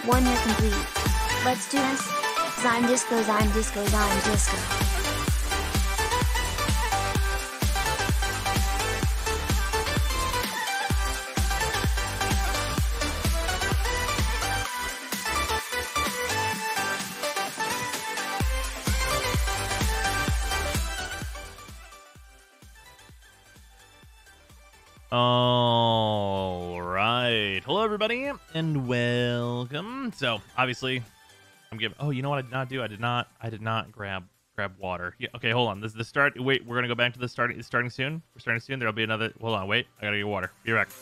1 year complete. Let's do this. Zyme disco, Zyme disco, Zyme disco. All right. Hello, everybody, and welcome. So, obviously, I'm giving. Oh, you know what I did not do? I did not grab water. Yeah. Okay, hold on. This is the start. Wait, we're gonna go back to the start. It's starting soon. We're starting soon. There'll be another. Hold on. Wait. I gotta get water. Be right back.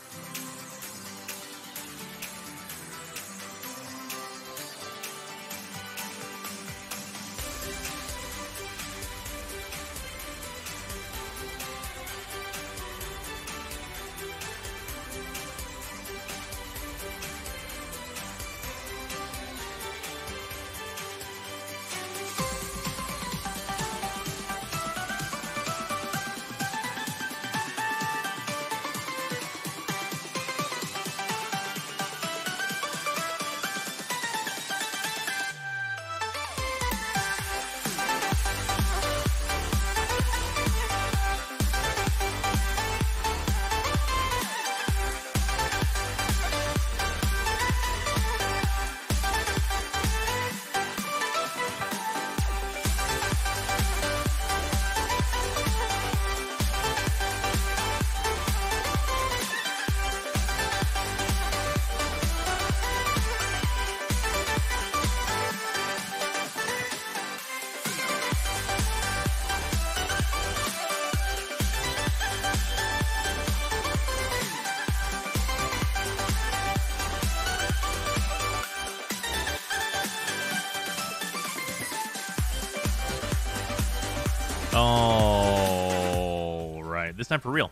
All right. This time for real.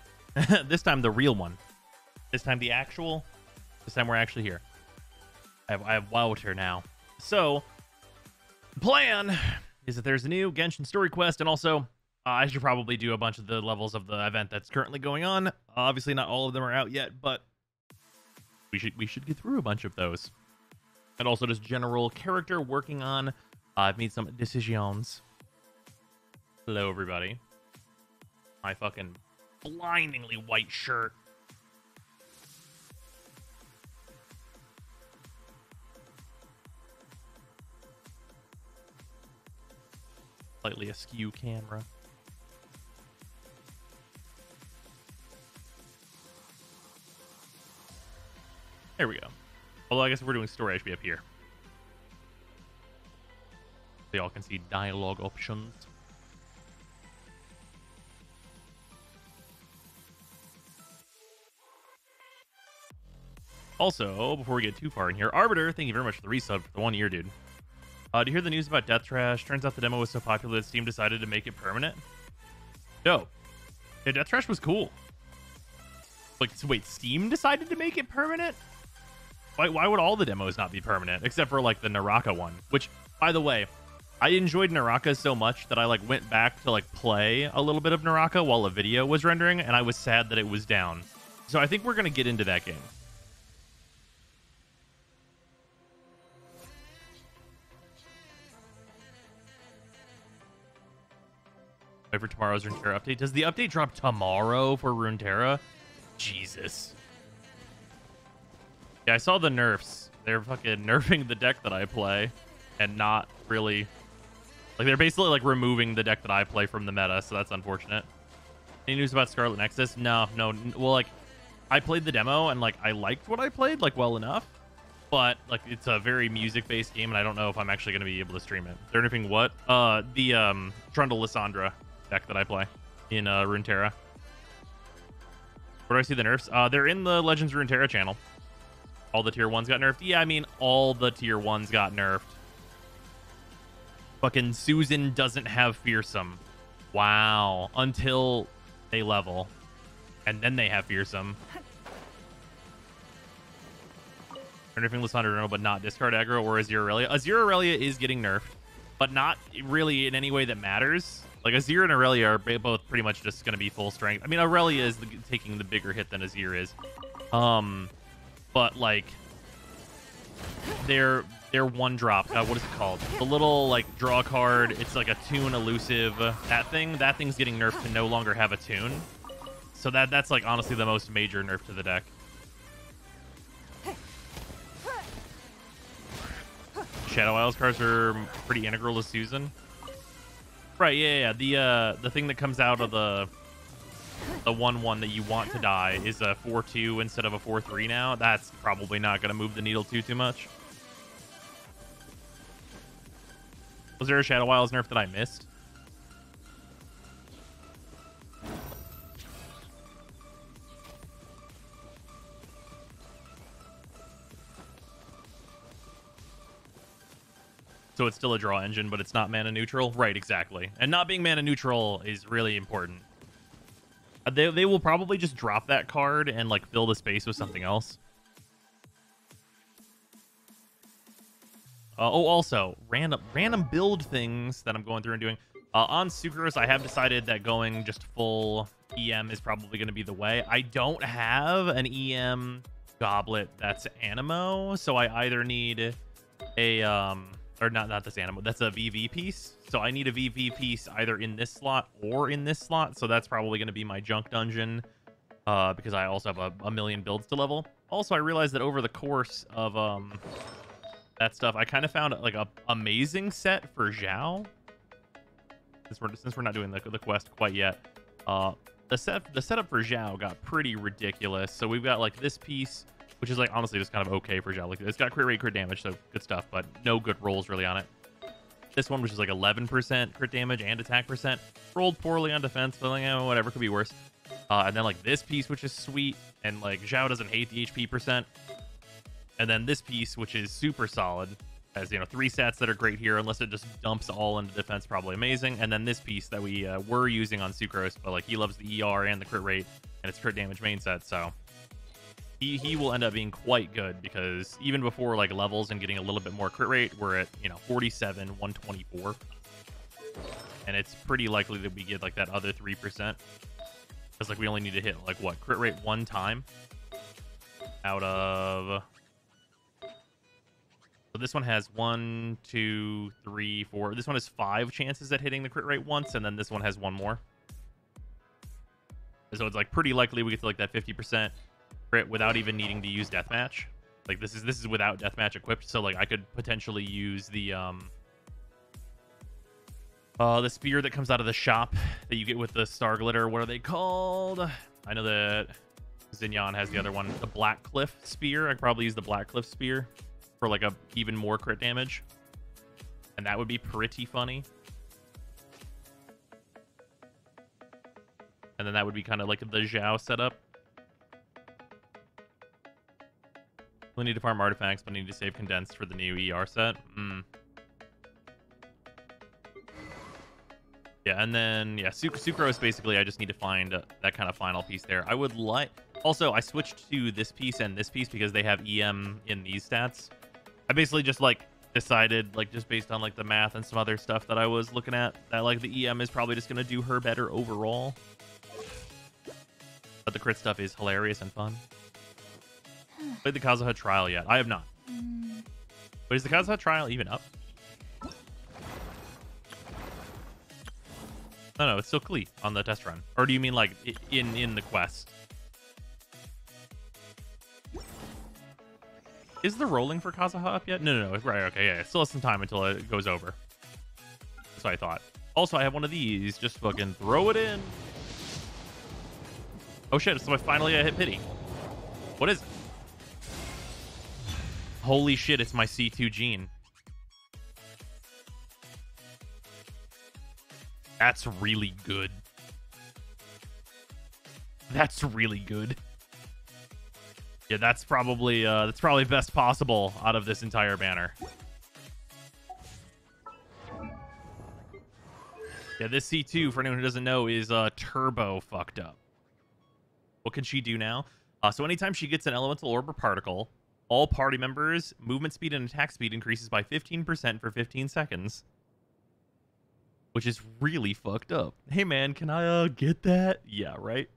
This time the real one. This time the actual. This time we're actually here. I have water now. So, the plan is that there's a new Genshin story quest, and also I should probably do a bunch of the levels of the event that's currently going on. Obviously, not all of them are out yet, but we should get through a bunch of those. And also just general character working on. I've made some decisions. Hello, everybody. My fucking blindingly white shirt. Slightly askew camera. There we go. Although I guess if we're doing story, I should be up here. So y'all can see dialogue options. Also, before we get too far in here, Arbiter, thank you very much for the resub for the 1 year, dude. Do you hear the news about Death Trash? Turns out the demo was so popular that Steam decided to make it permanent. Dope. Yeah, Death Trash was cool. Like, so wait, Steam decided to make it permanent? Why would all the demos not be permanent? Except for, like, the Naraka one. Which, by the way, I enjoyed Naraka so much that I, like, went back to, like, play a little bit of Naraka while a video was rendering, and I was sad that it was down. So I think we're going to get into that game. Wait for tomorrow's Runeterra update. Does the update drop tomorrow for Runeterra? Jesus. Yeah, I saw the nerfs. They're fucking nerfing the deck that I play and not really... Like, they're basically, like, removing the deck that I play from the meta, so that's unfortunate. Any news about Scarlet Nexus? No. Well, like, I played the demo and, like, I liked what I played, like, well enough. But, like, it's a very music-based game, and I don't know if I'm actually going to be able to stream it. They're nerfing what? The Trundle Lissandra deck that I play in Runeterra. Where do I see the nerfs? They're in the Legends Runeterra channel. All the tier 1s got nerfed. Yeah, I mean, all the tier 1s got nerfed. Fucking Susan doesn't have Fearsome. Wow. Until they level. And then they have Fearsome. They're nerfing Lissandra, but not discard aggro or Azir Aurelia. Azir Aurelia is getting nerfed, but not really in any way that matters. Like, Azir and Aurelia are both pretty much just going to be full strength. I mean, Aurelia is taking the bigger hit than Azir is. But, like, their one drop. What is it called? The little like draw card. It's like a tune elusive. That thing's getting nerfed to no longer have a tune. So that's like honestly the most major nerf to the deck. Shadow Isles cards are pretty integral to Susan. Right, yeah. The thing that comes out of the 1/1 that you want to die is a 4/2 instead of a 4/3 now. That's probably not going to move the needle too much. Was there a Shadow Isles nerf that I missed? So it's still a draw engine, but it's not mana neutral? Right, exactly. And not being mana neutral is really important. They will probably just drop that card and like fill the space with something else. Also, random build things that I'm going through and doing. On Sucrose, I have decided that going just full EM is probably going to be the way. I don't have an EM goblet that's Animo, so I either need a or not this Animo, that's a VV piece. So I need a VV piece either in this slot or in this slot. So that's probably going to be my junk dungeon because I also have a million builds to level. Also, I realized that over the course of that stuff, I kind of found like a amazing set for Zhao. Since we're not doing the quest quite yet, the setup for Zhao got pretty ridiculous. So we've got like this piece, which is like honestly just kind of okay for Zhao. Like it's got crit rate, crit damage, so good stuff, but no good rolls really on it. This one, which is like 11% crit damage and attack percent, rolled poorly on defense, but like, whatever, could be worse. And then like this piece, which is sweet, and like Zhao doesn't hate the HP percent. And then this piece, which is super solid, has 3 stats that are great here, unless it just dumps all into defense, probably amazing. And then this piece that we were using on Sucrose, but like he loves the ER and the crit rate, and it's crit damage main set, so he will end up being quite good, because even before like levels and getting a little bit more crit rate, we're at 47, 124, and it's pretty likely that we get like that other 3%, because like we only need to hit like what, crit rate 1 time out of. So this one has 1, 2, 3, 4. This one has 5 chances at hitting the crit rate once, and then this one has 1 more. So it's like pretty likely we get to like that 50% crit without even needing to use deathmatch. Like this is without deathmatch equipped, so like I could potentially use the spear that comes out of the shop that you get with the star glitter. What are they called? I know that Xinyan has the other one, the Black Cliff spear. I could probably use the Black Cliff spear for like a even more crit damage, and that would be pretty funny. And then that would be kind of like the Zhao setup. We need to farm artifacts, but I need to save condensed for the new ER set. Yeah, and then Sucrose, basically I just need to find that kind of final piece there. I would like, also I switched to this piece and this piece because they have EM in these stats. I basically just like decided, like just based on like the math and some other stuff that I was looking at, that like the EM is probably just gonna do her better overall. But the crit stuff is hilarious and fun. Played the Kazuha trial yet? I have not. But is the Kazuha trial even up? No, it's still Klee on the test run. Or do you mean like in the quest? Is the rolling for Kazuha up yet? No. Right, okay, yeah. It still has some time until it goes over. That's what I thought. Also, I have one of these. Just fucking throw it in. Oh shit, so finally I hit pity. What is it? Holy shit, it's my C2 gene. That's really good. That's really good. Yeah, that's probably best possible out of this entire banner. Yeah, this C2, for anyone who doesn't know, is turbo fucked up. What can she do now? So anytime she gets an elemental orb or particle, all party members' movement speed and attack speed increases by 15% for 15 seconds. Which is really fucked up. Hey man, can I get that? Yeah, right?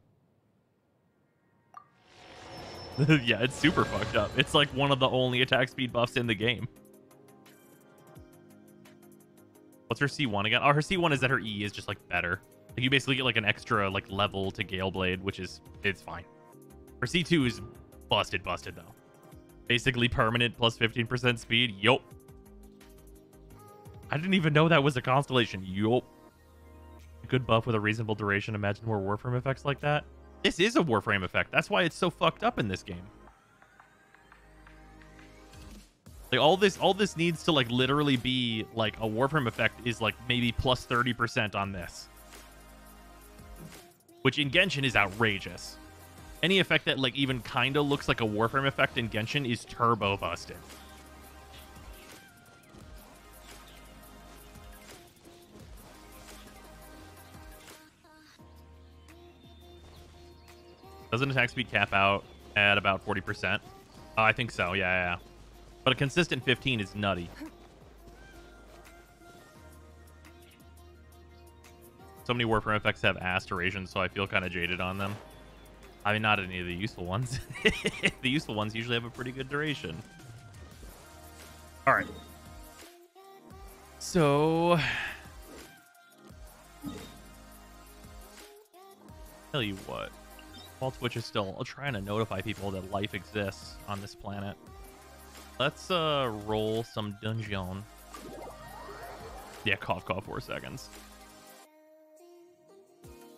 Yeah, it's super fucked up. It's like one of the only attack speed buffs in the game. What's her C1 again? Oh, her C1 is that her E is just like better. Like you basically get like an extra like level to Gale Blade, which is it's fine. Her C2 is busted though. Basically permanent plus 15% speed. Yup. I didn't even know that was a constellation. Yup. A good buff with a reasonable duration. Imagine more Warframe effects like that. This is a Warframe effect. That's why it's so fucked up in this game. Like all this needs to like literally be like a Warframe effect is like maybe plus 30% on this. Which in Genshin is outrageous. Any effect that like even kind of looks like a Warframe effect in Genshin is turbo busted. Doesn't attack speed cap out at about 40%? I think so, yeah. But a consistent 15 is nutty. So many Warframe effects have ass durations, so I feel kind of jaded on them. I mean, not any of the useful ones. The useful ones usually have a pretty good duration. All right. So... tell you what. While Twitch is still trying to notify people that life exists on this planet, let's roll some dungeon. Yeah, cough 4 seconds.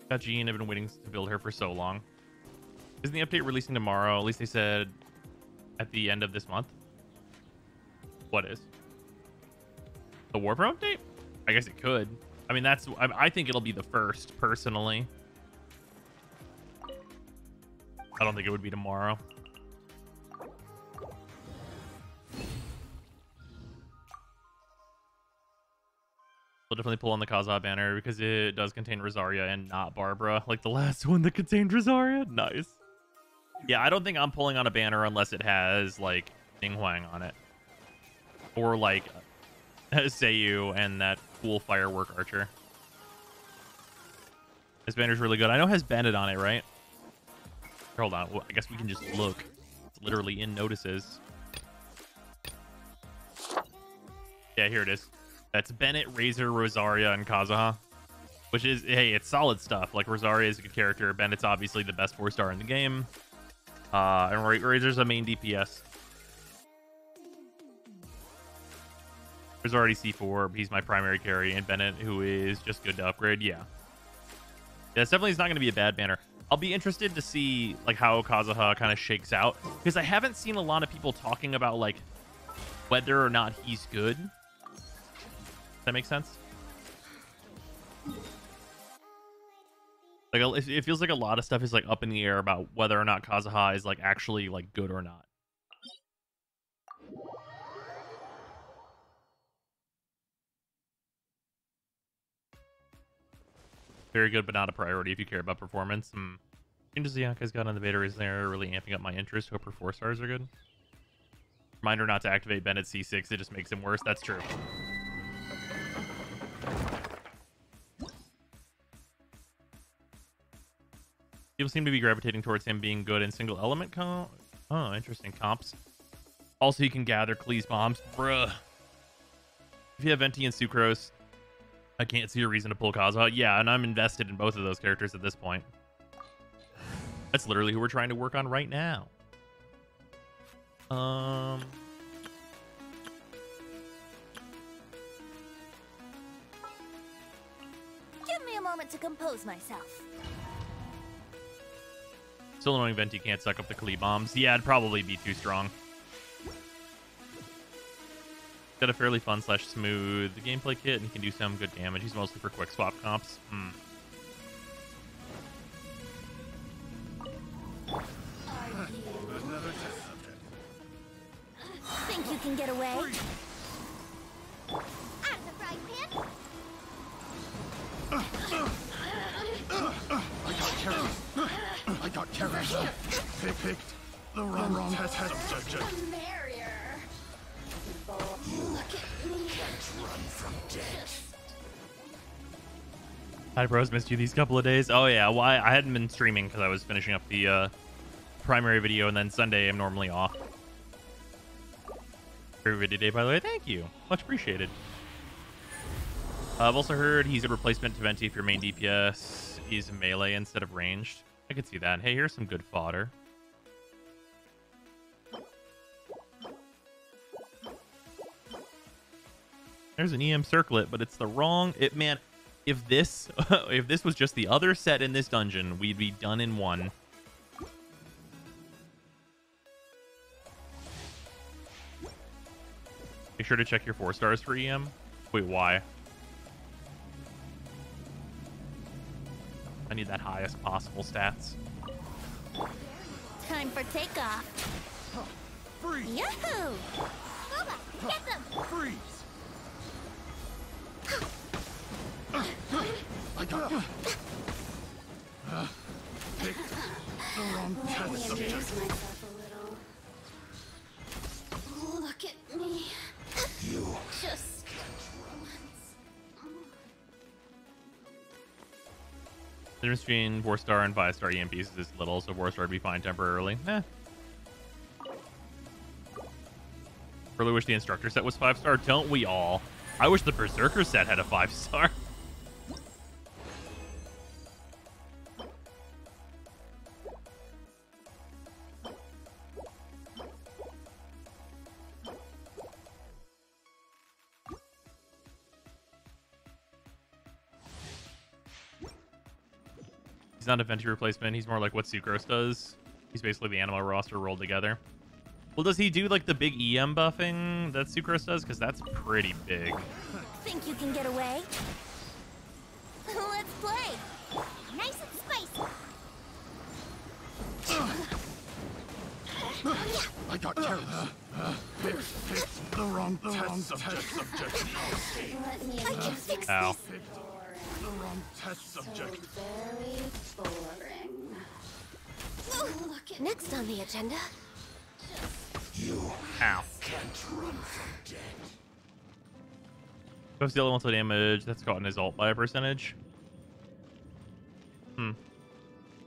Got Jean. I've been waiting to build her for so long. Isn't the update releasing tomorrow? At least they said at the end of this month. What is? The Warframe update? I guess it could. I mean, I think it'll be the first, personally. I don't think it would be tomorrow. We'll definitely pull on the Kazuha banner because it does contain Rosaria and not Barbara, like the last one that contained Rosaria. Nice. Yeah, I don't think I'm pulling on a banner unless it has like Ning Huang on it, or like Seiyu and that cool firework archer. This banner's really good. I know it has Bandit on it, right? Hold on. Well, I guess we can just look. It's literally in notices. Yeah, here it is. That's Bennett, Razor, Rosaria, and Kazuha. Which is, hey, it's solid stuff. Like, Rosaria is a good character. Bennett's obviously the best 4-star in the game. And Razor's a main DPS. There's already C4. He's my primary carry. And Bennett, who is just good to upgrade. Yeah. This definitely is not going to be a bad banner. I'll be interested to see like how Kazuha kind of shakes out, because I haven't seen a lot of people talking about like whether or not he's good. Does that make sense? Like it feels like a lot of stuff is like up in the air about whether or not Kazuha is like actually like good or not. Very good, but not a priority if you care about performance. Changes Yaka's got on the beta recently are really amping up my interest. Hope her 4-stars are good. Reminder not to activate Bennett C6. It just makes him worse. That's true. People seem to be gravitating towards him being good in single element comp. Oh, interesting comps. Also, you can gather Klee's bombs. Bruh. If you have Venti and Sucrose, I can't see a reason to pull Kazuha. Yeah, and I'm invested in both of those characters at this point. That's literally who we're trying to work on right now. Give me a moment to compose myself. Still annoying Venti can't suck up the Klee bombs. Yeah, it'd probably be too strong. Got a fairly fun / smooth gameplay kit, and he can do some good damage. He's mostly for quick swap comps. Think you can get away? Out of the frying pan? I got carried. Picked the wrong subject. Hi, bros. Missed you these couple of days. Oh, yeah. Well, I hadn't been streaming because I was finishing up the primary video, and then Sunday I'm normally off. Very video day, by the way. Thank you. Much appreciated. I've also heard he's a replacement to Venti if your main DPS is melee instead of ranged. I could see that. Hey, here's some good fodder. There's an EM circlet, but it's the wrong... Man, if this if this was just the other set in this dungeon, we'd be done in one. Make sure to check your 4 stars for EM. Wait, why? I need that highest possible stats. Time for takeoff. Freeze! Yahoo! Boba, get them! Freeze! I got picked the wrong test subject. Look at me. You. Just The difference between 4-star and 5-star EMPs is little, so 4-star would be fine temporarily. Really wish the instructor set was 5-star. Don't we all? I wish the berserker set had a 5-star. He's not a Venti replacement. He's more like what Sucrose does. He's basically the animal roster rolled together. Well, does he do like the big EM buffing that Sucrose does? Because that's pretty big. think you can get away? Let's play. Nice and spicy. I got careless. Picked the wrong test subject. Let me I can fix Ow. this. Picked the wrong test subject. Very boring. Look at next on the agenda. Ow. Buffs the elemental damage that's caught in his ult by a percentage.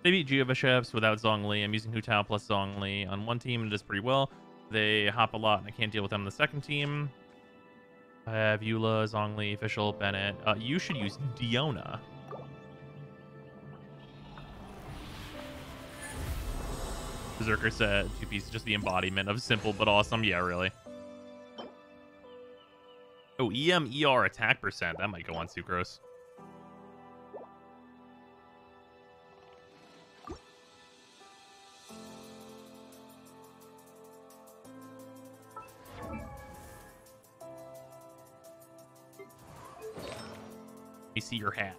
They beat Geovashevs without Zhongli. I'm using Hu Tao plus Zhongli on one team, and it does pretty well. They hop a lot, and I can't deal with them on the second team. I have Eula, Zhongli, Fischl, Bennett. You should use Diona. Berserker set, 2 pieces, just the embodiment of simple but awesome. Yeah, really. Oh, EM, ER, attack percent. That might go on Sucrose. You see your hat.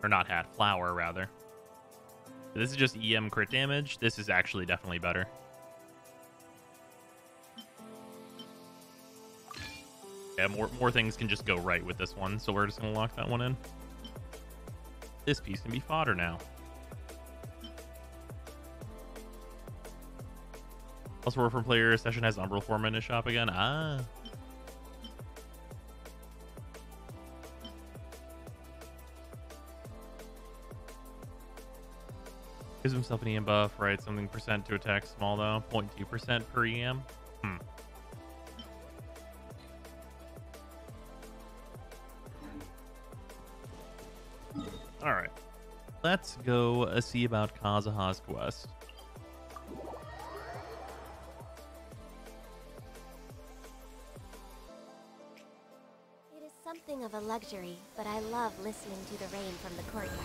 Or not hat, flower, rather. This is just EM crit damage. This is actually definitely better. Yeah, more things can just go right with this one, so we're just going to lock that one in. This piece can be fodder now. Also, we're from player session has Umbral Form in his shop again. Ah. Gives himself an EM buff, right? Something percent to attack small though. 0.2% per EM. Alright. Let's go see about Kazuha's quest. It is something of a luxury, but I love listening to the rain from the courtyard.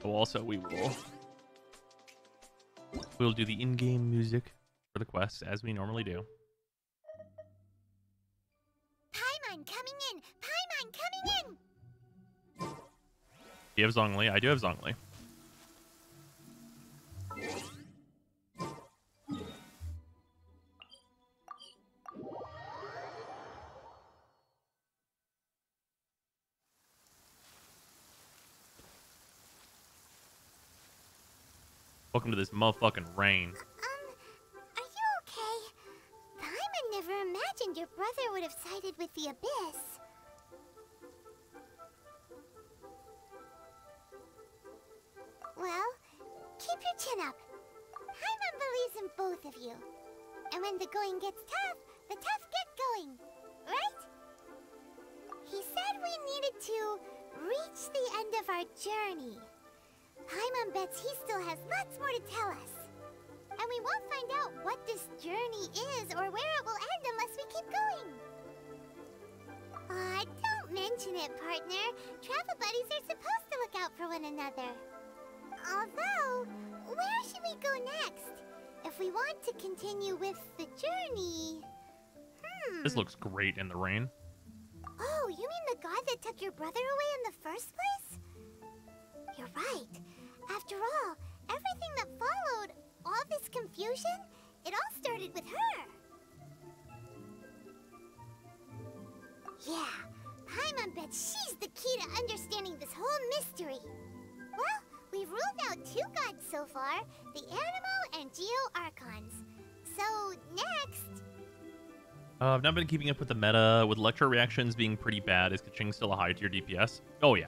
Oh, also, we'll do the in-game music for the quest as we normally do. Paimon coming in! Paimon coming in! Do you have Zhongli? I do have Zhongli. Welcome to this motherfucking rain. Are you okay? Paimon never imagined your brother would have sided with the Abyss. Keep your chin up. Paimon believes in both of you. And when the going gets tough, the tough get going. Right? He said we needed to reach the end of our journey. Paimon bets he still has lots more to tell us. And we won't find out what this journey is or where it will end unless we keep going. Aw, don't mention it, partner. Travel buddies are supposed to look out for one another. Although, where should we go next? If we want to continue with the journey... This looks great in the rain. Oh, you mean the god that took your brother away in the first place? You're right. After all, everything that followed, all this confusion, it all started with her. Yeah, Paimon bets she's the key to understanding this whole mystery. Well, we've ruled out 2 gods so far, the Animo and Geo Archons. So, next... I've not been keeping up with the meta, with electro reactions being pretty bad. Is Kaching still a high tier DPS? Oh, yeah.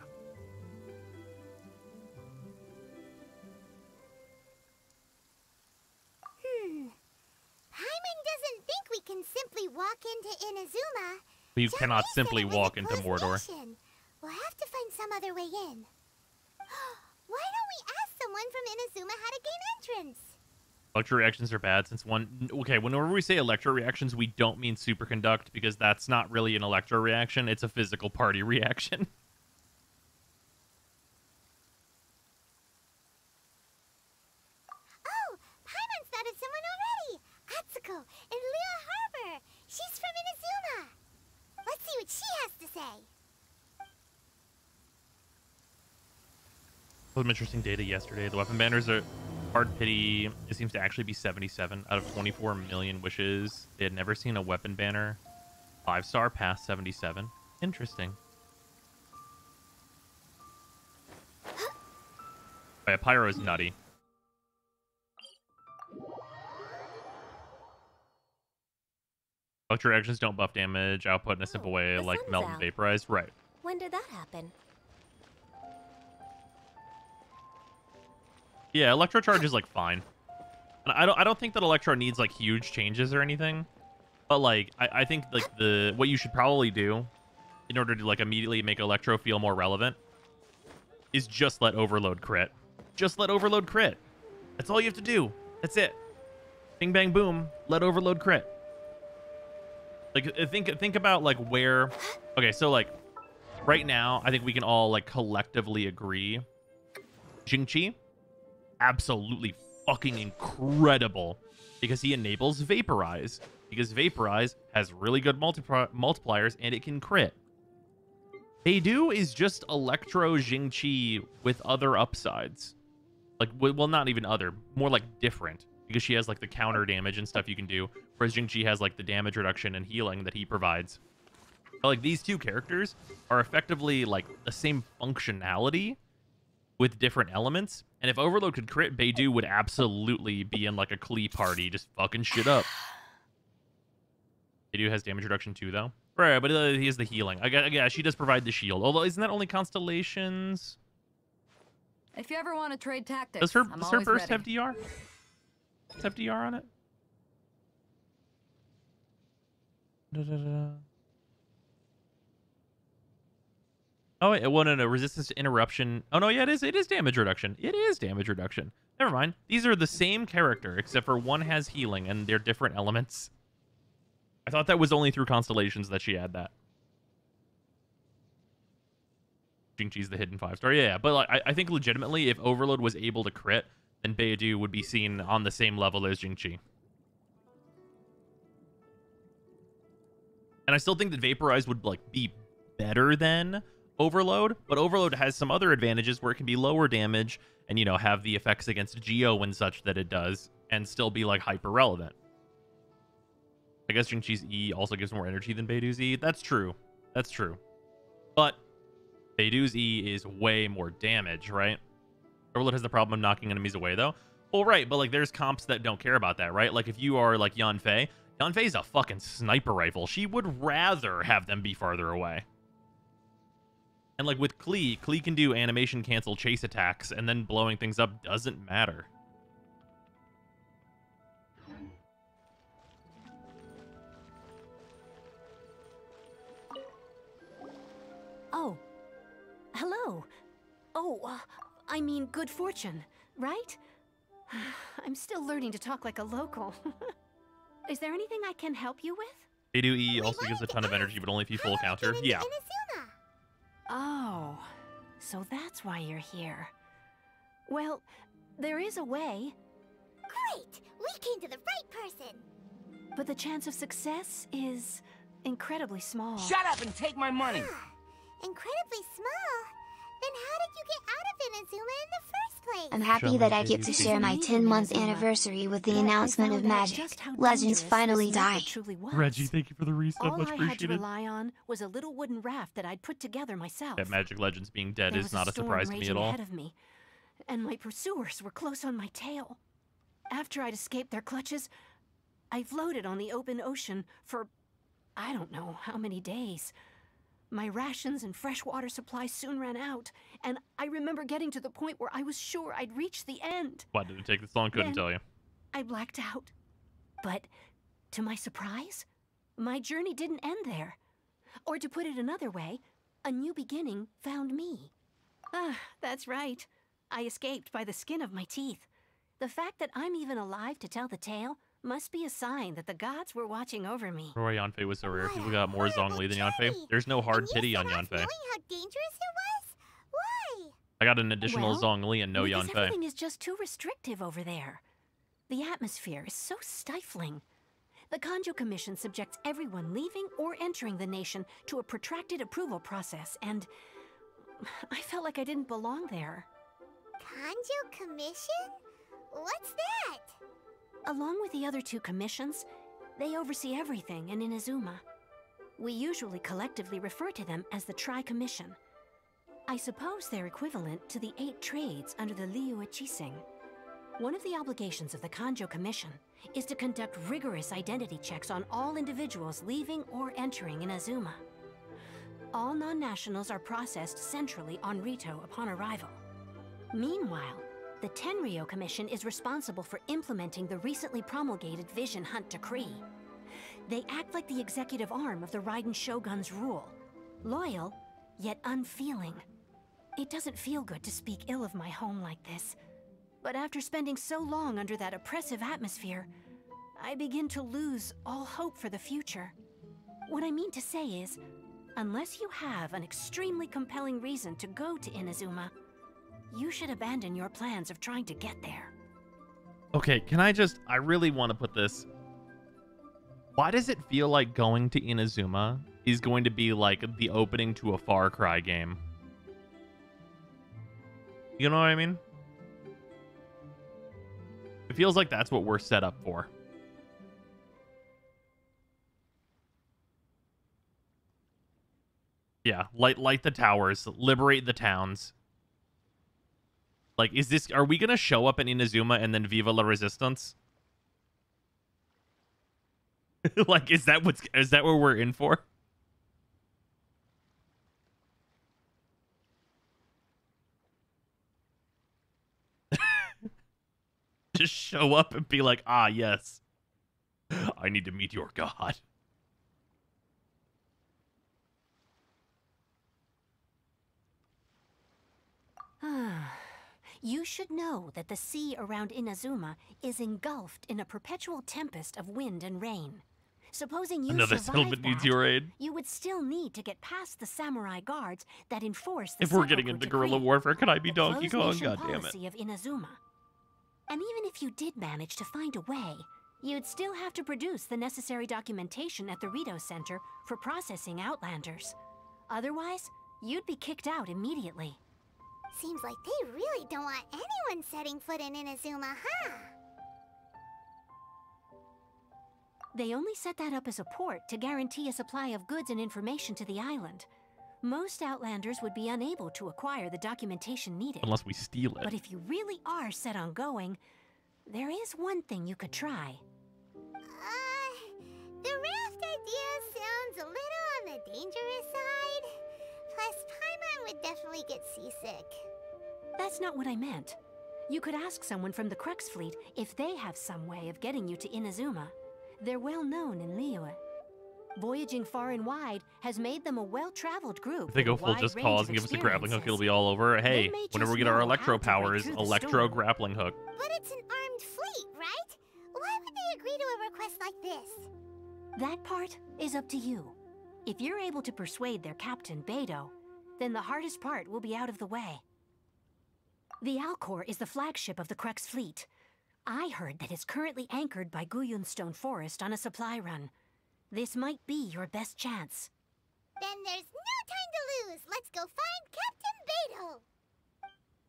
Paimon doesn't think we can simply walk into Inazuma. You John cannot Lee said simply it was a walk into closed Mordor. mission. We'll have to find some other way in. Why don't we ask someone from Inazuma how to gain entrance? Electro reactions are bad since one... Okay, whenever we say electro reactions, we don't mean superconduct because that's not really an electro reaction. It's a physical party reaction. Oh, Paimon spotted someone already. Atsuko in Lea Harbor. She's from Inazuma. Let's see what she has to say. Some interesting data yesterday. The weapon banners are hard pity. It seems to actually be 77 out of 24 million wishes. They had never seen a weapon banner 5-star past 77. Interesting. Oh, yeah, Pyro is nutty. Electro reactions don't buff damage output in a simple way, the like sun's melt and out. vaporize. Right. When did that happen? Yeah, Electro Charge is like fine. And I don't think that Electro needs like huge changes or anything. But like I think like what you should probably do in order to like immediately make Electro feel more relevant is just let Overload crit. Just let Overload crit. That's all you have to do. That's it. Bing bang boom, let Overload crit. Like think about like where okay, so like right now I think we can all like collectively agree Jingqi absolutely fucking incredible because he enables Vaporize. Because Vaporize has really good multipliers and it can crit. Beidou is just Electro Jingqi with other upsides. Like, well, not even other, more like different. Because she has like the counter damage and stuff you can do. Whereas Jingqi has like the damage reduction and healing that he provides. But like these two characters are effectively like the same functionality with different elements. And if Overload could crit, Beidou would absolutely be in like a Klee party, just fucking shit up. Beidou has damage reduction too, though. Right, but he has the healing. Yeah, she does provide the shield. Although, isn't that only constellations? If you ever want to trade tactics, Does her I'm always burst ready. have DR? Does it have DR on it? Da-da-da. Oh, it wanted a resistance to interruption. Oh, no, yeah, it is damage reduction. It is damage reduction. Never mind. These are the same character, except for one has healing, and they're different elements. I thought that was only through constellations that she had that. Jingqi's the hidden 5-star. Yeah, but like, I think legitimately, if Overload was able to crit, then Beidou would be seen on the same level as Jingqi. And I still think that Vaporize would like be better than Overload, but Overload has some other advantages where it can be lower damage and, you know, have the effects against Geo and such that it does and still be like hyper relevant. I guess Jingqi's E also gives more energy than Beidou's E. That's true. That's true. But Beidou's E is way more damage, right? Overload has the problem of knocking enemies away, though. Well, right, but like there's comps that don't care about that, right? Like if you are like Yanfei is a fucking sniper rifle. She would rather have them be farther away. And like with Klee can do animation cancel chase attacks, and then blowing things up doesn't matter. Oh. Hello. Oh, I mean good fortune, right? I'm still learning to talk like a local. Is there anything I can help you with? A2E also gives a ton of energy, but only if you full counter. Yeah. Inazuma. Oh, so that's why you're here. Well, there is a way, Great! We came to the right person. but the chance of success is incredibly small. Shut up and take my money! Incredibly small. Then how did you get out of Inazuma in the first place? I'm happy that I get to share my 10-month anniversary with the announcement of magic. Legends finally die. Reggie, thank you for the resub. All Much I had to appreciated. rely on was a little wooden raft that I'd put together myself. That Magic Legends being dead There is was not a storm surprise to me raging at all. ahead of me, and my pursuers were close on my tail. After I'd escaped their clutches, I floated on the open ocean for I don't know how many days. My rations and freshwater supplies soon ran out, and I remember getting to the point where I was sure I'd reached the end. Why did it take this long? Couldn't Then- tell you. I blacked out. But, to my surprise, my journey didn't end there. Or to put it another way, a new beginning found me. Ah, that's right. I escaped by the skin of my teeth. The fact that I'm even alive to tell the tale must be a sign that the gods were watching over me. Roy Yanfei was so rare. People got more Horrible Zhongli than Yanfei. journey. There's no hard And you pity on set off Yanfei. knowing how dangerous it was? Why? I got an additional Well, Zhongli and no because Yanfei. everything is just too restrictive over there. The atmosphere is so stifling. The Kanjo Commission subjects everyone leaving or entering the nation to a protracted approval process, and I felt like I didn't belong there. Kanjo Commission? What's that? Along with the other two commissions, they oversee everything in Inazuma. We usually collectively refer to them as the Tri-Commission. I suppose they're equivalent to the 8 trades under the Liu Chising. One of the obligations of the Kanjo Commission is to conduct rigorous identity checks on all individuals leaving or entering Inazuma. All non-nationals are processed centrally on Rito upon arrival. Meanwhile, the Tenryo Commission is responsible for implementing the recently promulgated Vision Hunt Decree. They act like the executive arm of the Raiden Shogun's rule. Loyal, yet unfeeling. It doesn't feel good to speak ill of my home like this. But after spending so long under that oppressive atmosphere, I begin to lose all hope for the future. What I mean to say is, unless you have an extremely compelling reason to go to Inazuma, you should abandon your plans of trying to get there. Okay, I really want to put this. Why does it feel like going to Inazuma is going to be like the opening to a Far Cry game? You know what I mean? It feels like that's what we're set up for. Yeah, light the towers, liberate the towns. Like, are we gonna show up in Inazuma and then Viva la Resistance? Like, is that what we're in for? Just show up and be like, ah, yes. I need to meet your god. You should know that the sea around Inazuma is engulfed in a perpetual tempest of wind and rain. Supposing you Another survive settlement that, needs your aid. you would still need to get past the samurai guards that enforce the If we're Seppuku getting into Decree, guerrilla warfare, could I be the Donkey Kong? closed-nation God damn it. policy of Inazuma. And even if you did manage to find a way, you'd still have to produce the necessary documentation at the Rito Center for processing Outlanders. Otherwise, you'd be kicked out immediately. Seems like they really don't want anyone setting foot in Inazuma, huh? They only set that up as a port to guarantee a supply of goods and information to the island. Most Outlanders would be unable to acquire the documentation needed. Unless we steal it. But if you really are set on going, there is one thing you could try. The raft idea sounds a little on the dangerous side. Plus, Paimon would definitely get seasick. That's not what I meant. You could ask someone from the Crux Fleet if they have some way of getting you to Inazuma. They're well known in Liyue. Voyaging far and wide has made them a well-traveled group. If they go with a full wide just range cause of and give us a grappling hook, it'll experiences. be all over. Hey, may whenever we just get our know electro how to break powers, through the electro storm. grappling hook. But it's an armed fleet, right? Why would they agree to a request like this? That part is up to you. If you're able to persuade their captain, Beidou, then the hardest part will be out of the way. The Alcor is the flagship of the Crux fleet. I heard that it's currently anchored by Guyunstone Forest on a supply run. This might be your best chance. Then there's no time to lose. Let's go find Captain Beidou.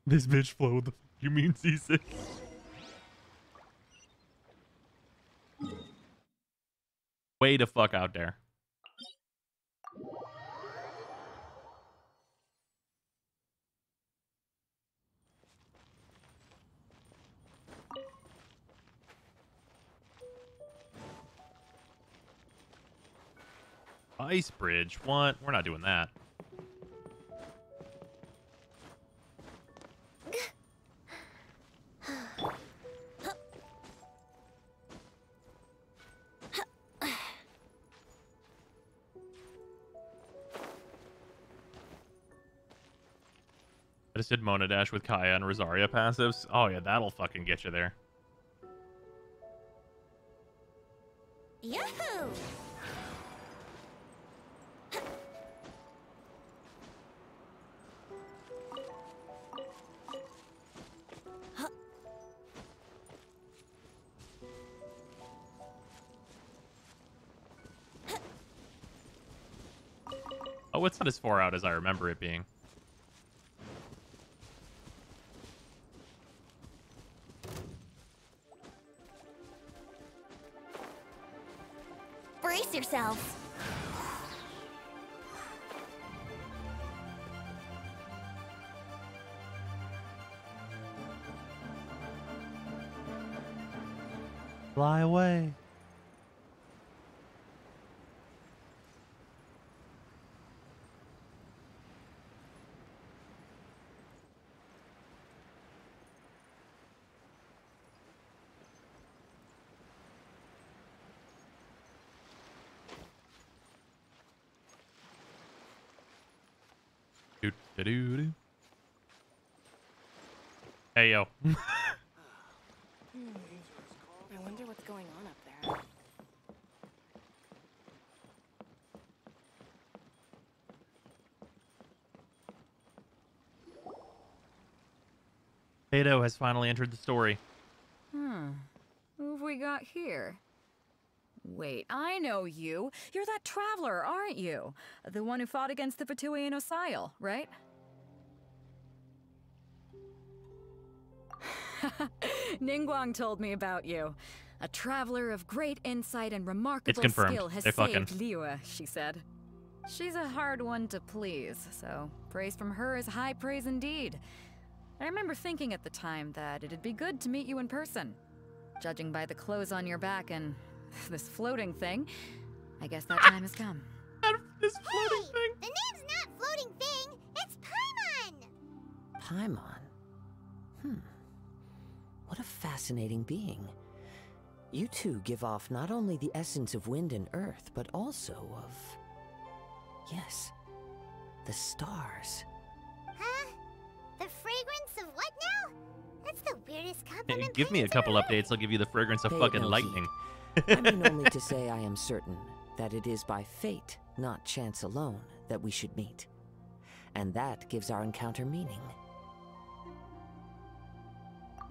This bitch flow, the fuck you mean seasick? Way to fuck out there. Ice bridge? What? We're not doing that. I just did Mona Dash with Kaya and Rosaria passives. Oh yeah, that'll fucking get you there. Yahoo! Oh, it's not as far out as I remember it being. Brace yourselves. Fly away. Do-do-do-do. Hey, yo. I wonder what's going on up there. Beidou has finally entered the story. Who have we got here? Wait, I know you. You're that traveler, aren't you? The one who fought against the Fatui and Osile, right? Ningguang told me about you. A traveler of great insight and remarkable confirmed. skill has They fucking- saved Liyue, she said. She's a hard one to please, so praise from her is high praise indeed. I remember thinking at the time that it'd be good to meet you in person. Judging by the clothes on your back and this floating thing, I guess that time has come. This floating thing? The name's not Floating Thing. It's Paimon. Paimon? What a fascinating being. You two give off not only the essence of wind and earth, but also of... yes, the stars. Huh? The fragrance of what now? That's the weirdest compliment. Give me a Paimon's couple ever heard. updates, I'll give you the fragrance of Pay fucking no lightning. I mean only to say I am certain that it is by fate, not chance alone, that we should meet. And that gives our encounter meaning.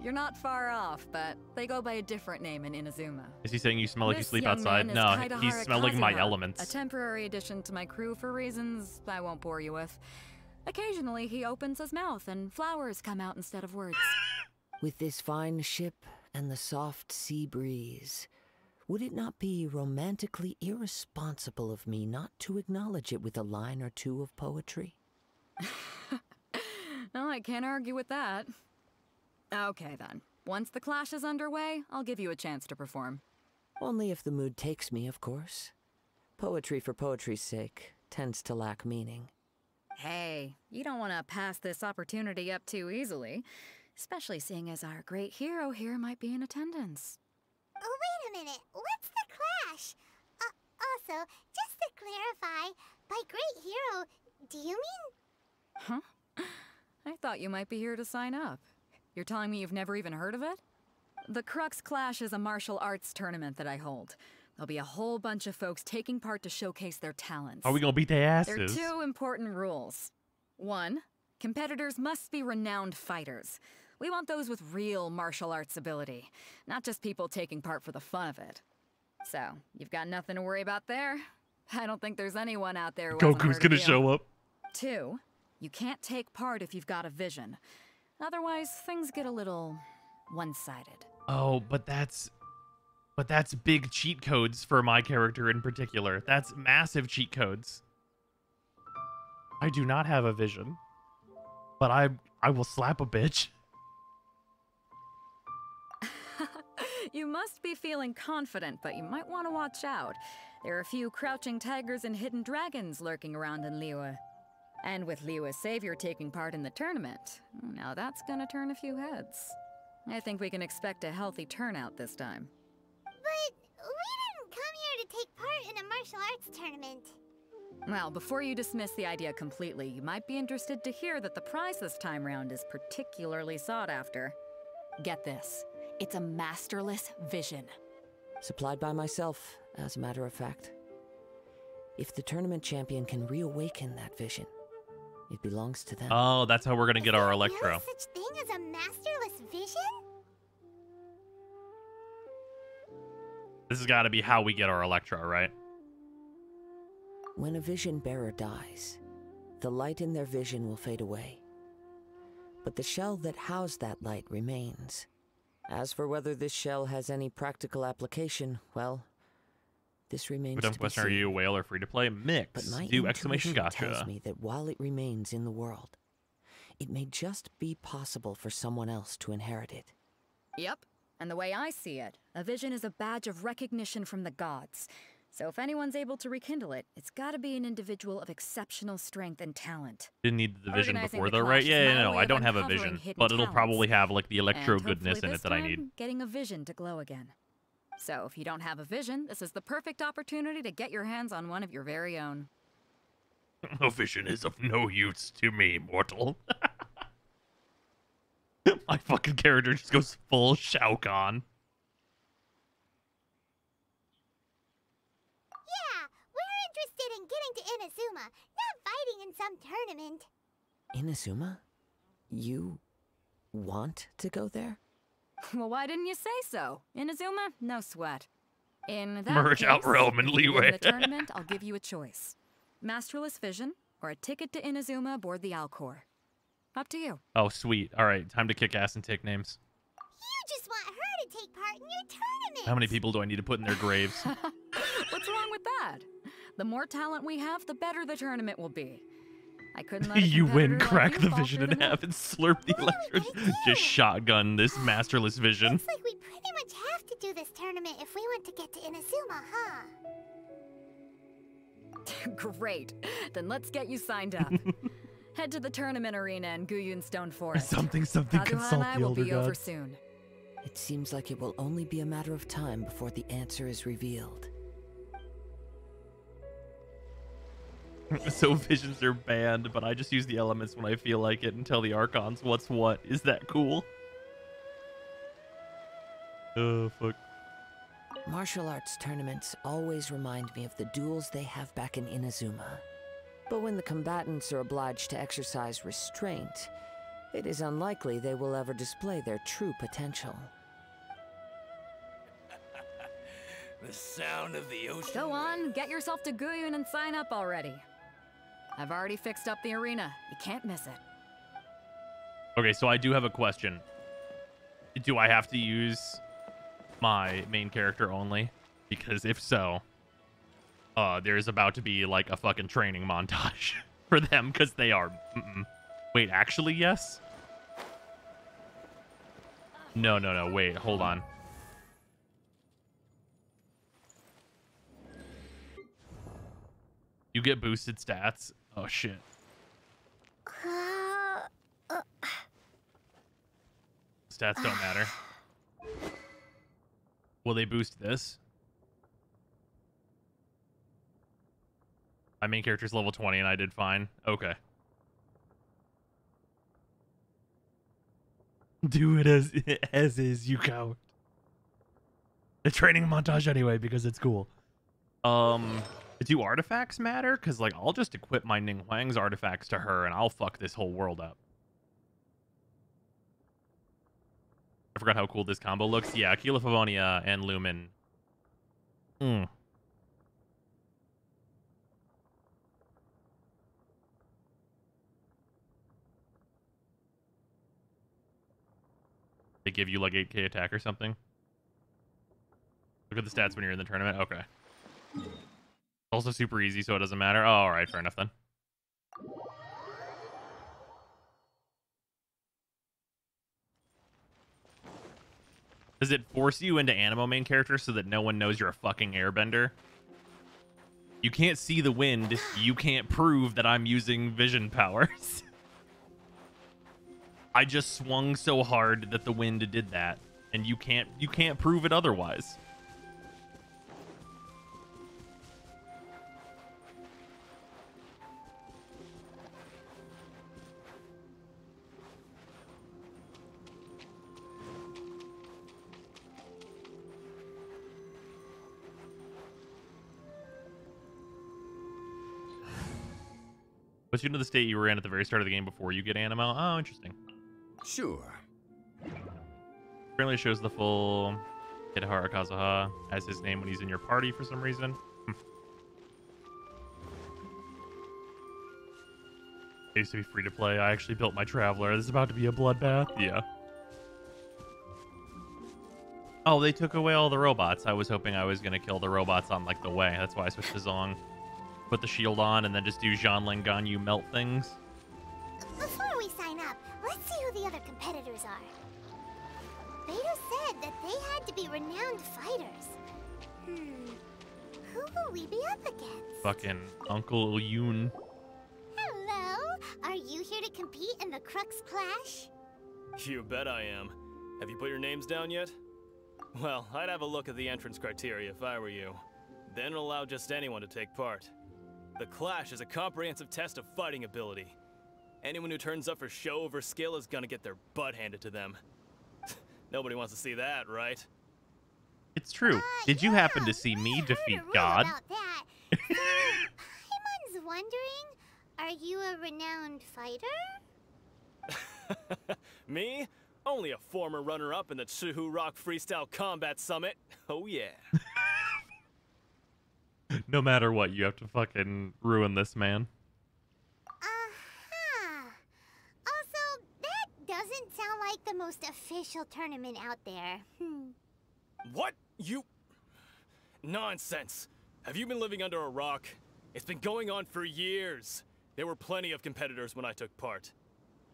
You're not far off, but they go by a different name in Inazuma. Is he saying you smell like you This sleep young outside? man is No, he's Kaidahara smelling my Kazuha, elements. A temporary addition to my crew for reasons I won't bore you with. Occasionally, he opens his mouth and flowers come out instead of words. With this fine ship and the soft sea breeze, would it not be romantically irresponsible of me not to acknowledge it with a line or two of poetry? No, I can't argue with that. Okay, then. Once the clash is underway, I'll give you a chance to perform. Only if the mood takes me, of course. Poetry for poetry's sake tends to lack meaning. Hey, you don't want to pass this opportunity up too easily, especially seeing as our great hero here might be in attendance. Oh, wait a minute. What's the clash? Also, just clarify, by great hero, do you mean? Huh? I thought you might be here to sign up. You're telling me you've never even heard of it? The Crux Clash is a martial arts tournament that I hold. There'll be a whole bunch of folks taking part to showcase their talents. Are we gonna beat their There are asses? 2 important rules. 1, competitors must be renowned fighters. We want those with real martial arts ability, not just people taking part for the fun of it. So, you've got nothing to worry about there. I don't think there's anyone out there who hasn't Goku's heard gonna of you. show up. 2, you can't take part if you've got a vision. Otherwise, things get a little one-sided. Oh, but that's big cheat codes for my character in particular. That's massive cheat codes. I do not have a vision, but I will slap a bitch. You must be feeling confident, but you might want to watch out. There are a few crouching tigers and hidden dragons lurking around in Liyue. And with Liyue's savior taking part in the tournament, now that's gonna turn a few heads. I think we can expect a healthy turnout this time. But we didn't come here to take part in a martial arts tournament. Well, before you dismiss the idea completely, you might be interested to hear that the prize this time round is particularly sought after. Get this. It's a masterless vision. Supplied by myself, as a matter of fact. If the tournament champion can reawaken that vision, it belongs to them. Oh, that's how we're gonna get our Electro. Really such thing as a masterless vision? This has got to be how we get our Electro, right? When a vision bearer dies, the light in their vision will fade away. But the shell that housed that light remains. As for whether this shell has any practical application, well, this remains Dumb to be question: Are seen. you a whale or free to play? Mix. But my Do exclamation intuition gotcha. tells me that while it remains in the world, it may just be possible for someone else to inherit it. Yep. And the way I see it, a vision is a badge of recognition from the gods. So if anyone's able to rekindle it, it's gotta be an individual of exceptional strength and talent. Didn't need the vision Organizing before the though, right? clash is Yeah, not a no, way I of don't have a uncovering vision, hidden but it'll talents. probably have like the electro And goodness hopefully in this it that I time, need. Getting a vision to glow again. So if you don't have a vision, this is the perfect opportunity to get your hands on one of your very own. A vision is of no use to me, mortal. My fucking character just goes full Shao Kahn. Yeah, we're interested in getting to Inazuma, not fighting in some tournament. Inazuma? You want to go there? Well, why didn't you say so? Inazuma? No sweat. In that Merge case, out Realm and if you win Liyue. the tournament, I'll give you a choice. Masterless Vision, or a ticket to Inazuma aboard the Alcor. Up to you. Oh, sweet. All right, time to kick ass and take names. You just want her to take part in your tournament. How many people do I need to put in their graves? What's wrong with that? The more talent we have, the better the tournament will be. I couldn't let a You win, competitor like crack you the fall vision through in the net. half, and slurp the What do electro. I do? Just shotgun this masterless vision. Looks like we pretty much have to do this tournament if we want to get to Inazuma, huh? Great. Then let's get you signed up. Head to the tournament arena in Guyun Stone Forest. Something, Kazuha consult and I the will older be over gods. soon. It seems like it will only be a matter of time before the answer is revealed. So visions are banned, but I just use the elements when I feel like it and tell the Archons what's what. Is that cool? Oh, fuck. Martial arts tournaments always remind me of the duels they have back in Inazuma. But when the combatants are obliged to exercise restraint, it is unlikely they will ever display their true potential. The sound of the ocean. Go on, get yourself to Guyun and sign up already. I've already fixed up the arena. You can't miss it. Okay, so I do have a question. Do I have to use my main character only? Because if so, there's about to be like a fucking training montage for them because they are. Wait, actually, yes? No, wait, hold on. You get boosted stats. Oh, shit. Stats don't matter. Will they boost this? My main character's level 20 and I did fine. Okay. Do it as is, you count. The training montage anyway, because it's cool. Do artifacts matter? Because, like, I'll just equip my Ning Huang's artifacts to her and I'll fuck this whole world up. I forgot how cool this combo looks. Yeah, Aquila Favonia and Lumen. They give you like 8k attack or something. Look at the stats when you're in the tournament. Okay. Also super easy, so it doesn't matter. Oh, all right, fair enough then. Does it force you into Animo main character so that no one knows you're a fucking airbender? You can't see the wind. You can't prove that I'm using vision powers. I just swung so hard that the wind did that, and you can't prove it otherwise. Puts you into the state you were in at the very start of the game before you get Animo. Oh, interesting. Sure. Apparently shows the full Hidehara Kazuha as his name when he's in your party for some reason. It used to be free to play. I actually built my Traveler. This is about to be a bloodbath. Yeah. Oh, they took away all the robots. I was hoping I was going to kill the robots on, like, the way. That's why I switched to Zong. Put the shield on and then just do Zhanling Ganyu melt things. Before we sign up, let's see who the other competitors are. Beidou said that they had to be renowned fighters. Who will we be up against? Fucking Uncle Yoon. Hello? Are you here to compete in the Crux Clash? You bet I am. Have you put your names down yet? Well, I'd have a look at the entrance criteria if I were you. Then allow just anyone to take part. The Clash is a comprehensive test of fighting ability. Anyone who turns up for show over skill is gonna get their butt handed to them. Nobody wants to see that, right? It's true. Did you happen to see me defeat God? About that. So, Paimon's wondering, are you a renowned fighter? Me? Only a former runner-up in the Chihu Rock Freestyle Combat Summit. Oh yeah. No matter what, you have to fucking ruin this man. Also, that doesn't sound like the most official tournament out there. What? You... Nonsense. Have you been living under a rock? It's been going on for years. There were plenty of competitors when I took part.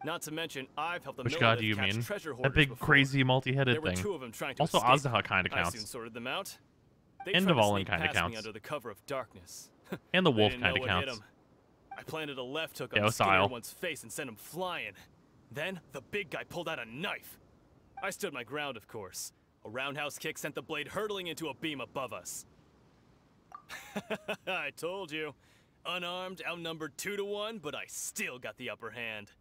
Not to mention, I've helped the Which god do you mean? That big, crazy, multi-headed thing. There were two of them trying to also, escape. Azaha kind of I soon counts. sorted them out. They End tried of to all in sneak kind of past me counts. under the cover of darkness. And the I wolf didn't kind know of what hit counts. 'em. I planted a left hook Yeah, on the skinnier Osile. one's face and sent him flying. Then, the big guy pulled out a knife. I stood my ground, of course. A roundhouse kick sent the blade hurtling into a beam above us. I told you. Unarmed, outnumbered 2-1, but I still got the upper hand.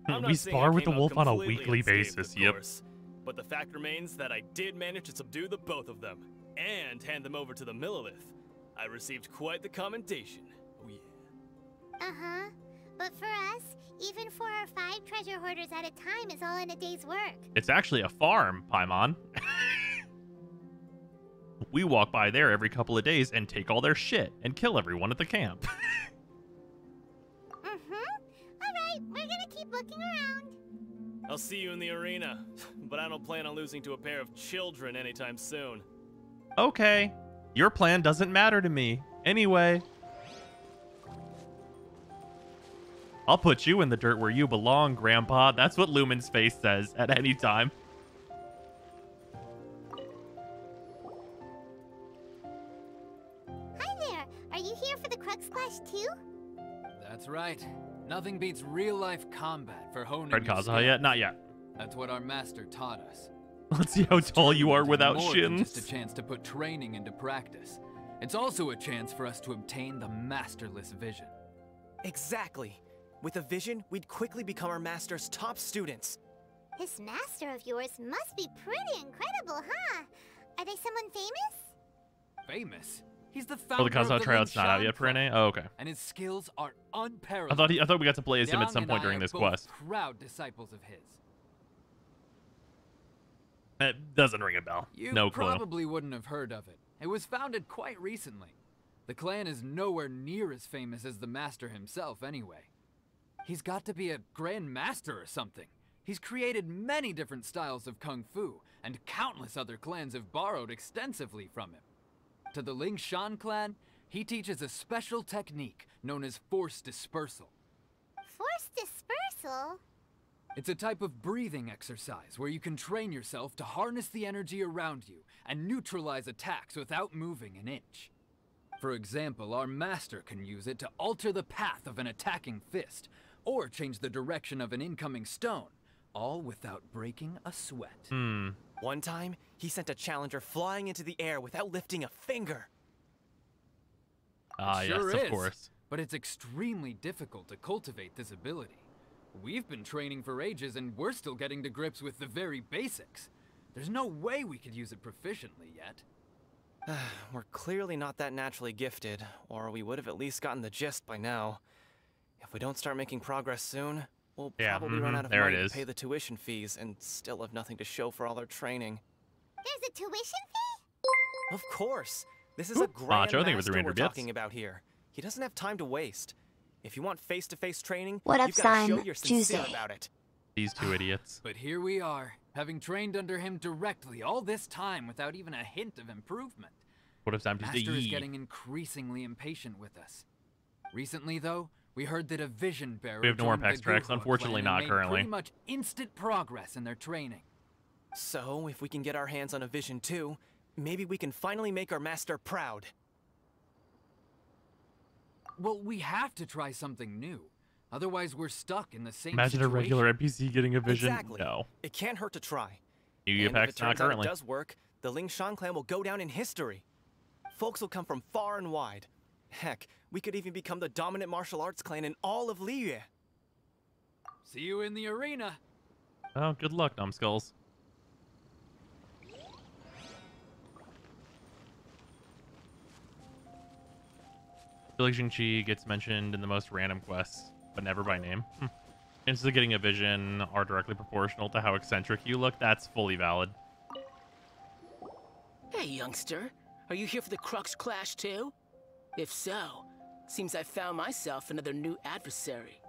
I'm not We saying I spar with the came out wolf on a completely weekly unscathed, basis, of yep. course. But the fact remains that I did manage to subdue the both of them, and hand them over to the Millilith. I received quite the commendation. Oh yeah. But for us, even 4 or 5 treasure hoarders at a time is all in a day's work. It's actually a farm, Paimon. We walk by there every couple of days and take all their shit and kill everyone at the camp. Alright, we're gonna keep looking around. I'll see you in the arena, but I don't plan on losing to a pair of children anytime soon. Okay. Your plan doesn't matter to me. Anyway. I'll put you in the dirt where you belong, Grandpa. That's what Lumen's face says at any time. Hi there, are you here for the Crux Clash too? That's right. Nothing beats real-life combat for honing Red your Kazuha skills. yet? Not yet. That's what our master taught us. Let's see how tall you are without More than shins. just a chance to put training into practice. It's also a chance for us to obtain the masterless vision. Exactly. With a vision, we'd quickly become our master's top students. This master of yours must be pretty incredible, huh? Are they someone famous? Famous? He's the Oh, the founder Kazuha of the tryout's not out yet for NA? Oh, okay. and his skills are unparalleled. I thought we got to play as him at some Yang point and I during are this both quest. proud disciples of his. That doesn't ring a bell. You No clue. probably wouldn't have heard of it. It was founded quite recently. The clan is nowhere near as famous as the master himself anyway. He's got to be a grand master or something. He's created many different styles of kung fu, and countless other clans have borrowed extensively from him. To the Ling Shan clan, he teaches a special technique known as force dispersal. Force dispersal? It's a type of breathing exercise where you can train yourself to harness the energy around you and neutralize attacks without moving an inch. For example, our master can use it to alter the path of an attacking fist, or change the direction of an incoming stone, all without breaking a sweat. One time, he sent a challenger flying into the air without lifting a finger. Ah, Sure yes, is, of course. but it's extremely difficult to cultivate this ability. We've been training for ages and we're still getting to grips with the very basics. There's no way we could use it proficiently yet. We're clearly not that naturally gifted, or we would have at least gotten the gist by now. If we don't start making progress soon, we'll probably run out of money to pay the tuition fees and still have nothing to show for all our training. There's a tuition fee? Of course! This is a grand Macho, thank you for master 300 we're bits. talking about here. He doesn't have time to waste. If you want face-to-face training, What up, you've got to show Simon? you're sincere Tuesday. about it. These two idiots. But here we are, having trained under him directly all this time without even a hint of improvement. What if Sam Master is getting increasingly impatient with us. Recently, though, we heard that a vision bearer We have no more joined the PAX tracks, Kazuha unfortunately clan not and made currently. pretty much instant progress in their training. So, if we can get our hands on a vision too, maybe we can finally make our master proud. Well, we have to try something new. Otherwise, we're stuck in the same Imagine situation. a regular NPC getting a vision. Exactly. No. It can't hurt to try. Yu-Gi-Oh! And if PAX it not turns out currently. it does work, the Ling Shan clan will go down in history. Folks will come from far and wide. Heck, we could even become the dominant martial arts clan in all of Liyue. See you in the arena. Oh, good luck, numbskulls. I feel like Xingqi gets mentioned in the most random quests, but never by name. Chances of getting a vision are directly proportional to how eccentric you look. That's fully valid. Hey, youngster. Are you here for the Crux Clash too? If so, seems I found myself another new adversary.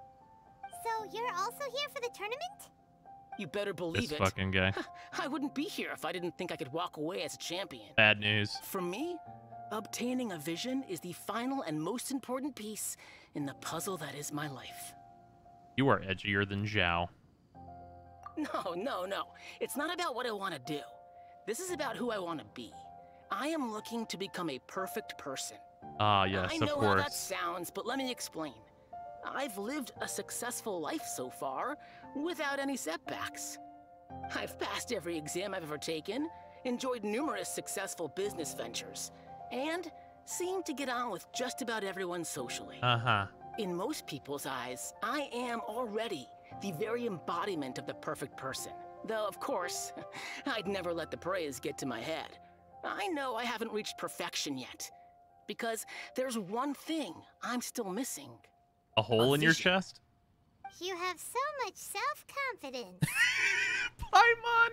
So you're also here for the tournament? You better believe This it. fucking guy. I wouldn't be here if I didn't think I could walk away as a champion. Bad news. For me, obtaining a vision is the final and most important piece in the puzzle that is my life. You are edgier than Zhao. No. It's not about what I want to do. This is about who I want to be. I am looking to become a perfect person. Ah, yes, I of know how that course. sounds, but let me explain. I've lived a successful life so far, without any setbacks. I've passed every exam I've ever taken, enjoyed numerous successful business ventures, and seemed to get on with just about everyone socially. Uh-huh. In most people's eyes, I am already the very embodiment of the perfect person. Though, of course, I'd never let the praise get to my head. I know I haven't reached perfection yet, because there's one thing I'm still missing. A hole in your vision. chest? You have so much self-confidence. Paimon!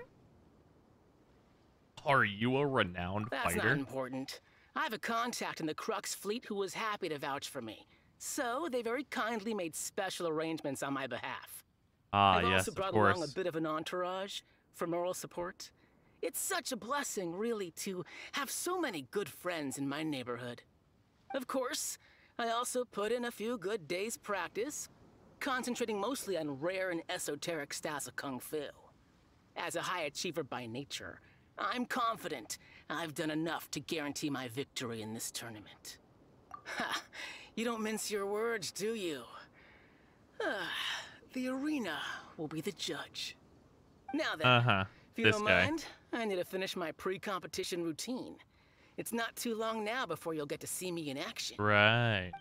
Are you a renowned That's fighter? not important. I have a contact in the Crux fleet who was happy to vouch for me. So they very kindly made special arrangements on my behalf. Ah, I've yes, also of brought along a course. bit of an entourage for moral support. It's such a blessing, really, to have so many good friends in my neighborhood. Of course, I also put in a few good days' practice, concentrating mostly on rare and esoteric styles of Kung Fu. As a high achiever by nature, I'm confident I've done enough to guarantee my victory in this tournament. Ha! You don't mince your words, do you? The arena will be the judge. Now then, Uh-huh. if you This don't guy. mind, I need to finish my pre-competition routine. It's not too long now before you'll get to see me in action. Right.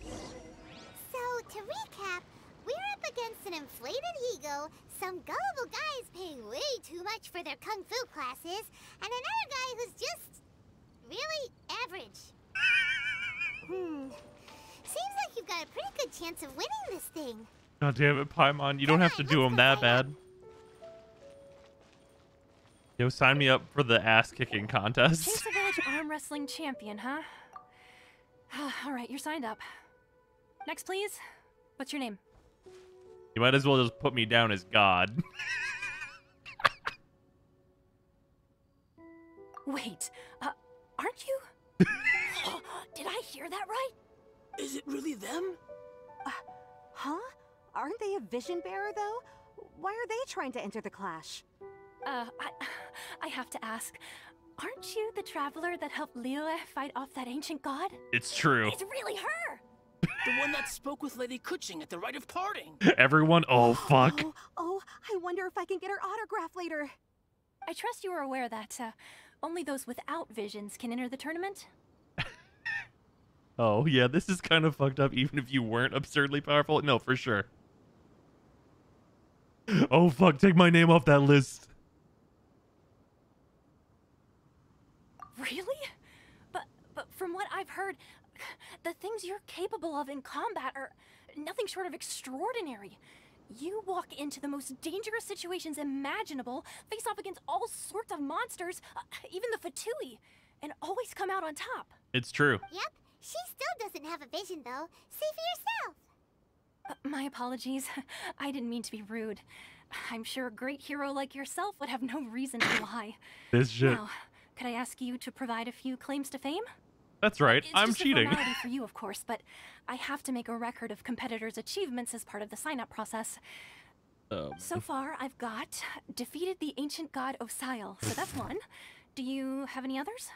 So, to recap, we're up against an inflated ego, some gullible guys paying way too much for their kung fu classes, and another guy who's just really average. Seems like you've got a pretty good chance of winning this thing. God damn it, Paimon. You don't have to do him that bad. Yo, sign me up for the ass-kicking contest. Chase a Village arm wrestling champion, huh? All right, you're signed up. Next, please. What's your name? You might as well just put me down as God. Wait, aren't you? Did I hear that right? Is it really them? Huh? Aren't they a vision bearer, though? Why are they trying to enter the clash? I have to ask. Aren't you the traveler that helped Liyue fight off that ancient god? It's true. It's really her! The one that spoke with Lady Kuching at the rite of parting. Everyone, oh, fuck. Oh, I wonder if I can get her autograph later. I trust you are aware that only those without visions can enter the tournament. Oh, yeah, this is kind of fucked up, even if you weren't absurdly powerful. No, for sure. Oh, fuck, take my name off that list. Really? But from what I've heard, the things you're capable of in combat are nothing short of extraordinary. You walk into the most dangerous situations imaginable, face off against all sorts of monsters, even the Fatui, and always come out on top. It's true. Yep, she still doesn't have a vision, though. See for yourself. My apologies. I didn't mean to be rude. I'm sure a great hero like yourself would have no reason to lie. This shit. Now, could I ask you to provide a few claims to fame? That's right. It's I'm just cheating. a formality for you, of course, but I have to make a record of competitors' achievements as part of the sign-up process. So far, I've got defeated the ancient god Osile, so that's one. Do you have any others?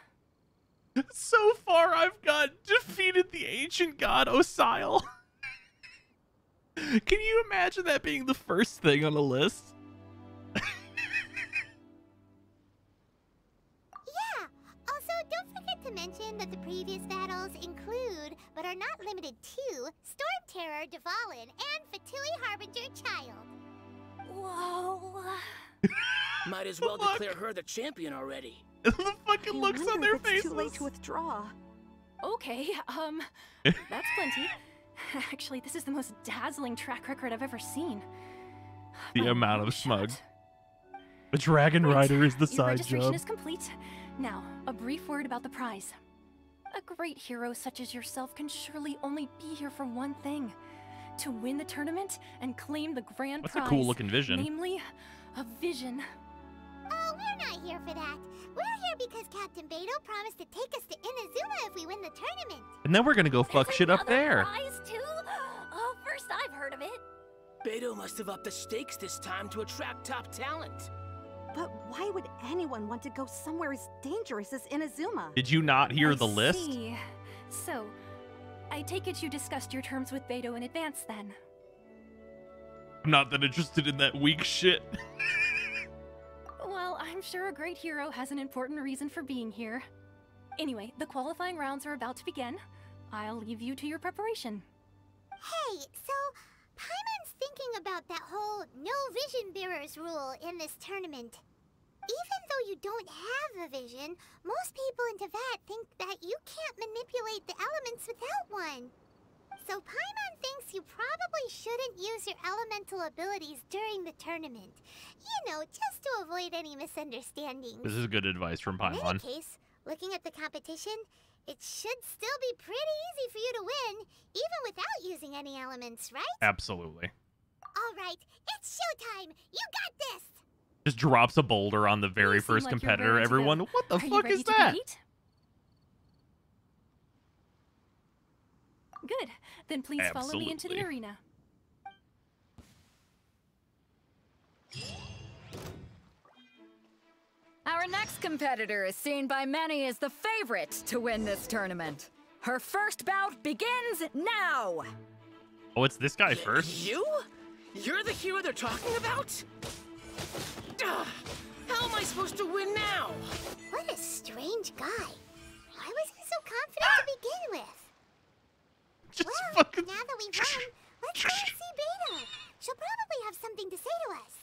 So far, I've got defeated the ancient god Osile. Can you imagine that being the first thing on a list? Don't forget to mention that the previous battles include, but are not limited to, Storm Terror, Dvalin, and Fatui Harbinger Child. Whoa. Might as well declare her the champion already. The fucking looks on their faces. It's too late to withdraw. Okay, that's plenty. Actually, this is the most dazzling track record I've ever seen. The amount of smug. The Dragon Rider is the Your side registration job. is complete. Now, a brief word about the prize. A great hero such as yourself can surely only be here for one thing. To win the tournament and claim the grand prize. That's a cool looking vision. Namely, a vision. Oh, we're not here for that. We're here because Captain Beidou promised to take us to Inazuma if we win the tournament. And then we're gonna go fuck shit up there. Prize too? Oh, first I've heard of it. Beidou must have upped the stakes this time to attract top talent. But why would anyone want to go somewhere as dangerous as Inazuma? Did you not hear the I list? See. So, I take it you discussed your terms with Beidou in advance then? I'm not that interested in that weak shit. Well, I'm sure a great hero has an important reason for being here. Anyway, the qualifying rounds are about to begin. I'll leave you to your preparation. Hey, so Paimon's thinking about that whole no vision bearers rule in this tournament. Even though you don't have a vision, most people in Teyvat think that you can't manipulate the elements without one. So Paimon thinks you probably shouldn't use your elemental abilities during the tournament. You know, just to avoid any misunderstandings. This is good advice from In any Paimon. case, looking at the competition, it should still be pretty easy for you to win, even without using any elements, right? Absolutely. All right, it's showtime! You got this! Just drops a boulder on the very first like you're competitor. ready to go. Everyone, what the Are you fuck ready is to that? compete? Good. Then please follow me into the Absolutely. arena. Our next competitor is seen by many as the favorite to win this tournament. Her first bout begins now! Oh, it's this guy first? You? You're the hero they're talking about? How am I supposed to win now? What a strange guy. Why was he so confident to begin with? Well, now that we've won, let's go and see Beta. She'll probably have something to say to us.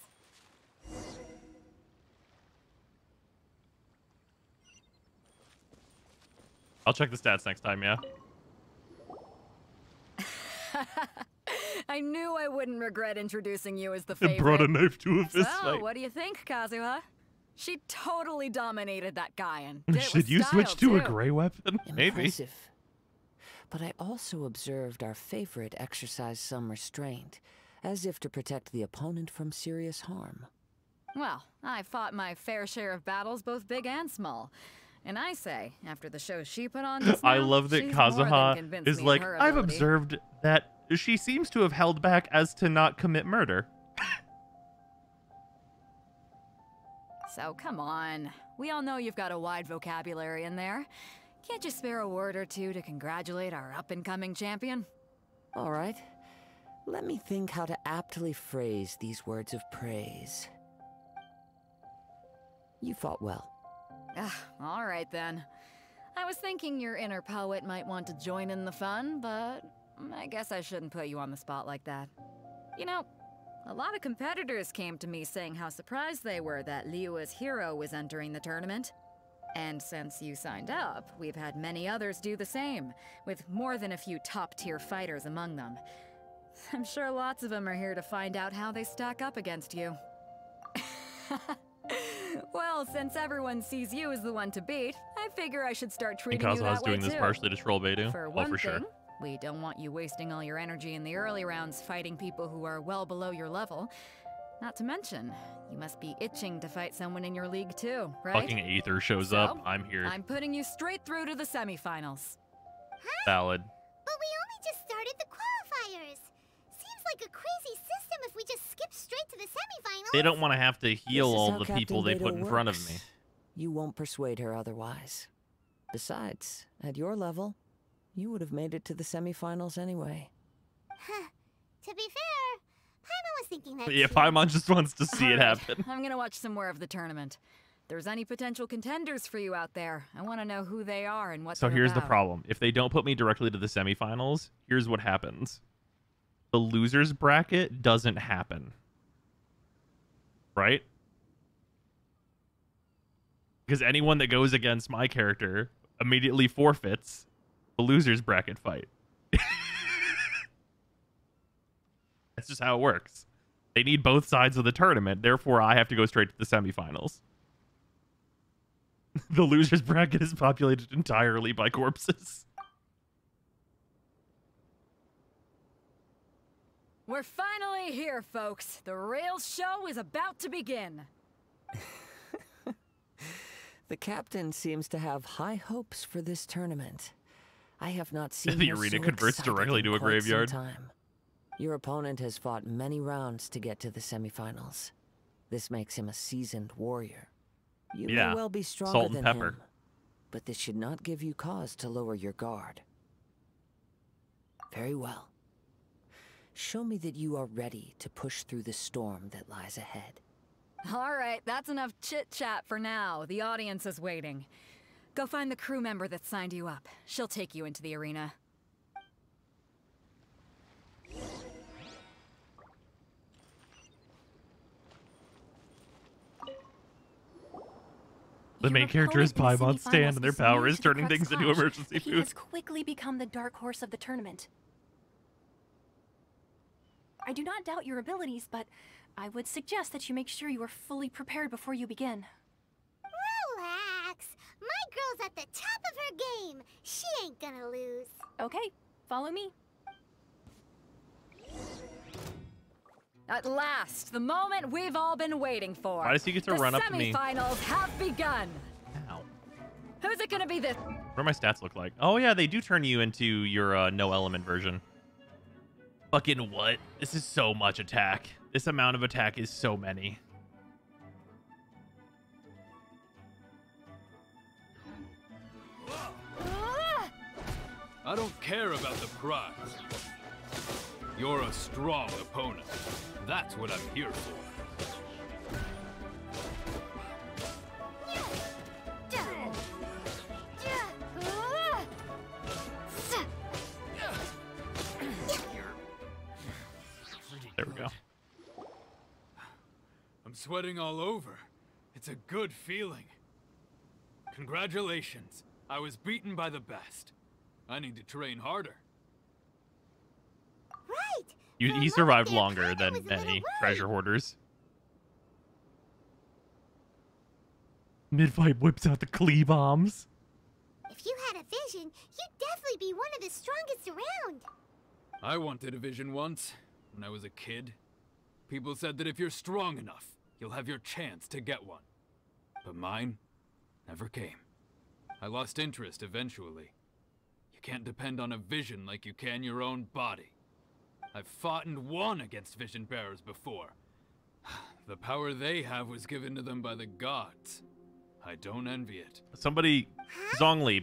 I'll check the stats next time, yeah. I knew I wouldn't regret introducing you as the favorite. It brought a knife to a fist So, fight. what do you think, Kazuha? She totally dominated that guy and Should you switch to a gray weapon? Maybe. Impressive. But I also observed our favorite exercise some restraint, as if to protect the opponent from serious harm. Well, I fought my fair share of battles, both big and small. And I say, after the show she put on just now, I love that she's more than Kazuha convinced is me of like, her I've ability." observed that she seems to have held back as to not commit murder. So come on. We all know you've got a wide vocabulary in there. Can't you spare a word or two to congratulate our up-and-coming champion? All right. Let me think how to aptly phrase these words of praise. You fought well. All right then. I was thinking your inner poet might want to join in the fun, but I guess I shouldn't put you on the spot like that. You know, a lot of competitors came to me saying how surprised they were that Liyue's hero was entering the tournament. And since you signed up, we've had many others do the same, with more than a few top-tier fighters among them. I'm sure lots of them are here to find out how they stack up against you. Well, since everyone sees you as the one to beat, I figure I should start treating you that way too. Kazuha's doing this partially to troll Beidou. For one thing, sure. We don't want you wasting all your energy in the early rounds fighting people who are well below your level. Not to mention, you must be itching to fight someone in your league too, right? Fucking Aether shows up. I'm here. I'm putting you straight through to the semifinals. Valid. But we only just started the qualifiers. Seems like a crazy system if we just skip straight to the semifinals. They don't want to have to heal This is all how the Captain people they put Beidou in front of works. me. You won't persuade her otherwise. Besides, at your level, you would have made it to the semifinals anyway. To be fair, Paimon was thinking that Yeah, too. Paimon just wants to see it Alright, happen. I'm gonna watch some more of the tournament. If there's any potential contenders for you out there, I want to know who they are and what So they're here's the about. problem. If they don't put me directly to the semifinals, here's what happens. The losers bracket doesn't happen. Right? Because anyone that goes against my character immediately forfeits the losers bracket fight. That's just how it works. They need both sides of the tournament, therefore I have to go straight to the semifinals. The losers bracket is populated entirely by corpses. We're finally here, folks. The real show is about to begin. The captain seems to have high hopes for this tournament. I have not seen The her arena so converts excited directly in to a quite some graveyard. time. Your opponent has fought many rounds to get to the semifinals. This makes him a seasoned warrior. You Yeah, may well be stronger salt and than pepper. him, but this should not give you cause to lower your guard. Very well. Show me that you are ready to push through the storm that lies ahead. All right, that's enough chit-chat for now. The audience is waiting. Go find the crew member that signed you up. She'll take you into the arena. The main character is Paimon Stan, and their power is turning things into Clash, emergency but he food. has quickly become the dark horse of the tournament. I do not doubt your abilities, but I would suggest that you make sure you are fully prepared before you begin. Relax. My girl's at the top of her game. She ain't gonna lose. Okay, follow me. At last, the moment we've all been waiting for. Why does he get to run up to me? The semifinals have begun. Ow. Who's it gonna be this? What do my stats look like? Oh yeah, they do turn you into your no element version. Fucking what? This is so much attack. This amount of attack is so many. I don't care about the prize. You're a strong opponent. That's what I'm here for. I'm sweating all over. It's a good feeling. Congratulations. I was beaten by the best. I need to train harder. Right. He survived longer than many treasure hoarders. Mid-fight whips out the Klee bombs. If you had a vision, you'd definitely be one of the strongest around. I wanted a vision once, when I was a kid. People said that if you're strong enough, you'll have your chance to get one. But mine never came. I lost interest eventually. You can't depend on a vision like you can your own body. I've fought and won against vision bearers before. The power they have was given to them by the gods. I don't envy it. Somebody, Zhongli,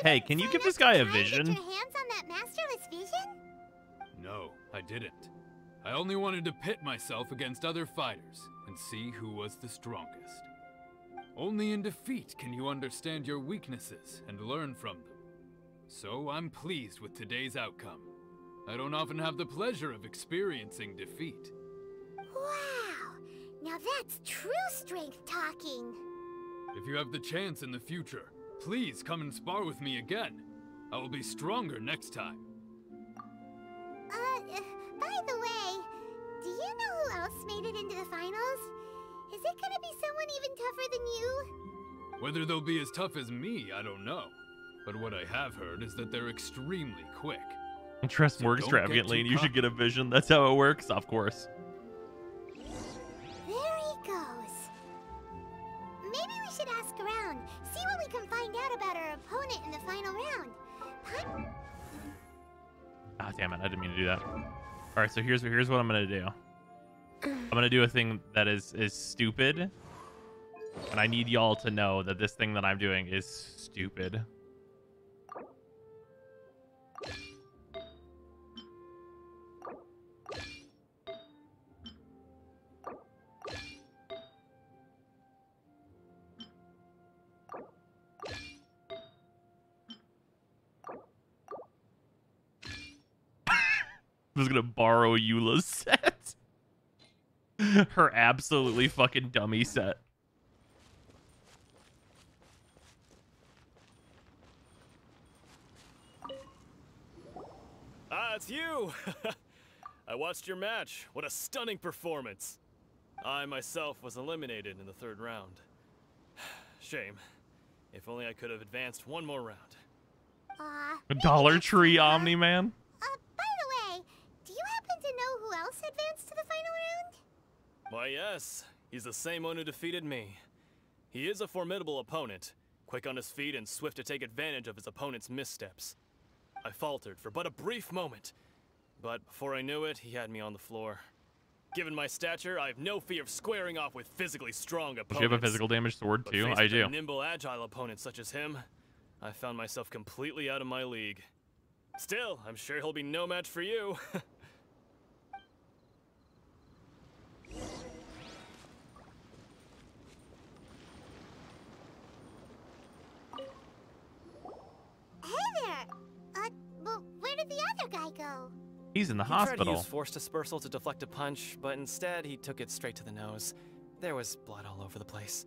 hey, can you give this guy a vision? Get your hands on that masterless vision? No, I didn't. I only wanted to pit myself against other fighters and see who was the strongest. Only in defeat can you understand your weaknesses and learn from them. So I'm pleased with today's outcome. I don't often have the pleasure of experiencing defeat. Wow! Now that's true strength talking. If you have the chance in the future, please come and spar with me again. I will be stronger next time. By the way, do you know who else made it into the finals? Is it gonna be someone even tougher than you? Whether they'll be as tough as me, I don't know. But what I have heard is that they're extremely quick. Dress more extravagantly and you should get a vision. That's how it works, of course. There he goes. Maybe we should ask around, see what we can find out about our opponent in the final round. Ah, damn it! I didn't mean to do that. All right, so here's what I'm gonna do. I'm gonna do a thing that is stupid, and I need y'all to know that this thing that I'm doing is stupid. I was gonna borrow Eula's set. Her absolutely fucking dummy set. Ah, it's you! I watched your match. What a stunning performance. I myself was eliminated in the third round. Shame. If only I could have advanced one more round. Dollar Tree Omni-Man? By the way, do you happen to know who else advanced to the final round? Why, yes. He's the same one who defeated me. He is a formidable opponent, quick on his feet and swift to take advantage of his opponent's missteps. I faltered for but a brief moment, but before I knew it, he had me on the floor. Given my stature, I have no fear of squaring off with physically strong opponents. Do you have a physical damage sword too? I do. A nimble, agile opponent such as him, I found myself completely out of my league. Still, I'm sure he'll be no match for you. Hey there! Well, where did the other guy go? He's in the He hospital. tried to use force dispersal to deflect a punch, but instead he took it straight to the nose. There was blood all over the place.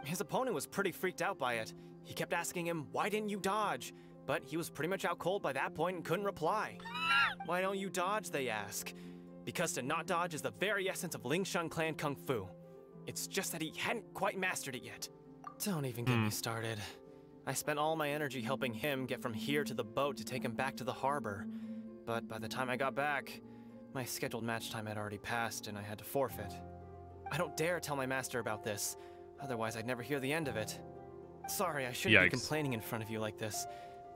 His opponent was pretty freaked out by it. He kept asking him, "Why didn't you dodge?" But he was pretty much out cold by that point and couldn't reply. "Why don't you dodge?" they ask. Because to not dodge is the very essence of Lingshan clan kung fu. It's just that he hadn't quite mastered it yet. Don't even get me started. I spent all my energy helping him get from here to the boat to take him back to the harbor. But by the time I got back, my scheduled match time had already passed and I had to forfeit. I don't dare tell my master about this, otherwise I'd never hear the end of it. Sorry, I shouldn't be complaining in front of you like this.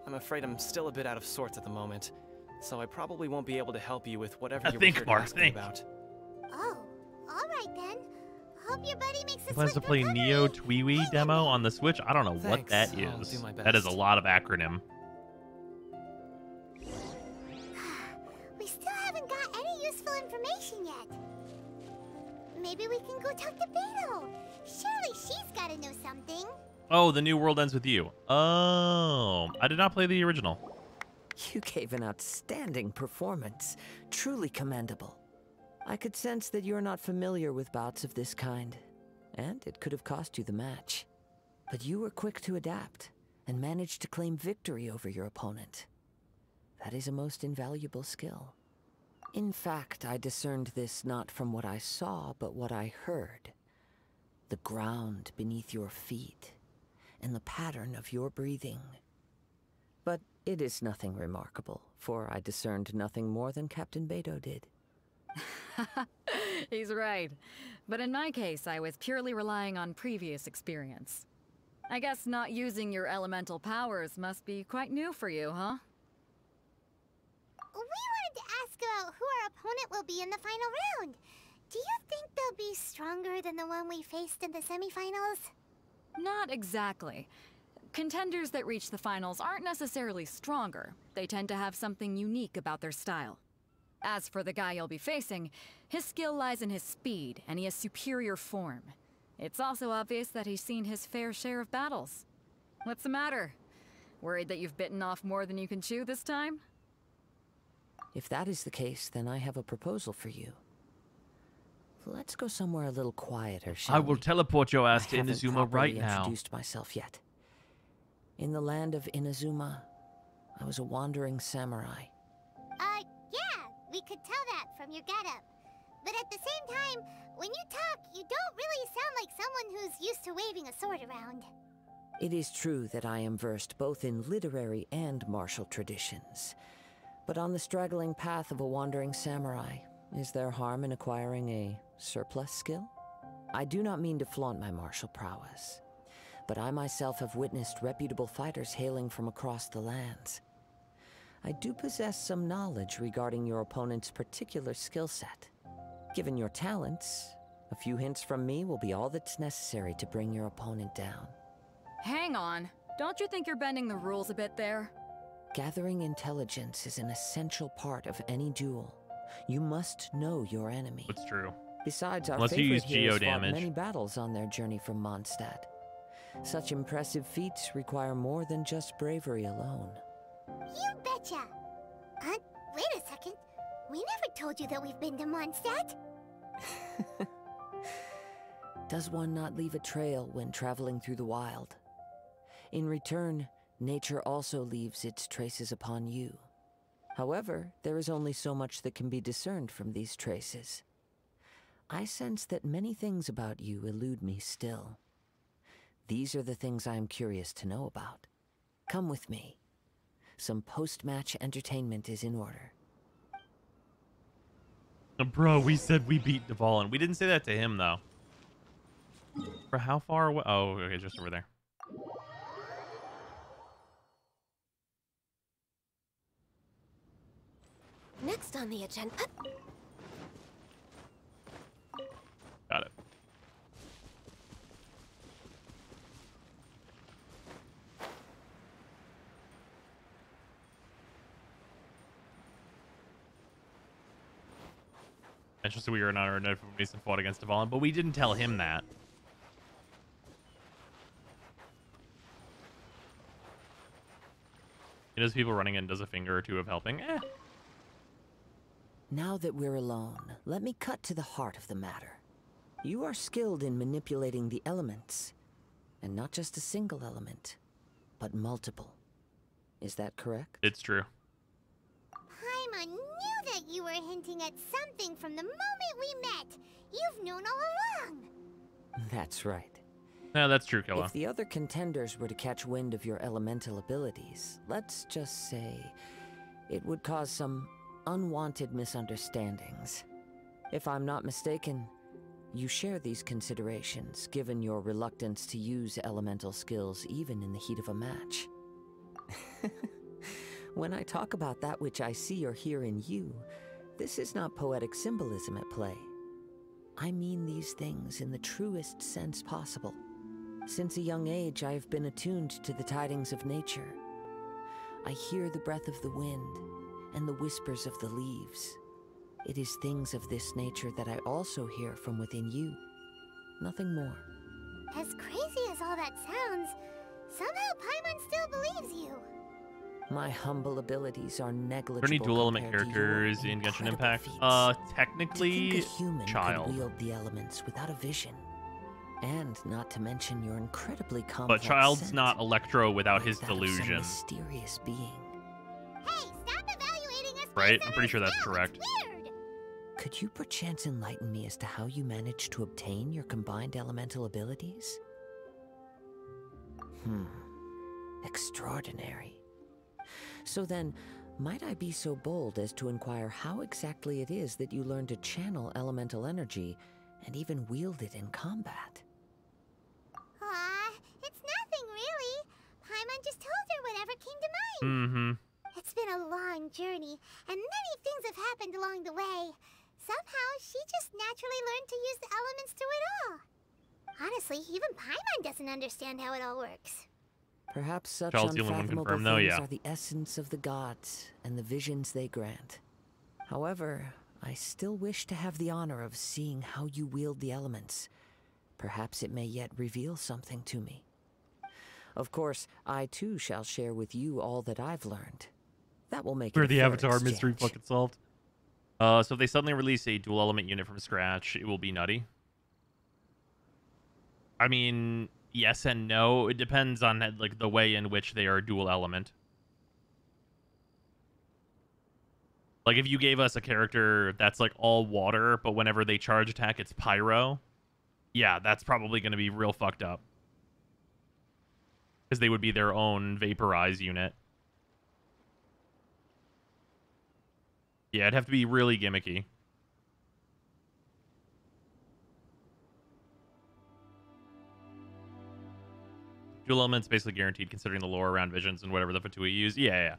I'm afraid I'm still a bit out of sorts at the moment, so I probably won't be able to help you with whatever you were here to ask me about. Oh, alright then. Hope your buddy makes a Plans to play Neo Twiwi demo on the Switch? I don't know what that is. That is a lot of acronym. We still haven't got any useful information yet. Maybe we can go talk to Beto. Surely she's gotta know something. Oh, The New World Ends With You. Oh, I did not play the original. You gave an outstanding performance. Truly commendable. I could sense that you're not familiar with bouts of this kind, and it could have cost you the match. But you were quick to adapt, and managed to claim victory over your opponent. That is a most invaluable skill. In fact, I discerned this not from what I saw, but what I heard. The ground beneath your feet, and the pattern of your breathing. But it is nothing remarkable, for I discerned nothing more than Captain Beidou did. He's right. But in my case, I was purely relying on previous experience. I guess not using your elemental powers must be quite new for you, huh? We wanted to ask about who our opponent will be in the final round. Do you think they'll be stronger than the one we faced in the semifinals? Not exactly. Contenders that reach the finals aren't necessarily stronger. They tend to have something unique about their style. As for the guy you'll be facing, his skill lies in his speed, and he has superior form. It's also obvious that he's seen his fair share of battles. What's the matter? Worried that you've bitten off more than you can chew this time? If that is the case, then I have a proposal for you. Let's go somewhere a little quieter, shall we? I will teleport your ass to Inazuma right now. I haven't introduced myself yet. In the land of Inazuma, I was a wandering samurai. Yeah, we could tell that from your getup. But at the same time, when you talk, you don't really sound like someone who's used to waving a sword around. It is true that I am versed both in literary and martial traditions. But on the straggling path of a wandering samurai, is there harm in acquiring a surplus skill? I do not mean to flaunt my martial prowess, but I myself have witnessed reputable fighters hailing from across the lands. I do possess some knowledge regarding your opponent's particular skill set. Given your talents, a few hints from me will be all that's necessary to bring your opponent down. Hang on. Don't you think you're bending the rules a bit there? Gathering intelligence is an essential part of any duel. You must know your enemy. That's true. Besides, our Unless you use favorite heroes geo fought damage. many battles on their journey from Mondstadt. Such impressive feats require more than just bravery alone. You betcha! Wait a second. We never told you that we've been to Mondstadt. Does one not leave a trail when traveling through the wild? In return, nature also leaves its traces upon you. However, there is only so much that can be discerned from these traces. I sense that many things about you elude me still. These are the things I am curious to know about. Come with me. Some post-match entertainment is in order. Bro, we said we beat Dvalin. We didn't say that to him, though. For how far away? Oh, okay, just over there. Next on the agenda... Got it. It's just we were not our notification and fought against Dvalin, but we didn't tell him that. He knows people running in, does a finger or two of helping. Now that we're alone, let me cut to the heart of the matter. You are skilled in manipulating the elements, and not just a single element, but multiple. Is that correct? It's true. Paimon knew that you were hinting at something from the moment we met. You've known all along. That's right. No, that's true, Killa. If the other contenders were to catch wind of your elemental abilities, let's just say it would cause some unwanted misunderstandings. If I'm not mistaken, you share these considerations, given your reluctance to use elemental skills even in the heat of a match. When I talk about that which I see or hear in you, this is not poetic symbolism at play. I mean these things in the truest sense possible. Since a young age, I have been attuned to the tidings of nature. I hear the breath of the wind and the whispers of the leaves. It is things of this nature that I also hear from within you. Nothing more. As crazy as all that sounds, somehow Paimon still believes you. My humble abilities are negligible. Are there any dual element characters in Genshin Impact? Technically, Child. Could wield the elements without a vision. And not to mention your incredibly complex But Child's scent, not Electro without his that of some delusion. mysterious being. Hey, stop evaluating us. Right? I'm pretty sure that's correct. Could you perchance enlighten me as to how you managed to obtain your combined elemental abilities? Extraordinary. So then, might I be so bold as to inquire how exactly it is that you learned to channel elemental energy and even wield it in combat? It's nothing really. Paimon just told her whatever came to mind. It's been a long journey, and many things have happened along the way. Somehow, she just naturally learned to use the elements through it all. Honestly, even Paimon doesn't understand how it all works. Perhaps such Child's the only one unfathomable confirmed, things though, yeah. are the essence of the gods and the visions they grant. However, I still wish to have the honor of seeing how you wield the elements. Perhaps it may yet reveal something to me. Of course, I too shall share with you all that I've learned. That will make it Where a the fair Avatar exchange. mystery fucking solved. So if they suddenly release a dual element unit from scratch, it will be nutty. I mean, yes and no. It depends on like the way in which they are dual element. Like if you gave us a character that's like all water, but whenever they charge attack, it's pyro. Yeah, that's probably going to be real fucked up. Because they would be their own vaporize unit. Yeah, it'd have to be really gimmicky. Dual elements basically guaranteed considering the lore around visions and whatever the Fatui use. Yeah.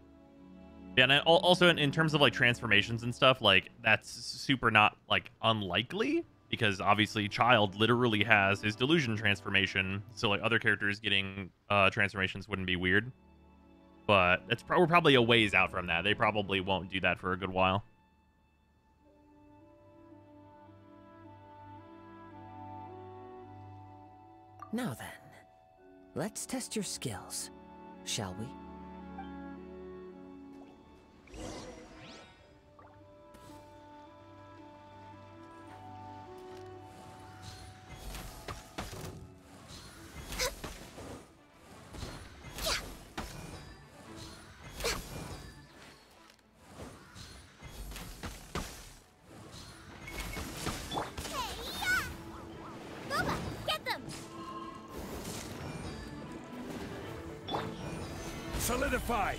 Yeah, and also in terms of like transformations and stuff, like that's super not like unlikely because obviously Child literally has his delusion transformation, so like other characters getting transformations wouldn't be weird. But we're probably a ways out from that. They probably won't do that for a good while. Now then, let's test your skills, shall we? Solidify!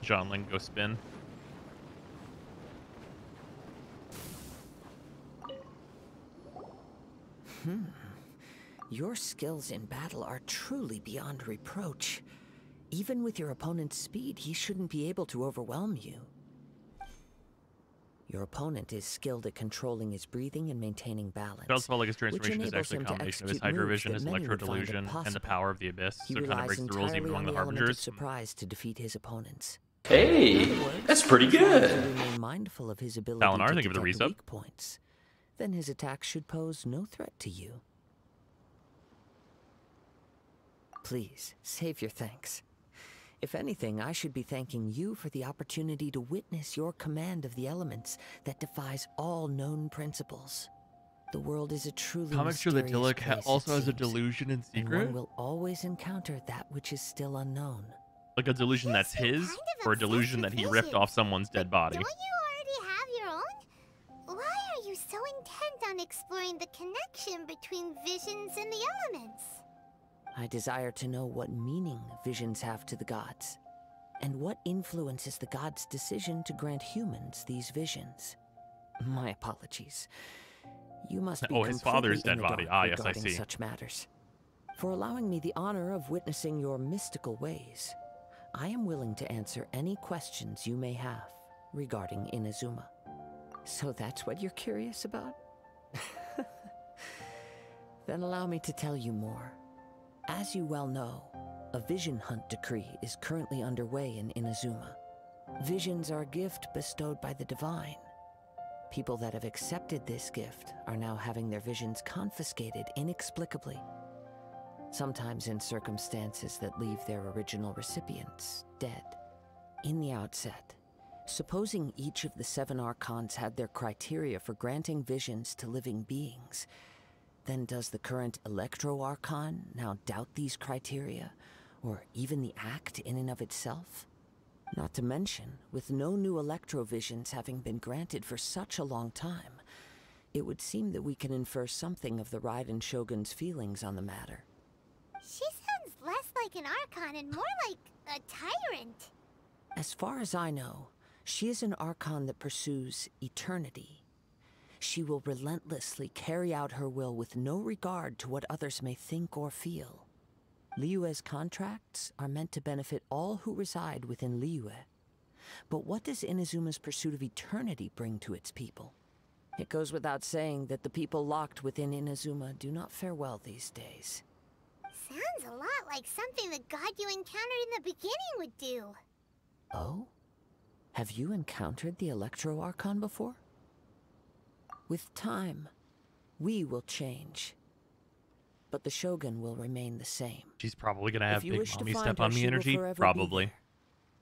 John Ling, go spin. Your skills in battle are truly beyond reproach. Even with your opponent's speed, he shouldn't be able to overwhelm you. Your opponent is skilled at controlling his breathing and maintaining balance. It also felt like his transformation is actually a combination of his Hydrovision, his Electro Delusion, and the power of the Abyss, so it kind of breaks the rules even among the Harbingers. Surprise to defeat his opponents. Hey, that's pretty good. Remain mindful of his ability Dalinar, to thank you for the detect resub. weak points. Then his attacks should pose no threat to you. Please, save your thanks. If anything, I should be thanking you for the opportunity to witness your command of the elements that defies all known principles. The world is a truly Comic sure that mysterious Dillick place, also it has a seems, delusion in and secret? one will always encounter that which is still unknown. Like a delusion that's his, or a delusion that he ripped off someone's dead body? Don't you already have your own? Why are you so intent on exploring the connection between visions and the elements? I desire to know what meaning visions have to the gods, and what influences the gods' decision to grant humans these visions. My apologies. You must be his father's dead body. Ah, yes, I regarding see. Such matters. For allowing me the honor of witnessing your mystical ways, I am willing to answer any questions you may have regarding Inazuma. So that's what you're curious about? Then allow me to tell you more. As you well know, a vision hunt decree is currently underway in Inazuma. Visions are a gift bestowed by the divine. People that have accepted this gift are now having their visions confiscated inexplicably. sometimes in circumstances that leave their original recipients dead. In the outset, supposing each of the 7 Archons had their criteria for granting visions to living beings, then does the current Electro Archon now doubt these criteria, or even the act in and of itself? Not to mention, with no new Electrovisions having been granted for such a long time, it would seem that we can infer something of the Raiden Shogun's feelings on the matter. She sounds less like an Archon and more like a tyrant. As far as I know, she is an Archon that pursues eternity. She will relentlessly carry out her will with no regard to what others may think or feel. Liyue's contracts are meant to benefit all who reside within Liyue. But what does Inazuma's pursuit of eternity bring to its people? It goes without saying that the people locked within Inazuma do not fare well these days. Sounds a lot like something the god you encountered in the beginning would do. Oh? Have you encountered the Electro Archon before? With time, we will change. But the Shogun will remain the same. She's probably gonna have Big Mommy step on me energy. Probably.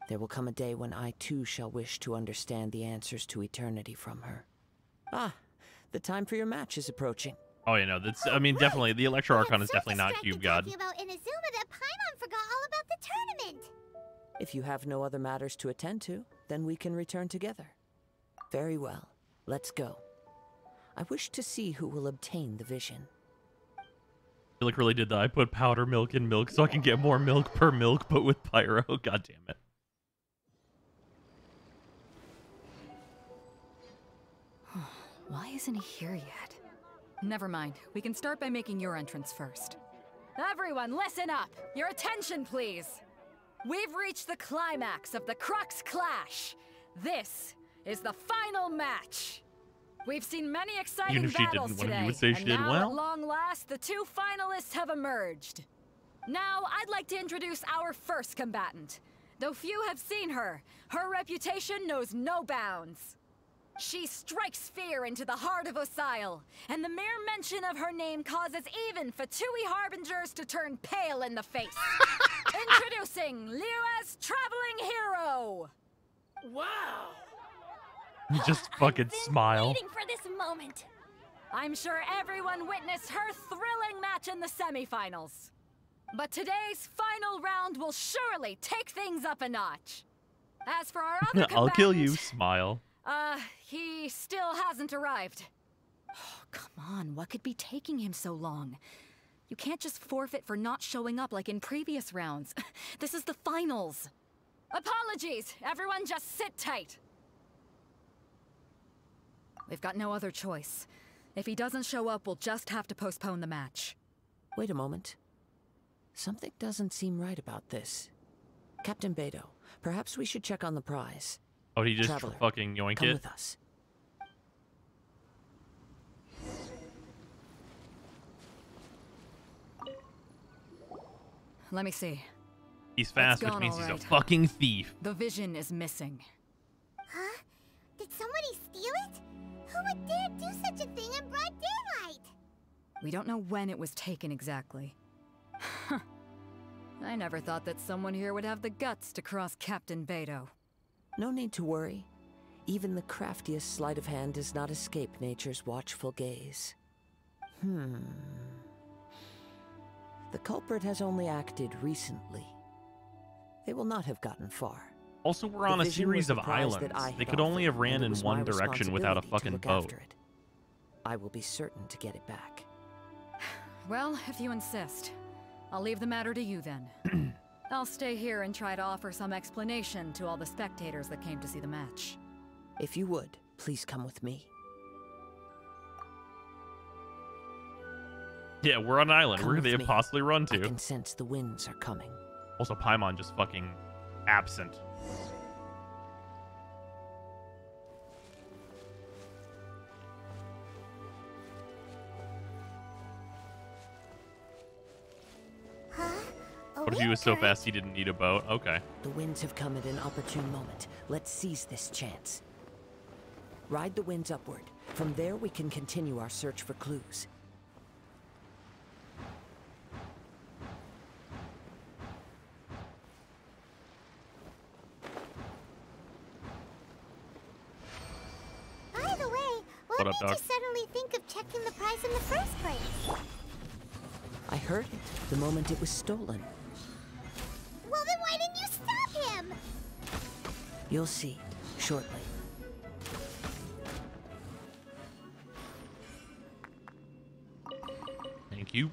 There will come a day when I too shall wish to understand the answers to eternity from her. Ah, the time for your match is approaching. Oh, you know, that's, I mean, definitely, the Electro Archon is definitely not Cube God. About Inazuma that Paimon forgot all about the tournament. If you have no other matters to attend to, then we can return together. Very well, let's go. I wish to see who will obtain the vision. I like really did that. I put powder milk in milk so I can get more milk per milk, but with pyro. God damn it. Why isn't he here yet? Never mind. We can start by making your entrance first. Everyone, listen up! Your attention, please! We've reached the climax of the Crux Clash. This is the final match. We've seen many exciting battles today, and now at long last, the 2 finalists have emerged. Now, I'd like to introduce our first combatant. Though few have seen her, her reputation knows no bounds. She strikes fear into the heart of Osile, and the mere mention of her name causes even Fatui Harbingers to turn pale in the face. Introducing Liyue's traveling hero! Wow! Just fucking smile. Waiting for this moment. I'm sure everyone witnessed her thrilling match in the semifinals. But today's final round will surely take things up a notch. As for our other combatant, I'll kill you, smile. He still hasn't arrived. Oh, come on, what could be taking him so long? You can't just forfeit for not showing up like in previous rounds. This is the finals. Apologies, everyone just sit tight. We've got no other choice. If he doesn't show up, we'll just have to postpone the match. Wait a moment. Something doesn't seem right about this. Captain Beidou, perhaps we should check on the prize. Oh, he just Traveler, fucking yoinked come it? with us. Let me see. He's fast, which means he's a fucking thief. The vision is missing. Huh? Did somebody steal it? Who would dare do such a thing in broad daylight? We don't know when it was taken exactly. I never thought that someone here would have the guts to cross Captain Beidou. No need to worry. Even the craftiest sleight of hand does not escape nature's watchful gaze. The culprit has only acted recently. They will not have gotten far. Also, we're on a series of islands. They could only have ran in one direction without a fucking boat. I will be certain to get it back. Well, if you insist. I'll leave the matter to you then. I'll stay here and try to offer some explanation to all the spectators that came to see the match. If you would, please come with me. Yeah, we're on an island. Where could they possibly run to? I can sense the winds are coming. Also, Paimon just fucking absent. What if he was so fast he didn't need a boat? Okay. The winds have come at an opportune moment. Let's seize this chance. Ride the winds upward. From there, we can continue our search for clues. What up, made dog? you suddenly think of checking the prize in the first place? I heard it the moment it was stolen. Well, then why didn't you stop him? You'll see shortly. Thank you.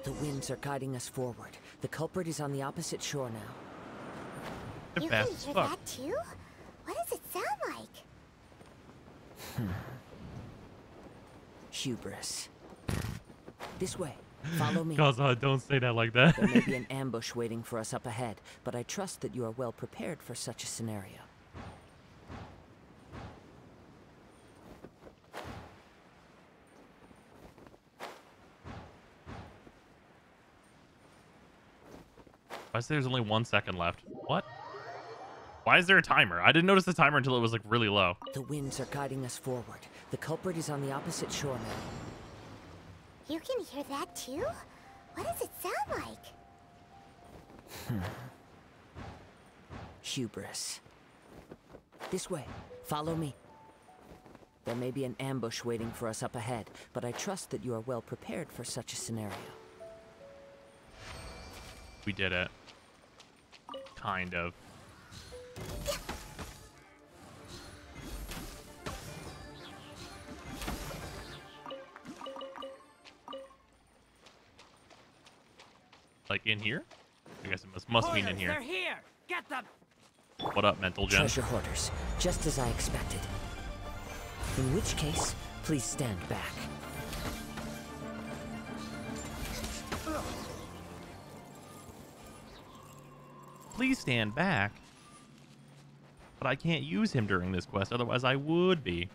The winds are guiding us forward. The culprit is on the opposite shore now. You can hear that too? What does it sound like? Hubris. This way. Follow me. Kazuha, don't say that like that. There may be an ambush waiting for us up ahead, but I trust that you are well prepared for such a scenario. Why is there's only 1 second left? What? Why is there a timer? I didn't notice the timer until it was like really low. The winds are guiding us forward. The culprit is on the opposite shore now. You can hear that too? What does it sound like? Hubris. This way. Follow me. There may be an ambush waiting for us up ahead, but I trust that you are well prepared for such a scenario. We did it. Kind of. Like in here? I guess it must mean in here. They're here. Get them. What up, mental gen? Treasure hoarders, just as I expected. In which case, please stand back. Please stand back. But I can't use him during this quest, otherwise I would be.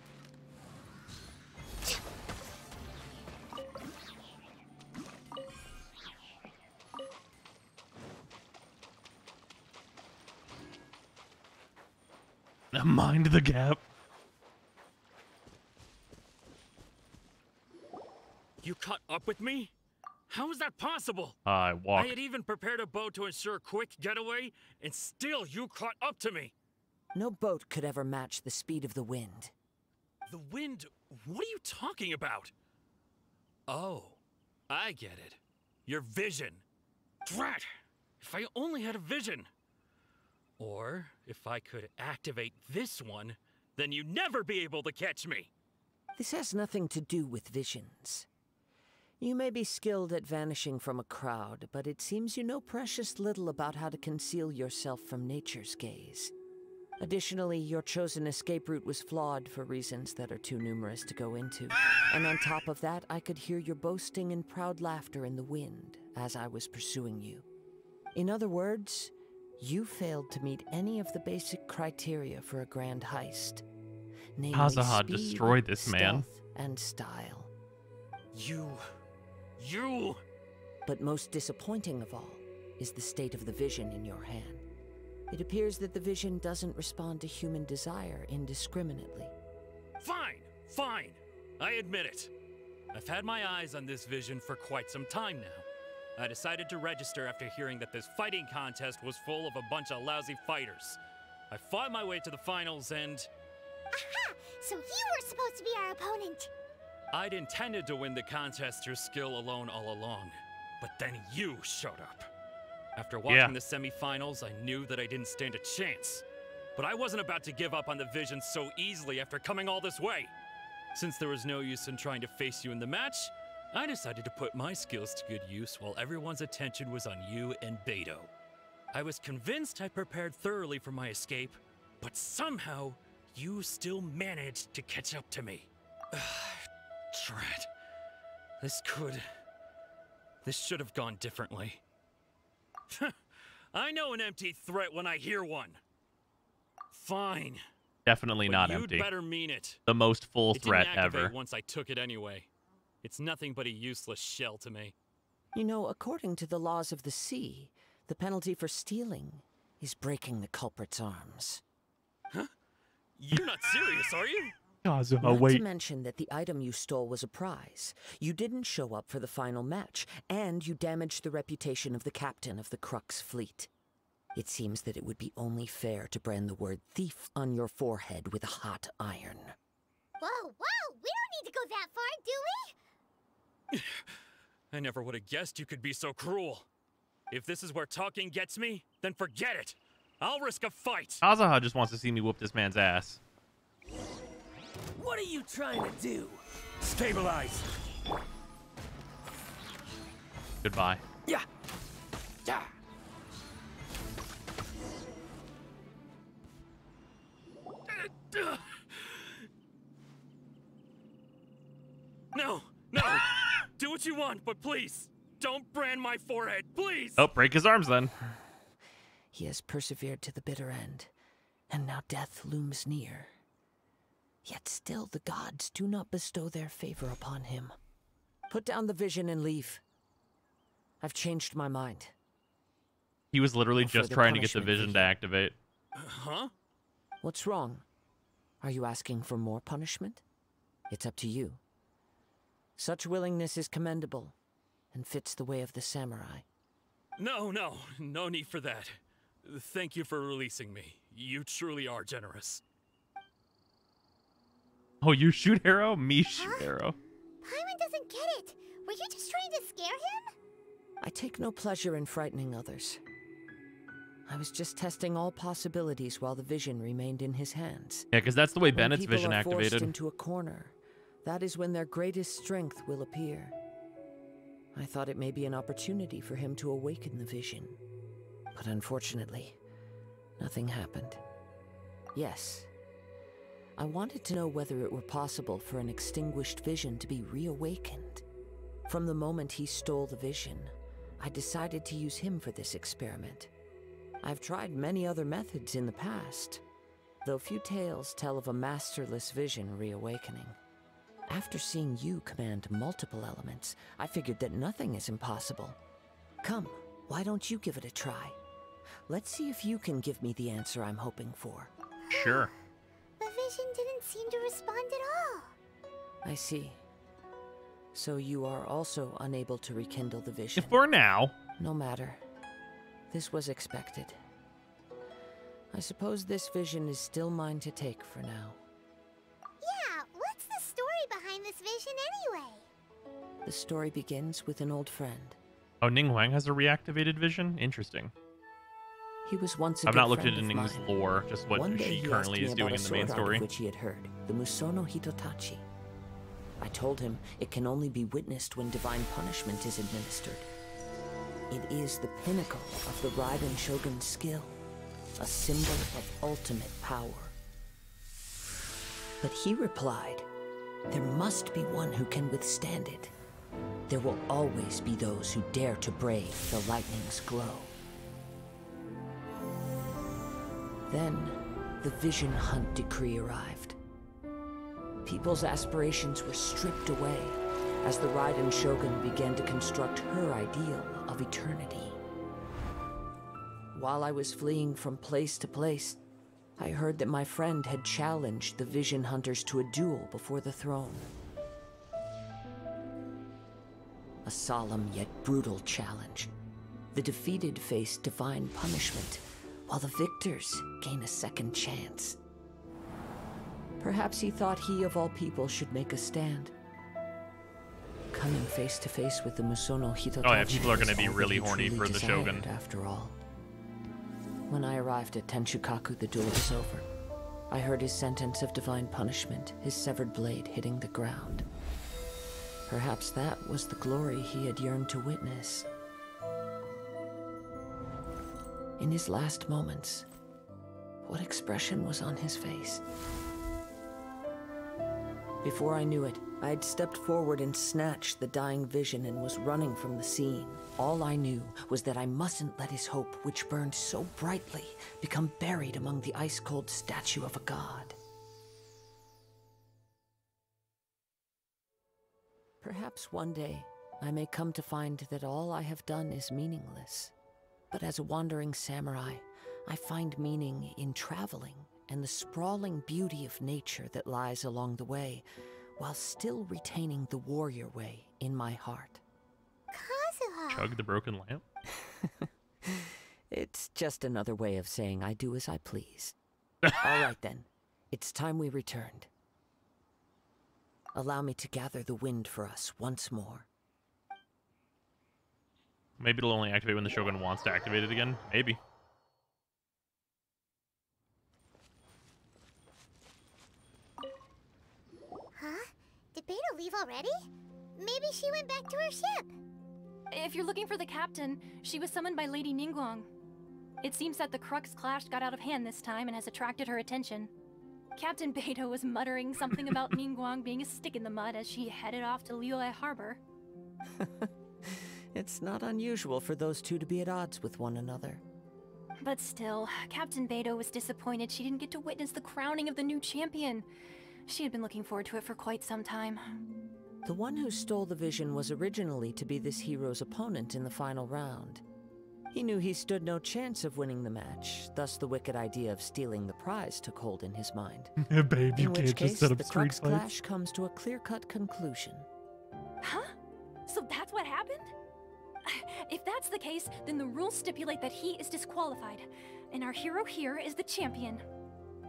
Mind the gap. You caught up with me? How is that possible? I walked. I had even prepared a boat to ensure a quick getaway, and still you caught up to me. No boat could ever match the speed of the wind. The wind? What are you talking about? Oh, I get it. Your vision. Drat! If I only had a vision. Or, if I could activate this one, then you'd never be able to catch me. This has nothing to do with visions. You may be skilled at vanishing from a crowd, but it seems you know precious little about how to conceal yourself from nature's gaze. Additionally, your chosen escape route was flawed for reasons that are too numerous to go into. And on top of that, I could hear your boasting and proud laughter in the wind as I was pursuing you. In other words, you failed to meet any of the basic criteria for a grand heist. Namely, Kazuha speed, destroyed this man. stealth, and style. You... But most disappointing of all is the state of the vision in your hand. It appears that the vision doesn't respond to human desire indiscriminately. Fine. I admit it. I've had my eyes on this vision for quite some time now. I decided to register after hearing that this fighting contest was full of a bunch of lousy fighters. I fought my way to the finals and... Aha! So you were supposed to be our opponent. I'd intended to win the contest through skill alone all along. But then you showed up. After watching the semifinals, I knew that I didn't stand a chance. But I wasn't about to give up on the vision so easily after coming all this way. Since there was no use in trying to face you in the match, I decided to put my skills to good use while everyone's attention was on you and Beto. I was convinced I prepared thoroughly for my escape, but somehow you still managed to catch up to me. Drat. This should have gone differently. I know an empty threat when I hear one. Fine. Definitely not you'd empty. Better mean it. The most full threat didn't activate ever. Once I took it anyway. It's nothing but a useless shell to me. You know, according to the laws of the sea, the penalty for stealing is breaking the culprit's arms. Huh? You're not serious, are you? Kazuha, Not wait. to mention that the item you stole was a prize. You didn't show up for the final match, and you damaged the reputation of the captain of the Crux fleet. It seems that it would be only fair to brand the word thief on your forehead with a hot iron. Whoa, whoa! We don't need to go that far, do we? I never would have guessed you could be so cruel. If this is where talking gets me, then forget it. I'll risk a fight. Kazuha just wants to see me whoop this man's ass. What are you trying to do? Stabilize. Goodbye. Yeah. Yeah. No, no. Do what you want, but please, don't brand my forehead, please. Oh, break his arms then. He has persevered to the bitter end, and now death looms near. Yet still the gods do not bestow their favor upon him. Put down the vision and leave. I've changed my mind. He was literally No just further trying to get the punishment vision to activate. Huh? What's wrong? Are you asking for more punishment? It's up to you. Such willingness is commendable, and fits the way of the samurai. No need for that. Thank you for releasing me. You truly are generous. Oh, you shoot arrow? Me shoot arrow. Paimon doesn't get it. Were you just trying to scare him? I take no pleasure in frightening others. I was just testing all possibilities while the vision remained in his hands. Yeah, because that's the way When Bennett's people vision are forced activated. into a corner, that is when their greatest strength will appear. I thought it may be an opportunity for him to awaken the vision. But unfortunately, nothing happened. Yes, I wanted to know whether it were possible for an extinguished vision to be reawakened. From the moment he stole the vision, I decided to use him for this experiment. I've tried many other methods in the past, though few tales tell of a masterless vision reawakening. After seeing you command multiple elements, I figured that nothing is impossible. Come, why don't you give it a try? Let's see if you can give me the answer I'm hoping for. Sure. The vision didn't seem to respond at all. I see. So you are also unable to rekindle the vision. For now. No matter. This was expected. I suppose this vision is still mine to take for now. Yeah, what's the story behind this vision anyway? The story begins with an old friend. Oh, Ningguang has a reactivated vision? Interesting. He was once a I've good not looked friend at of Ning's mine. lore, just what One day she he currently asked is me about doing a in the main sword art story. of which he had heard, the Musono Hitotachi. I told him it can only be witnessed when divine punishment is administered. It is the pinnacle of the Raiden Shogun's skill, a symbol of ultimate power. But he replied, there must be one who can withstand it. There will always be those who dare to brave the lightning's glow. Then, the Vision Hunt decree arrived. People's aspirations were stripped away as the Raiden Shogun began to construct her ideal of eternity. While I was fleeing from place to place, I heard that my friend had challenged the Vision Hunters to a duel before the throne. A solemn yet brutal challenge. The defeated face divine punishment, while the victors gain a second chance. Perhaps he thought he of all people should make a stand. Coming face to face with the Musono Hitotachi. Oh yeah, people are going to be was all really that he horny truly for the desired, Shogun. after all. When I arrived at Tenshukaku, the duel was over. I heard his sentence of divine punishment, his severed blade hitting the ground. Perhaps that was the glory he had yearned to witness. In his last moments, what expression was on his face? Before I knew it, I had stepped forward and snatched the dying vision and was running from the scene. All I knew was that I mustn't let his hope, which burned so brightly, become buried among the ice-cold statue of a god. Perhaps one day, I may come to find that all I have done is meaningless. But as a wandering samurai, I find meaning in traveling and the sprawling beauty of nature that lies along the way, while still retaining the warrior way in my heart. Kazuha! Chug the broken lamp? It's just another way of saying I do as I please. All right then, it's time we returned. Allow me to gather the wind for us once more. Maybe it'll only activate when the Shogun wants to activate it again. Maybe. Huh? Did Beta leave already? Maybe she went back to her ship. If you're looking for the captain, she was summoned by Lady Ningguang. It seems that the Crux clash got out of hand this time and has attracted her attention. Captain Beta was muttering something about Ningguang being a stick in the mud as she headed off to Liyue Harbor. It's not unusual for those two to be at odds with one another. But still, Captain Beta was disappointed she didn't get to witness the crowning of the new champion. She had been looking forward to it for quite some time. The one who stole the vision was originally to be this hero's opponent in the final round. He knew he stood no chance of winning the match, thus the wicked idea of stealing the prize took hold in his mind. Babe, you in can't which just case, set up the street Crux fights. clash comes to a clear-cut conclusion. Huh? So that's what happened? If that's the case, then the rules stipulate that he is disqualified, and our hero here is the champion.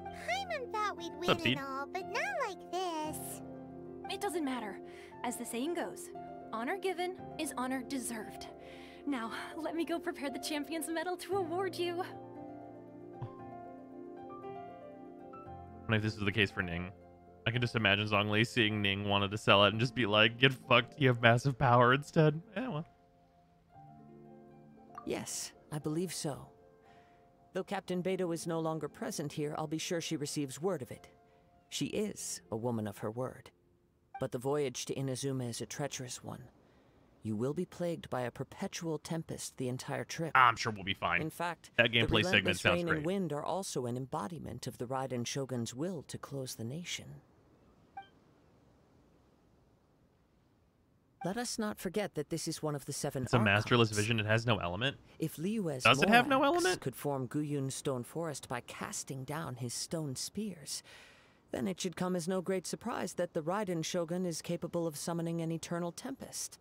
Paimon thought we'd win and all, but not like this. It doesn't matter. As the saying goes, honor given is honor deserved. Now, let me go prepare the champion's medal to award you. I wonder if this is the case for Ning. I can just imagine Zhongli seeing Ning wanted to sell it and just be like, get fucked, you have massive power instead. Yeah, well. Yes, I believe so. Though Captain Beto is no longer present here, I'll be sure she receives word of it. She is a woman of her word. But the voyage to Inazuma is a treacherous one. You will be plagued by a perpetual tempest the entire trip. I'm sure we'll be fine. In fact, that gameplay the segment sounds rain great. and wind are also an embodiment of the Raiden Shogun's will to close the nation. Let us not forget that this is one of the 7 It's a archons. masterless vision. It has no element. If Liyue's Does it have no Morax element? could form Guyun's stone forest by casting down his stone spears, then it should come as no great surprise that the Raiden Shogun is capable of summoning an eternal tempest.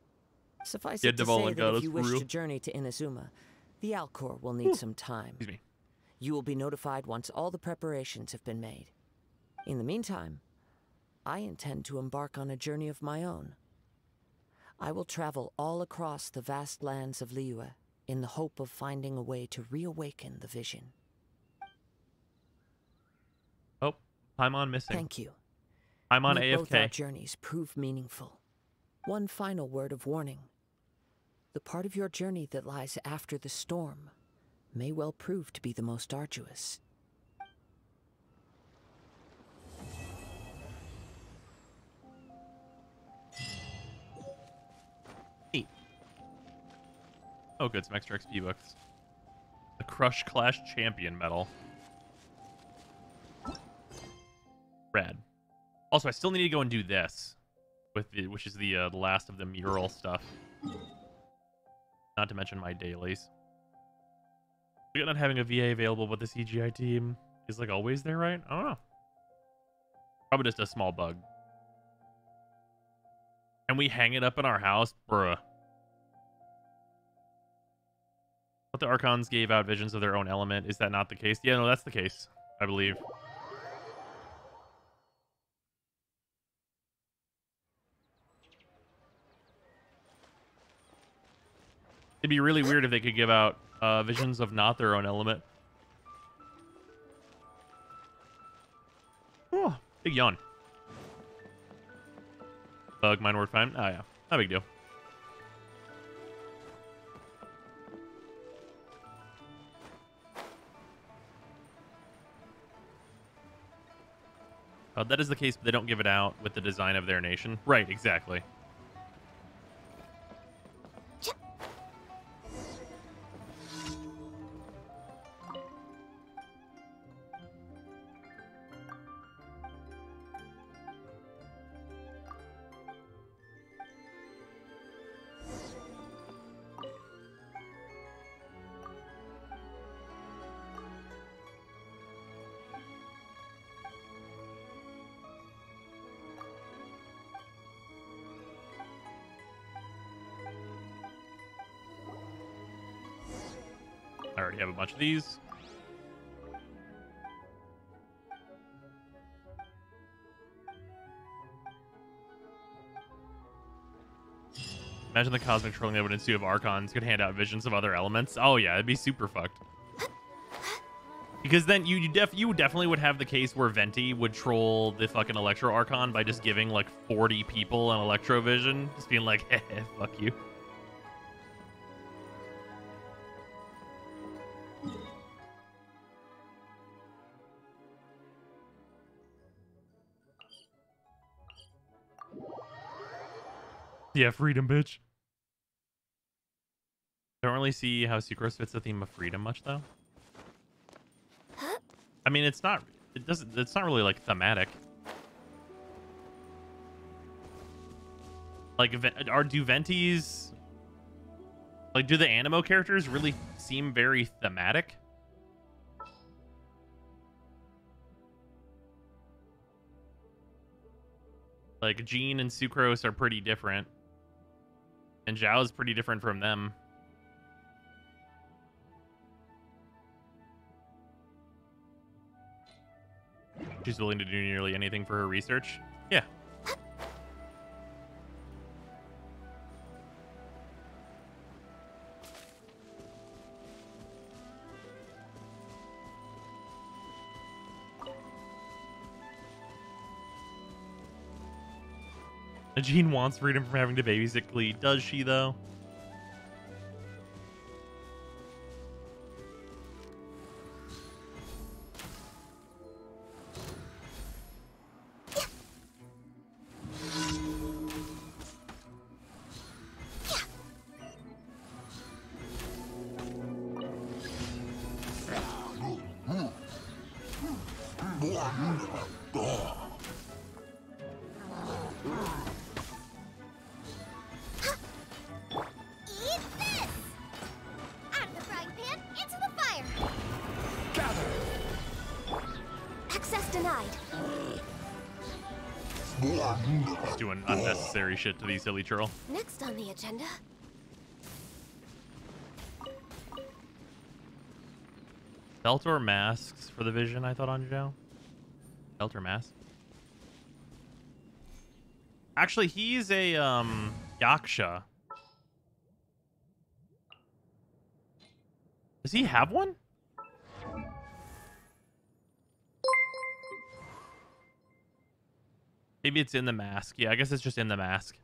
Suffice it to say that if you wish to journey to Inazuma, the Alcor will need some time. Excuse me. You will be notified once all the preparations have been made. In the meantime, I intend to embark on a journey of my own. I will travel all across the vast lands of Liyue in the hope of finding a way to reawaken the vision. Oh, Paimon missing. Thank you. Paimon May both our AFK. journeys prove meaningful. One final word of warning. The part of your journey that lies after the storm may well prove to be the most arduous. Oh, good. Some extra XP books. The Crush Clash Champion medal. Rad. Also, I still need to go and do this, with the, which is the last of the mural stuff. Not to mention my dailies. We're not having a VA available, but the CGI team is like always there, right? I don't know. Probably just a small bug. And we hang it up in our house, bruh. But the Archons gave out visions of their own element. Is that not the case? Yeah, no, that's the case, I believe. It'd be really weird if they could give out visions of not their own element. Oh, big yawn. Bug, mine word fine. Oh, yeah. No big deal. That is the case, but they don't give it out with the design of their nation. Right, exactly. I already have a bunch of these. Imagine the cosmic trolling that would ensue if Archons could hand out visions of other elements. Oh yeah, it'd be super fucked. Because then you definitely would have the case where Venti would troll the fucking Electro Archon by just giving like 40 people an Electro Vision, just being like, "Heh, fuck you." Yeah, freedom, bitch. Don't really see how Sucrose fits the theme of freedom much, though. I mean, it's not really, like, thematic. Like, do Ventis... Like, do the Animo characters really seem very thematic? Like, Jean and Sucrose are pretty different. And Zhao's pretty different from them. She's willing to do nearly anything for her research. Yeah. Jean wants freedom from having to babysit Glee. Does she, though? Just doing unnecessary shit to these silly churl. Next on the agenda. Belt or masks for the vision, I thought, on Zhao. Belt or mask? Actually, he's a Yaksha. Does he have one? Maybe it's in the mask. Yeah, I guess it's just in the mask.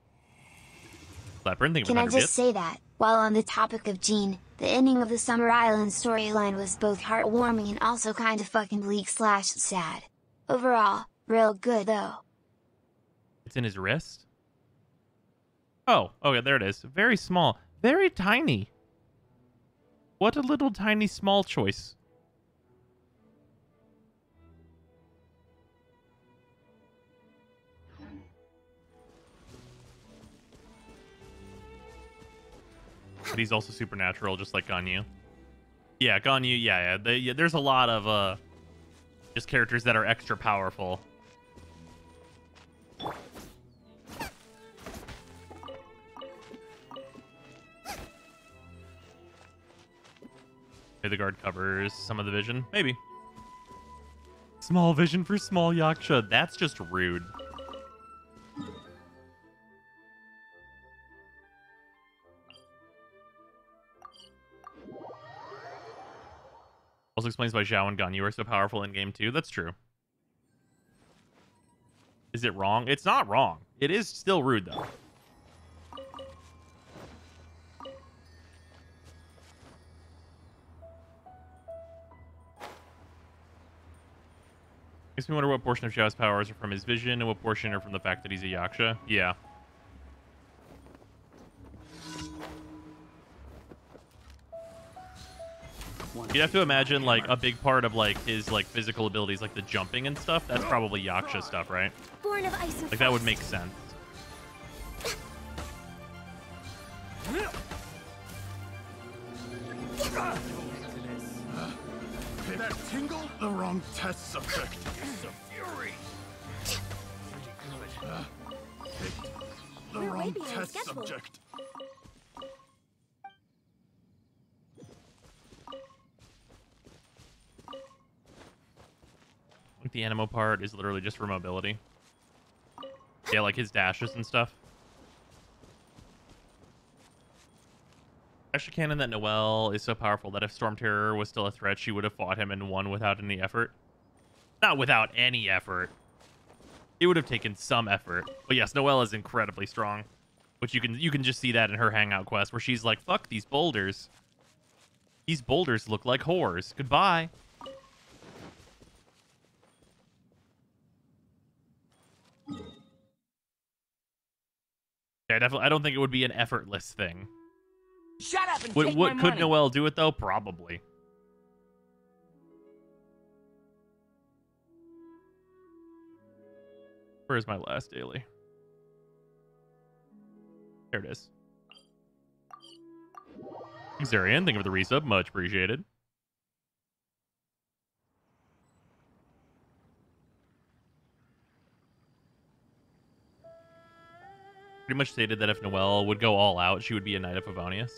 Can I just say that, while on the topic of Jean, the ending of the Summer Island storyline was both heartwarming and also kind of fucking bleak/sad. Overall, real good though. It's in his wrist? Oh, okay, there it is. Very small. Very tiny. What a little tiny small choice. But he's also supernatural, just like Ganyu. Yeah, Ganyu, yeah. There's a lot of just characters that are extra powerful. Maybe the guard covers some of the vision. Maybe. Small vision for small Yaksha. That's just rude. Also explains why Zhao and Ganyu are so powerful in game 2. That's true. Is it wrong? It's not wrong. It is still rude, though. Makes me wonder what portion of Zhao's powers are from his vision and what portion are from the fact that he's a Yaksha. Yeah. You'd have to imagine, like, a big part of, like, his, like, physical abilities, like the jumping and stuff. That's probably Yaksha stuff, right? Born of ice and like, that would make sense. Okay, that tingle? The wrong test subject. It's a fury. Picked the wrong test subject. the Animo part is literally just for mobility. Yeah, like his dashes and stuff. Extra canon that Noelle is so powerful that if Storm Terror was still a threat, she would have fought him and won without any effort. Not without any effort. It would have taken some effort. But yes, Noelle is incredibly strong. Which you can just see that in her hangout quest where she's like, fuck these boulders. These boulders look like whores. Goodbye. Yeah, definitely. I don't think it would be an effortless thing. Shut up and take my money. Could Noelle do it though? Probably. Where's my last daily? There it is. Xarian, thank you for the resub. Much appreciated. Pretty much stated that if Noelle would go all out, she would be a Knight of Favonius.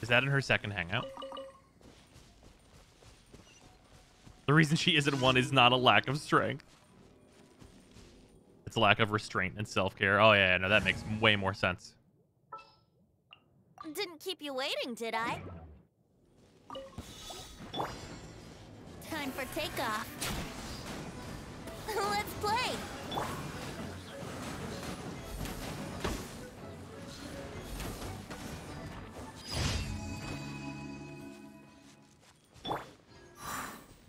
Is that in her second hangout? The reason she isn't one is not a lack of strength. It's a lack of restraint and self-care. Oh, yeah, no, that makes way more sense. Didn't keep you waiting, did I? Time for takeoff. Let's play.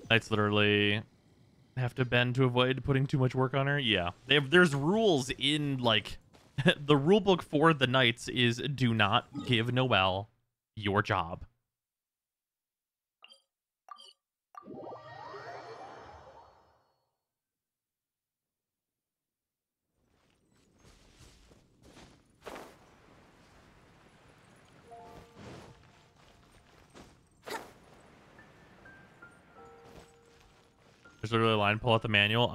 Knights literally have to bend to avoid putting too much work on her. Yeah, there's rules in like the rule book for the Knights is do not give Noelle your job. There's literally a line, pull out the manual.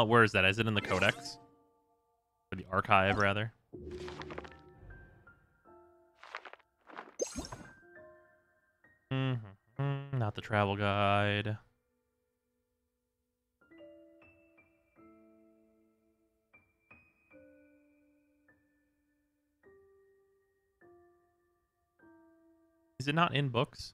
Where is that? Is it in the codex? Or the archive, rather? Not the travel guide. Is it not in books?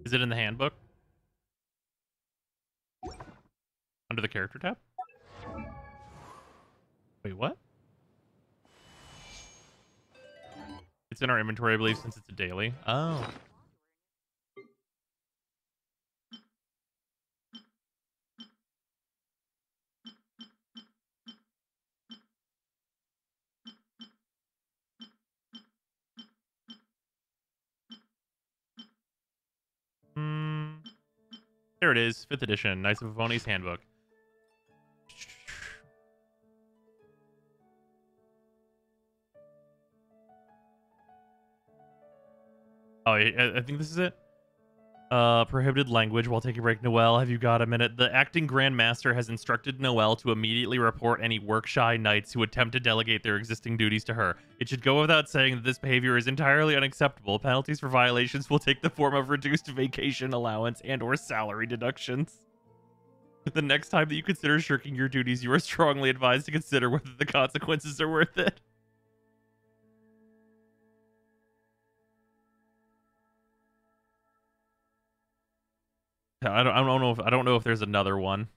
Is it in the handbook? Under the character tab? Wait, what? It's in our inventory, I believe, since it's a daily. Oh. There it is, 5th edition, Knights of Favonius Handbook. Oh, I think this is it. Prohibited language while taking a break. Noelle, have you got a minute? The acting Grandmaster has instructed Noelle to immediately report any work-shy knights who attempt to delegate their existing duties to her. It should go without saying that this behavior is entirely unacceptable. Penalties for violations will take the form of reduced vacation allowance and or salary deductions. The next time that you consider shirking your duties, you are strongly advised to consider whether the consequences are worth it. I don't know if there's another one.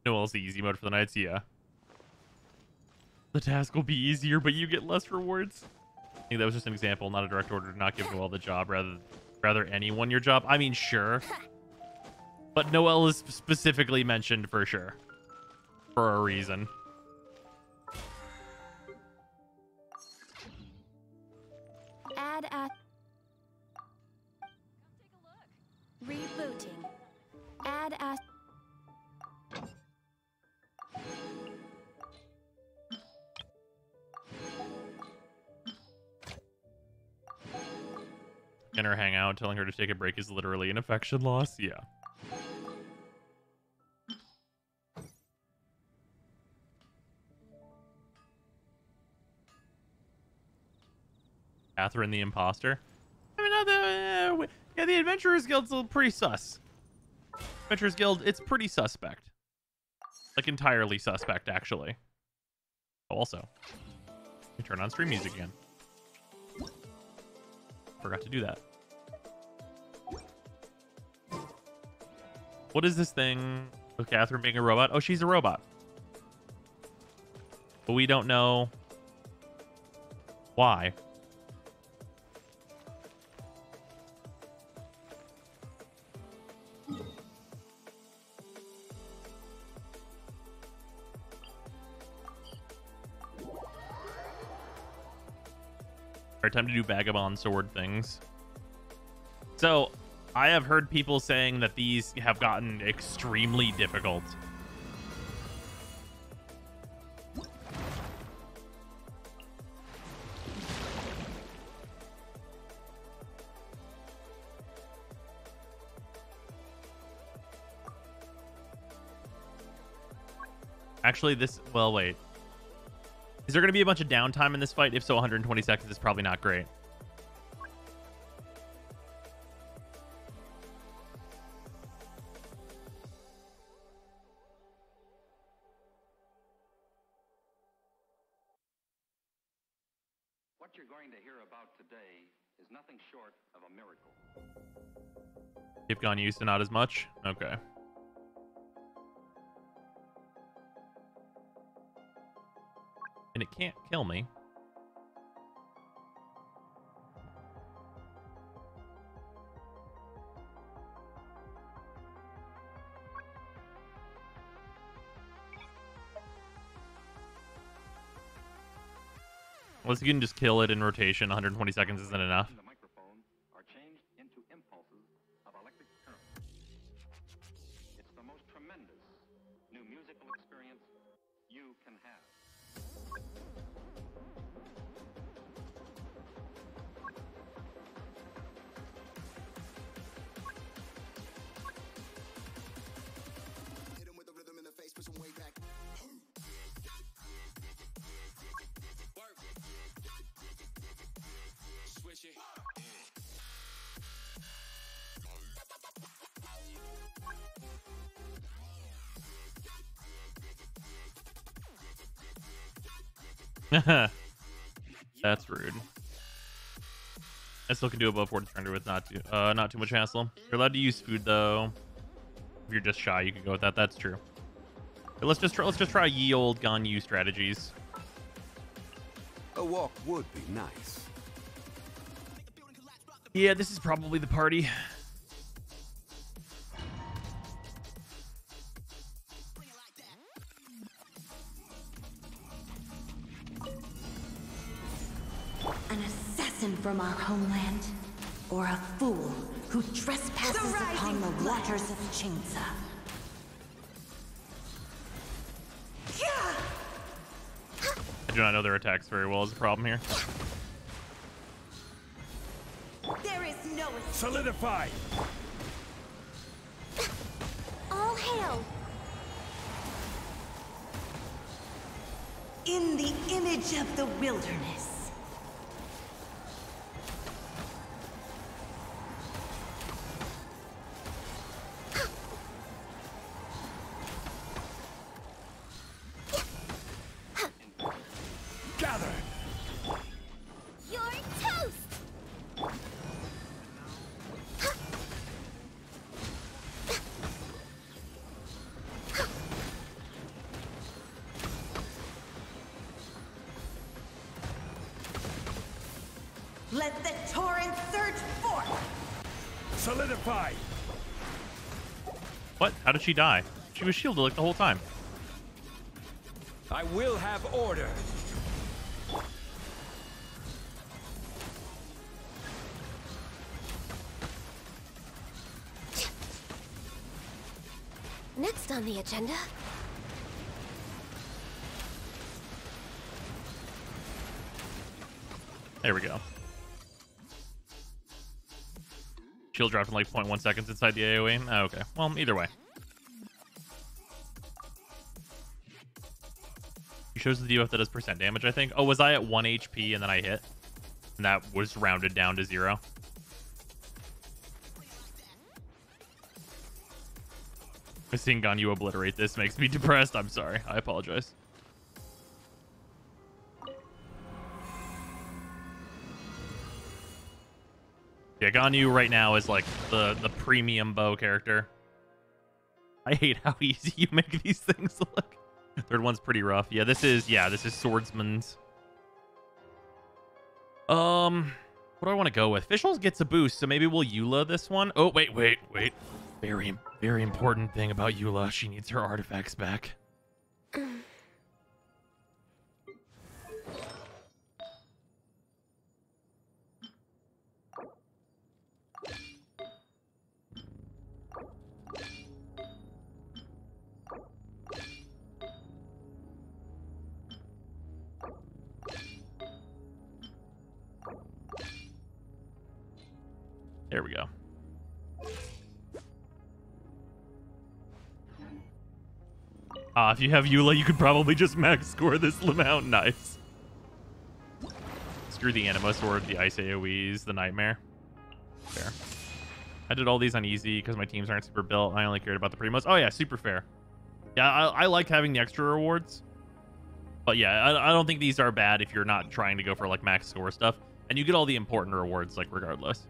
Noelle's the easy mode for the Knights, yeah. The task will be easier, but you get less rewards. I think that was just an example, not a direct order to not give Noelle the job, rather anyone your job. I mean, sure. But Noelle is specifically mentioned for sure. For a reason. Add at... Rebooting. Add at... In her hangout, telling her to take a break is literally an affection loss. Yeah. Catherine the imposter. I mean, yeah, the Adventurers Guild's pretty sus. Adventurers Guild, it's pretty suspect. Like entirely suspect, actually. Also, you turn on stream music again. Forgot to do that. What is this thing with Catherine being a robot? Oh, she's a robot. But we don't know why. Alright, time to do vagabond sword things. So, I have heard people saying that these have gotten extremely difficult. Actually, well, wait. Is there going to be a bunch of downtime in this fight? If so, 120 seconds is probably not great. What you're going to hear about today is nothing short of a miracle. You've gone used to not as much? Okay. And it can't kill me. Unless you can just kill it in rotation, 120 seconds isn't enough. The microphone are changed into impulses of electric current. It's the most tremendous new musical experience you can have. Hit him with the rhythm in the face, push him way back. Swish it. That's rude. I still can do above 4 surrender with not too much hassle. You're allowed to use food though. If you're just shy, you can go with that. That's true. But let's just try ye old gone you strategies. A walk would be nice. Yeah, this is probably the party. An assassin from our homeland, or a fool who trespasses upon the waters of Chainsa. I do not know their attacks very well is the problem here. There is no escape. Solidify! All hail! In the image of the wilderness. Gather! You're toast! Let the torrent surge forth! Solidify! What? How did she die? She was shielded like the whole time. I will have order. Next on the agenda. There we go. Shield dropped in like 0.1 seconds inside the AoE. Oh, okay. Well, either way. He shows the debuff that does percent damage, I think. Oh, was I at 1 HP and then I hit? And that was rounded down to 0. Seeing Ganyu obliterate this makes me depressed. I'm sorry. I apologize. Yeah, Ganyu right now is like the premium bow character. I hate how easy you make these things look. Third one's pretty rough. Yeah, this is Swordsman's. What do I want to go with? Fischl's gets a boost, so maybe we'll Eula this one. Oh, wait. Very important thing about Eula. She needs her artifacts back. There we go. If you have Eula, you could probably just max score this amount. Nice. Screw the Anima Sword, the Ice AoEs, the Nightmare. Fair. I did all these on easy because my teams aren't super built. I only cared about the Primos. Oh, yeah, super fair. Yeah, I liked having the extra rewards. But yeah, I don't think these are bad if you're not trying to go for like max score stuff. And you get all the important rewards, like, regardless.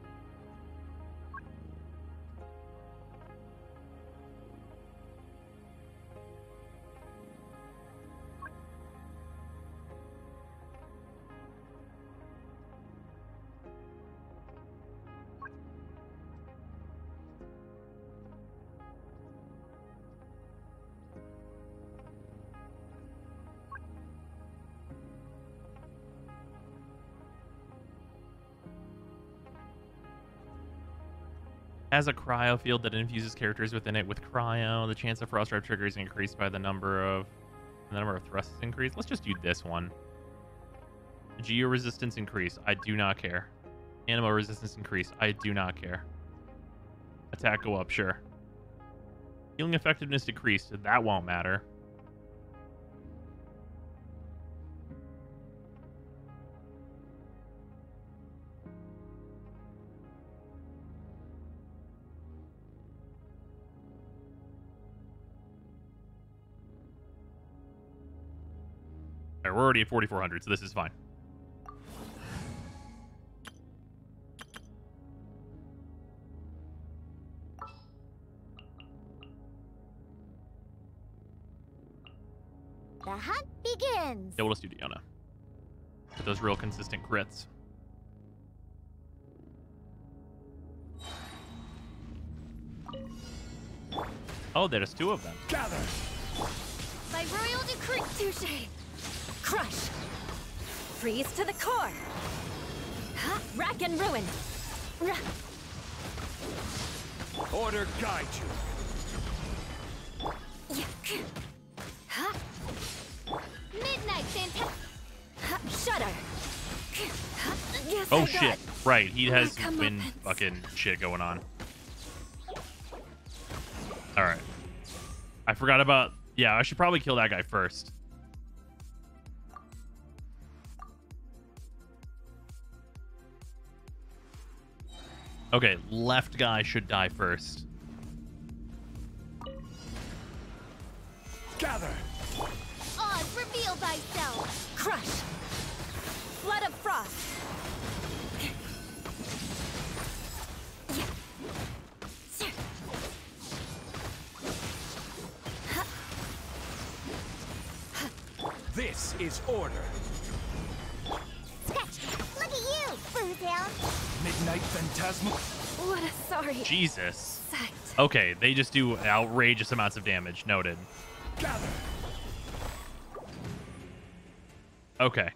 Has a cryo field that infuses characters within it with cryo. The chance of frost drive trigger is increased by the number of thrusts is increased. Let's just do this one. Geo resistance increase. I do not care. Anima resistance increase. I do not care. Attack go up, sure. Healing effectiveness decreased. That won't matter. All right, we're already at 4,400, so this is fine. The hunt begins. Yeah, we'll just do Diona. With those real consistent crits. Oh, there's 2 of them. Gather. By royal decree, touche. Crush. Freeze to the core. Huh? Rack and ruin. Order guide you. Huh? Midnight fantastic. Shudder. Yes, oh shit! Right, he has wind fucking shit going on. All right. I forgot about. Yeah, I should probably kill that guy first. Okay, left guy should die first. Gather. Oz, reveal thyself. Crush. Flood of frost. This is order. Look at you, Boozle. Midnight Phantasmal. What a sorry. Jesus. Sight. Okay, they just do outrageous amounts of damage. Noted. Gather. Okay.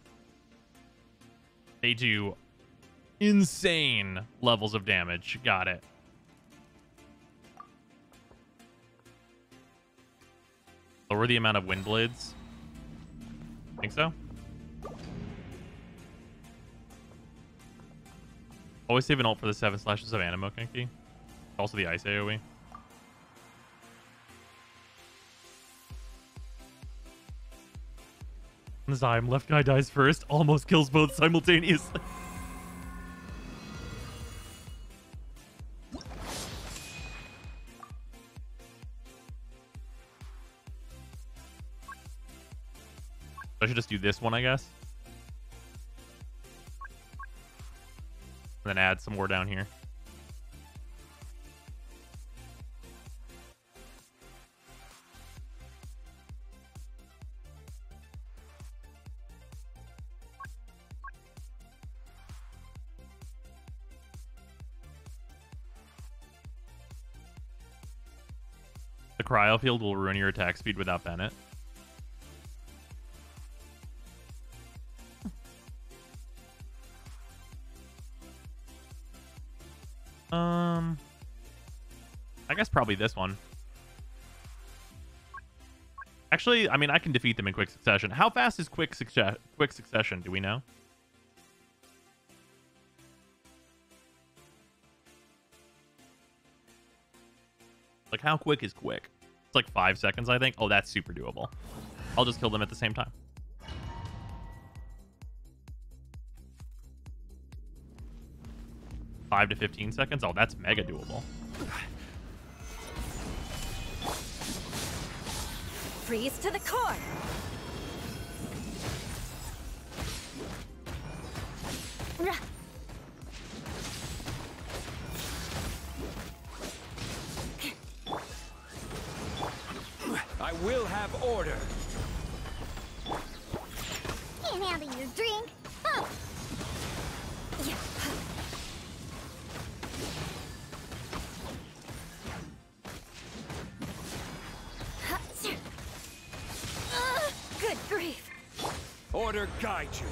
They do insane levels of damage. Got it. Lower the amount of wind blades. Think so? Always save an ult for the 7 slashes of Animo Kinky. Also the ice AoE. Zyme, left guy dies first, almost kills both simultaneously. I should just do this one, I guess. And then add some more down here. The cryo field will ruin your attack speed without Bennett. I guess probably this one. Actually, I mean, I can defeat them in quick succession. How fast is quick succession? Do we know? Like, how quick is quick? It's like 5 seconds, I think. Oh, that's super doable. I'll just kill them at the same time. Five to 15 seconds? Oh, that's mega doable. Freeze to the core. I will have order. Can't handle your drink. Oh. Yeah. Good grief. Order guide you.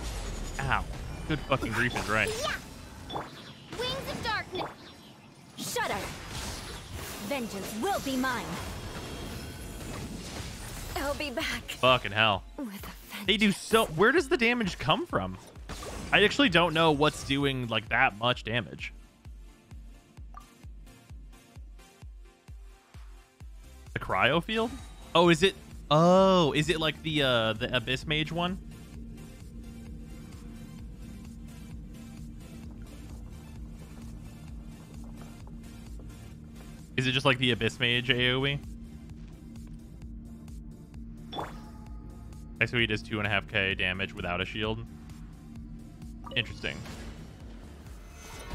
Ow. Good fucking grief is right. Yeah. Wings of darkness. Shudder. Vengeance will be mine. I'll be back. Fucking hell. They do so... Where does the damage come from? I actually don't know what's doing, like, that much damage. The cryo field? Oh, is it... Oh, is it like the Abyss Mage one? Is it just like the Abyss Mage AoE? So he does 2.5k damage without a shield. Interesting.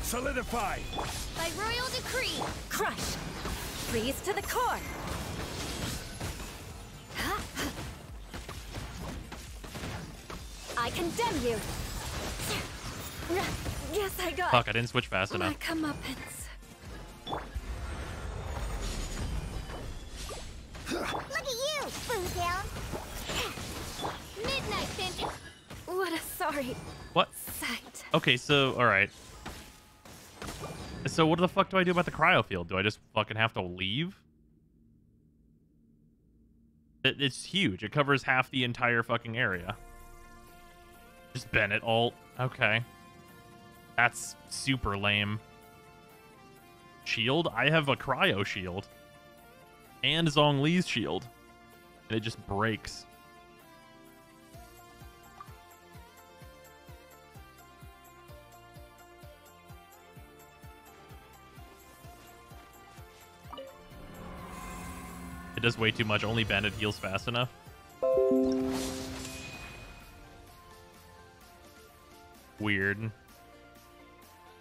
Solidify. By royal decree. Crush. Freeze to the core. I condemn you. Yes, I got. Fuck, I didn't switch fast enough. My comeuppance. Look at you, Boomtown. Midnight Vengeance. What a sorry What? sight. Okay, so, alright. So what the fuck do I do about the cryo field? Do I just fucking have to leave? It's huge. It covers half the entire fucking area. Just Bennett ult. Okay. That's super lame. Shield? I have a cryo shield. And Zhongli's shield. And it just breaks. It does way too much. Only Bennett heals fast enough. Weird.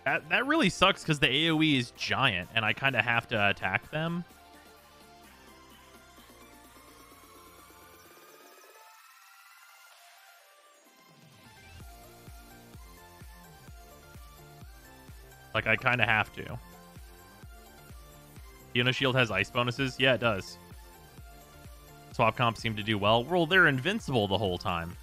That really sucks because the AoE is giant and I kind of have to attack them. Like, I kind of have to. Fiona Shield has ice bonuses? Yeah, it does. Swap comps seem to do well. Well, they're invincible the whole time.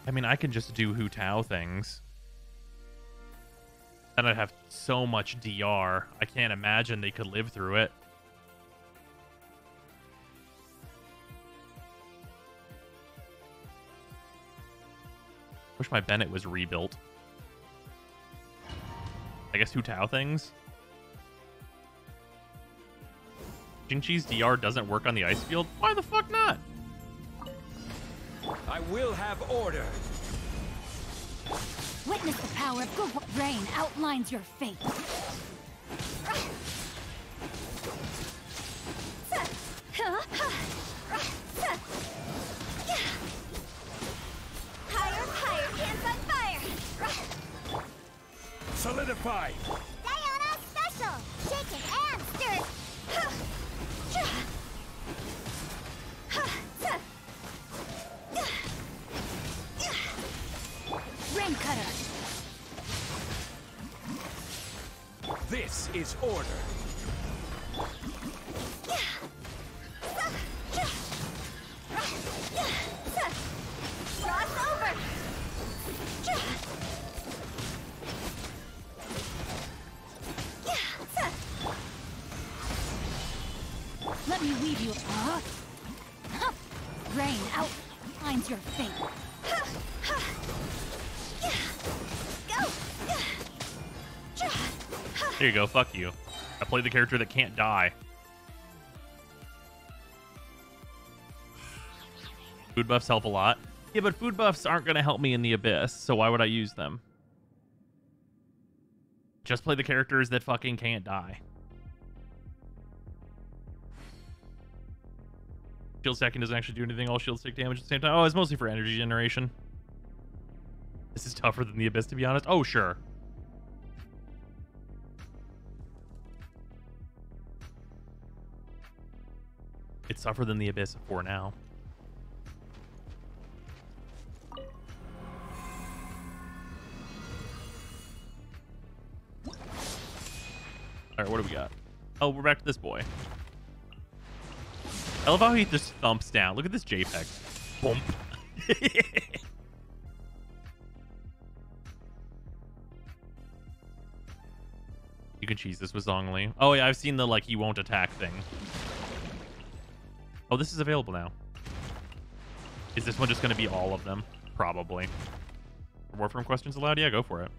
I mean, I can just do Hu Tao things. And I'd have so much DR. I can't imagine they could live through it. Wish my Bennett was rebuilt. I guess Hu Tao things. Jingqi's DR doesn't work on the ice field? Why the fuck not? I will have order. Witness the power of good rain outlines your fate. Higher, hands on fire! Solidify! Diana special! Shaken and stirred! Rain cutter. This is order. Cross over! Let me weave you. Rain outlines your fate. There you go, fuck you. I play the character that can't die. Food buffs help a lot. Yeah, but food buffs aren't going to help me in the Abyss, so why would I use them? Just play the characters that fucking can't die. Shield stacking doesn't actually do anything. All shields take damage at the same time. Oh, it's mostly for energy generation. This is tougher than the Abyss, to be honest. Oh, sure. It's tougher than the Abyss for now. Alright, what do we got? Oh, we're back to this boy. I love how he just thumps down. Look at this JPEG. Boom. You can cheese this with Zhongli. Oh, yeah, I've seen the, like, he won't attack thing. Oh, this is available now. Is this one just going to be all of them? Probably. More from questions allowed? Yeah, go for it.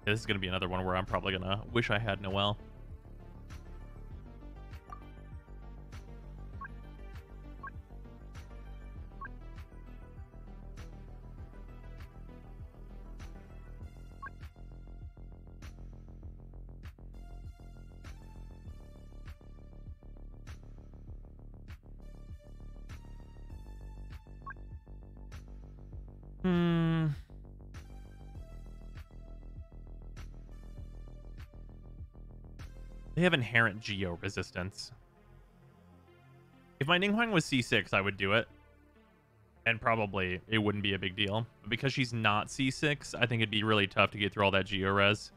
Yeah, this is going to be another one where I'm probably going to wish I had Noelle. They have inherent geo resistance. If my Ninghuang was C6, I would do it. And probably it wouldn't be a big deal. But because she's not C6, I think it'd be really tough to get through all that geo res.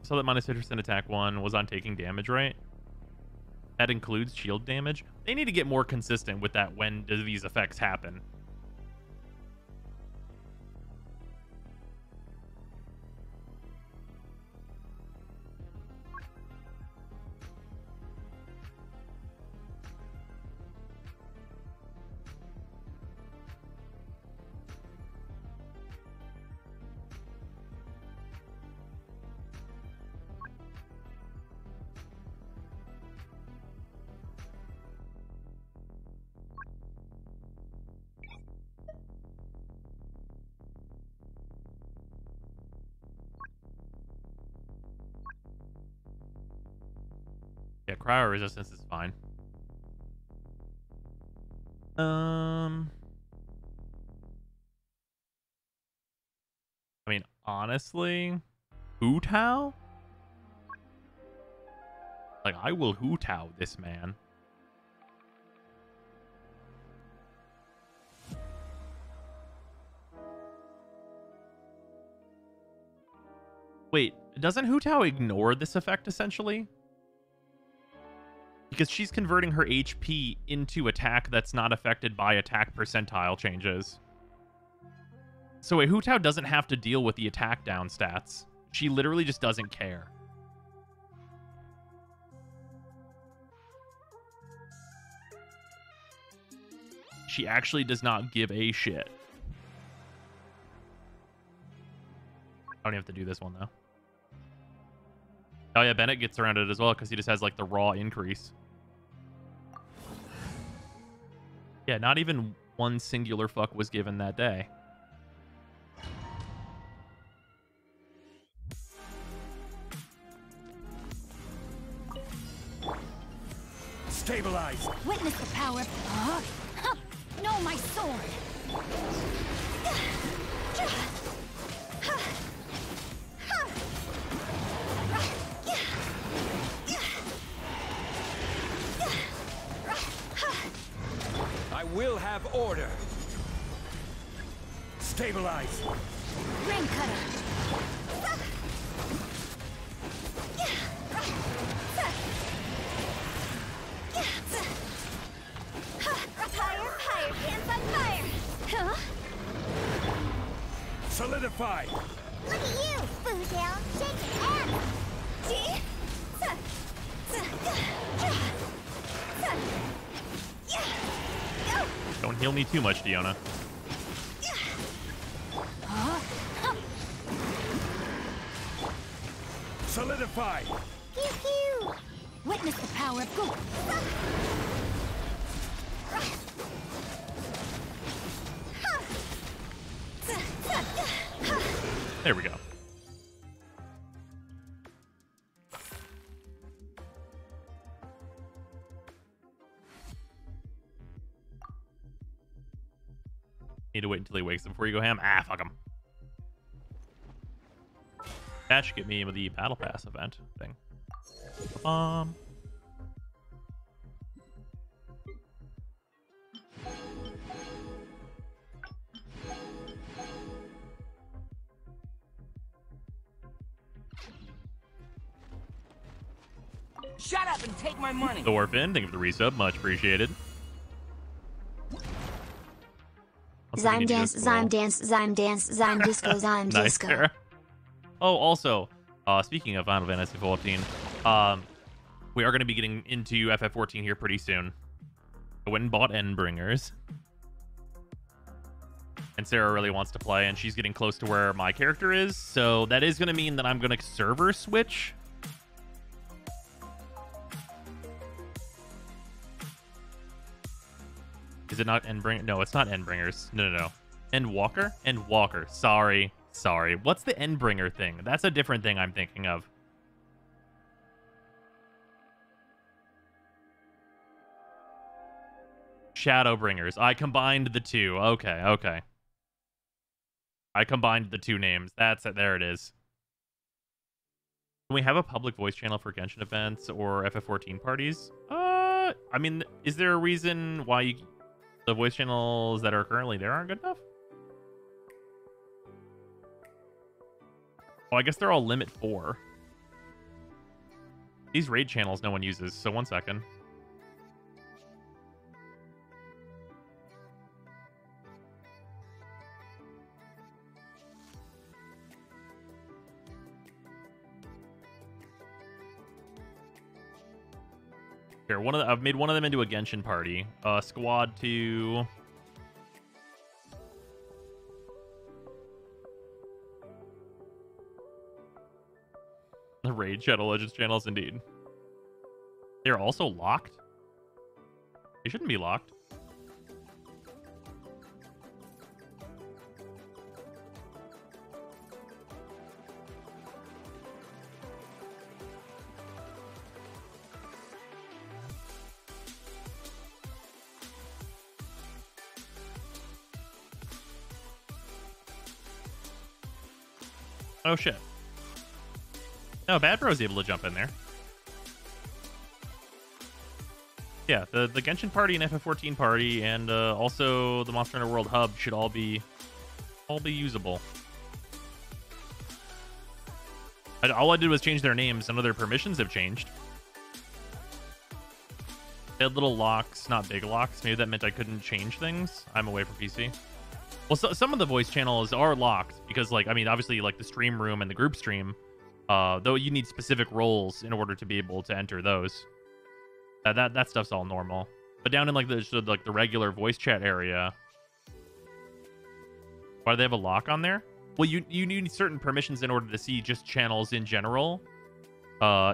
So that minus 50% attack one was on taking damage, right? That includes shield damage. They need to get more consistent with that. When do these effects happen? Yeah, cryo resistance is fine. I mean, honestly, Hu Tao? Like, I will Hu Tao this man. Wait, doesn't Hu Tao ignore this effect, essentially? Because she's converting her HP into attack that's not affected by attack percentile changes. So wait, Hu Tao doesn't have to deal with the attack down stats. She literally just doesn't care. She actually does not give a shit. I don't have to do this one, though. Oh, yeah, Bennett gets around it as well because he just has, like, the raw increase. Yeah, not even one singular fuck was given that day. Stabilize! Witness the power of... No, my sword! I will have order! Stabilize! Rain cutter! Fire, fire, hands on fire! Huh? Solidify! Look at you, Foodale! Shake your ass! See? Don't heal me too much, Diona. Solidify! Pew pew! Witness the power of good. There we go. Need to wait until he wakes up before you go ham. Ah, fuck him. That should get me with the battle pass event thing. Shut up and take my money! The Orphan, thank you for the resub. Much appreciated. Zyme dance, Zyme dance, Zyme dance, Zyme disco, Zyme Nice, disco. Sarah. Oh, also, speaking of Final Fantasy 14, we are going to be getting into FF14 here pretty soon. I went and bought Endbringers. And Sarah really wants to play, and she's getting close to where my character is, so that is going to mean that I'm going to server switch. Is it not Endbringer? No, it's not Endbringers. No. Endwalker? Endwalker. Sorry. What's the Endbringer thing? That's a different thing I'm thinking of. Shadowbringers. I combined the two. Okay. I combined the two names. That's it. There it is. Can we have a public voice channel for Genshin events or FF14 parties? I mean, is there a reason why the voice channels that are currently there aren't good enough? Oh, I guess they're all limit 4. These raid channels no one uses, so 1 second. Here, I've made one of them into a Genshin party. Squad 2. The Raid Shadow Legends channels, indeed. They're also locked? They shouldn't be locked. Oh shit. No, Bad Bro's able to jump in there. Yeah, the Genshin party and FF14 party and also the Monster Hunter World hub should all be usable. All I did was change their names. None of their permissions have changed. They had little locks, not big locks. Maybe that meant I couldn't change things. I'm away from PC. Well, some of the voice channels are locked because, like, I mean, obviously, like the stream room and the group stream, though you need specific roles in order to be able to enter those. That stuff's all normal. But down in like the regular voice chat area, why do they have a lock on there? Well, you need certain permissions in order to see just channels in general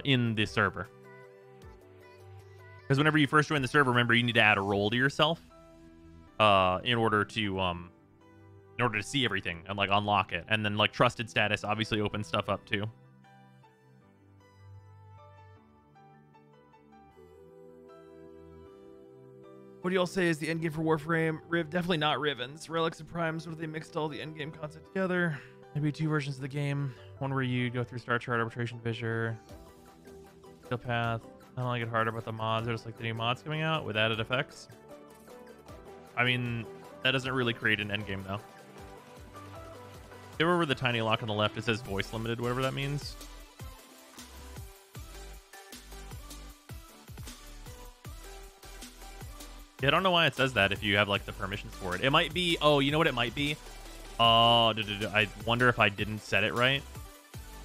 in the server. Because whenever you first join the server, remember you need to add a role to yourself in order to see everything and like unlock it. And then like trusted status obviously opens stuff up too. What do y'all say is the endgame for Warframe? Riv, definitely not Rivens. Relics and Primes, what if they mixed all the endgame content together? Maybe 2 versions of the game. One where you go through Star Chart, Arbitration, Fissure, Skill Path. I don't like it harder about the mods. They're just like the new mods coming out with added effects. I mean, that doesn't really create an endgame though. If over the tiny lock on the left, it says voice limited, whatever that means. Yeah, I don't know why it says that if you have like the permissions for it. It might be, oh, you know what it might be? Oh, I wonder if I didn't set it right.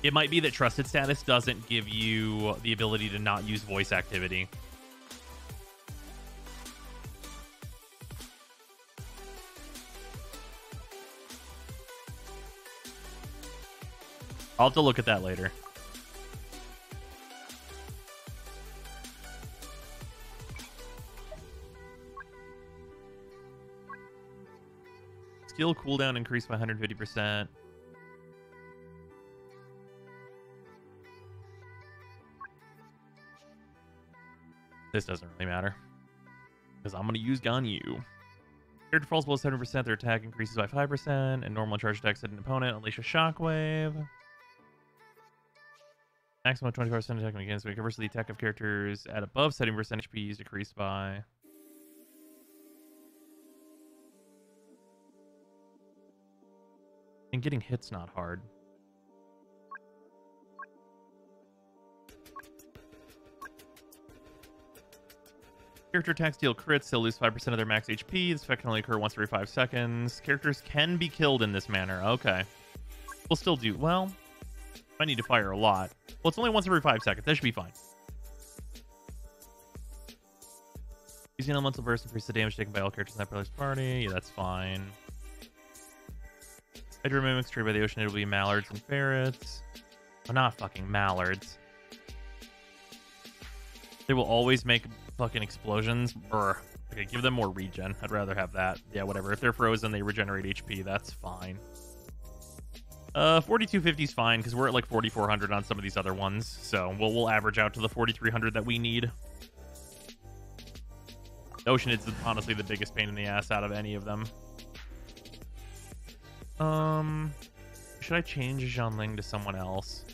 It might be that trusted status doesn't give you the ability to not use voice activity. I'll have to look at that later. Skill cooldown increased by 150%. This doesn't really matter, because I'm going to use Ganyu. Character falls below 7%, their attack increases by 5%, and normal charge attacks at an opponent unleash a shockwave. Maximum 25% attack against me. Conversely, the attack of characters at above 70% HP is decreased by... And getting hit's not hard. Character attacks deal crits, they'll lose 5% of their max HP. This effect can only occur once every 5 seconds. Characters can be killed in this manner. Okay. We'll still do... Well, I need to fire a lot. Well, it's only once every 5 seconds. That should be fine. Using elemental burst increases the damage taken by all characters in that player's party. Yeah, that's fine. Hydra mimics trade by the ocean. It'll be mallards and ferrets. Oh, not fucking mallards. They will always make fucking explosions. Brr. Okay, give them more regen. I'd rather have that. Yeah, whatever. If they're frozen, they regenerate HP. That's fine. 4250 is fine because we're at like 4400 on some of these other ones. So we'll average out to the 4300 that we need. The ocean is honestly the biggest pain in the ass out of any of them. Should I change Zhanling to someone else?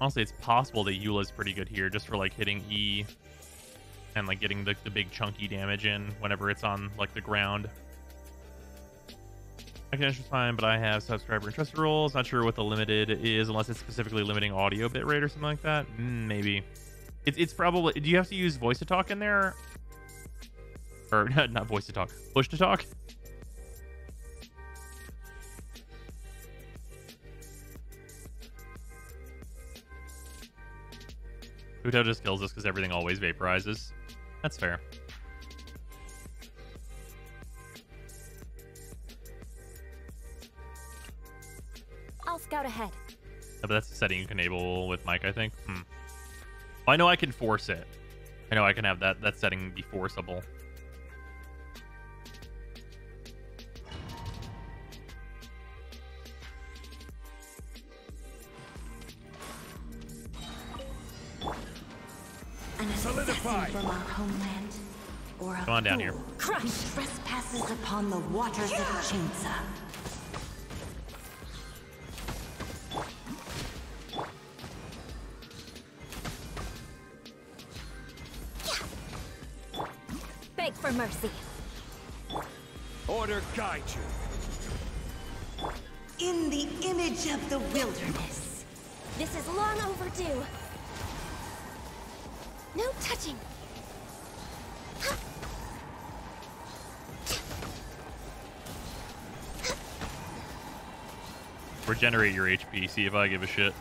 Honestly, it's possible that Eula's pretty good here just for like hitting E and like getting the big chunky damage in whenever it's on like the ground. I can enter fine, but I have subscriber and trusted roles. Not sure what the limited is unless it's specifically limiting audio bitrate or something like that. Maybe. It's probably... Do you have to use voice to talk in there? Or not voice to talk. Push to talk? Uto just kills us because everything always vaporizes. That's fair. I'll scout ahead. Yeah, but that's a setting you can enable with Mike, I think. Well, I know I can force it. I know I can have that setting be forceable. Solidify from our homeland, or a Come on down here. Crush trespasses upon the waters of Chinza. beg for mercy. Order guide you. In the image of the wilderness. This is long overdue. No touching. Regenerate your HP, see if I give a shit.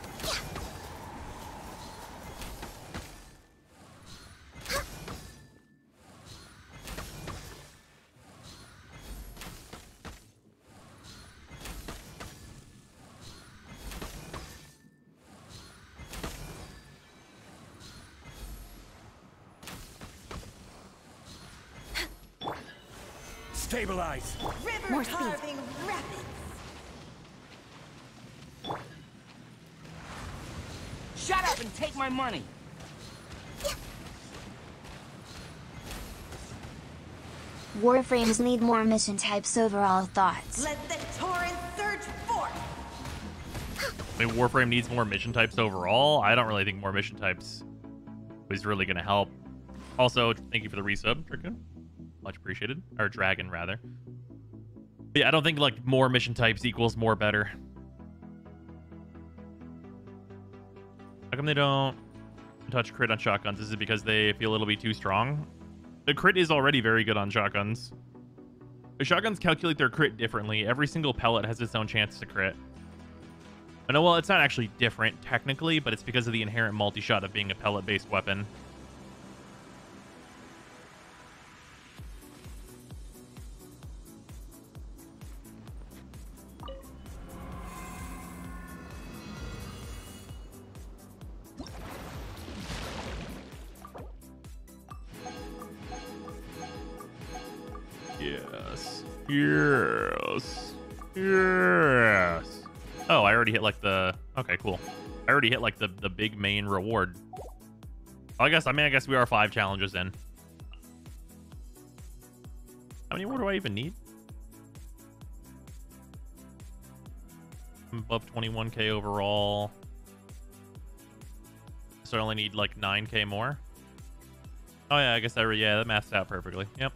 Stabilize. River carving rapids. Shut up and take my money. Warframes need more mission types. Overall thoughts. Let the torrent surge forth. I mean, Warframe needs more mission types overall. I don't really think more mission types is really going to help. Also, thank you for the resub, Dracoon. Much appreciated. Or Dragon, rather. But yeah, I don't think like more mission types equals more better. How come they don't touch crit on shotguns? Is it because they feel it'll be too strong? The crit is already very good on shotguns. The shotguns calculate their crit differently. Every single pellet has its own chance to crit. I know, well, it's not actually different technically, but it's because of the inherent multi-shot of being a pellet-based weapon. Yes. Yes. Yes. Oh, I already hit like the... Okay, cool. I already hit like the big main reward. I guess we are 5 challenges in. How many more do I even need? I'm above 21k overall. So I only need like 9k more. Oh yeah, I guess that maths out perfectly. Yep.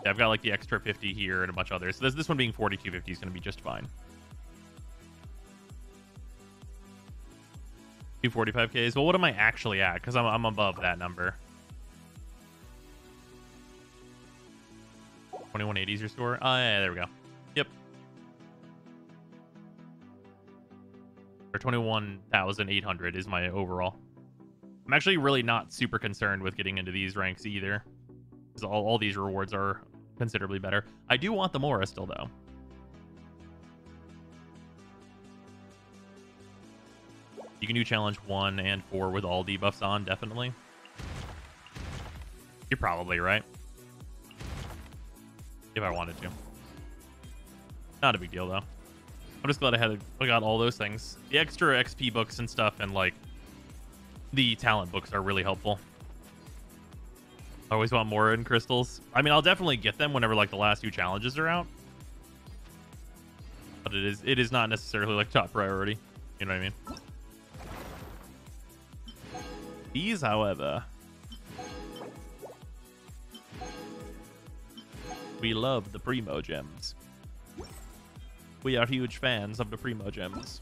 Yeah, I've got like the extra 50 here and a bunch of others. So this one being 4250 is going to be just fine. 245Ks. Well, what am I actually at? Because I'm above that number. 2180 is your score? Oh, yeah, there we go. Yep. Or 21,800 is my overall. I'm actually really not super concerned with getting into these ranks either. Because all these rewards are considerably better. I do want the Mora still, though. You can do challenge 1 and 4 with all debuffs on, definitely. You're probably right. If I wanted to. Not a big deal, though. I'm just glad I got all those things. The extra XP books and stuff and, like, the talent books are really helpful. I always want more in crystals. I mean, I'll definitely get them whenever, like, the last 2 challenges are out. But it is not necessarily, like, top priority. You know what I mean? These, however, we love the Primo Gems. We are huge fans of the Primo Gems.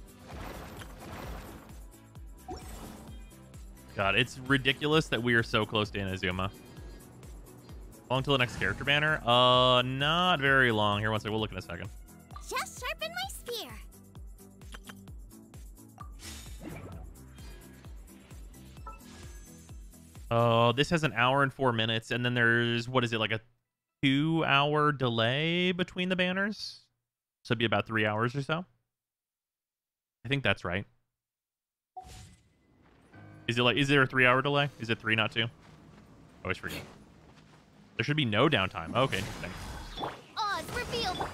God, it's ridiculous that we are so close to Inazuma. Long till the next character banner? Not very long. Here, one second. We'll look in a second. Just sharpen my spear. Oh, this has an hour and 4 minutes, and then there's, what is it, like a 2-hour delay between the banners? So it'd be about 3 hours or so. I think that's right. Is there a 3-hour delay? Is it 3, not 2? I always forget. There should be no downtime. Okay, interesting. Oz revealed.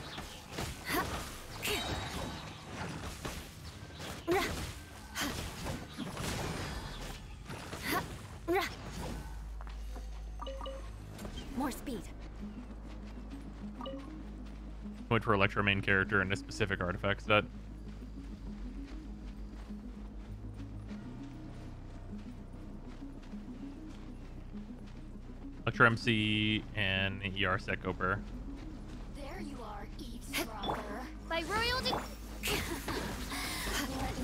More speed. Wait for Electro main character and a specific artifact set. Electro MC and ER Secco Burr. There you are, eavesdropper. By royal let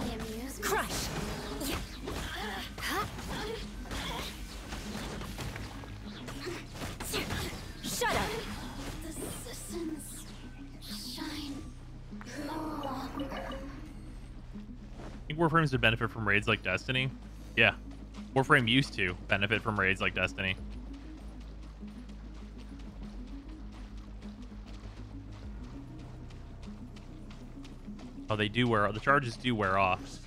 me amuse me. Crush! Shut up! The citizens shine no longer. I think Warframes would benefit from raids like Destiny. Yeah. Warframe used to benefit from raids like Destiny. Oh, they do wear... The charges do wear off.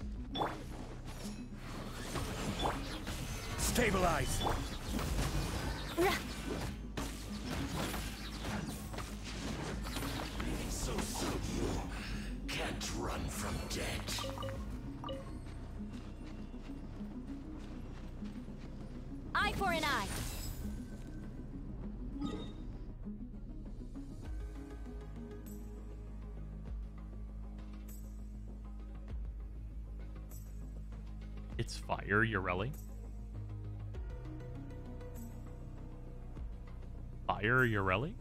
Stabilize! So you can't run from death. Eye for an eye. It's fire, Urelli. Fire, Urelli?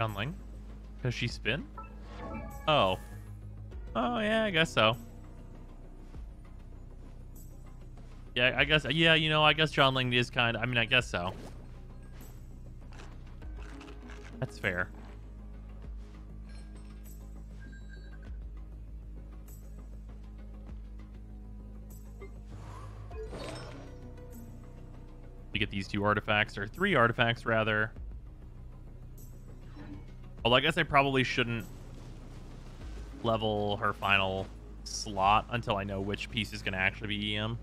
Gunling? Does she spin? Oh. Oh, yeah, I guess so. Yeah, I guess, yeah, you know, I guess Gunling is kind of, I mean, I guess so. That's fair. We get these 2 artifacts, or 3 artifacts, rather. Well, I guess I probably shouldn't level her final slot until I know which piece is going to actually be EM.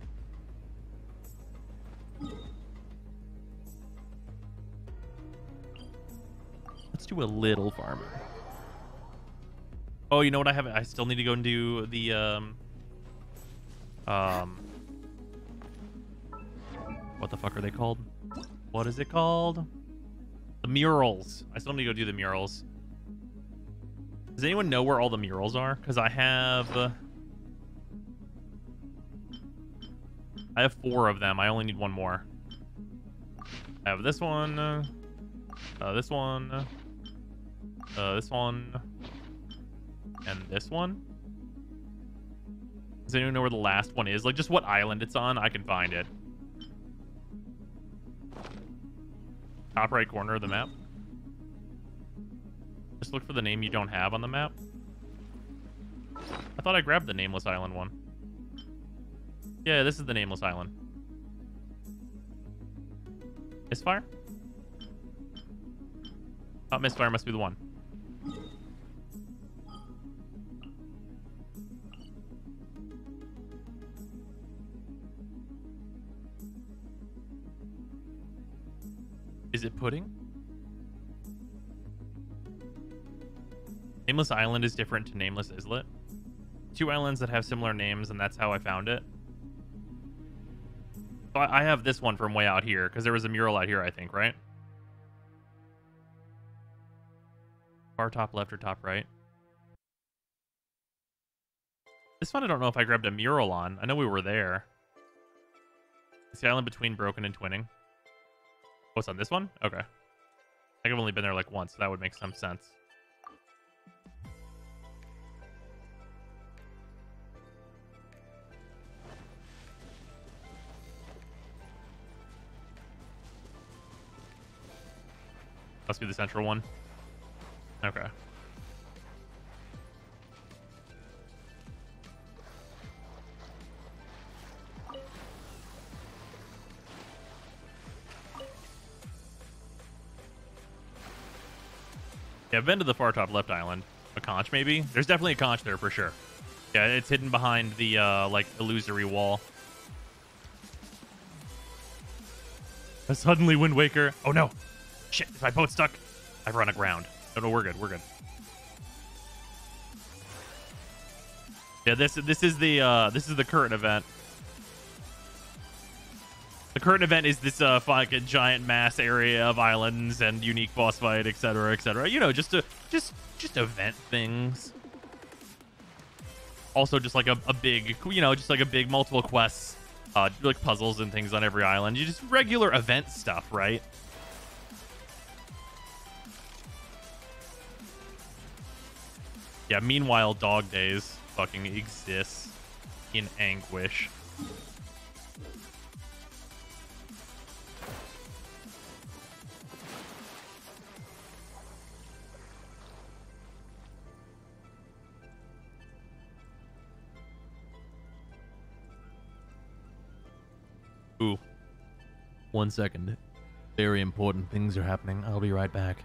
Let's do a little farming. Oh, you know what I have? I still need to go and do the, what the fuck are they called? What is it called? The murals. I still need to go do the murals. Does anyone know where all the murals are? Because I have 4 of them. I only need 1 more. I have this one, this one, this one, and this one. Does anyone know where the last one is? Like, just what island it's on? I can find it. Top right corner of the map. Just look for the name you don't have on the map. I thought I grabbed the Nameless Island one. Yeah, this is the Nameless Island. Misfire? Oh, Misfire must be the one. Is it pudding? Nameless Island is different to Nameless Islet. 2 islands that have similar names, and that's how I found it. So I have this one from way out here, because there was a mural out here, I think, right? Far top left or top right? This one I don't know if I grabbed a mural on. I know we were there. It's the island between Broken and Twinning. Oh, it's on this one? Okay. I think I've only been there like once, so that would make some sense. Must be the central one. Okay. Yeah, I've been to the far top left island. A conch, maybe? There's definitely a conch there for sure. Yeah, it's hidden behind the, like, illusory wall. Suddenly Wind Waker. Oh, no. Shit, is my boat stuck? I've run aground. Oh, no, we're good. We're good. Yeah, this is the current event. The current event is this fucking giant mass area of islands and unique boss fight, etc., etc. You know, just event things. Also, just like a big, you know, just like a big multiple quests, like puzzles and things on every island. You just regular event stuff, right? Yeah. Meanwhile, Dog Days fucking exists in anguish. Ooh. 1 second. Very important things are happening. I'll be right back.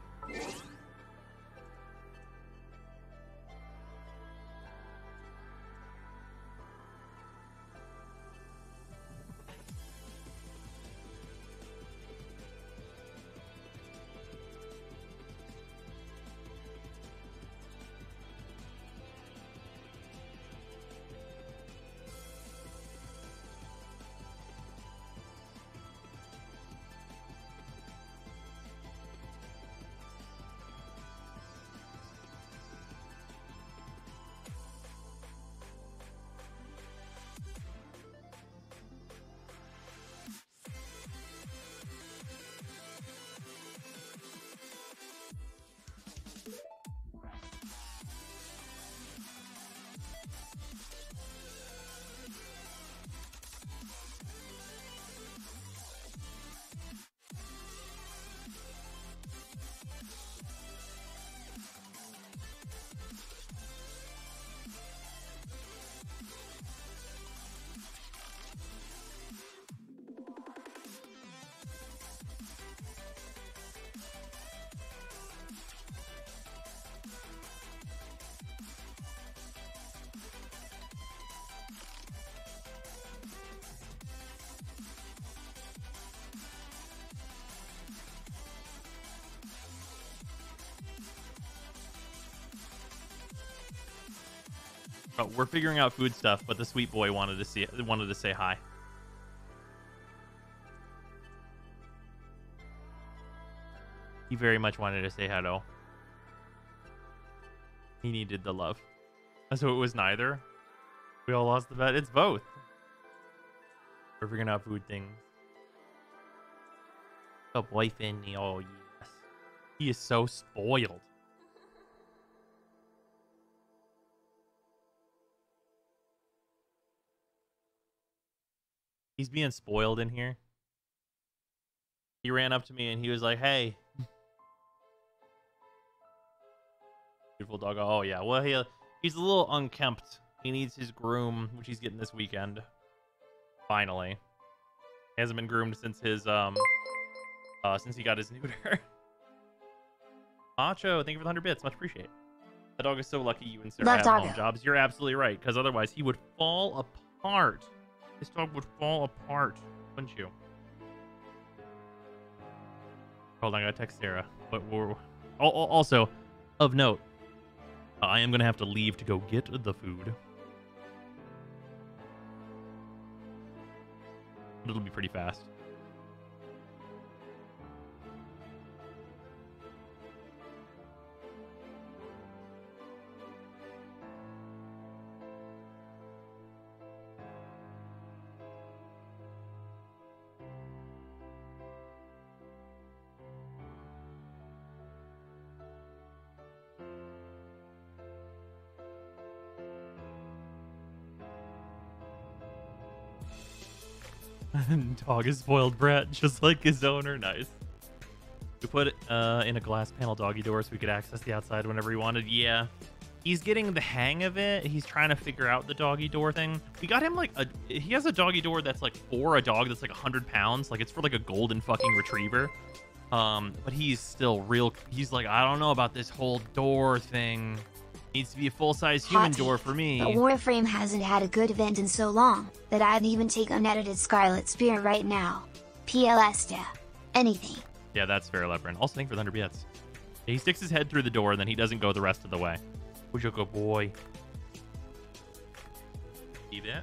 Oh, we're figuring out food stuff, but the sweet boy wanted to say hi. He very much wanted to say hello. He needed the love. So it was neither. We all lost the bet. It's both. We're figuring out food things. The boyfriend. Oh yes, he is so spoiled. He's being spoiled in here. He ran up to me and he was like, hey. Beautiful dog. Oh, yeah. Well, he's a little unkempt. He needs his groom, which he's getting this weekend. Finally. He hasn't been groomed since his, since he got his neuter. Macho, thank you for the 100 bits. Much appreciated. That dog is so lucky you and Sarah have home jobs. You're absolutely right, because otherwise he would fall apart. This dog would fall apart, wouldn't you? Hold on, I gotta text Sarah. But we're also, of note, I am gonna have to leave to go get the food. It'll be pretty fast. Dog is spoiled brat, just like his owner. Nice. We put it in a glass panel doggy door so we could access the outside whenever he wanted. Yeah. He's getting the hang of it. He's trying to figure out the doggy door thing. We got him like he has a doggy door that's like for a dog that's like 100 pounds. Like it's for like a golden fucking retriever. But he's still he's like, I don't know about this whole door thing. Needs to be a full-size human door for me. But Warframe hasn't had a good event in so long that I'd even take unedited Scarlet Spear right now. PLS, yeah. Anything. Yeah, that's fair, Leopard. Also, thank you for the 100 bits. He sticks his head through the door, and then he doesn't go the rest of the way. Would you go, boy? See that?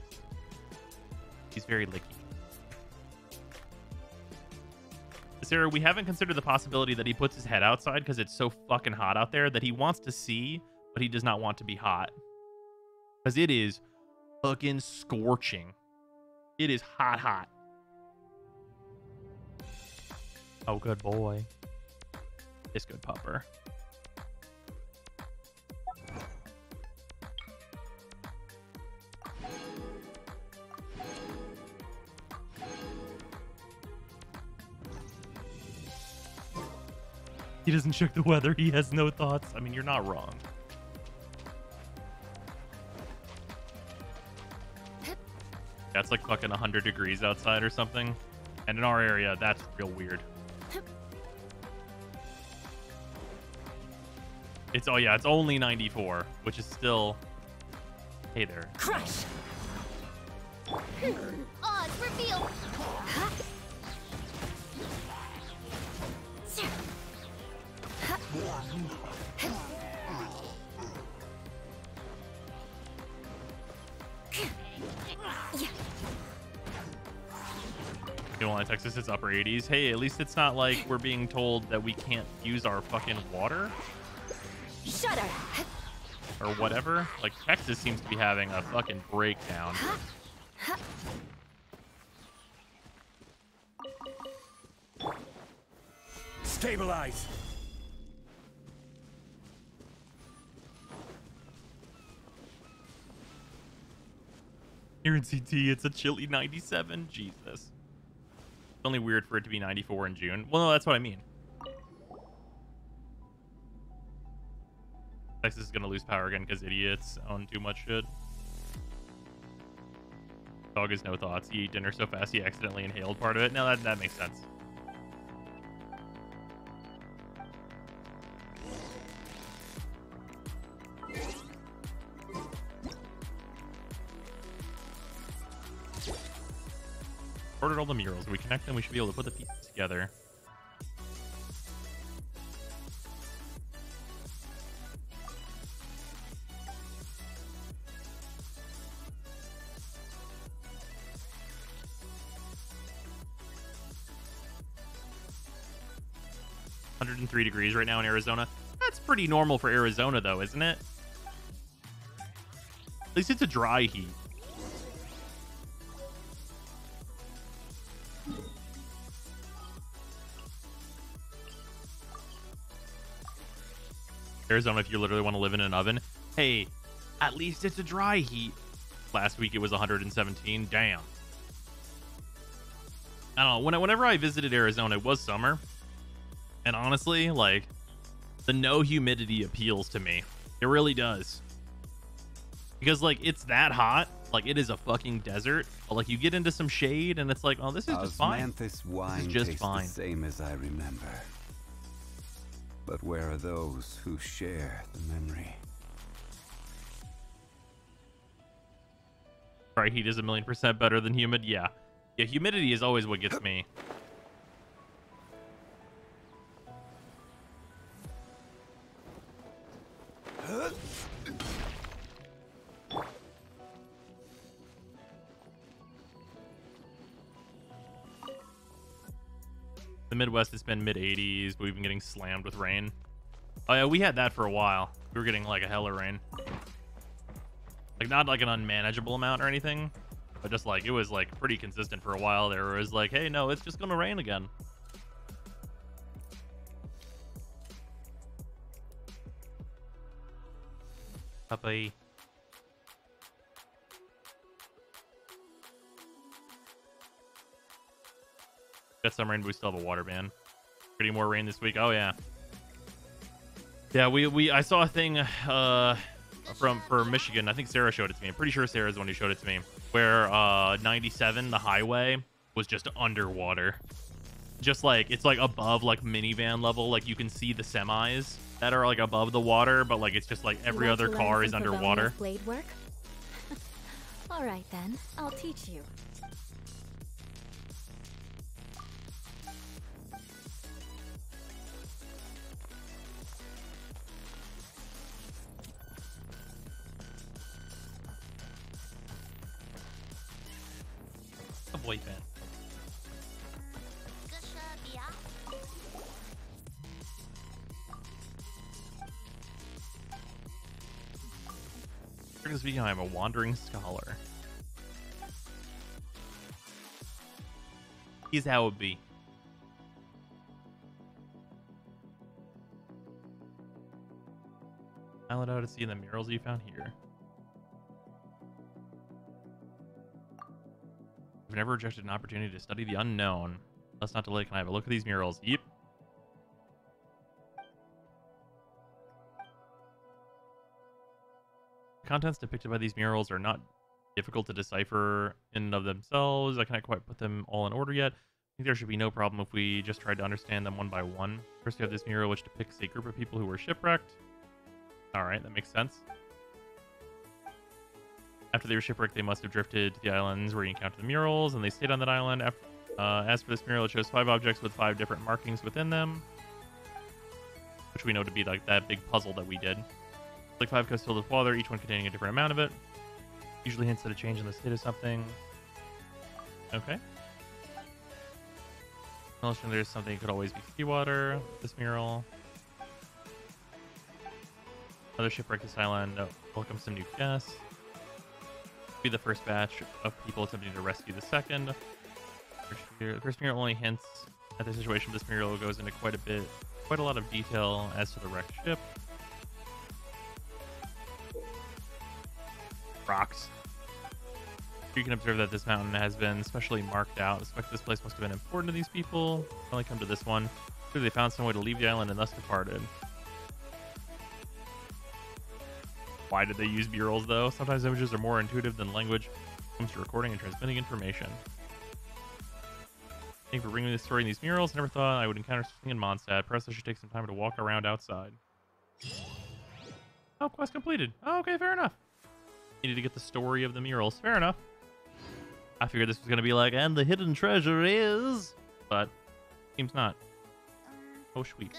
He's very licky. Sarah, we haven't considered the possibility that he puts his head outside because it's so fucking hot out there that he wants to see, but he does not want to be hot. Because it is fucking scorching. It is hot, hot. Oh, good boy. It's good pupper. He doesn't check the weather. He has no thoughts. I mean, you're not wrong. That's like fucking 100 degrees outside or something. And in our area, that's real weird. It's, oh yeah, it's only 94, which is still... Hey there. Crush! Oz, reveal! New Texas, it's upper 80s. Hey, at least it's not like we're being told that we can't use our fucking water. Shudder! Or whatever. Like, Texas seems to be having a fucking breakdown. Stabilize! Here in CT, it's a chilly 97. Jesus. It's only weird for it to be 94 in June. Well, no, that's what I mean. Texas is going to lose power again because idiots own too much shit. Dog has no thoughts. He ate dinner so fast he accidentally inhaled part of it. No, that makes sense. Ordered all the murals. We connect them, we should be able to put the pieces together. .103 degrees right now in Arizona. That's pretty normal for Arizona, though, isn't it? At least it's a dry heat. Arizona, if you literally want to live in an oven. Hey, at least it's a dry heat. Last week it was 117. Damn. I don't know. Whenever I visited Arizona, it was summer. And honestly, like, the no humidity appeals to me. It really does. Because, like, it's that hot. Like, it is a fucking desert. But, like, you get into some shade and it's like, oh, this is just fine. This wine is just tastes fine. The same as I remember. But where are those who share the memory? Dry heat is 1,000,000% better than humid. Yeah. Yeah, humidity is always what gets me. The Midwest has been mid-80s, but we've been getting slammed with rain. Oh yeah, we had that for a while. We were getting like a hella rain. Like not like an unmanageable amount or anything, but just like it was like pretty consistent for a while there. Where it was like, hey, no, it's just gonna rain again. Puppy. Got some rain, but we still have a water ban. Pretty more rain this week. Oh yeah. Yeah, I saw a thing for Michigan. I think Sarah showed it to me. I'm pretty sure Sarah's the one who showed it to me. Where 97, the highway, was just underwater. Just like it's like above like minivan level. Like you can see the semis that are like above the water, but like it's just like every other car is underwater. Blade work? All right then, I'll teach you. A boy band. Strictly speaking, I'm a wandering scholar. Here's how it be. Island out to see the murals you found here. I've never rejected an opportunity to study the unknown. Let's not delay. Can I have a look at these murals? Yep. The contents depicted by these murals are not difficult to decipher in and of themselves. I can't quite put them all in order yet. I think there should be no problem if we just tried to understand them one by one. First, we have this mural which depicts a group of people who were shipwrecked. Alright, that makes sense. After they were shipwrecked, they must have drifted to the islands where you encounter the murals, and they stayed on that island. As for this mural, it shows 5 objects with 5 different markings within them, which we know to be like that big puzzle that we did. Like 5 cups filled with water, each one containing a different amount of it. Usually hints at a change in the state of something. Okay. Notion there's something that could always be seawater. This mural. Another shipwreck this island. Welcome some new guests. Be the first batch of people attempting to rescue the second. The first mural only hints at the situation. This mural goes into quite a lot of detail as to the wrecked ship. Rocks. You can observe that this mountain has been specially marked out. I suspect this place must have been important to these people. Finally come to this one. Clearly they found some way to leave the island and thus departed. Why did they use murals, though? Sometimes images are more intuitive than language when it comes to recording and transmitting information. Thank you for bringing me this story in these murals. Never thought I would encounter something in Mondstadt. Perhaps I should take some time to walk around outside. Oh, quest completed. Oh, okay, fair enough. Needed to get the story of the murals. Fair enough. I figured this was going to be like, and the hidden treasure is... But, seems not. Oh, sweet.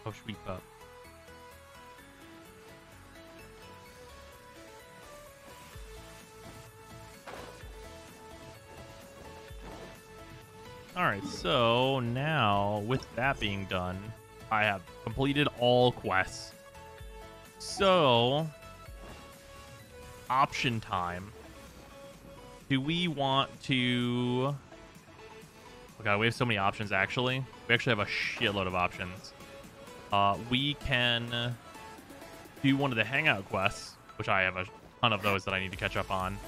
Oh, sweet pup. Alright, so now, with that being done, I have completed all quests. So, option time. Do we want to... Oh god, we have so many options, actually. We actually have a shitload of options. We can do one of the hangout quests, which I have a ton of those that I need to catch up on.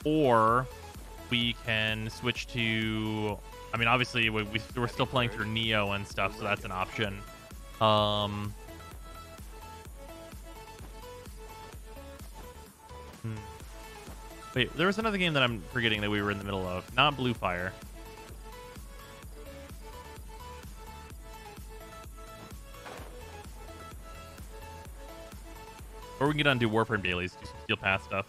Or we can switch to... I mean, obviously, we're still playing through Neo and stuff, so that's an option. Wait, there was another game that I'm forgetting that we were in the middle of. Not Blue Fire. Or we can get on and do Warframe dailies, do some Steel Path stuff.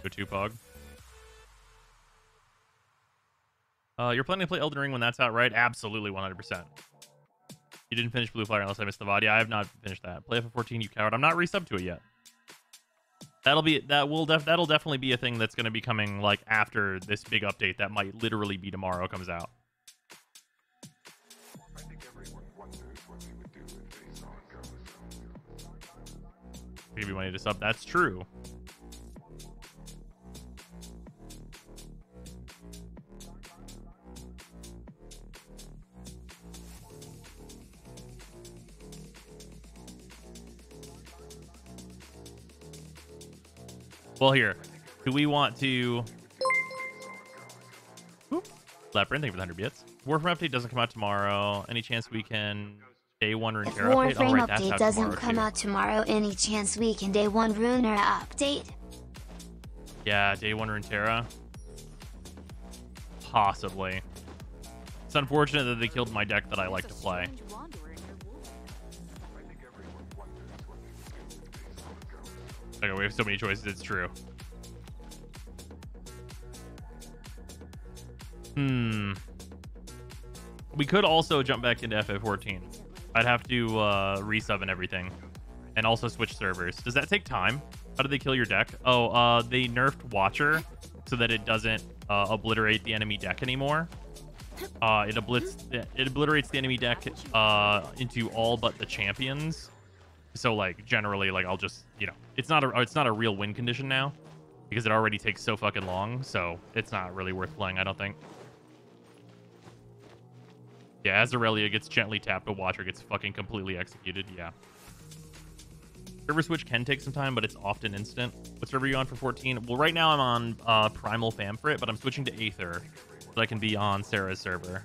Go to Pog. You're planning to play Elden Ring when that's out, right? Absolutely, 100%. You didn't finish Blue Fire unless I missed the VOD. Yeah, I have not finished that. Play FF14, you coward. I'm not resubbed to it yet. That'll definitely be a thing that's going to be coming like after this big update that might literally be tomorrow comes out. I think everyone wonders what they would do if they saw a ghost. Give you money to sub. That's true. Well, here. Do we want to... Oop. Labyrinth, thank you for the 100 bits. Warframe update doesn't come out tomorrow. Any chance we can... Day 1 Runeterra update? Warframe Right, update doesn't come out tomorrow. Any chance we can Day 1 Runeterra update? Yeah, Day 1 Runeterra. Possibly. It's unfortunate that they killed my deck that I like to play. Okay, we have so many choices, it's true. We could also jump back into FF14. I'd have to resub and everything. And also switch servers. Does that take time? How do they kill your deck? Oh, they nerfed Watcher so that it doesn't obliterate the enemy deck anymore. It obliterates the enemy deck into all but the champions. So like generally, like I'll just, you know, it's not a real win condition now because it already takes so fucking long. So it's not really worth playing, I don't think. Yeah, as Aurelia gets gently tapped, a Watcher gets fucking completely executed. Yeah. Server switch can take some time, but it's often instant. What server are you on for 14? Well, right now I'm on Primal Famfrit, but I'm switching to Aether so I can be on Sarah's server.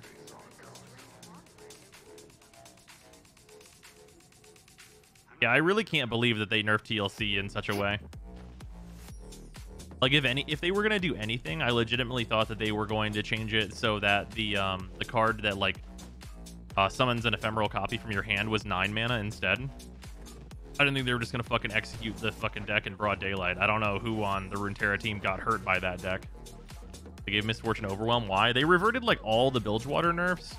Yeah, I really can't believe that they nerfed TLC in such a way. Like, if they were gonna do anything, I legitimately thought that they were going to change it so that the card that like summons an ephemeral copy from your hand was 9 mana instead. I didn't think they were just gonna fucking execute the fucking deck in broad daylight. I don't know who on the Runeterra team got hurt by that deck. They gave Misfortune Overwhelm. Why? They reverted like all the Bilgewater nerfs.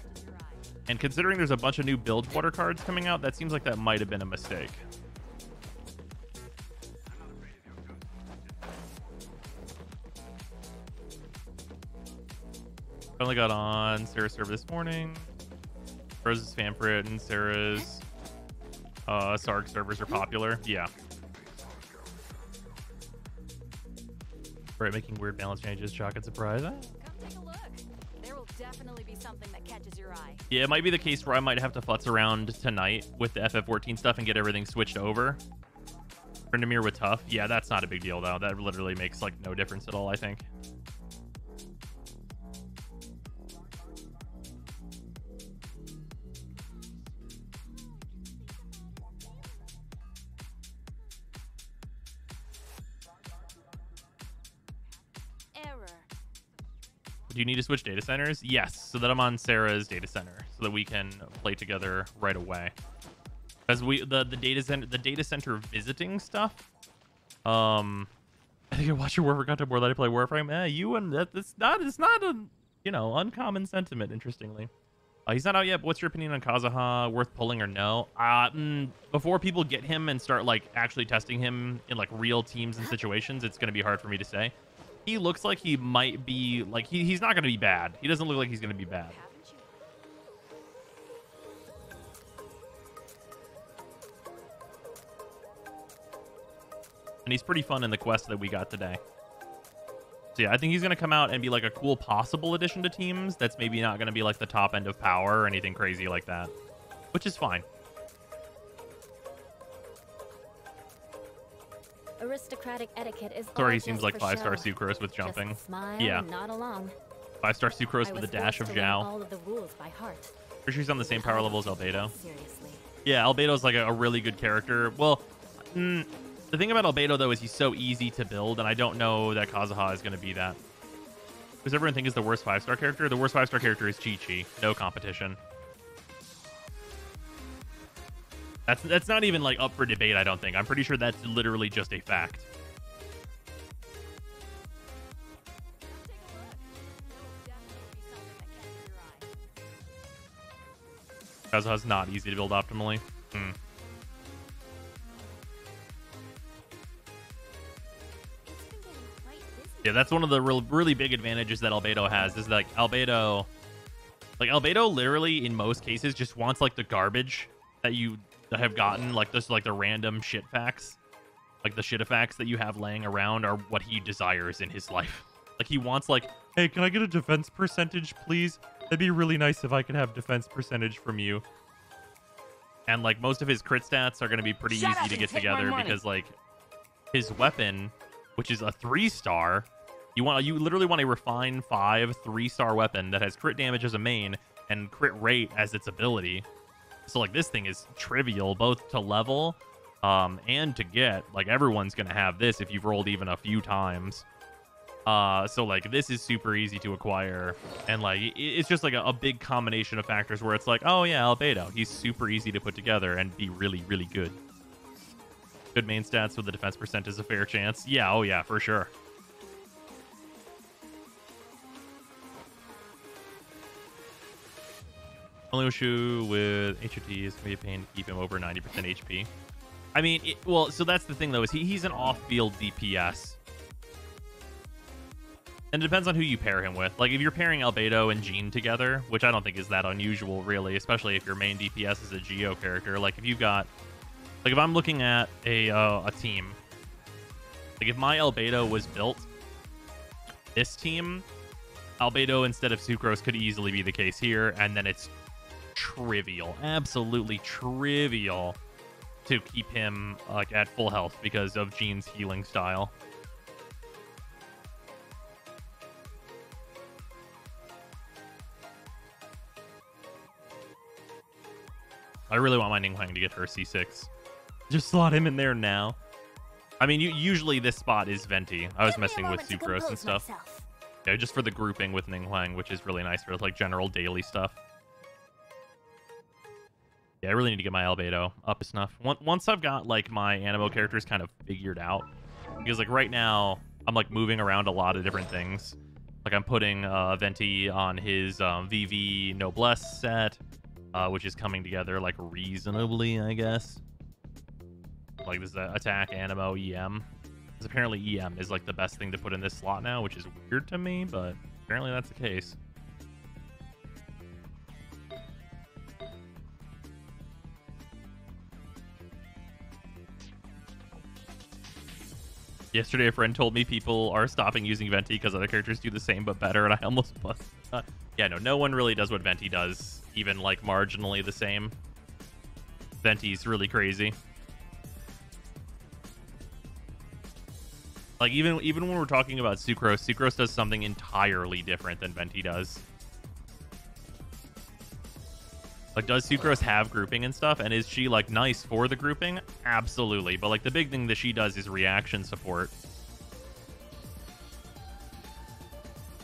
And considering there's a bunch of new Bilgewater cards coming out, that seems like that might have been a mistake. Finally got on Sarah's server this morning. Rose's Famfrit and Sarah's Sarg servers are popular. Yeah. Right, making weird balance changes. Shock and surprise. Come take a look. There will definitely be something that catches your eye. Yeah, it might be the case where I might have to futz around tonight with the FF14 stuff and get everything switched over. Brindamere with Tough. Yeah, that's not a big deal, though. That literally makes, like, no difference at all, I think. Do you need to switch data centers? Yes, so that I'm on Sarah's data center, so that we can play together right away. Because the data center visiting stuff. I think I watched your Warframe content more than I play Warframe. You and that it's not a uncommon sentiment. Interestingly, he's not out yet. But what's your opinion on Kazuha? Worth pulling or no? Before people get him and start like actually testing him in like real teams and situations, it's gonna be hard for me to say. He looks like he might be like he's not going to be bad. He doesn't look like he's going to be bad. And he's pretty fun in the quest that we got today. So yeah, I think he's going to come out and be like a cool possible addition to teams that's maybe not going to be like the top end of power or anything crazy like that, which is fine. Aristocratic etiquette is Sorry, he seems like 5-star Sucrose with jumping. Smile, yeah. not along. 5-star Sucrose with a dash of Zhao. All of the rules by heart. Pretty sure he's on the same power level as Albedo. Seriously. Yeah, Albedo's like a really good character. Well, the thing about Albedo, though, is he's so easy to build, and I don't know that Kazuha is going to be that. Does everyone think is the worst 5-star character? The worst 5-star character is Chi-Chi. No competition. That's not even like up for debate, I don't think. I'm pretty sure that's literally just a fact. Kazuha's not easy to build optimally. Yeah, that's one of the really big advantages that Albedo has, is like Albedo literally in most cases just wants like the garbage that you have gotten, like this, like the random shit facts, like the shit facts that you have laying around are what he desires in his life. Like he wants like, hey, can I get a defense percentage, please? That'd be really nice if I could have defense percentage from you. And like most of his crit stats are going to be pretty easy to get together because like his weapon, which is a 3-star, you literally want a refined 5 3-star weapon that has crit damage as a main and crit rate as its ability. So like this thing is trivial both to level and to get. Like everyone's gonna have this if you've rolled even a few times. So like this is super easy to acquire, and like it's just like a big combination of factors where it's like, oh yeah, Albedo, he's super easy to put together and be really good. Good main stats with the defense percent is a fair chance. Yeah, oh yeah, for sure. Only issue with HOT is going to be a pain to keep him over 90% HP. I mean, well, so that's the thing, though, is he's an off-field DPS. And it depends on who you pair him with. Like, if you're pairing Albedo and Jean together, which I don't think is that unusual, really, especially if your main DPS is a Geo character. Like, if you've got... Like, if I'm looking at a team... Like, if my Albedo was built, this team, Albedo instead of Sucrose could easily be the case here, and then it's trivial, absolutely trivial to keep him, like, at full health because of Jean's healing style. I really want my Ningguang to get her C6. Just slot him in there now. I mean, usually this spot is Venti. I was messing with Sucrose and stuff. Yeah, just for the grouping with Ningguang, which is really nice for, like, general daily stuff. Yeah, I really need to get my Albedo up to snuff. Once I've got, like, my Animo characters kind of figured out. Because, like, right now, I'm, like, moving around a lot of different things. Like, I'm putting Venti on his VV Noblesse set, which is coming together, like, reasonably, I guess. Like, this is attack, Animo, EM. Because apparently EM is, like, the best thing to put in this slot now, which is weird to me, but apparently that's the case. Yesterday, a friend told me people are stopping using Venti because other characters do the same but better, and I almost busted. Yeah, no one really does what Venti does, even, like, marginally the same. Venti's really crazy. Like, even when we're talking about Sucrose, Sucrose does something entirely different than Venti does. Like, does Sucrose have grouping and stuff? And is she, like, nice for the grouping? Absolutely. But, like, the big thing that she does is reaction support.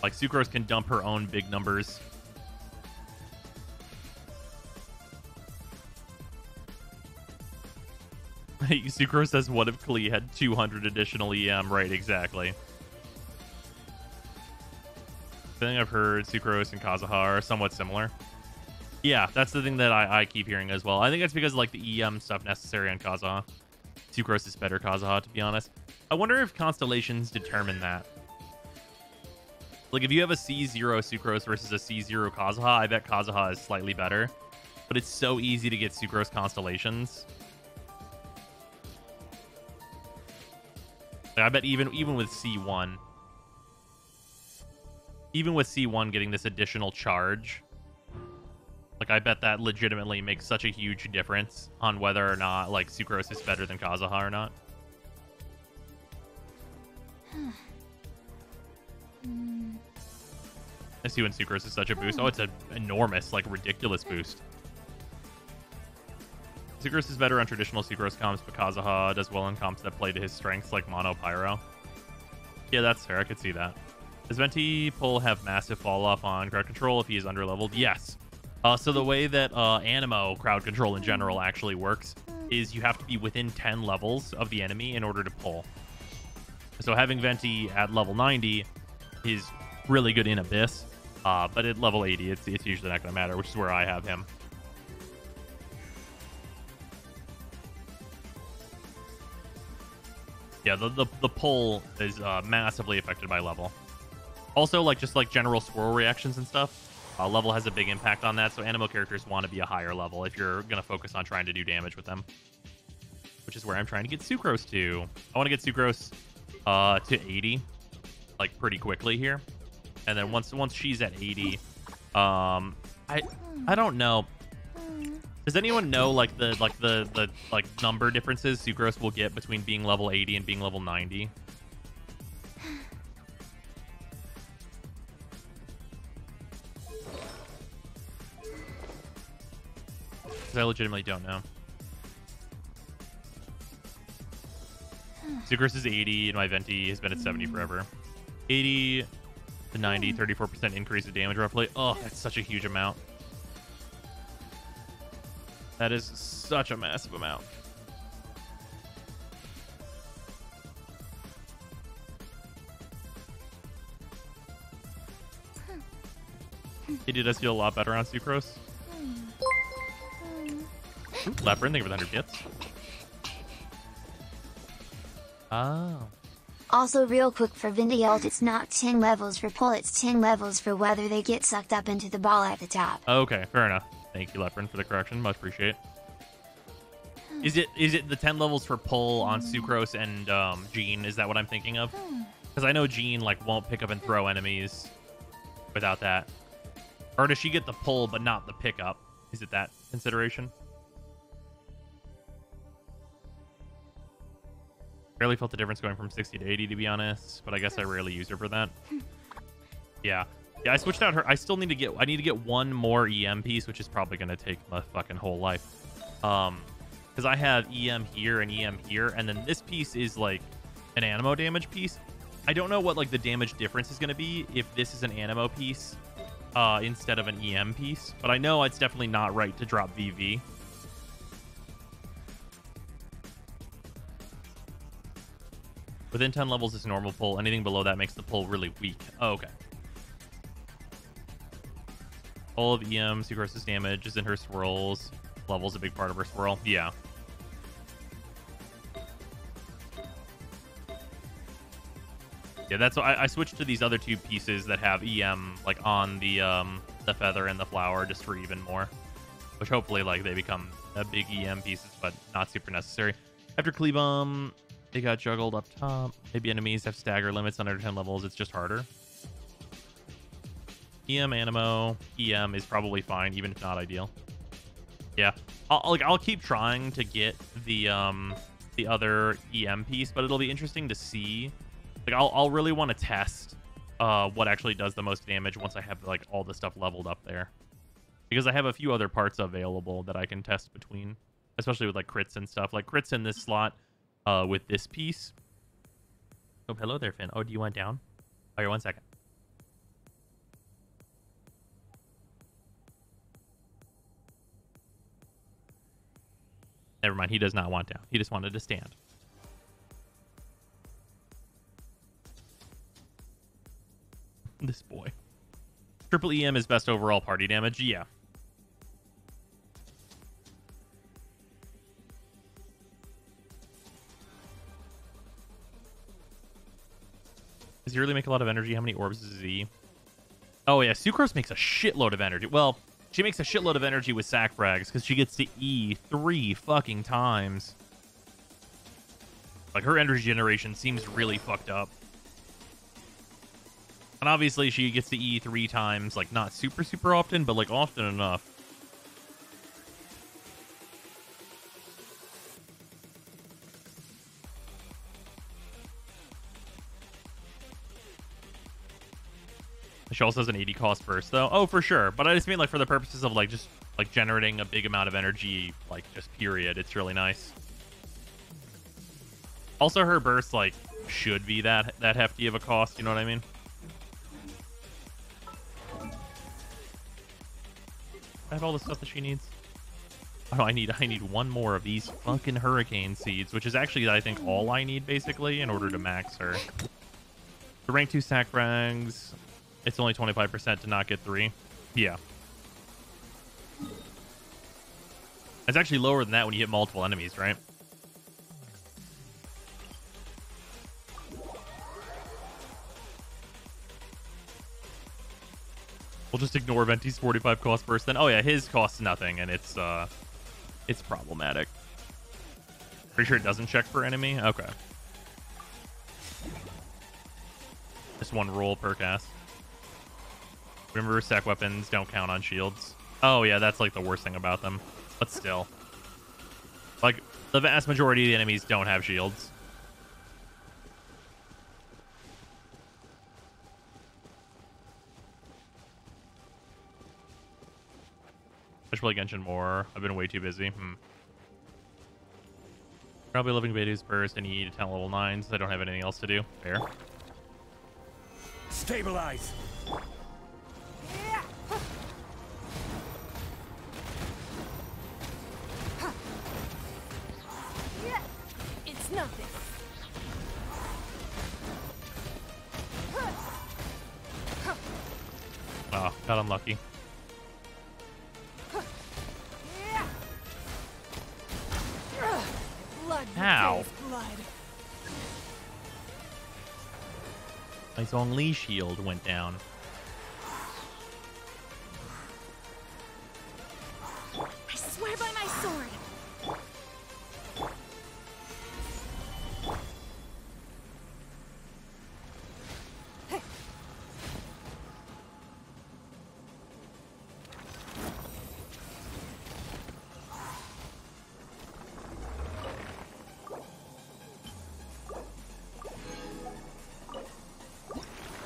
Like, Sucrose can dump her own big numbers. Sucrose says, what if Klee had 200 additional EM? Right, exactly. The thing I've heard, Sucrose and Kazuha are somewhat similar. Yeah, that's the thing that I keep hearing as well. I think it's because, like, the EM stuff necessary on Kazuha. Sucrose is better Kazuha, to be honest. I wonder if constellations determine that. Like, if you have a C0 Sucrose versus a C0 Kazuha, I bet Kazuha is slightly better. But it's so easy to get Sucrose constellations. Like, I bet even with C1... Even with C1 getting this additional charge... Like, I bet that legitimately makes such a huge difference on whether or not, like, Sucrose is better than Kazuha or not. I see when Sucrose is such a boost. Oh, it's an enormous, like, ridiculous boost. Sucrose is better on traditional Sucrose comps, but Kazuha does well in comps that play to his strengths, like Mono Pyro. Yeah, that's fair. I could see that. Does Venti pull have massive fall-off on crowd control if he is underleveled? Yes. So the way that Animo crowd control in general actually works is you have to be within 10 levels of the enemy in order to pull. So having Venti at level 90 is really good in Abyss, but at level 80, it's usually not going to matter, which is where I have him. Yeah, the pull is massively affected by level. Also, like, just like general swirl reactions and stuff. Level has a big impact on that, so Animo characters want to be a higher level if you're going to focus on trying to do damage with them. Which is where I'm trying to get Sucrose to. I want to get Sucrose to 80, like, pretty quickly here. And then once she's at 80, I don't know. Does anyone know, like, the number differences Sucrose will get between being level 80 and being level 90? I legitimately don't know. Sucrose is 80, and my Venti has been at 70 forever. 80 to 90, 34% increase of damage roughly. Oh, that's such a huge amount. That is such a massive amount. It does feel a lot better on Sucrose. Ooh, Leopard, thank you for the 100 bits. Oh. Also real quick for Vindialt, it's not 10 levels for pull, it's 10 levels for whether they get sucked up into the ball at the top. Okay, fair enough. Thank you, Leopard, for the correction. Much appreciate. Is it the 10 levels for pull on Sucrose and Jean? Is that what I'm thinking of? Because I know Jean like won't pick up and throw enemies without that. Or does she get the pull but not the pickup? Is it that consideration? Barely felt the difference going from 60 to 80, to be honest, but I guess I rarely use her for that. Yeah, I switched out her. I still need to get. I need to get one more EM piece, which is probably gonna take my fucking whole life. Because I have EM here and EM here, and then this piece is like an animo damage piece. I don't know what like the damage difference is gonna be if this is an animo piece instead of an EM piece, but I know it's definitely not right to drop VV. Within 10 levels is normal pull. Anything below that makes the pull really weak. Oh, okay. All of EM, Sucrose's damage is in her swirls. Level's a big part of her swirl. Yeah. Yeah, that's why I switched to these other two pieces that have EM like on the feather and the flower just for even more. Which hopefully like they become big EM pieces, but not super necessary. After Cleavum, they got juggled up top. Maybe enemies have stagger limits under 10 levels. It's just harder. EM Animo. EM is probably fine, even if not ideal. Yeah. I'll keep trying to get the other EM piece, but it'll be interesting to see. Like I'll really want to test what actually does the most damage once I have like all the stuff leveled up there. Because I have a few other parts available that I can test between, especially with like crits and stuff. Like crits in this slot. With this piece. Oh, hello there, Finn. Oh, do you want down? Oh, here, 1 second. Never mind. He does not want down. He just wanted to stand. This boy. Triple EM is best overall party damage. Yeah. Does he really make a lot of energy? How many orbs does he? Oh, yeah. Sucrose makes a shitload of energy. Well, she makes a shitload of energy with sack frags because she gets to E 3 fucking times. Like, her energy generation seems really fucked up. And obviously, she gets to E 3 times, like, not super, super often, but, like, often enough. She also has an 80 cost burst, though. Oh, for sure. But I just mean, like, for the purposes of, like, just, like, generating a big amount of energy, like, just period. It's really nice. Also, her burst, like, should be that hefty of a cost. You know what I mean? I have all the stuff that she needs. Oh, I need one more of these fucking hurricane seeds, which is actually, I think, all I need, basically, in order to max her. The rank 2 sack frags... It's only 25% to not get 3. Yeah. It's actually lower than that when you hit multiple enemies, right? We'll just ignore Venti's 45 cost burst then. Oh yeah, his costs nothing, and it's problematic. Pretty sure it doesn't check for enemy? Okay. Just one roll per cast. Remember, sack weapons don't count on shields. Oh, yeah, that's, like, the worst thing about them. But still. Like, the vast majority of the enemies don't have shields. I should play Genshin more. I've been way too busy. Probably living Beidou's burst. I need 10 level 9s. I don't have anything else to do. Fair. Stabilize. It's nothing. Oh, got unlucky. How? My Zhongli shield went down. I swear by my sword.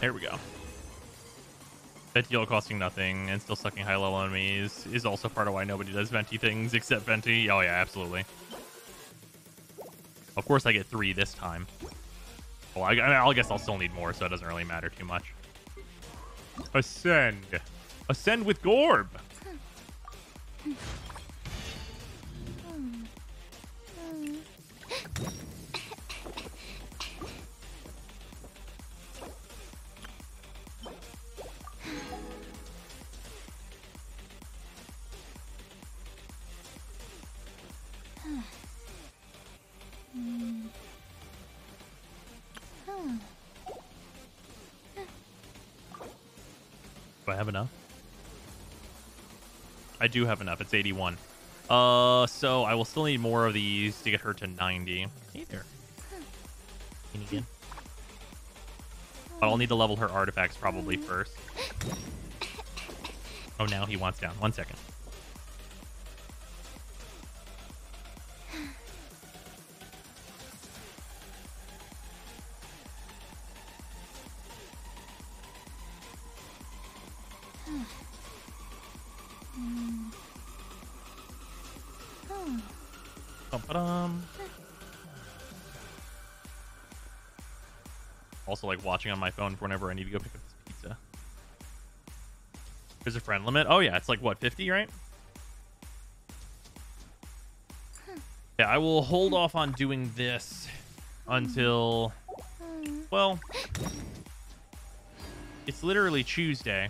There we go. Venti ult costing nothing and still sucking high level enemies is also part of why nobody does Venti things except Venti. Oh yeah, absolutely. Of course I get 3 this time. Well, I guess I'll still need more, so it doesn't really matter too much. Ascend. Ascend with Gorb. Do I have enough? I do have enough. It's 81. So I will still need more of these to get her to 90. Hey there. Again. But I'll need to level her artifacts probably first. Oh, now he wants down. 1 second. Also, like, watching on my phone whenever I need to go pick up this pizza. There's a friend limit. Oh, yeah. It's like, what, 50, right? Yeah, I will hold off on doing this until... Well... It's literally Tuesday.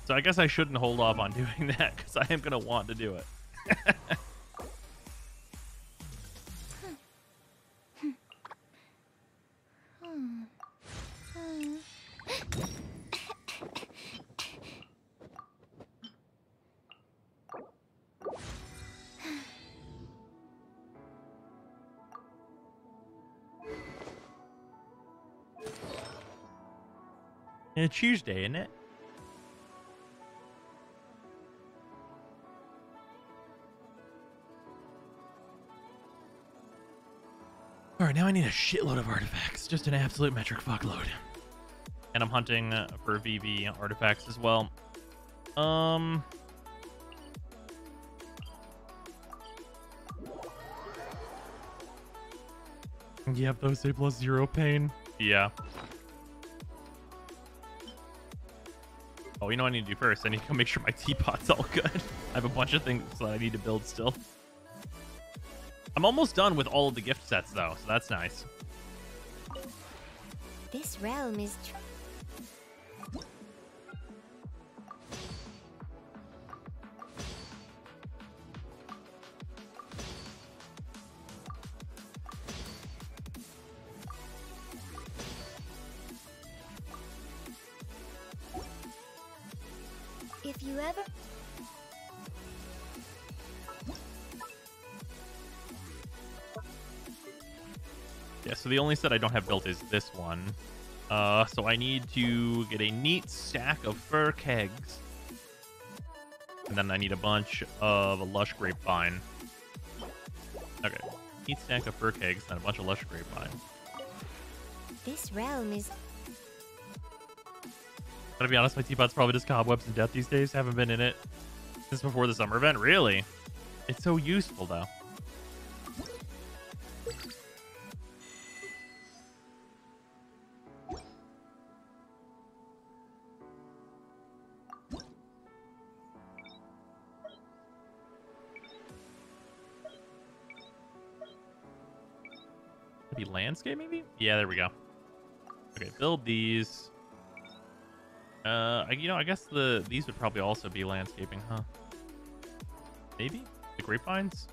So I guess I shouldn't hold off on doing that, because I am going to want to do it. It's Tuesday, isn't it? Alright, now I need a shitload of artifacts. Just an absolute metric fuckload. And I'm hunting for VV artifacts as well. Yep, those say +0 pain. Yeah. Oh, you know what I need to do first? I need to go make sure my teapot's all good. I have a bunch of things that I need to build still. I'm almost done with all of the gift sets, though, so that's nice. This realm is... If you ever... Yeah, so the only set I don't have built is this one. So I need to get a neat stack of fur kegs. And then I need a bunch of a lush grapevine. Okay, neat stack of fur kegs, then a bunch of lush grapevine. This realm is... Gotta be honest, my teapot's probably just cobwebs and death these days. Haven't been in it since before the summer event. Really? It's so useful, though. Maybe landscape, maybe? Yeah, there we go. Okay, build these. You know, I guess these would probably also be landscaping, huh? Maybe? The grapevines?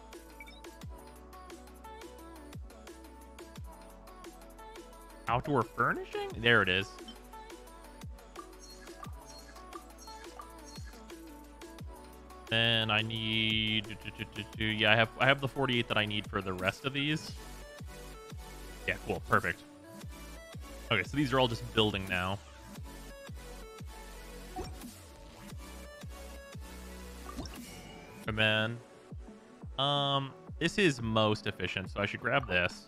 Outdoor furnishing? There it is. Then I need... Yeah, I have the 48 that I need for the rest of these. Yeah, cool. Perfect. Okay, so these are all just building now. And then... this is most efficient, so I should grab this.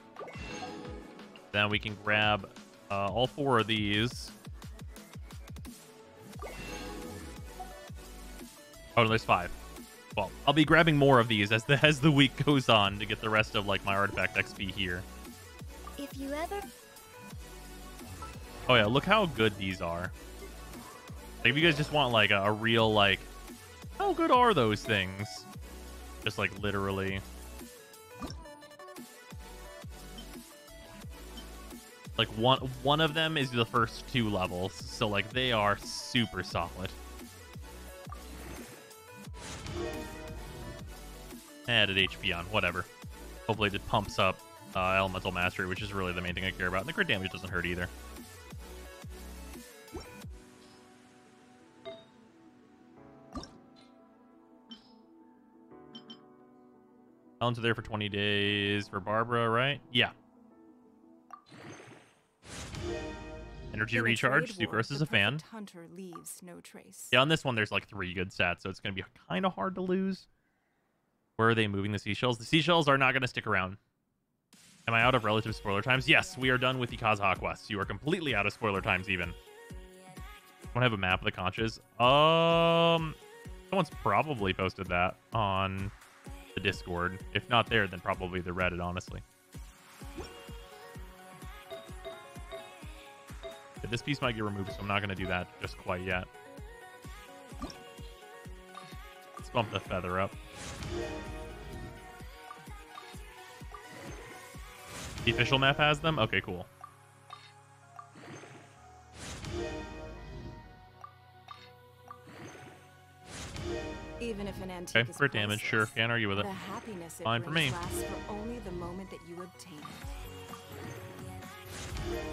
Then we can grab all 4 of these. Oh, no, there's 5. Well, I'll be grabbing more of these as the week goes on to get the rest of like my artifact XP here. If you ever... Oh yeah, look how good these are. Like, if you guys just want like a real like, how good are those things? Just like literally. Like one of them is the first 2 levels, so like they are super solid. Added HP on, whatever. Hopefully it pumps up Elemental Mastery, which is really the main thing I care about. And the crit damage doesn't hurt either. Ellen's there for 20 days for Barbara, right? Yeah. Energy recharge. Sucrose is a fan. Hunter leaves no trace. Yeah, on this one there's like 3 good stats, so it's going to be kind of hard to lose. Where are they moving the seashells? The seashells are not going to stick around. Am I out of relative spoiler times? Yes, we are done with the Kazuha quests. You are completely out of spoiler times even. Want to have a map of the conches? Someone's probably posted that on the Discord. If not there, then probably the Reddit, honestly. But this piece might get removed, so I'm not going to do that just quite yet. Let's bump the feather up. The official map has them? Okay, cool. Even if an antique okay, crit damage, sure. Can't argue with it. The happiness it fine for me. lasts for only the moment that you obtain it.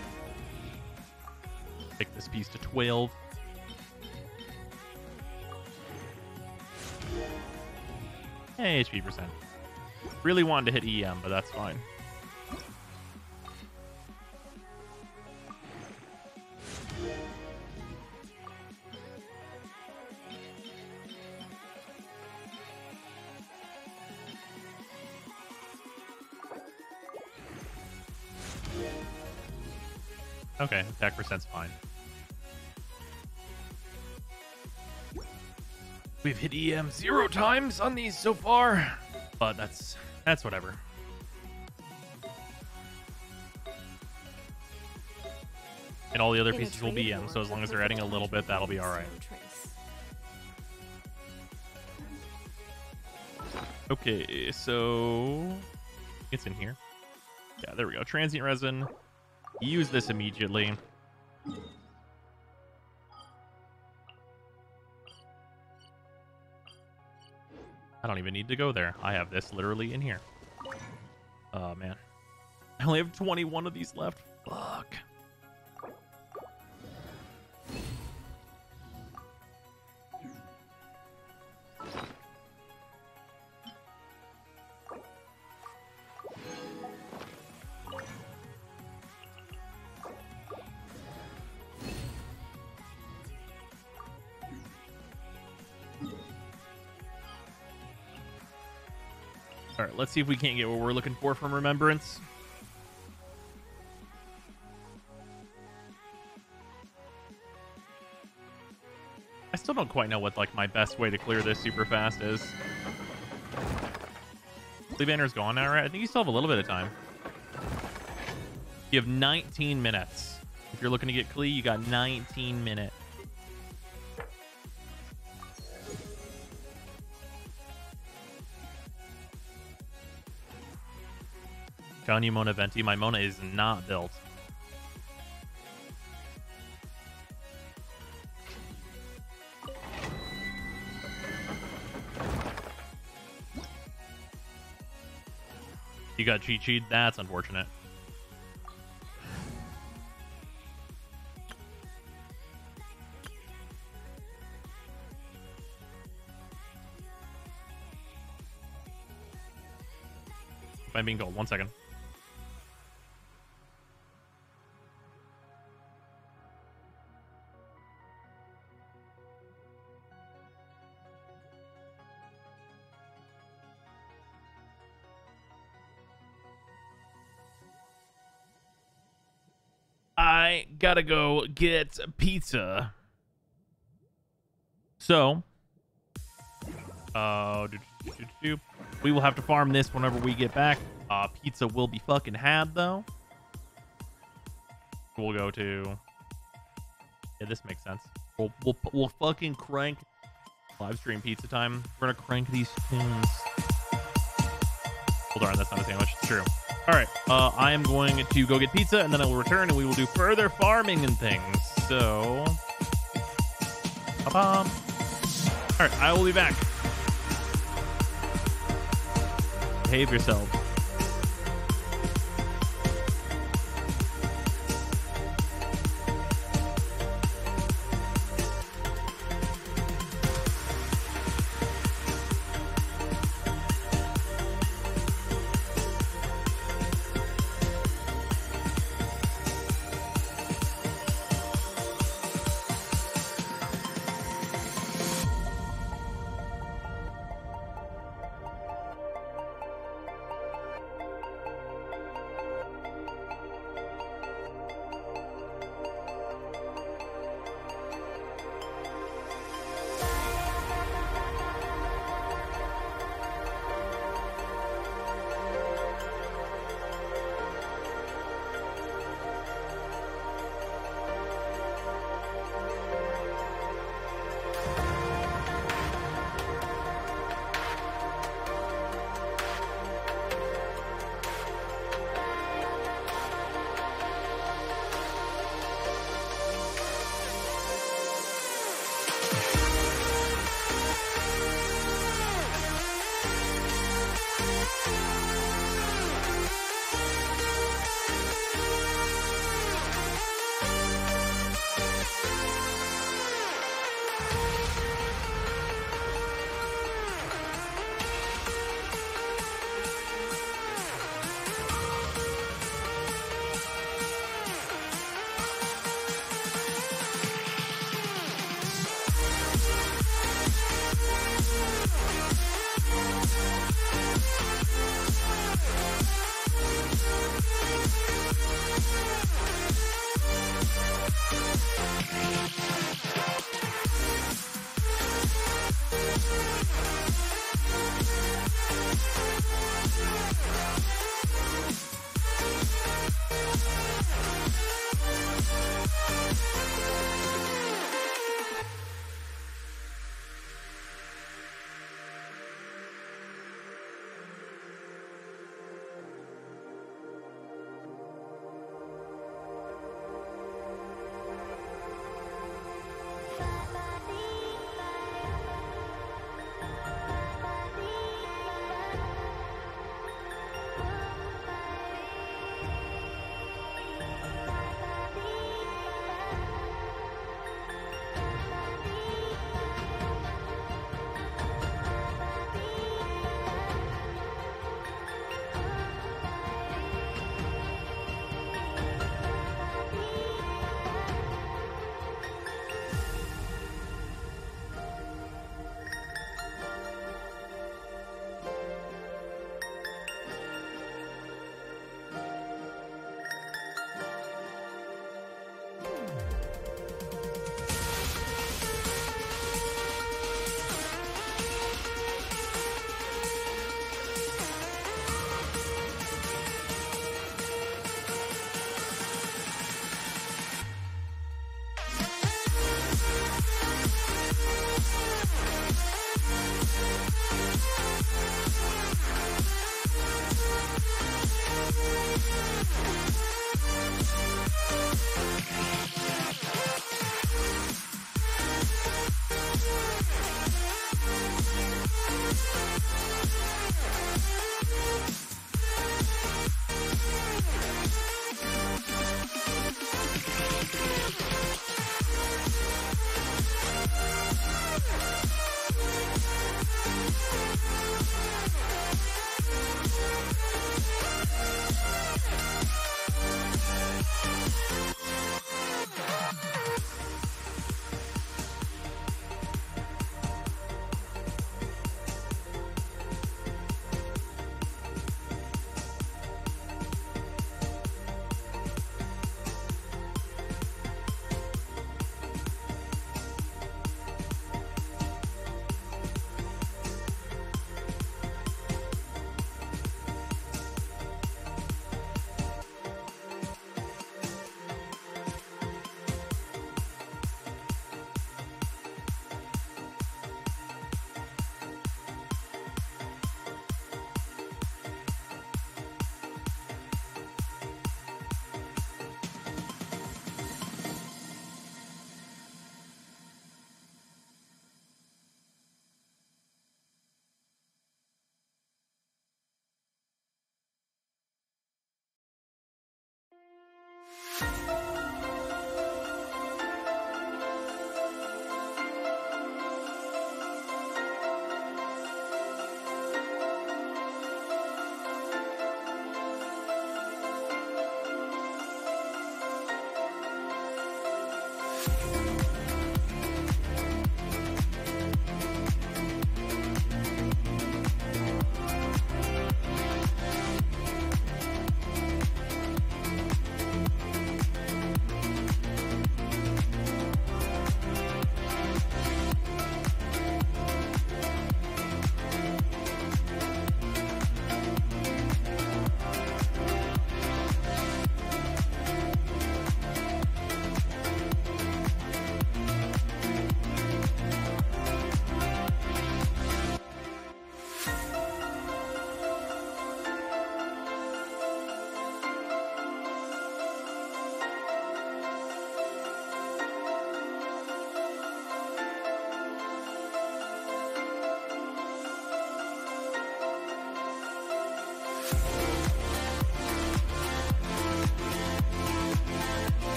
Take this piece to 12. Hey, HP percent. Really wanted to hit EM, but that's fine. Okay, attack percent's fine. We've hit EM 0 times on these so far, but that's whatever. And all the other pieces will be EM, so as long as they're adding a little bit, that'll be alright. Okay, so it's in here. Yeah, there we go. Transient resin. Use this immediately. I don't even need to go there. I have this literally in here. Oh, man. I only have 21 of these left. Fuck. Alright, let's see if we can't get what we're looking for from Remembrance. I still don't quite know what like my best way to clear this super fast is. Lee Banner's gone now, right? I think you still have a little bit of time. You have 19 minutes. If you're looking to get Klee, you got 19 minutes. Found you Mona Venti. My Mona is not built. You got cheat sheet? That's unfortunate. am I being told? 1 second. I gotta go get pizza. So, we will have to farm this whenever we get back. Pizza will be fucking had though. We'll go to. Yeah, this makes sense. We'll fucking crank live stream pizza time. We're gonna crank these tunes. Hold on, that's not a sandwich. It's true. All right, I am going to go get pizza, and then I will return, and we will do further farming and things. So, all right, I will be back. Behave yourself.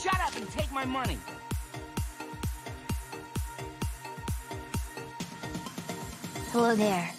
Shut up and take my money! Hello there.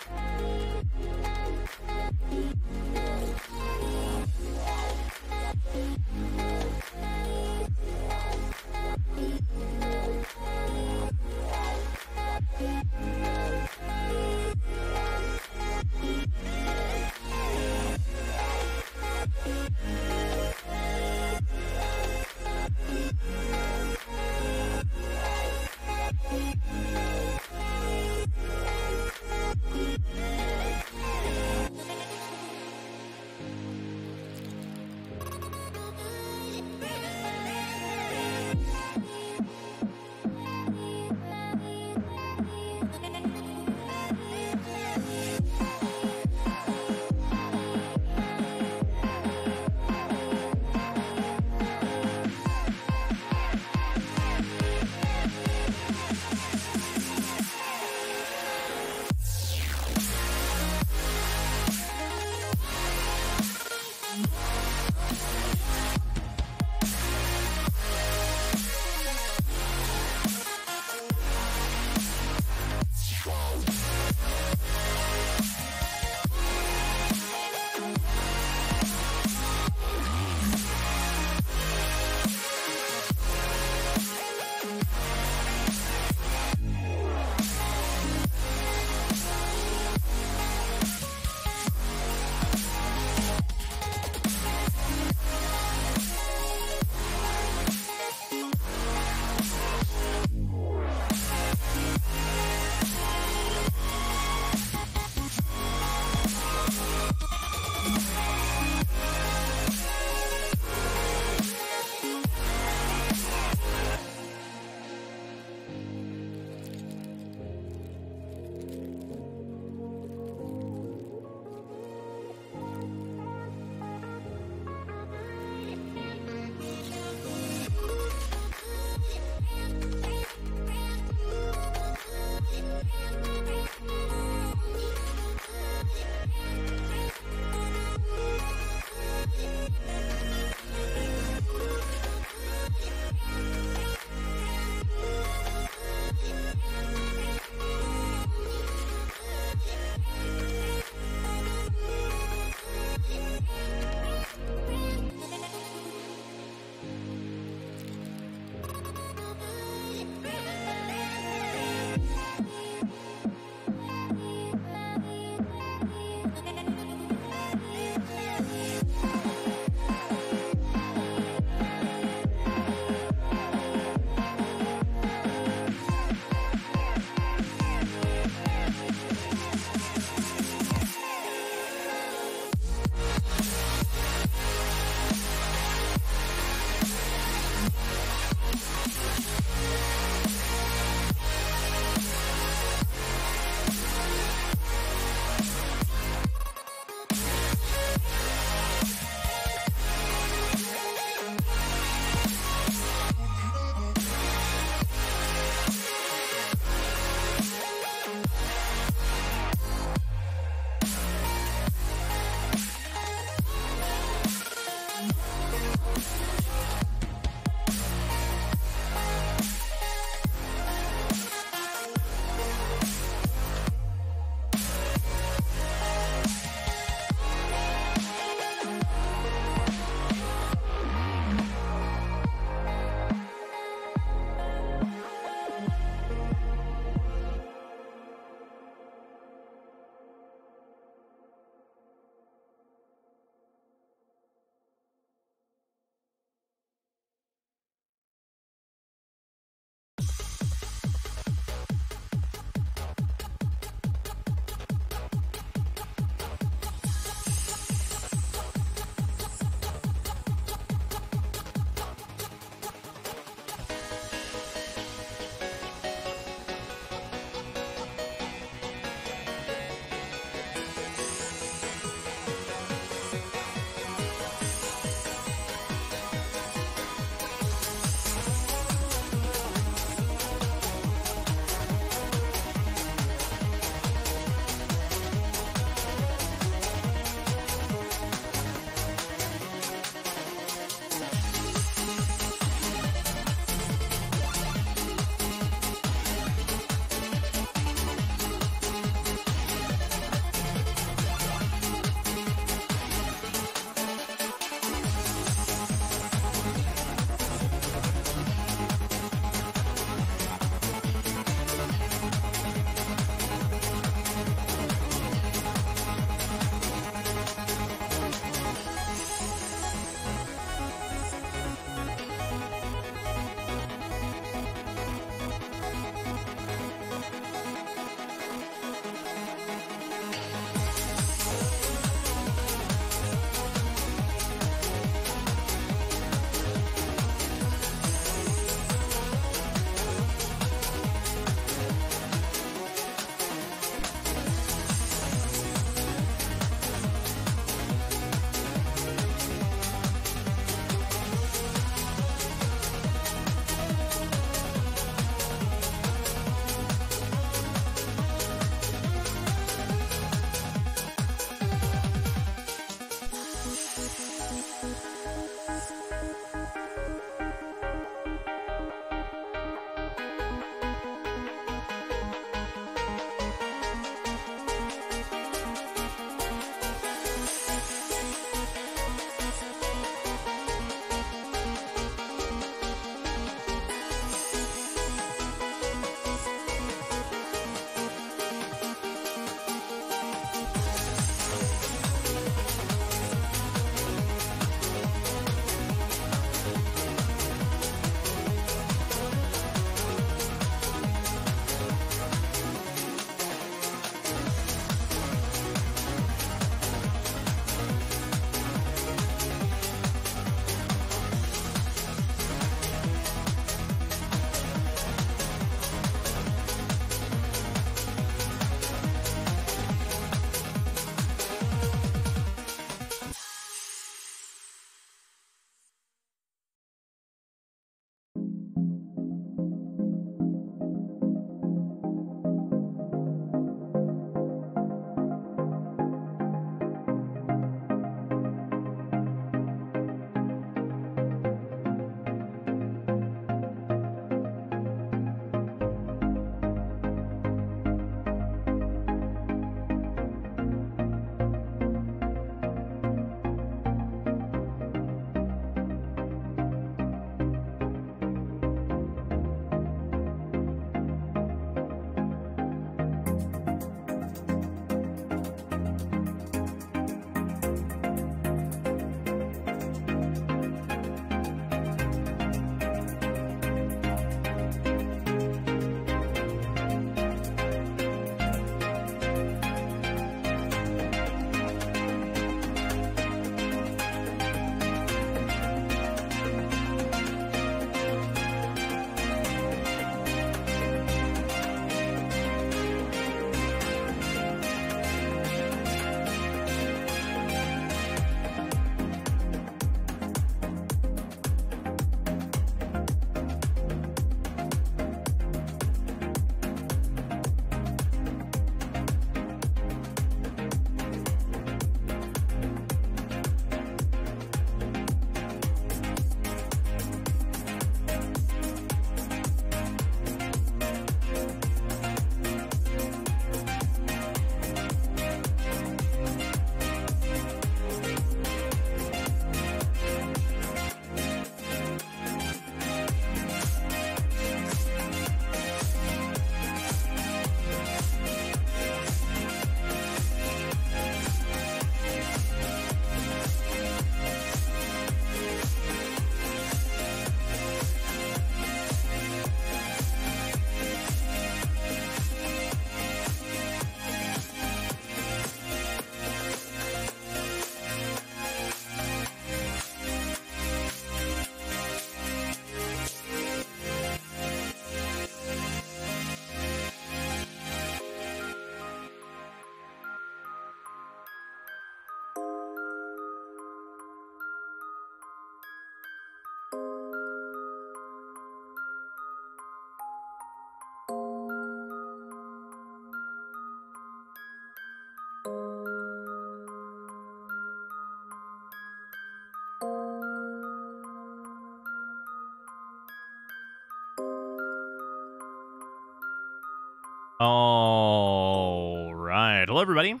right. Hello, everybody.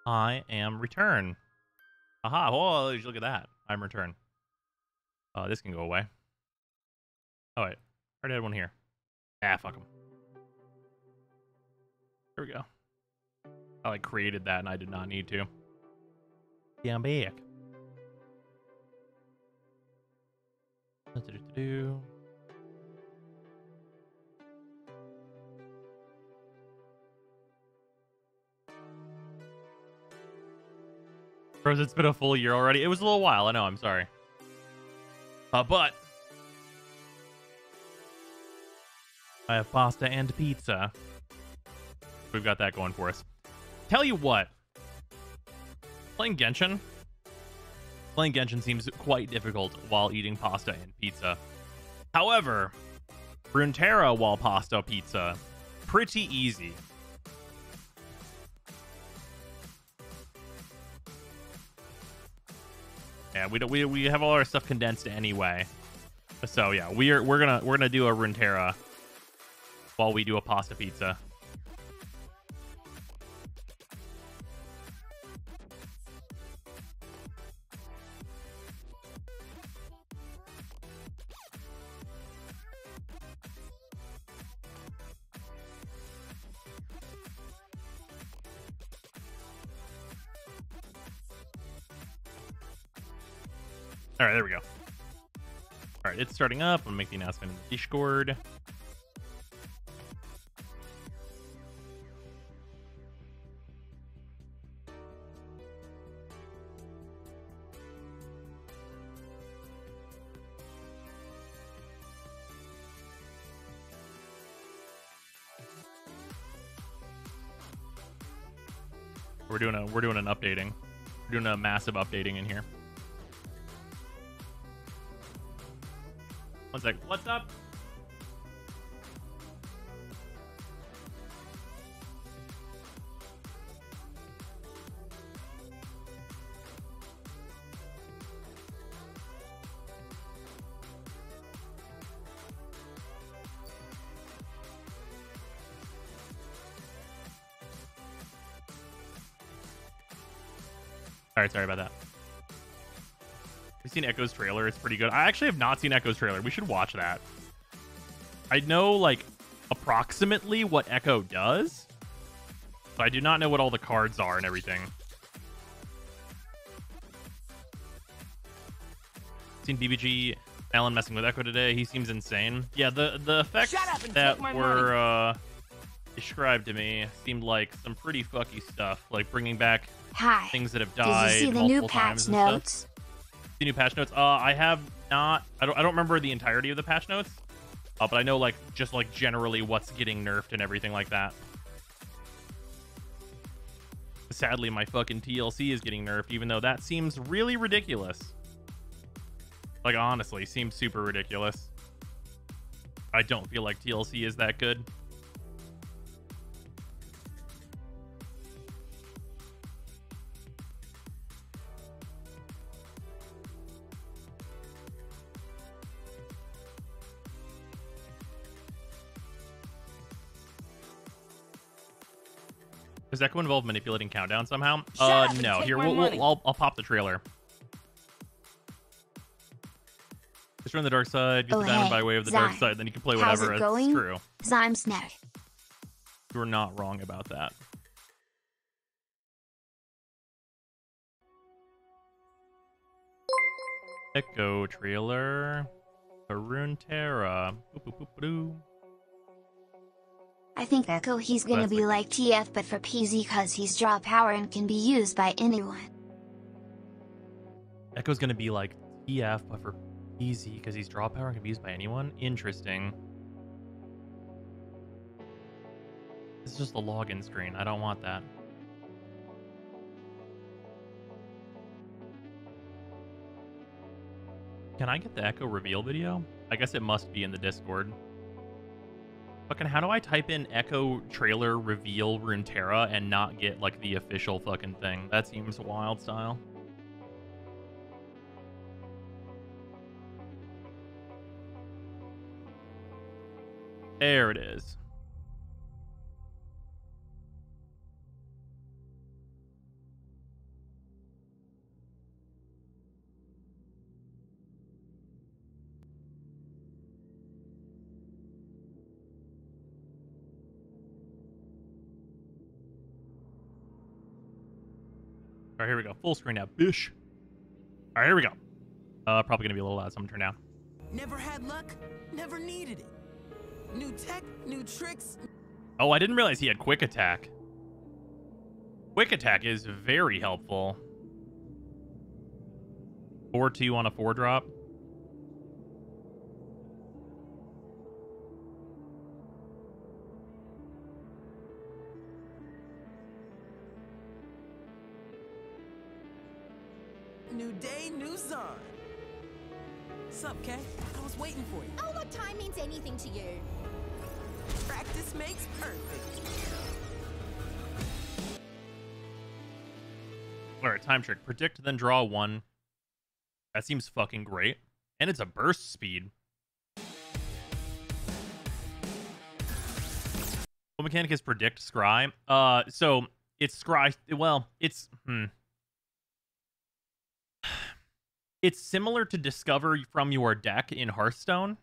I am Return. Aha. Oh, look at that. I'm Return. This can go away. Oh, wait. I already had one here. Ah, fuck them. Here we go. I like created that and I did not need to. Yeah, I'm back. Bros, it's been a full year already. It was a little while. I know. I'm sorry. But I have pasta and pizza. We've got that going for us. Tell you what. Playing Genshin seems quite difficult while eating pasta and pizza. However, Runeterra while pasta pizza, pretty easy. Yeah, we have all our stuff condensed anyway. So yeah, we're gonna do a Runeterra while we do a pasta pizza. All right, there we go. All right, it's starting up. I'm gonna make the announcement in the Discord. We're doing an updating. We're doing a massive updating in here. One sec. What's up? Alright, sorry about that. You've seen Echo's trailer? It's pretty good. I actually have not seen Echo's trailer. We should watch that. I know, like, approximately what Echo does, but I do not know what all the cards are and everything. Seen BBG Alan messing with Echo today. He seems insane. Yeah, the effects that were described to me seemed like some pretty fucky stuff, like bringing back things that have died. Did you see the new patch notes? The new patch notes? I have not. I don't remember the entirety of the patch notes, but I know like just like generally what's getting nerfed and everything like that. Sadly, my fucking TLC is getting nerfed, even though that seems really ridiculous. Like honestly, seems super ridiculous. I don't feel like TLC is that good. Does Echo involve manipulating countdown somehow? No. Here, I'll pop the trailer. Just run the dark side, get the diamond by way of the dark side, then you can play whatever. It's true. Zymsneck. You're not wrong about that. Echo trailer. Runeterra. I think Echo he's gonna be like TF but for PZ cause he's draw power and can be used by anyone. Echo's gonna be like TF but for PZ because he's draw power and can be used by anyone? Interesting. This is just a login screen. I don't want that. Can I get the Echo reveal video? I guess it must be in the Discord. Fucking how do I type in Echo trailer reveal Runeterra and not get like the official fucking thing? That seems wild style. There it is. All right, here we go. Full screen now. Bish. All right, here we go. Probably gonna be a little loud, so I'm gonna turn down. Never had luck, never needed it. New tech, new tricks. Oh, I didn't realize he had quick attack. Quick attack is very helpful. 4-2 on a 4-drop. New day, new sun. Sup, Kay? I was waiting for you. Oh, what time means anything to you? Practice makes perfect. Alright, time trick. Predict, then draw 1. That seems fucking great. And it's a burst speed. What mechanic is predict, scry? So it's scry. Well, it's it's similar to discover from your deck in Hearthstone.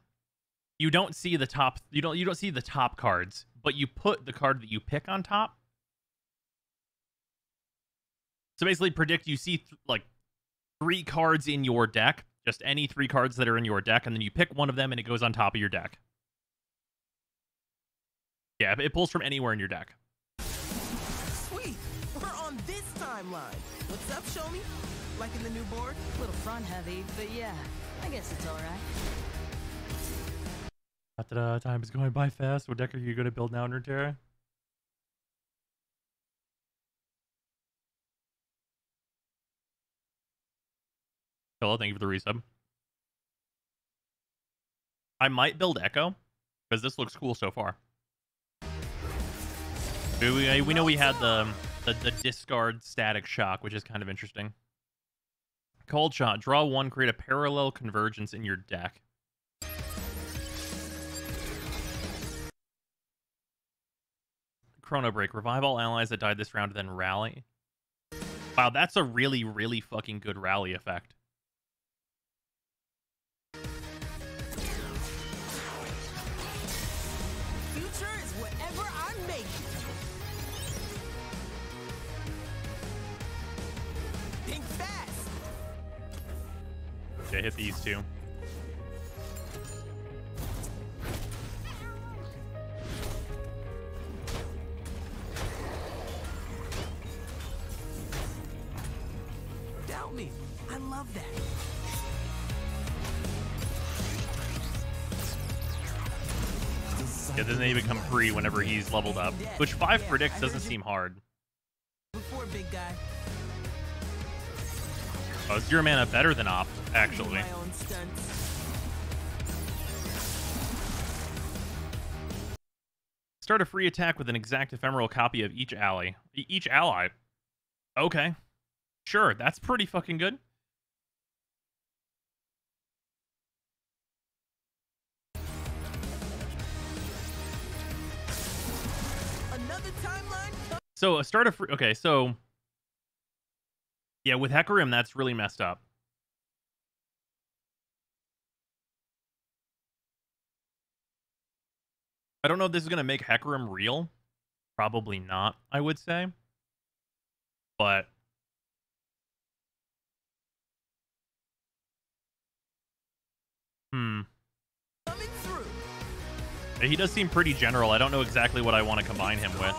You don't see the top. You don't see the top cards, but you put the card that you pick on top. So basically, predict. You see like 3 cards in your deck, just any 3 cards that are in your deck, and then you pick one of them, and it goes on top of your deck. Yeah, it pulls from anywhere in your deck. Sweet, we're on this timeline. What's up, show me? Like in the new board? A little front heavy, but yeah, I guess it's all right. Time is going by fast. What deck are you going to build now in Runeterra? Hello, thank you for the resub. I might build Echo, because this looks cool so far. We know we had the discard static shock, which is kind of interesting. Cold shot. Draw 1, create a parallel convergence in your deck. Chrono Break. Revive all allies that died this round, then rally. Wow, that's a really, really fucking good rally effect. Future is whatever I'm making. Think fast. Okay, hit these 2. Doubt me. I love that. Yeah, then they become free whenever he's leveled up. Which 5 predicts doesn't seem hard. Before, big guy. Oh, 0 mana better than Op, actually. Start a free attack with an exact ephemeral copy of each ally. Each ally? Okay. Sure, that's pretty fucking good. Another timeline. So, start a free... Okay, so... Yeah, with Hecarim, that's really messed up. I don't know if this is going to make Hecarim real. Probably not, I would say. But... He does seem pretty general. I don't know exactly what I want to combine him with.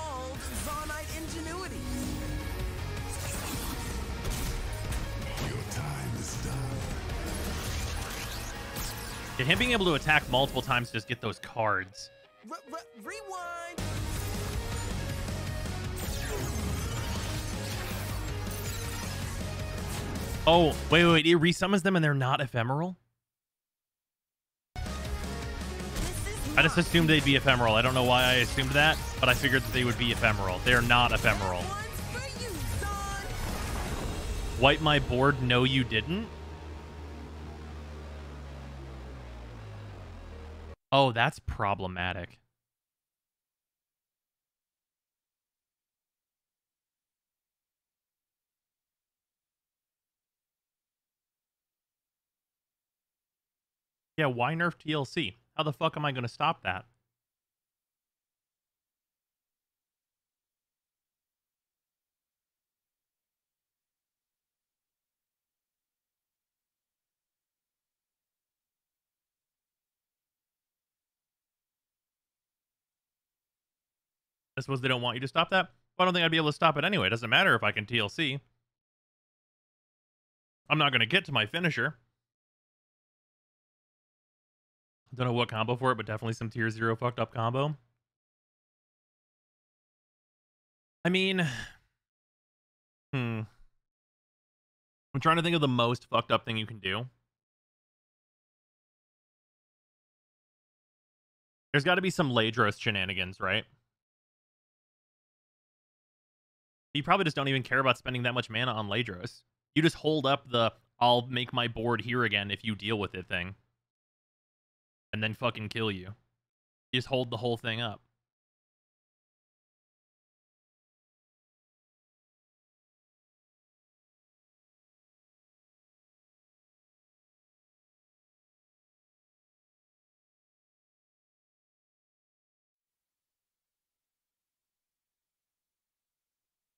Yeah, him being able to attack multiple times to just get those cards. Rewind. Oh, wait. It resummons them and they're not ephemeral? I just assumed they'd be ephemeral. I don't know why I assumed that, but I figured that they would be ephemeral. They are not ephemeral. Wipe my board? No, you didn't? Oh, that's problematic. Yeah, why nerf TLC? How the fuck am I going to stop that? I suppose they don't want you to stop that? Well, I don't think I'd be able to stop it anyway. It doesn't matter if I can TLC. I'm not going to get to my finisher. Don't know what combo for it, but definitely some tier 0 fucked up combo. I mean... I'm trying to think of the most fucked up thing you can do. There's got to be some Ladros shenanigans, right? You probably just don't even care about spending that much mana on Ladros. You just hold up the I'll make my board here again if you deal with it thing. And then fucking kill you. You just hold the whole thing up.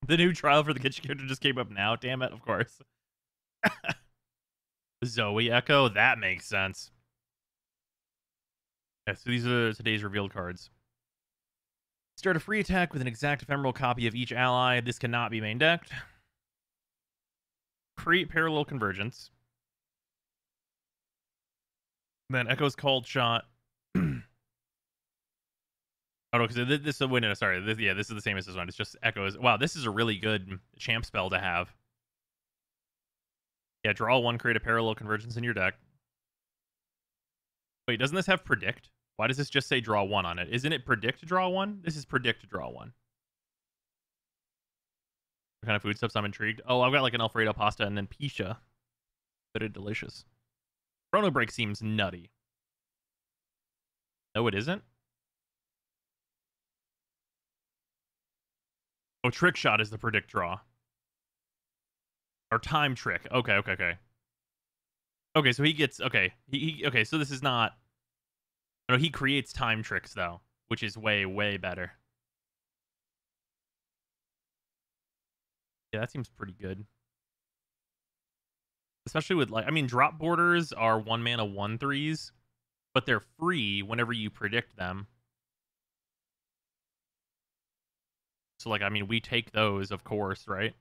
The new trial for the Genshin character just came up now. Damn it, of course. Zoe Echo? That makes sense. Yeah, so these are today's revealed cards. Start a free attack with an exact ephemeral copy of each ally. This cannot be main decked. Create parallel convergence. Then Echo's called shot. Oh, no, because this wait, no, sorry. This is the same as this one. It's just Echoes. Wow, this is a really good champ spell to have. Yeah, draw one, create a parallel convergence in your deck. Wait, doesn't this have predict? Why does this just say draw one on it? Isn't it predict draw one? This is predict draw one. What kind of food stuffs? I'm intrigued. Oh, I've got like an Alfredo pasta and then Pisha. Very delicious. Chrono Break seems nutty. No, it isn't? Oh, Trick Shot is the predict draw. Or Time Trick. Okay. Okay, so he gets... Okay, okay, so this is not... No, he creates Time Tricks, though, which is way, way better. Yeah, that seems pretty good. Especially with, like... I mean, drop borders are 1 mana 1/3s, but they're free whenever you predict them. So, like, I mean, we take those, of course, right?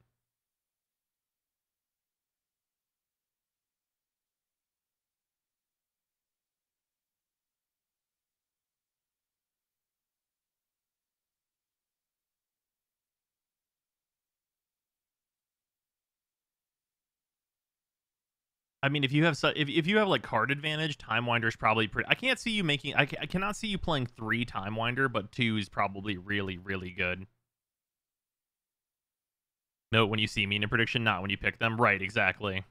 I mean, if you have if you have like card advantage, Time Winder's probably pretty. I can't see you making. I cannot see you playing 3 Time Winder, but 2 is probably really, really good. Note when you see mean in prediction, not when you pick them. Right, exactly.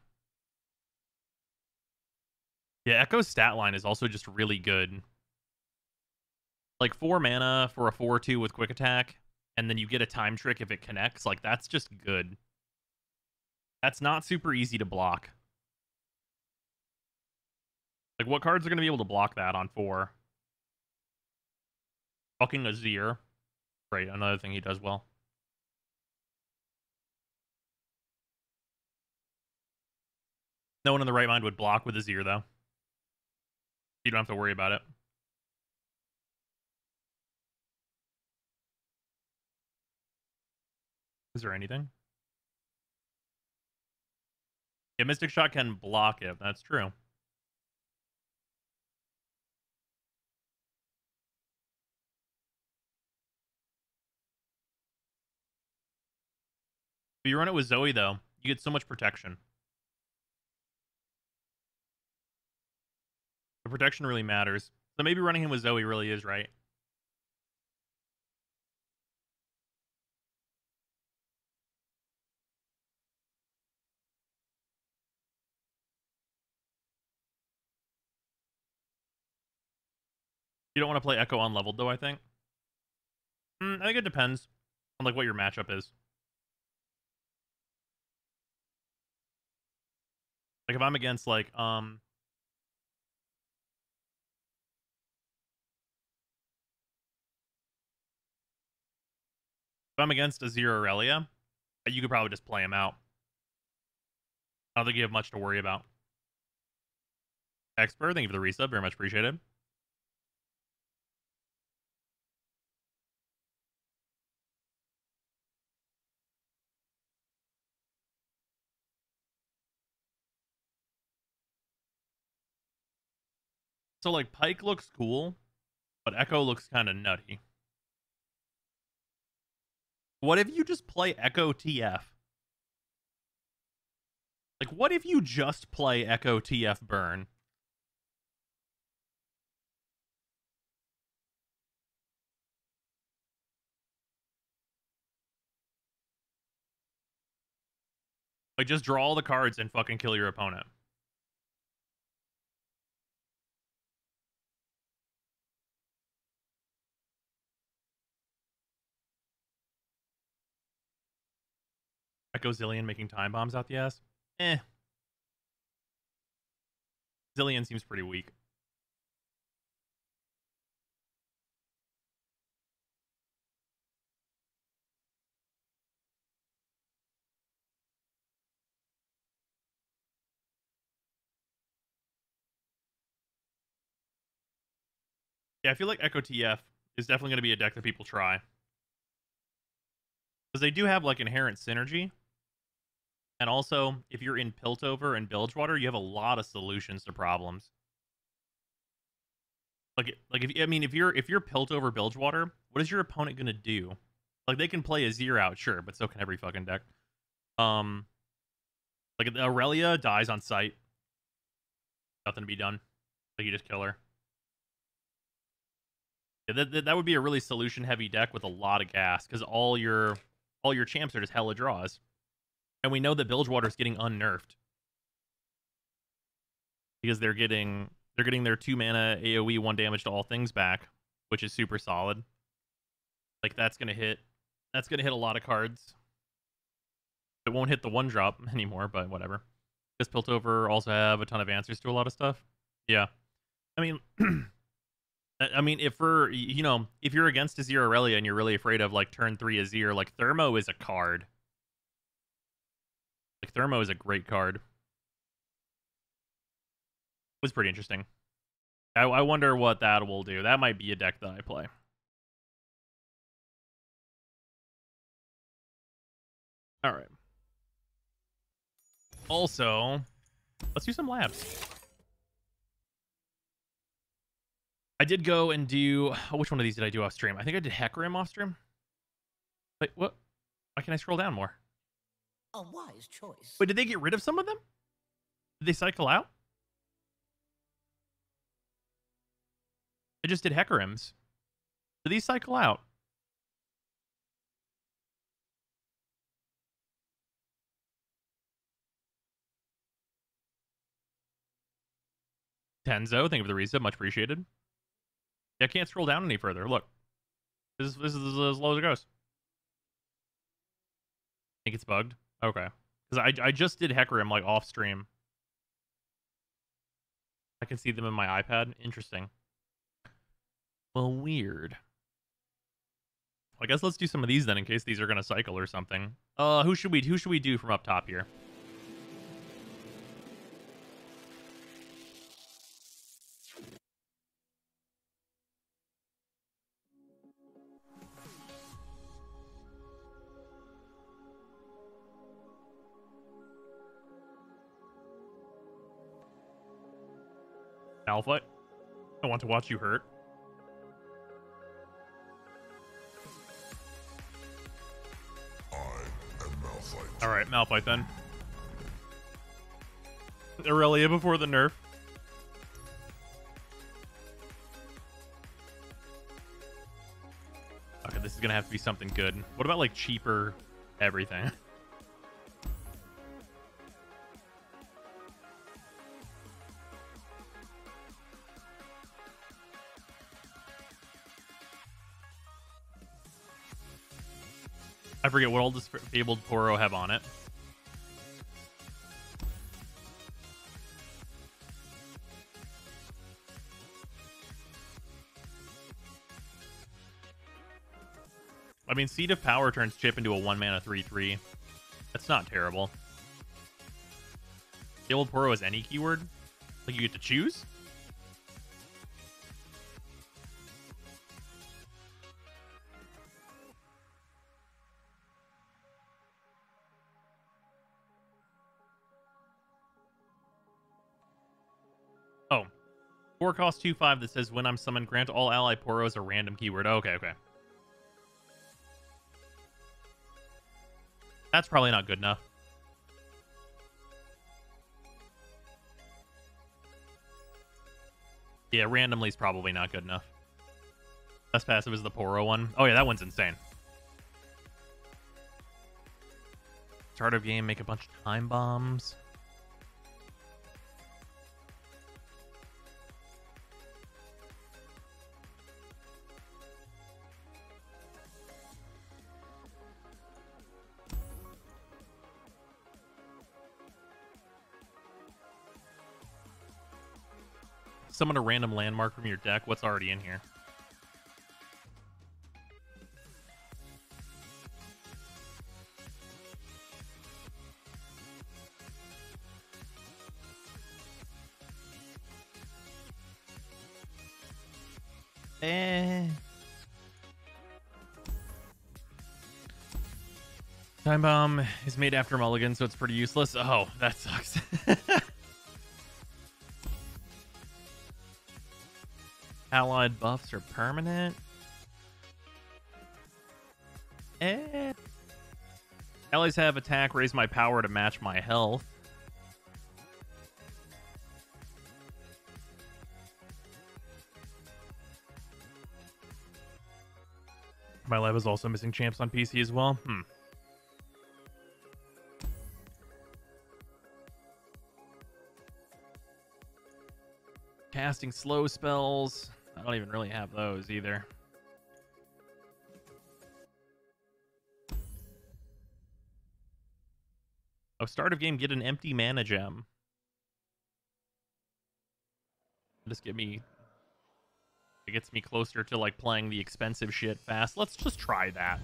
Yeah, Echo's stat line is also just really good. Like 4 mana for a 4/2 with quick attack, and then you get a time trick if it connects. Like, that's just good. That's not super easy to block. Like, what cards are going to be able to block that on 4? Fucking Azir. Right, another thing he does well. No one in the right mind would block with Azir, though. You don't have to worry about it. Is there anything? Yeah, Mystic Shot can block it. That's true. If you run it with Zoe, though, you get so much protection. The protection really matters. So maybe running him with Zoe really is right. You don't want to play Echo unleveled, though, I think. I think it depends on like what your matchup is. Like if I'm against like if I'm against Azir or Aurelia, you could probably just play him out. I don't think you have much to worry about. Expert, thank you for the resub, very much appreciated. So, like, Pike looks cool, but Echo looks kind of nutty. What if you just play Echo TF? Like, what if you just play Echo TF Burn? Like, just draw all the cards and fucking kill your opponent. Echo Zillion making time bombs out the ass? Eh. Zillion seems pretty weak. Yeah, I feel like Echo TF is definitely going to be a deck that people try. Because they do have, like, inherent synergy. And also, if you're in Piltover and Bilgewater, you have a lot of solutions to problems. Like if you're Piltover Bilgewater, what is your opponent going to do? Like, they can play a Zero out, sure, but so can every fucking deck. Like, Aurelia dies on sight. Nothing to be done. Like, you just kill her. Yeah, that would be a really solution-heavy deck with a lot of gas, because all your champs are just hella draws. And we know that Bilgewater's getting unnerfed. Because they're getting their 2-mana AoE 1 damage to all things back, which is super solid. Like, that's gonna hit a lot of cards. It won't hit the 1-drop anymore, but whatever. Does Piltover also have a ton of answers to a lot of stuff? Yeah. I mean, if you're against Azir Aurelia and you're really afraid of, like, turn 3 Azir, like, Thermo is a card. Like, Thermo is a great card. It was pretty interesting. I wonder what that will do. That might be a deck that I play. All right. Also, let's do some labs. I did go and do... which one of these did I do off stream? I think I did Hecarim off stream. Wait, what? Why can't I scroll down more? A wise choice. Wait, did they get rid of some of them? Did they cycle out? I just did Hecarims. Did these cycle out? Tenzo, thank you for the reset. Much appreciated. Yeah, I can't scroll down any further. Look. This is as low as it goes. Think it's bugged? Okay. Because I just did Hecarim, like, off stream. I can see them in my iPad. Interesting. Well, weird. I guess let's do some of these then, in case these are gonna cycle or something. Who should we do from up top here? Alpha, I want to watch you hurt. All right, Malphite then. Aurelia before the nerf. Okay, this is gonna have to be something good. What about, like, cheaper everything? I forget what all does Fabled Poro have on it. I mean, Seed of Power turns Chip into a 1-mana 3/3. That's not terrible. Fabled Poro has any keyword? Like, you get to choose? Oh. 4 cost 2/5 that says when I'm summoned, grant all ally Poros a random keyword. Okay, okay. That's probably not good enough. Yeah, randomly is probably not good enough. Best passive is the Poro one. Oh yeah, that one's insane. Start of game, make a bunch of time bombs. Summon a random landmark from your deck. What's already in here? Time bomb is made after Mulligan, so it's pretty useless. Oh, that sucks. Allied buffs are permanent. Allies have attack, raise my power to match my health. My lab is also missing champs on PC as well. Casting slow spells. I don't even really have those either. Oh, start of game, get an empty mana gem. Just get me... It gets me closer to, like, playing the expensive shit fast. Let's just try that.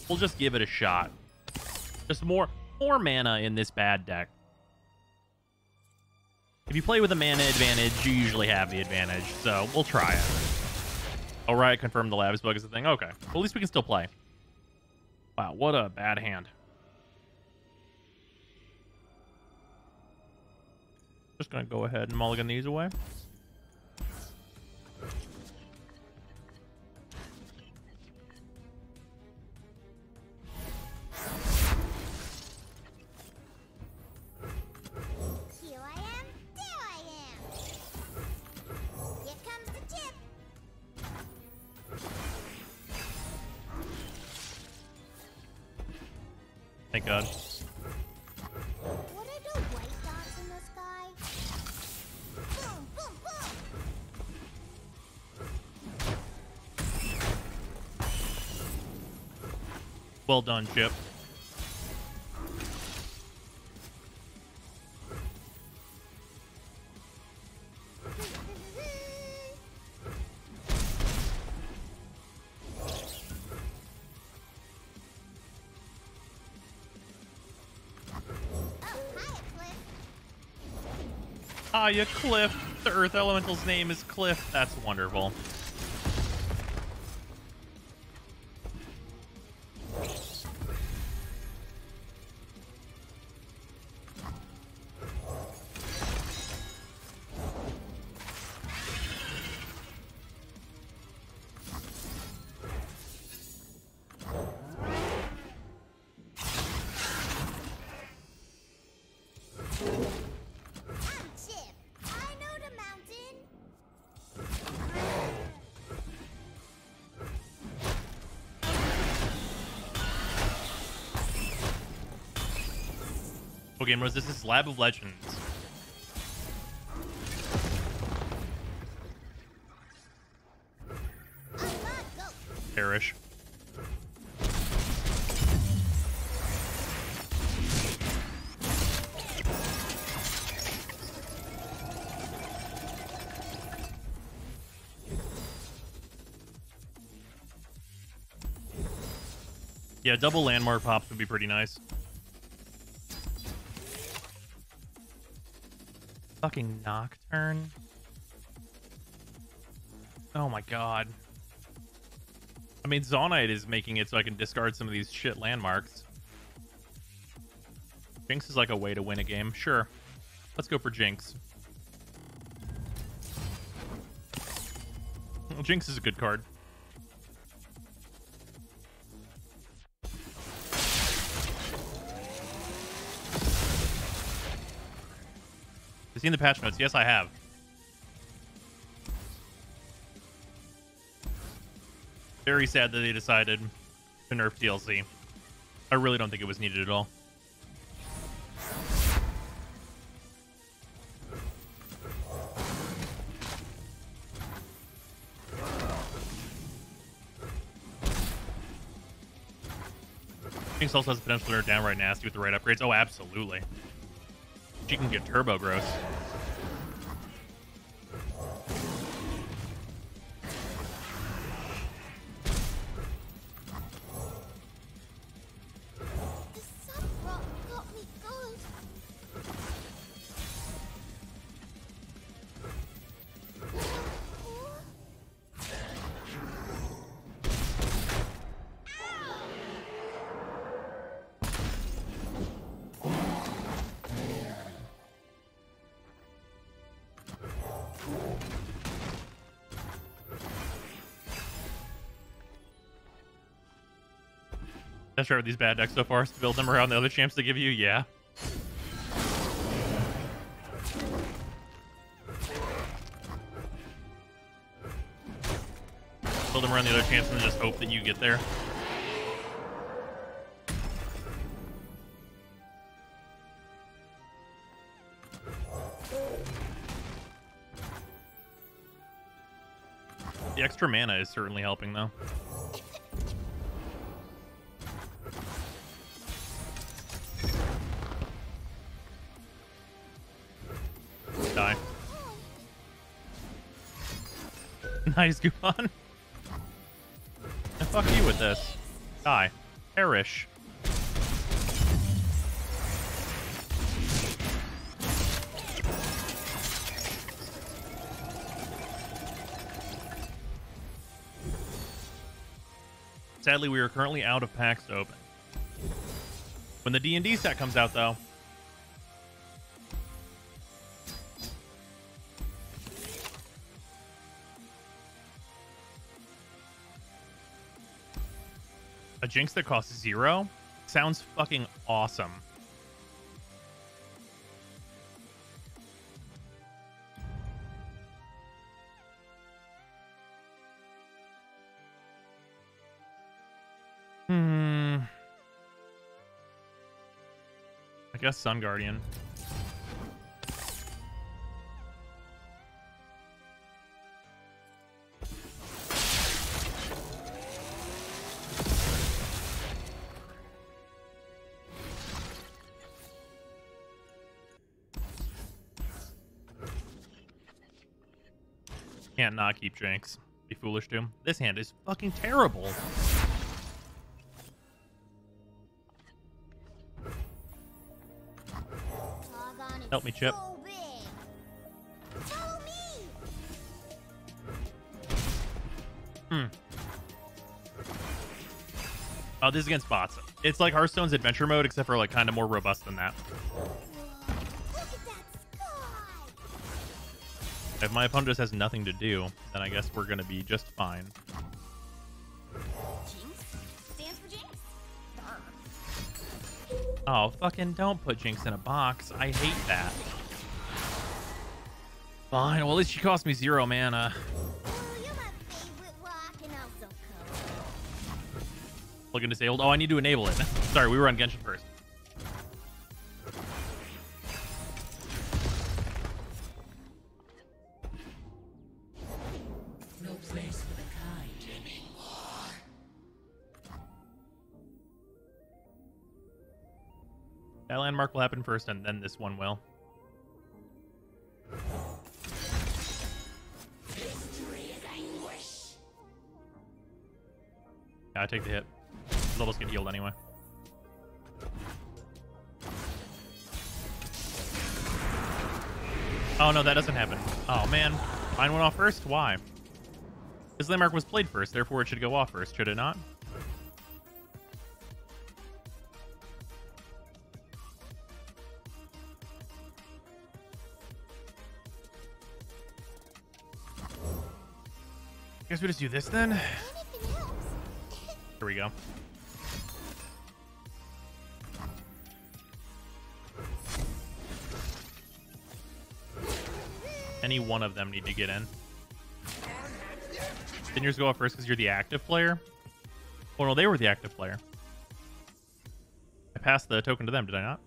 We'll just give it a shot. Just more mana in this bad deck. If you play with a mana advantage, you usually have the advantage, so we'll try it. All right, confirm the labs bug is the thing. Okay, well, at least we can still play. Wow, what a bad hand. Just gonna go ahead and mulligan these away. Thank God. What are the white dots in the sky? Boom, boom, boom. Well done, Chip. Hiya, Cliff. The Earth Elemental's name is Cliff. That's wonderful. Gamers, this is Lab of Legends. Perish. Yeah, double landmark pops would be pretty nice. Fucking Nocturne. Oh my god. I mean, Zonite is making it so I can discard some of these shit landmarks. Jinx is like a way to win a game. Sure. Let's go for Jinx. Well, Jinx is a good card. Have you seen the patch notes? Yes, I have. Very sad that they decided to nerf DLC. I really don't think it was needed at all. Jinx also has the potential to turn downright nasty with the right upgrades. Oh, absolutely. She can get turbo gross. That's right with these bad decks so far is to build them around the other champs they give you, yeah. Build them around the other champs and just hope that you get there. The extra mana is certainly helping though. Die. Nice, Gohan. And fuck you with this. Die. Perish. Sadly, we are currently out of packs to open. When the D&D set comes out, though, a Jinx that costs 0 sounds fucking awesome. I guess Sun Guardian. Can't not keep Jinx. Be foolish to. This hand is fucking terrible. Help me, Chip. Oh, this is against bots. It's like Hearthstone's adventure mode, except for like kind of more robust than that. If my opponent just has nothing to do, then I guess we're gonna be just fine. Oh, fucking don't put Jinx in a box. I hate that. Fine, well at least she cost me 0 mana. Looking disabled. Oh, I need to enable it. Sorry, we were on Genshin first. No place for the kind anymore. That landmark will happen first, and then this one will. Yeah, I take the hit. Those levels get healed anyway. Oh no, that doesn't happen. Oh man, mine went off first? Why? This landmark was played first, therefore it should go off first, should it not? Guess we just do this then. Here we go. Any one of them need to get in. Didn't yours go up first because you're the active player? Oh no, they were the active player. I passed the token to them, did I not?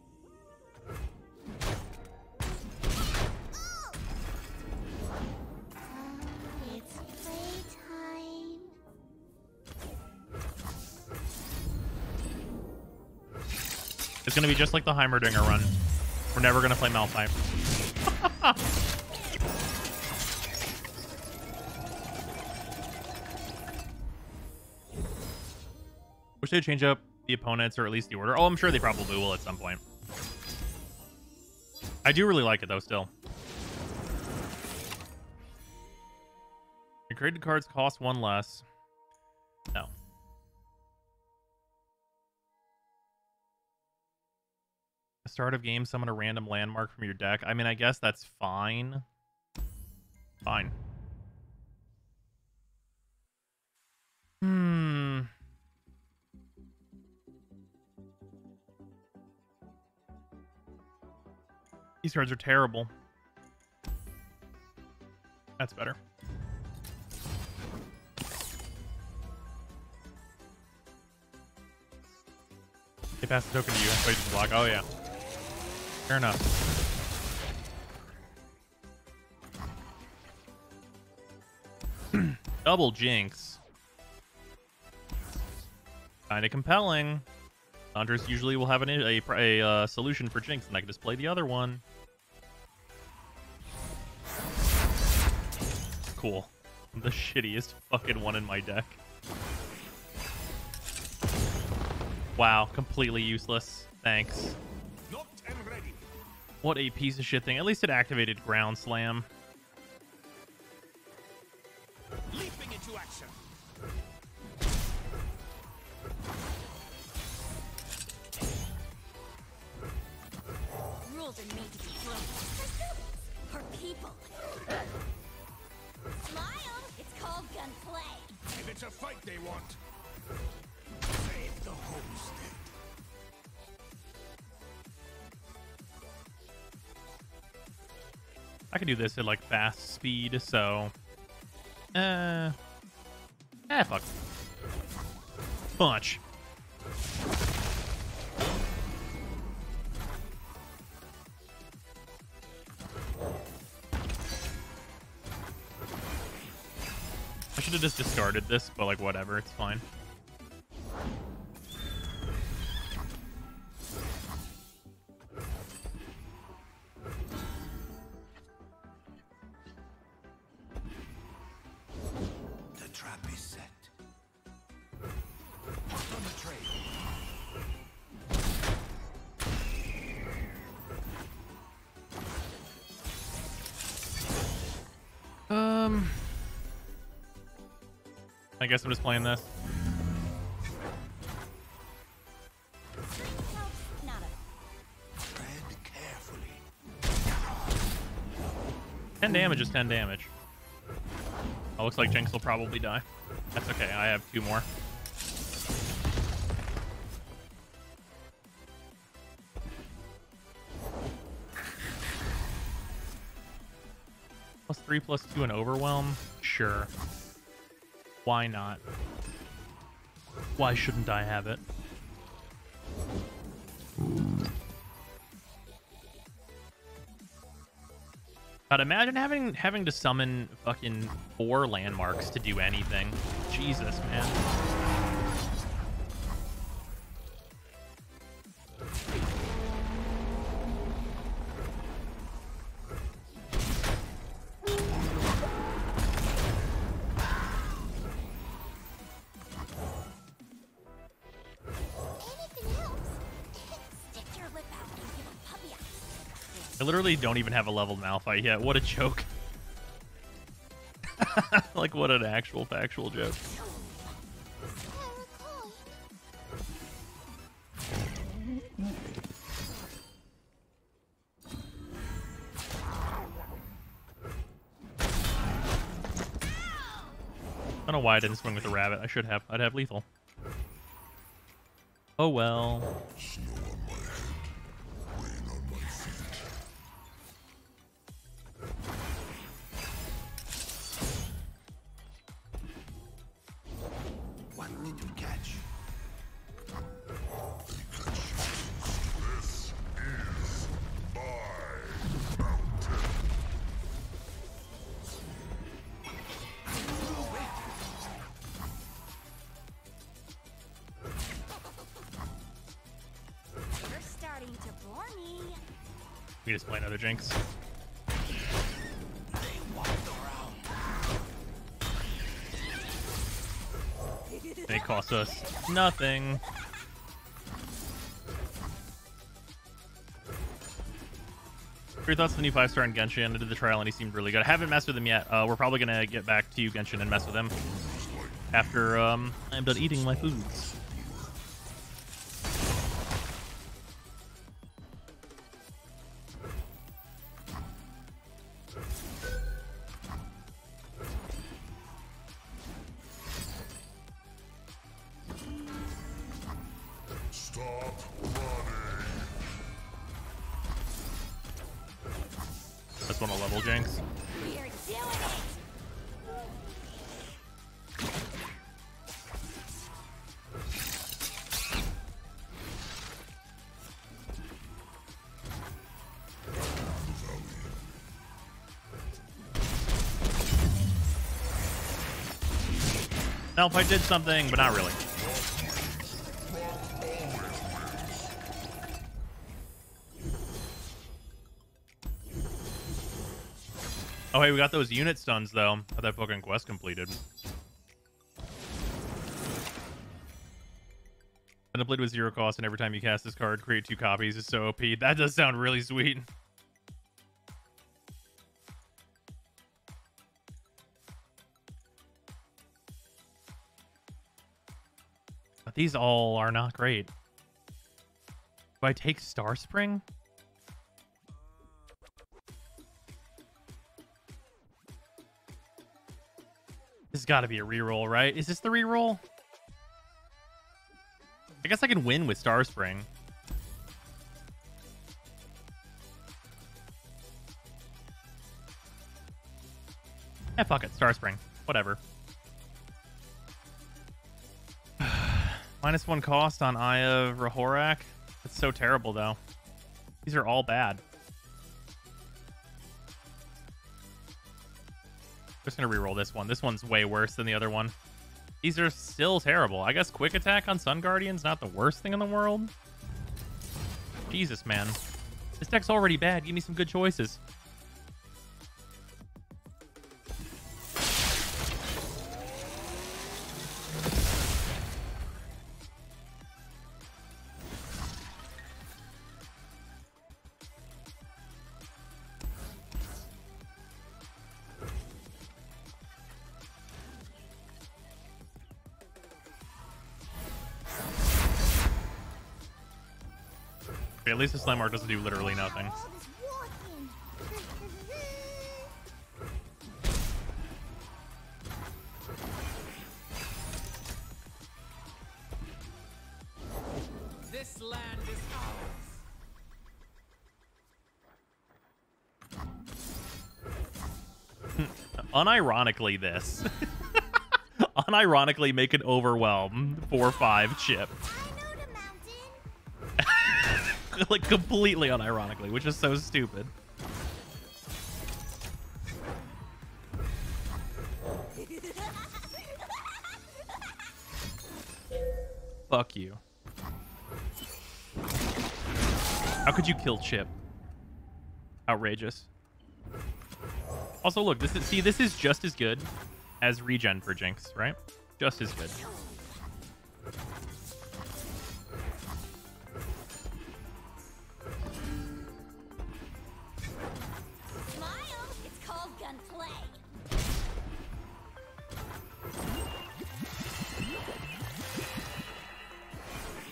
It's playtime. It's gonna be just like the Heimerdinger run. We're never gonna play Malphite. Wish they'd change up the opponents or at least the order. Oh, I'm sure they probably will at some point. I do really like it though still. Your created cards cost one less. No. The start of game, summon a random landmark from your deck. I mean, I guess that's fine. Fine. These cards are terrible. That's better. They passed the token to you. That's why you just block. Oh, yeah. Fair enough. Double Jinx. Kind of compelling. Hunters usually will have a solution for Jinx, and I can just play the other one. Cool. I'm the shittiest fucking one in my deck. Wow, completely useless. Thanks. What a piece of shit thing. At least it activated Ground Slam. Leaping into action. Rules are made to be broken. For people. Smile! It's called gunplay. If it's a fight they want, save the homestead. I can do this at like fast speed, so fuck. Punch. I should have just discarded this, but like whatever, it's fine. The trap is set. Hot on the trail. I guess I'm just playing this. Tread carefully. 10 damage is 10 damage. Oh, looks like Jinx will probably die. That's okay, I have 2 more. +3/+2 and Overwhelm? Sure. Why not? Why shouldn't I have it? God, imagine having to summon fucking 4 landmarks to do anything. Jesus, man. I literally don't even have a leveled Malphite yet. What a joke. Like, what an actual factual joke. I don't know why I didn't swing with the rabbit. I should have. I'd have lethal. Oh well. Snow on my head, rain on my feet. What did you catch? This is my mountain. You're starting to bore me. We just play another Jinx. And it costs us nothing. Your thoughts on the new 5-star in Genshin? I did the trial and he seemed really good. I haven't messed with him yet. We're probably gonna get back to you, Genshin, and mess with him after I'm done eating my foods. Stop running. That's one of level Jinx. We're doing it. Nope, I did something, but not really. Oh, hey, we got those unit stuns, though. Had that fucking quest completed. And I played with 0 cost, and every time you cast this card, create 2 copies. It's so OP. That does sound really sweet. But these all are not great. Do I take Star Spring? This has got to be a reroll, right? Is this the reroll? I guess I can win with Star Spring. Eh, fuck it. Star Spring. Whatever. -1 cost on Eye of Rahorak. That's so terrible, though. These are all bad. Just gonna reroll this one. This one's way worse than the other one. These are still terrible. I guess Quick Attack on Sun Guardian's not the worst thing in the world. Jesus, man. This deck's already bad. Give me some good choices. At least the Slime Art doesn't do literally nothing. This land is ours. Unironically, this. Unironically, make an Overwhelm 4/5 chip. Like, completely unironically, which is so stupid. Fuck you. How could you kill Chip? Outrageous. Also, look, this is just as good as regen for Jinx, right? Just as good.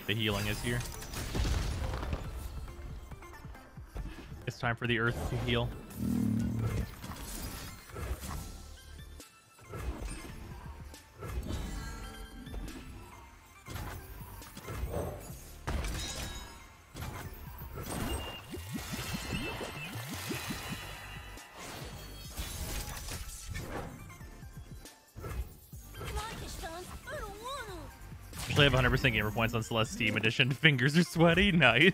The healing is here. It's time for the earth to heal. actually have 100% gamer points on Celeste Steam Edition. Fingers are sweaty. Nice.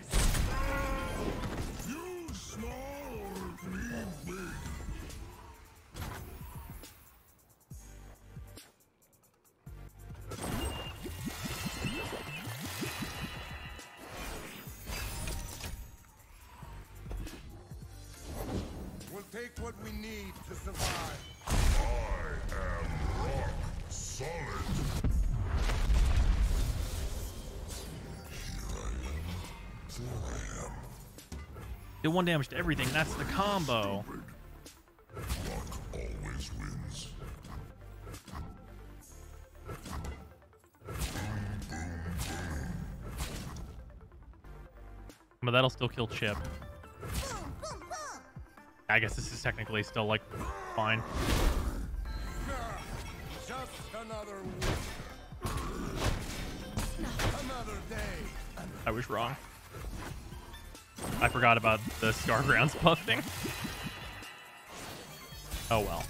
We'll take what we need to survive. I am rock solid. Here I am. Did 1 damage to everything. That's the combo. Luck always wins. But that'll still kill Chip. I guess this is technically still, like, fine. Just another week. Another day. I was wrong. I forgot about the Stargrounds buffing. Oh well.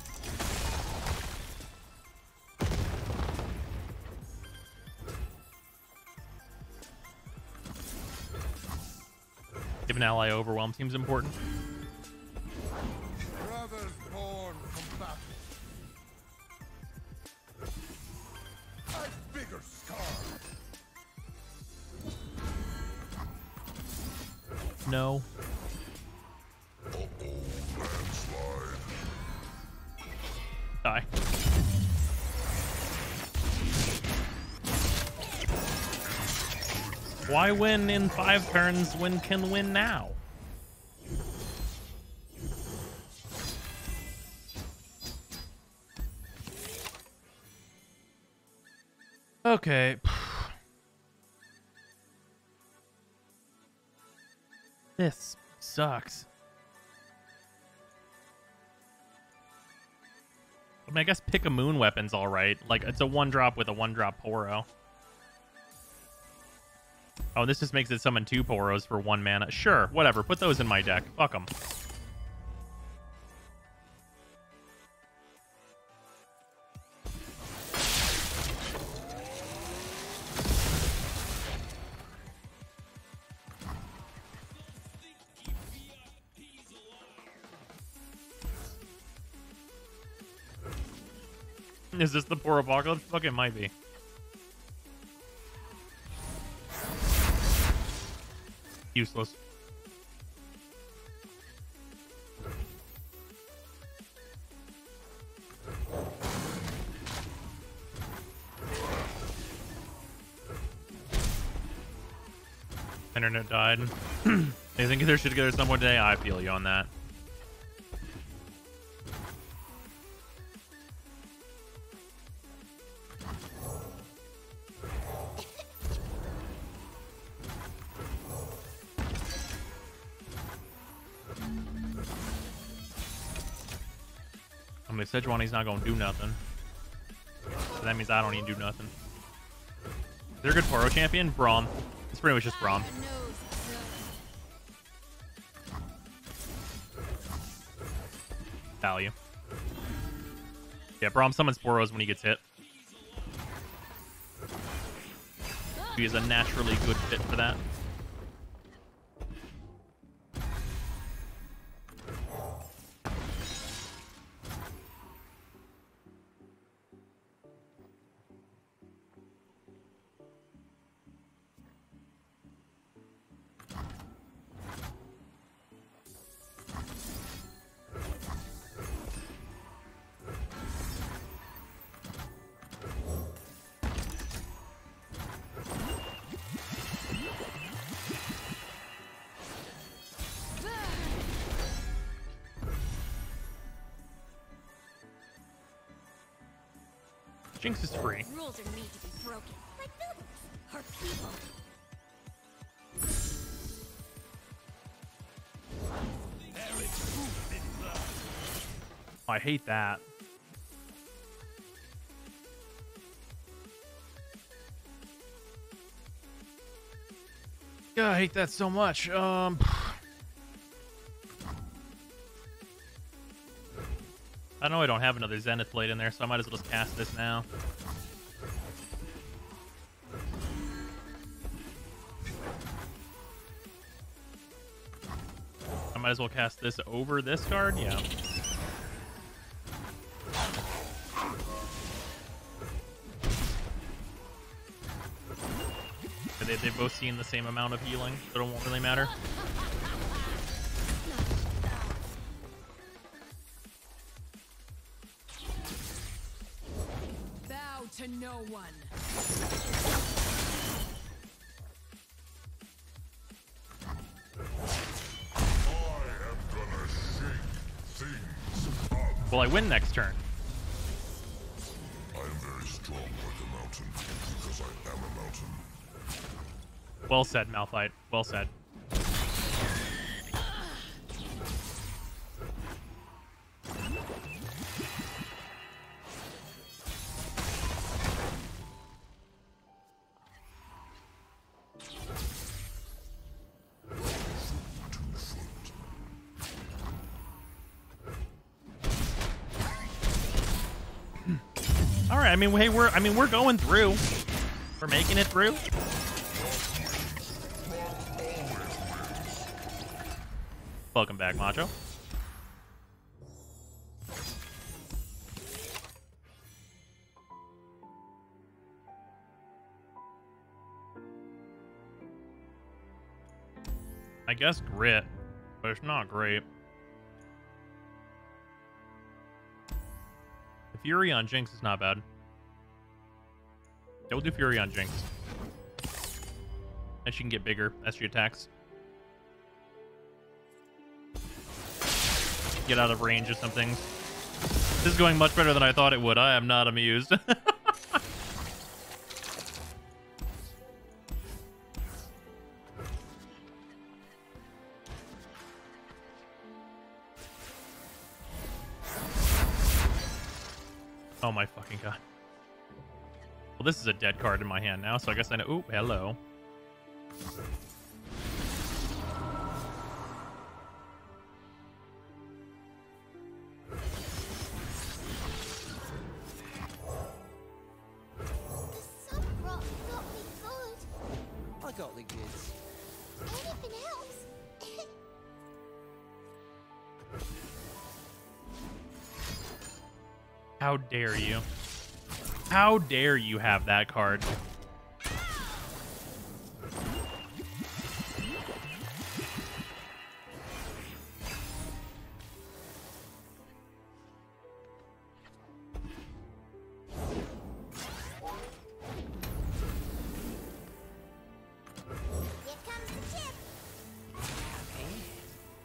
Give an ally overwhelm seems important. Brothers born from battle. A bigger scar. No. Landslide. Die. Why win in 5 turns when can win now? Okay. This sucks. I mean, I guess pick a moon weapon's alright. Like, it's a 1-drop with a 1-drop Poro. Oh, this just makes it summon 2 Poros for 1 mana. Sure, whatever. Put those in my deck. Fuck them. Is this the poor apocalypse? Fuck, it might be. Useless. Internet died. They think they're shit together someone today? I feel you on that. I mean, Sejuani's not gonna do nothing. So that means I don't need to do nothing. Is there a good Poro champion? Braum. It's pretty much just Braum. Value. Yeah, Braum summons Poros when he gets hit. He is a naturally good fit for that. Jinx is free. Rules are made to be broken, like buildings or people. I hate that. Yeah, I hate that so much. I know I don't have another Zenith Blade in there, so I might as well just cast this now. I might as well cast this over this card. Yeah. They've both seen the same amount of healing, so it won't really matter. Bow to no one. Will I win next turn? I am very strong like a mountain because I am a mountain. Well said, Malphite. Well said. All right. I mean, hey, we're going through. We're making it through. Welcome back, Macho. I guess grit, but it's not great. The Fury on Jinx is not bad. We'll do Fury on Jinx. And she can get bigger as she attacks. Get out of range of something. This is going much better than I thought it would. I am not amused. Oh my fucking god. Well, this is a dead card in my hand now, so I guess I know. Ooh, hello. I got the goods. Anything else? How dare you? How dare you have that card?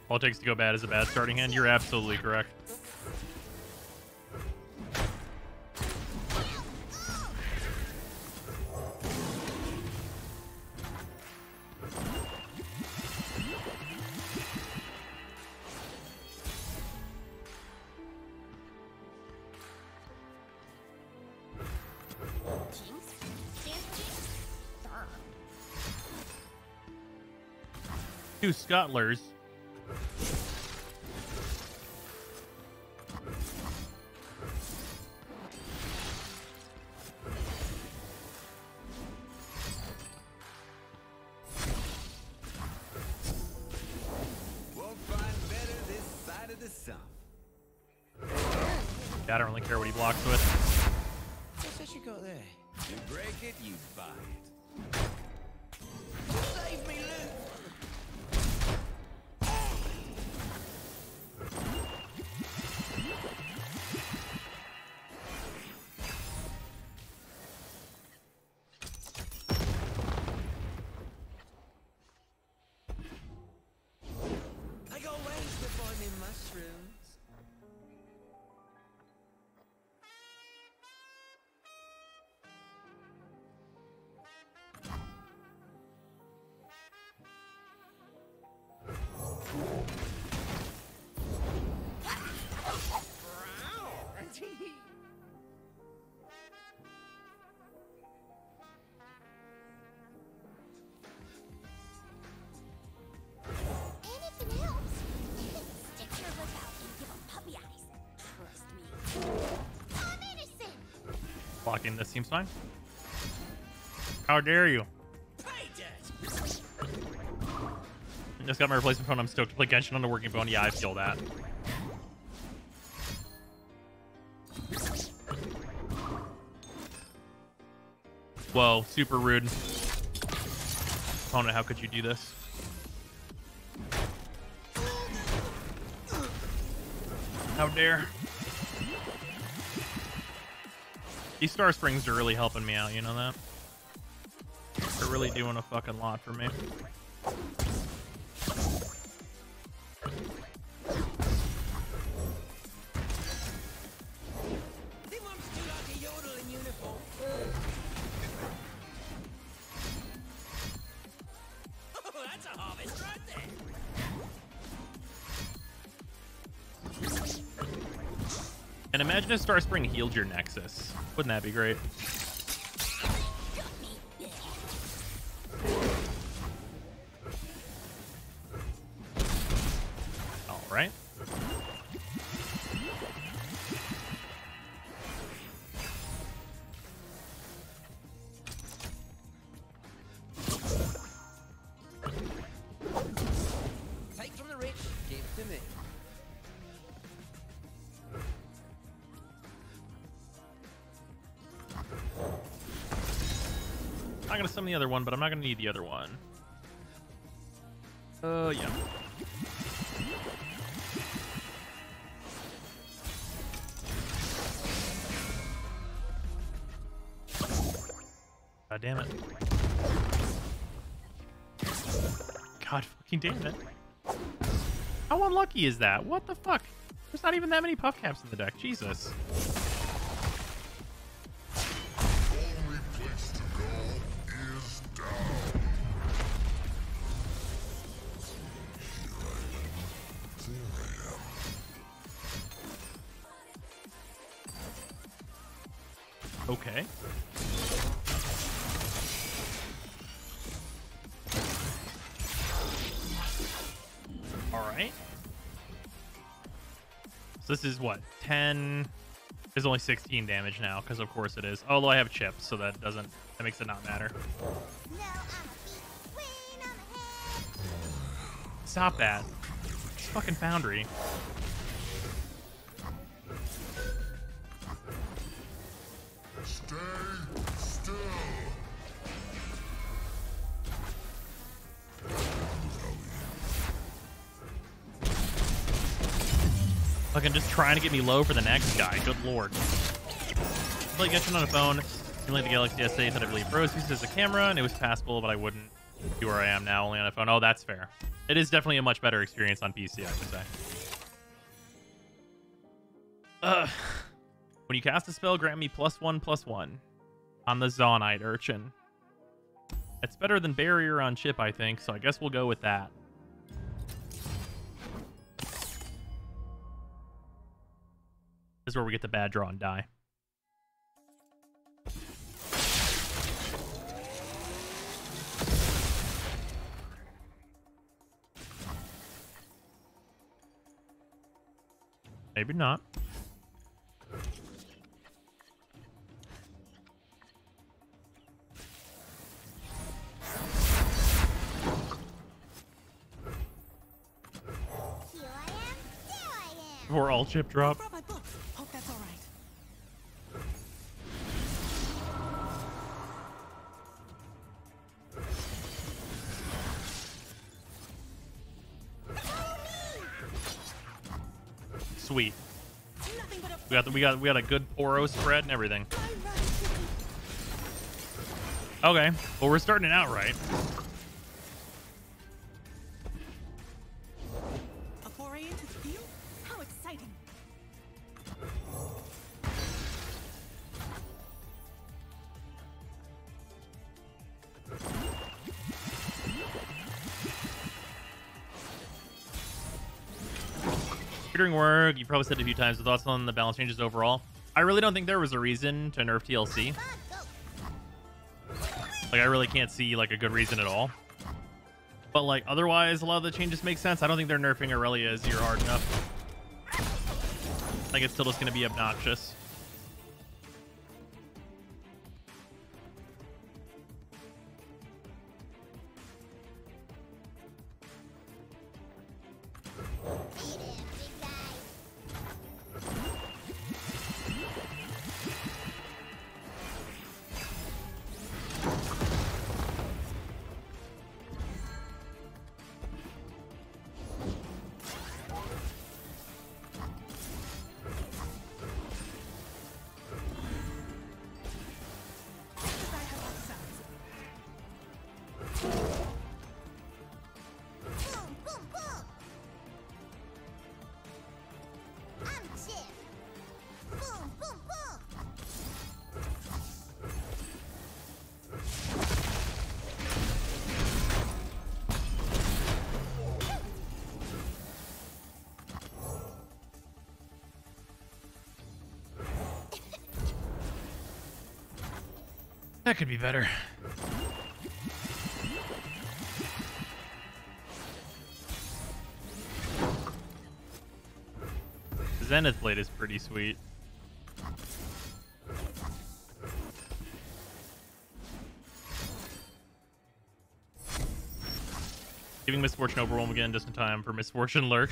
All it takes to go bad is a bad starting hand. You're absolutely correct. Two Scottlers. Won't find better this side of the sun. I don't really care what he blocks with. What's that you got there? You break it, you buy it. Save me, Luke! I got ways to find me mushrooms. Anything else? Stick your lip out and give 'em puppy eyes. Trust me. I'm innocent. Blocking this seems fine. How dare you? Just got my replacement phone. I'm stoked to play Genshin on the working phone. Yeah, I feel that. Whoa, super rude. Opponent, how could you do this? How dare. These Star Springs are really helping me out, you know that? They're really doing a fucking lot for me. And imagine if Star Spring healed your Nexus. Wouldn't that be great? All right. Take from the rich, give to me. I'm gonna summon the other one, but I'm not gonna need the other one. Yeah. God damn it. God fucking damn it. How unlucky is that? What the fuck? There's not even that many puff caps in the deck. Jesus. Okay. All right. So this is what? 10. There's only 16 damage now, because of course it is. Although I have chips, so that makes it not matter. Stop that. It's fucking Foundry. Stay still. Fucking just trying to get me low for the next guy. Good lord. Play Genshin on a phone. Emulate the Galaxy S8 that I believe Rose uses as a camera, and it was passable, but I wouldn't be where I am now, only on a phone. Oh, that's fair. It is definitely a much better experience on PC, I would say. When you cast a spell, grant me +1/+1 on the Zaunite Urchin. It's better than Barrier on Chip, I think, so I guess we'll go with that. This is where we get the bad draw and die. Maybe not. Before all chip drop. Hope that's all right. Sweet. We got a good Poro spread and everything. Okay, well we're starting it out right. A foray into the field? How exciting! During work, you probably said it a few times, the thoughts on the balance changes overall. I really don't think there was a reason to nerf TLC. Like, I really can't see, like, a good reason at all. But, like, otherwise, a lot of the changes make sense. I don't think they're nerfing Aurelia Azir hard enough. I think it's still just going to be obnoxious. That could be better. Zenith Blade is pretty sweet. Giving Misfortune Overwhelm again just in time for Misfortune Lurk.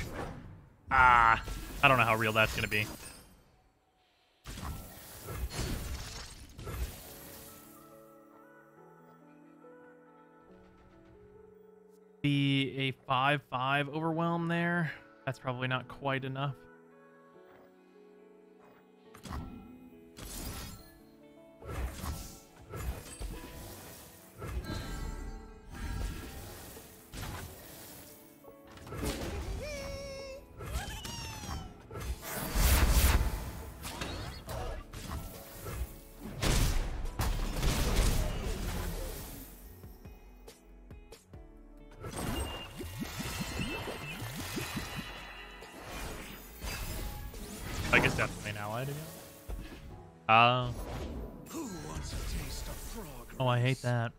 Ah, I don't know how real that's going to be. Be a 5/5 Overwhelm there. That's probably not quite enough. I guess that's the main ally to go. Who wants a taste of frog? Oh, I hate that.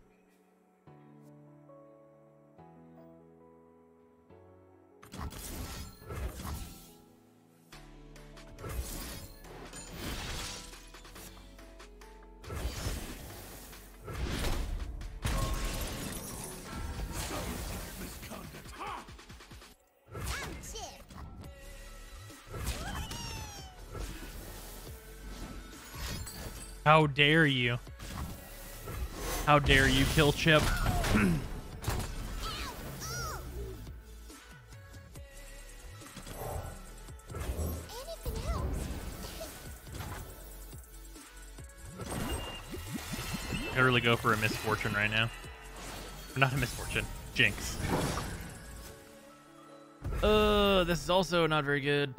How dare you? How dare you kill Chip? I really go for a misfortune right now. Or not a misfortune. Jinx. This is also not very good.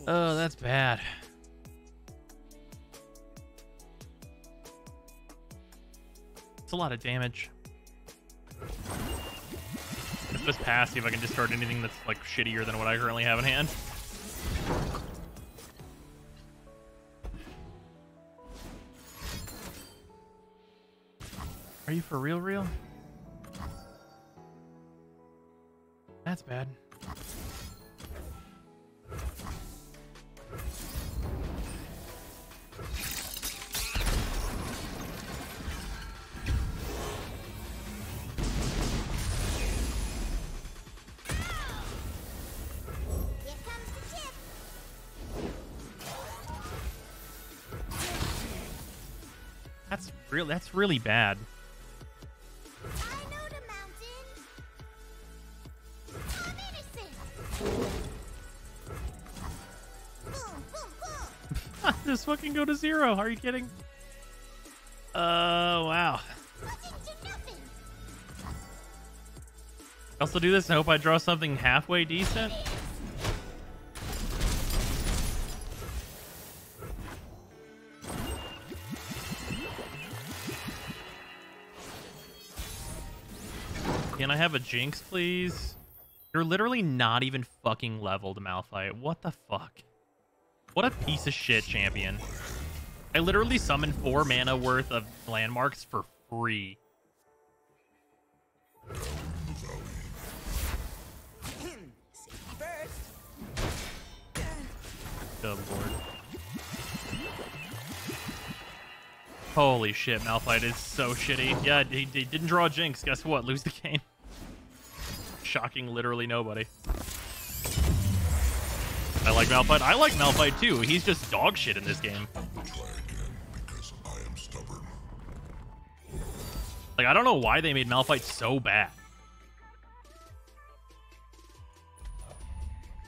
Oh, that's bad. It's a lot of damage. Let's just pass, see if I can discard anything that's like shittier than what I currently have in hand. Are you for real? That's bad. That's really bad. Just fucking go to 0. Are you kidding? Wow. Also do this and hope I draw something halfway decent. Can I have a Jinx, please? You're literally not even fucking leveled, Malphite. What the fuck? What a piece of shit champion. I literally summoned 4 mana worth of landmarks for free. Good lord. Holy shit, Malphite is so shitty. Yeah, he didn't draw a Jinx. Guess what? Lose the game. Shocking literally nobody. I like Malphite. I like Malphite too. He's just dog shit in this game. Like, I don't know why they made Malphite so bad.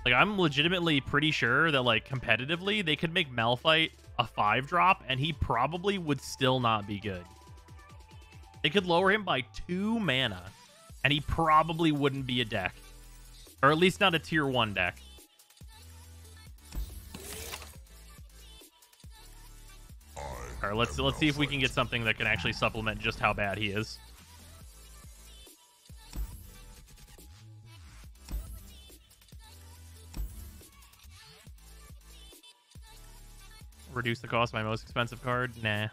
Like, I'm legitimately pretty sure that, like, competitively, they could make Malphite a 5-drop, and he probably would still not be good. They could lower him by 2 mana, and he probably wouldn't be a deck. Or at least not a tier 1 deck. All right, let's see if we can get something that can actually supplement just how bad he is. Reduce the cost of my most expensive card? Nah.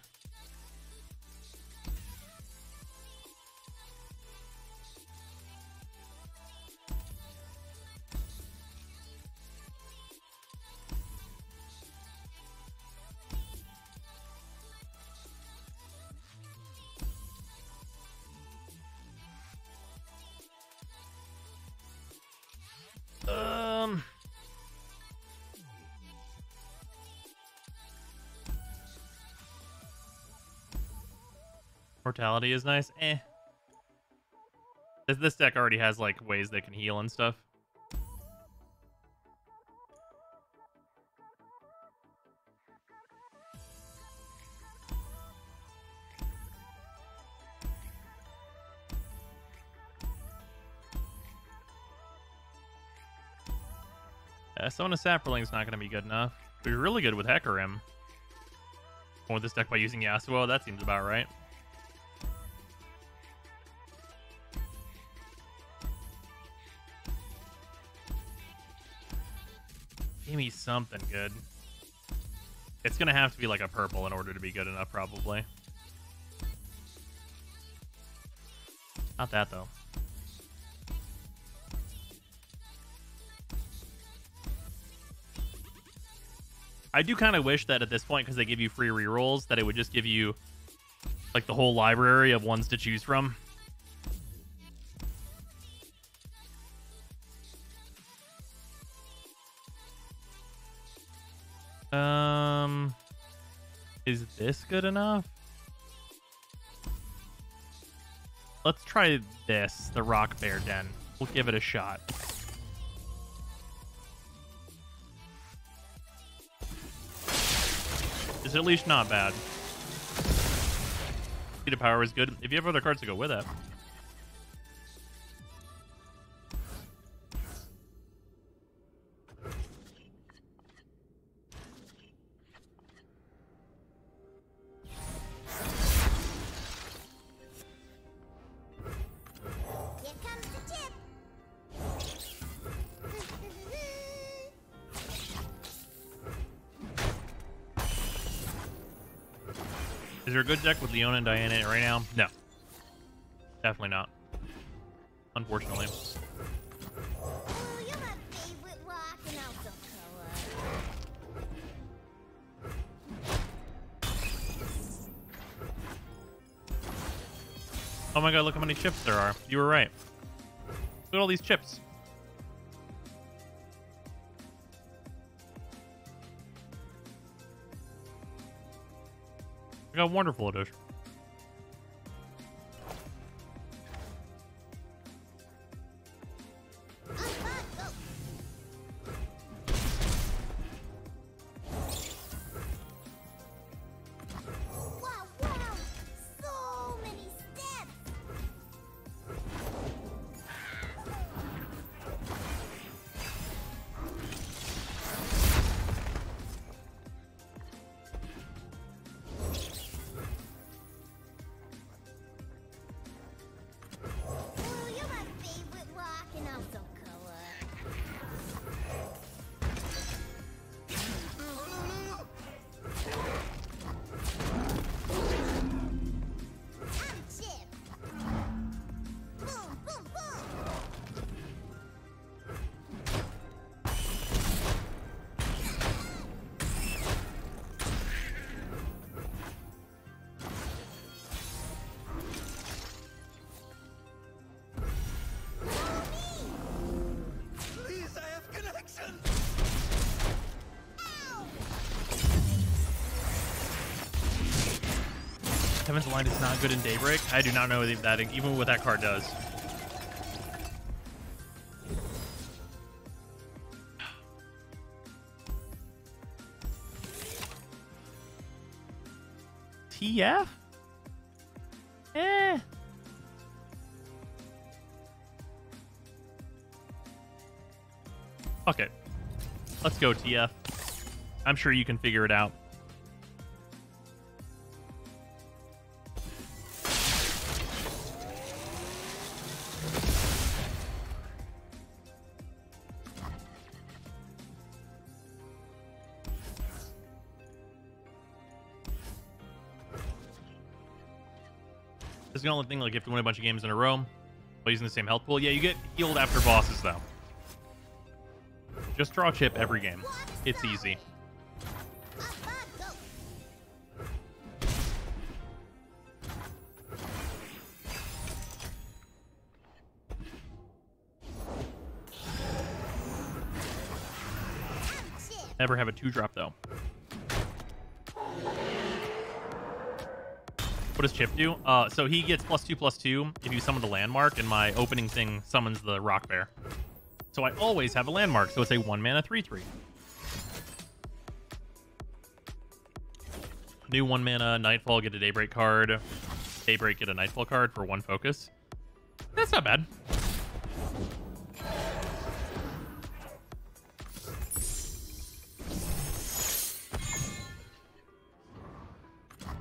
Mortality is nice. Eh. This deck already has like ways they can heal and stuff. Summon a Saproling's not going to be good enough. But you're really good with Hecarim. With this deck by using Yasuo, that seems about right. Give me something good. It's going to have to be like a purple in order to be good enough, probably. Not that, though. I do kind of wish that at this point, because they give you free rerolls, that it would just give you like the whole library of ones to choose from. Is this good enough? Let's try this, the Rock Bear Den. We'll give it a shot. It's at least not bad. Speed of Power is good. If you have other cards to go with it. Is there a good deck with Leona and Diana in it right now? No. Definitely not. Unfortunately. Oh my god, look how many chips there are. You were right. Look at all these chips. I got a wonderful edition. Heaven's Line is not good in Daybreak. I do not know that even what that card does. TF? Eh. Fuck it. Let's go, TF. I'm sure you can figure it out. This is the only thing, like, you have to win a bunch of games in a row while using the same health pool. Yeah, you get healed after bosses, though. Just draw a chip every game. It's easy. Never have a 2-drop, though. What does Chip do? So he gets +2/+2 if you summon the landmark, and my opening thing summons the rock bear. So I always have a landmark, so it's a 1-mana 3/3. New 1-mana Nightfall, get a Daybreak card. Daybreak, get a Nightfall card for 1 focus. That's not bad.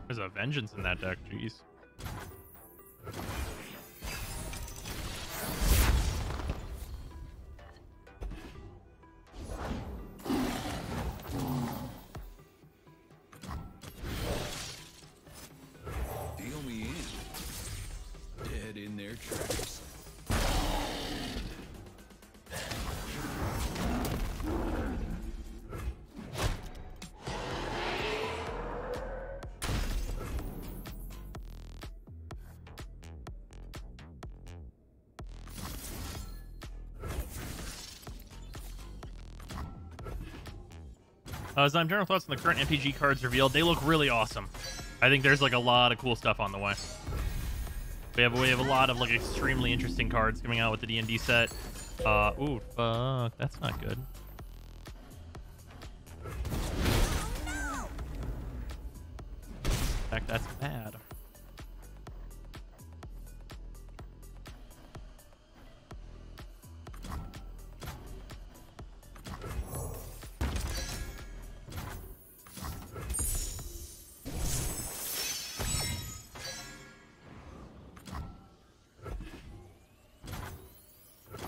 There's a Vengeance in that deck, jeez. Deal me in. Dead in their tracks. Some general thoughts on the current MTG cards revealed. They look really awesome. I think there's like a lot of cool stuff on the way. We have a lot of like extremely interesting cards coming out with the D&D set. Ooh, fuck, that's not good. In fact, that's bad.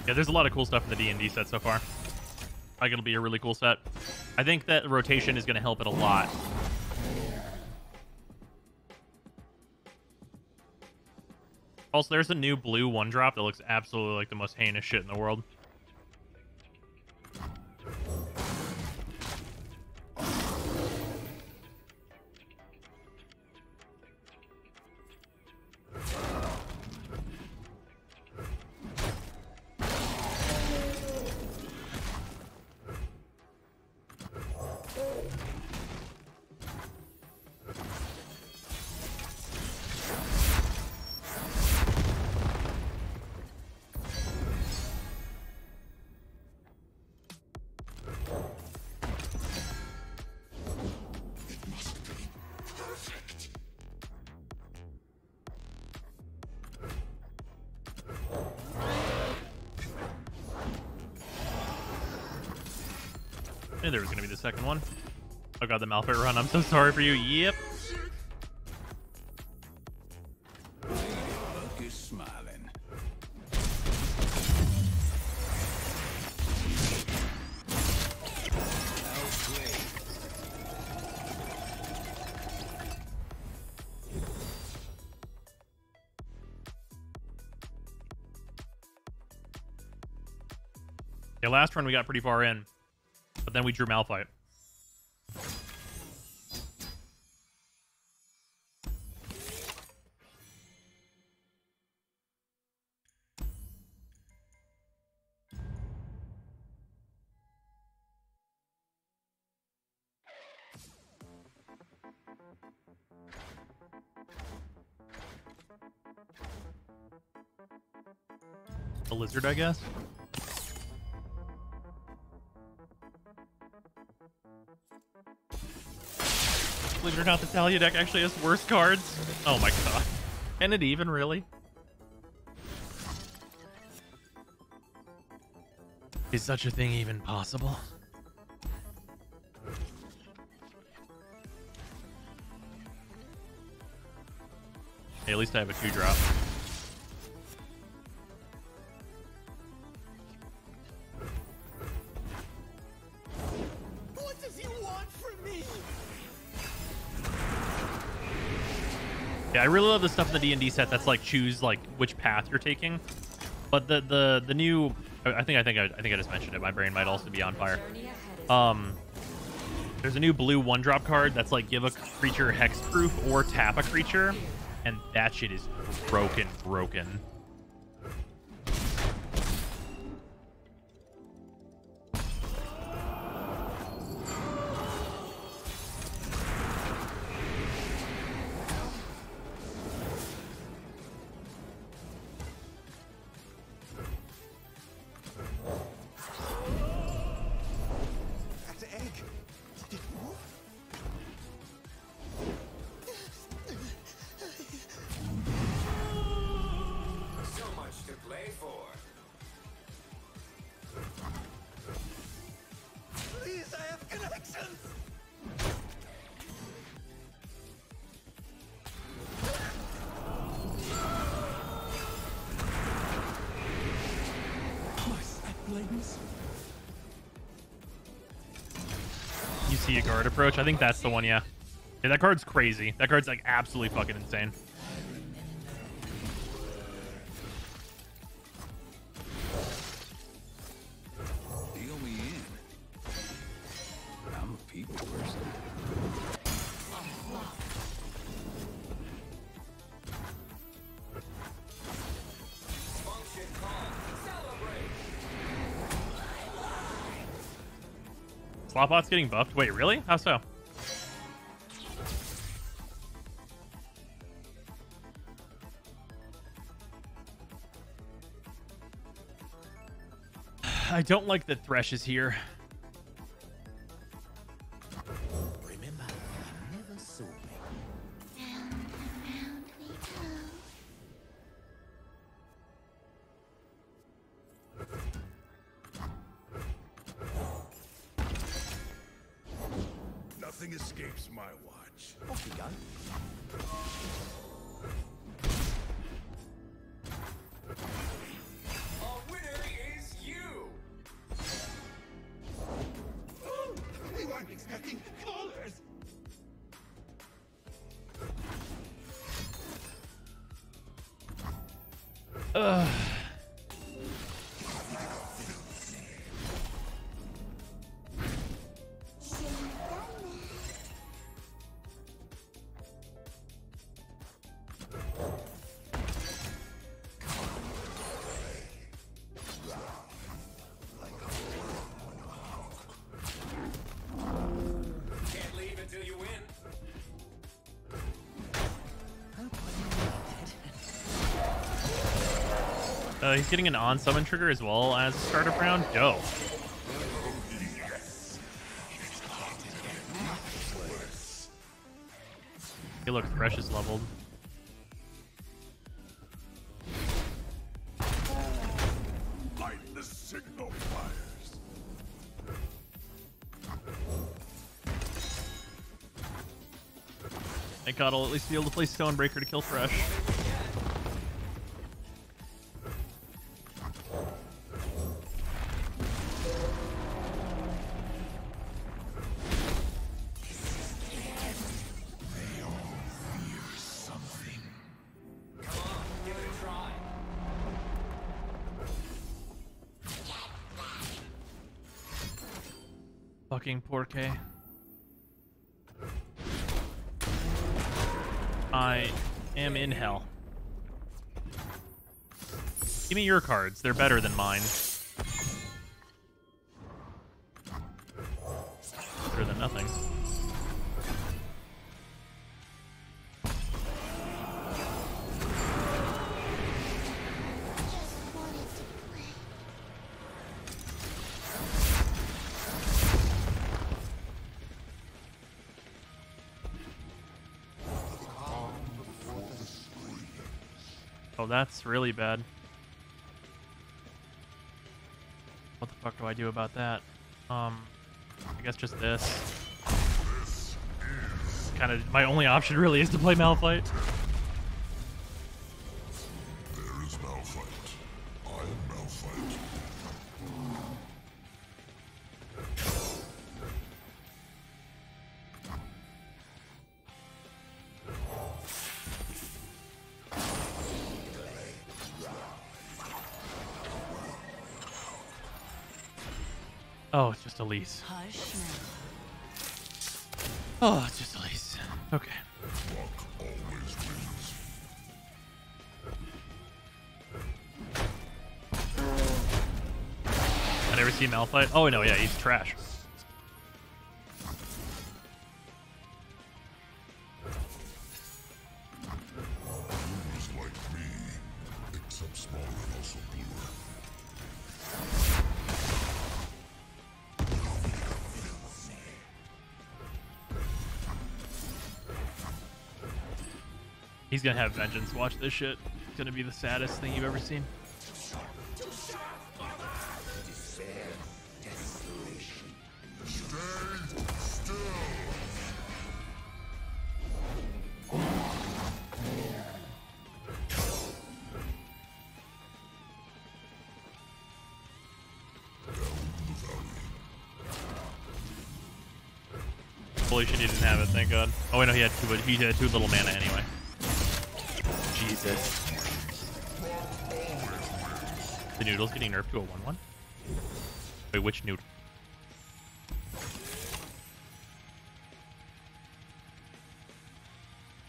Yeah, there's a lot of cool stuff in the D&D set so far. I think it'll be a really cool set. I think that rotation is going to help it a lot. Also, there's a new blue 1-drop that looks absolutely like the most heinous shit in the world. I knew there was going to be the second one. Oh god, the Malphite run. I'm so sorry for you. Yep. Ladybug is smiling. Outplayed. Yeah, last run we got pretty far in. But then we drew Malphite. A lizard, I guess? Believe it or not, the Talia deck actually has worse cards. Oh my god. Can it even, really? Is such a thing even possible? Hey, at least I have a 2-drop. Yeah, I really love the stuff in the D&D set that's like choose like which path you're taking. But the new, I think I just mentioned it. My brain might also be on fire. There's a new blue 1-drop card that's like give a creature hexproof or tap a creature, and that shit is broken. You see a guard approach? I think that's the one, yeah. Yeah, that card's crazy. That card's like absolutely fucking insane. Deal me in. I'm a people person. Slopbot's getting buffed? Wait, really? How so? I don't like that Thresh is here. Remember, you never saw me. Nothing escapes my watch. Off you go. Our winner is you! They weren't expecting callers! Ugh. Can't leave until you win. He's getting an on-summon trigger as well as startup round. Dope. Hey, look, Thresh is leveled. Light the signal fires. Thank God I'll at least be able to play Stonebreaker to kill Thresh. Fucking Porke. I am in hell. Give me your cards. They're better than mine. Better than nothing. Oh, that's really bad. What the fuck do I do about that? I guess just this. Kind of my only option really is to play Malphite. There is Malphite. I am Malphite. Oh, it's just Elise. Oh, it's just Elise. Okay. I never seen Malphite. Oh no, yeah, he's trash. He's gonna have vengeance. Watch this shit. It's gonna be the saddest thing you've ever seen. Holy shit, he didn't have it, thank god. Oh wait, no, he had two, but he had 2 little mana anyway. Jesus. The noodle's getting nerfed to a 1/1? Wait, which noodle?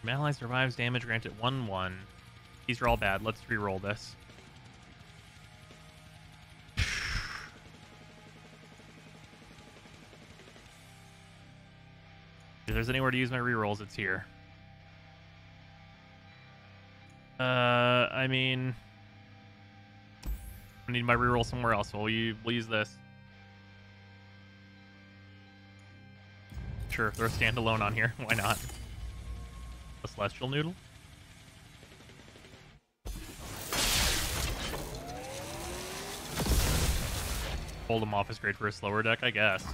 Ally survives damage granted 1/1. These are all bad. Let's re-roll this. If there's anywhere to use my rerolls, it's here. I mean, I need my reroll somewhere else. So we'll use this. Sure, throw a standalone on here. Why not? A celestial noodle. Hold him off is great for a slower deck, I guess.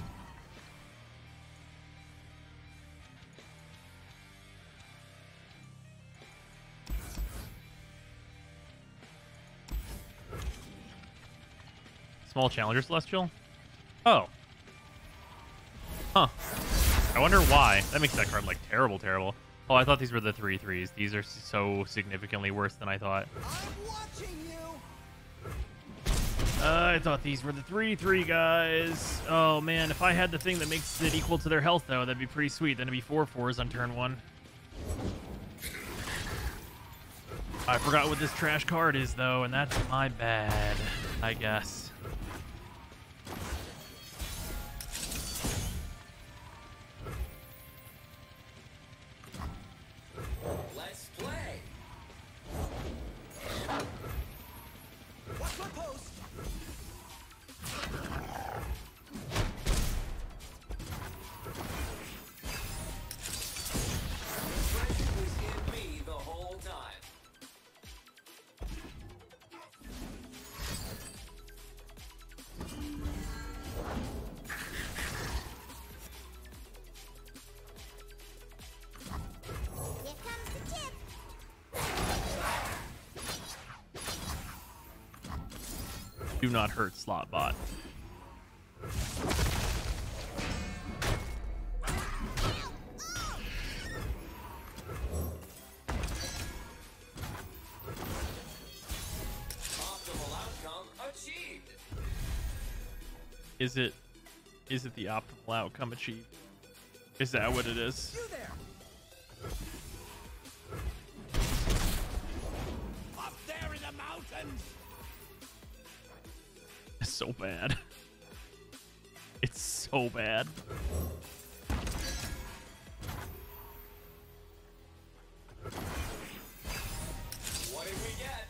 Small Challenger Celestial? Oh. Huh. I wonder why. That makes that card, like, terrible, terrible. Oh, I thought these were the 3/3s. These are so significantly worse than I thought. I thought these were the 3/3 guys. Oh, man. If I had the thing that makes it equal to their health, though, that'd be pretty sweet. Then it'd be 4/4s on turn 1. I forgot what this trash card is, though, and that's my bad, I guess. Let's play. What's my post? Friendship was in me the whole time. Do not hurt slot bot. Optimal outcome achieved. Is it the optimal outcome achieved? Is that what it is? You there. Up there in the mountains. It's so bad. It's so bad. What did we get?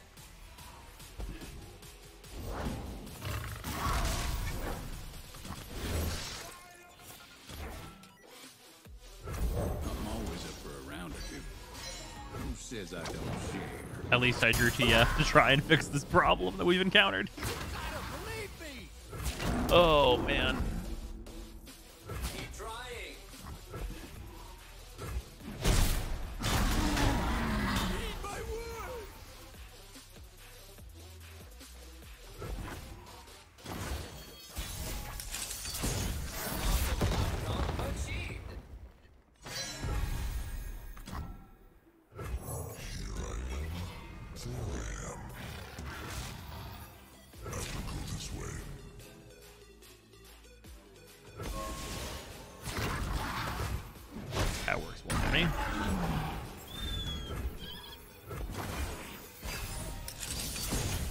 I'm always up for a round or two. Who says I don't share? At least I drew TF to try and fix this problem that we've encountered. Oh, man. Keep trying. Need my word. Outcome achieved. me.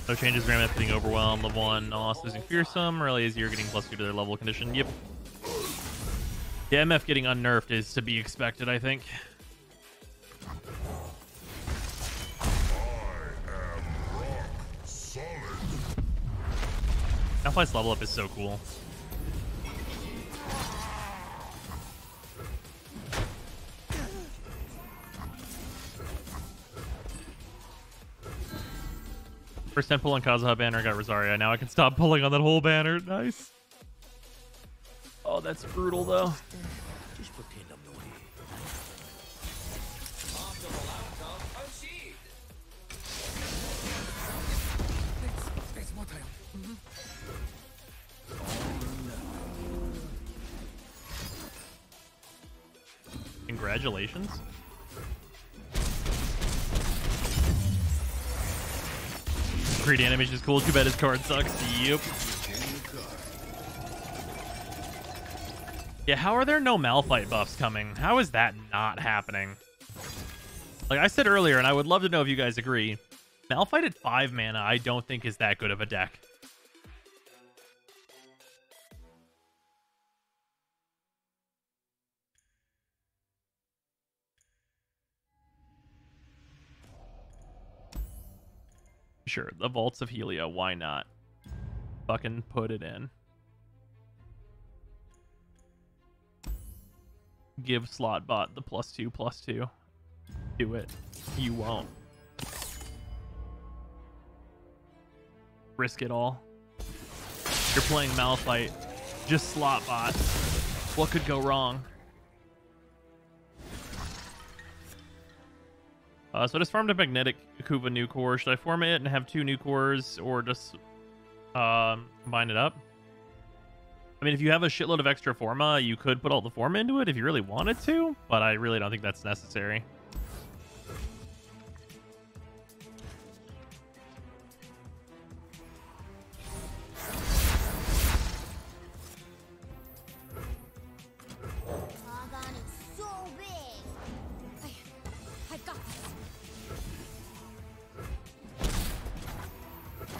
No changes, Grandmath getting overwhelmed, level 1, no loss losing fearsome, really easier getting +2 to their level condition. Yep. The MF getting unnerfed is to be expected, I think. Malphite's level up is so cool. First time pulling Kazuha banner, got Rosaria. Now I can stop pulling on that whole banner. Nice. Oh, that's brutal though. Just pretend I'm not here. It's more time. Congratulations. Great animation is cool. Too bad his card sucks. Yep. Yeah, how are there no Malphite buffs coming? How is that not happening? Like I said earlier, and I would love to know if you guys agree, Malphite at 5 mana I don't think is that good of a deck. Sure, the Vaults of Helia, why not? Fucking put it in. Give Slotbot the +2/+2. Do it. You won't. Risk it all. You're playing Malphite. Just Slotbot. What could go wrong? So I just farmed a Magnetic Akuva new core. Should I form it and have 2 new cores, or just combine it up? I mean, if you have a shitload of extra Forma, you could put all the Forma into it if you really wanted to, but I really don't think that's necessary.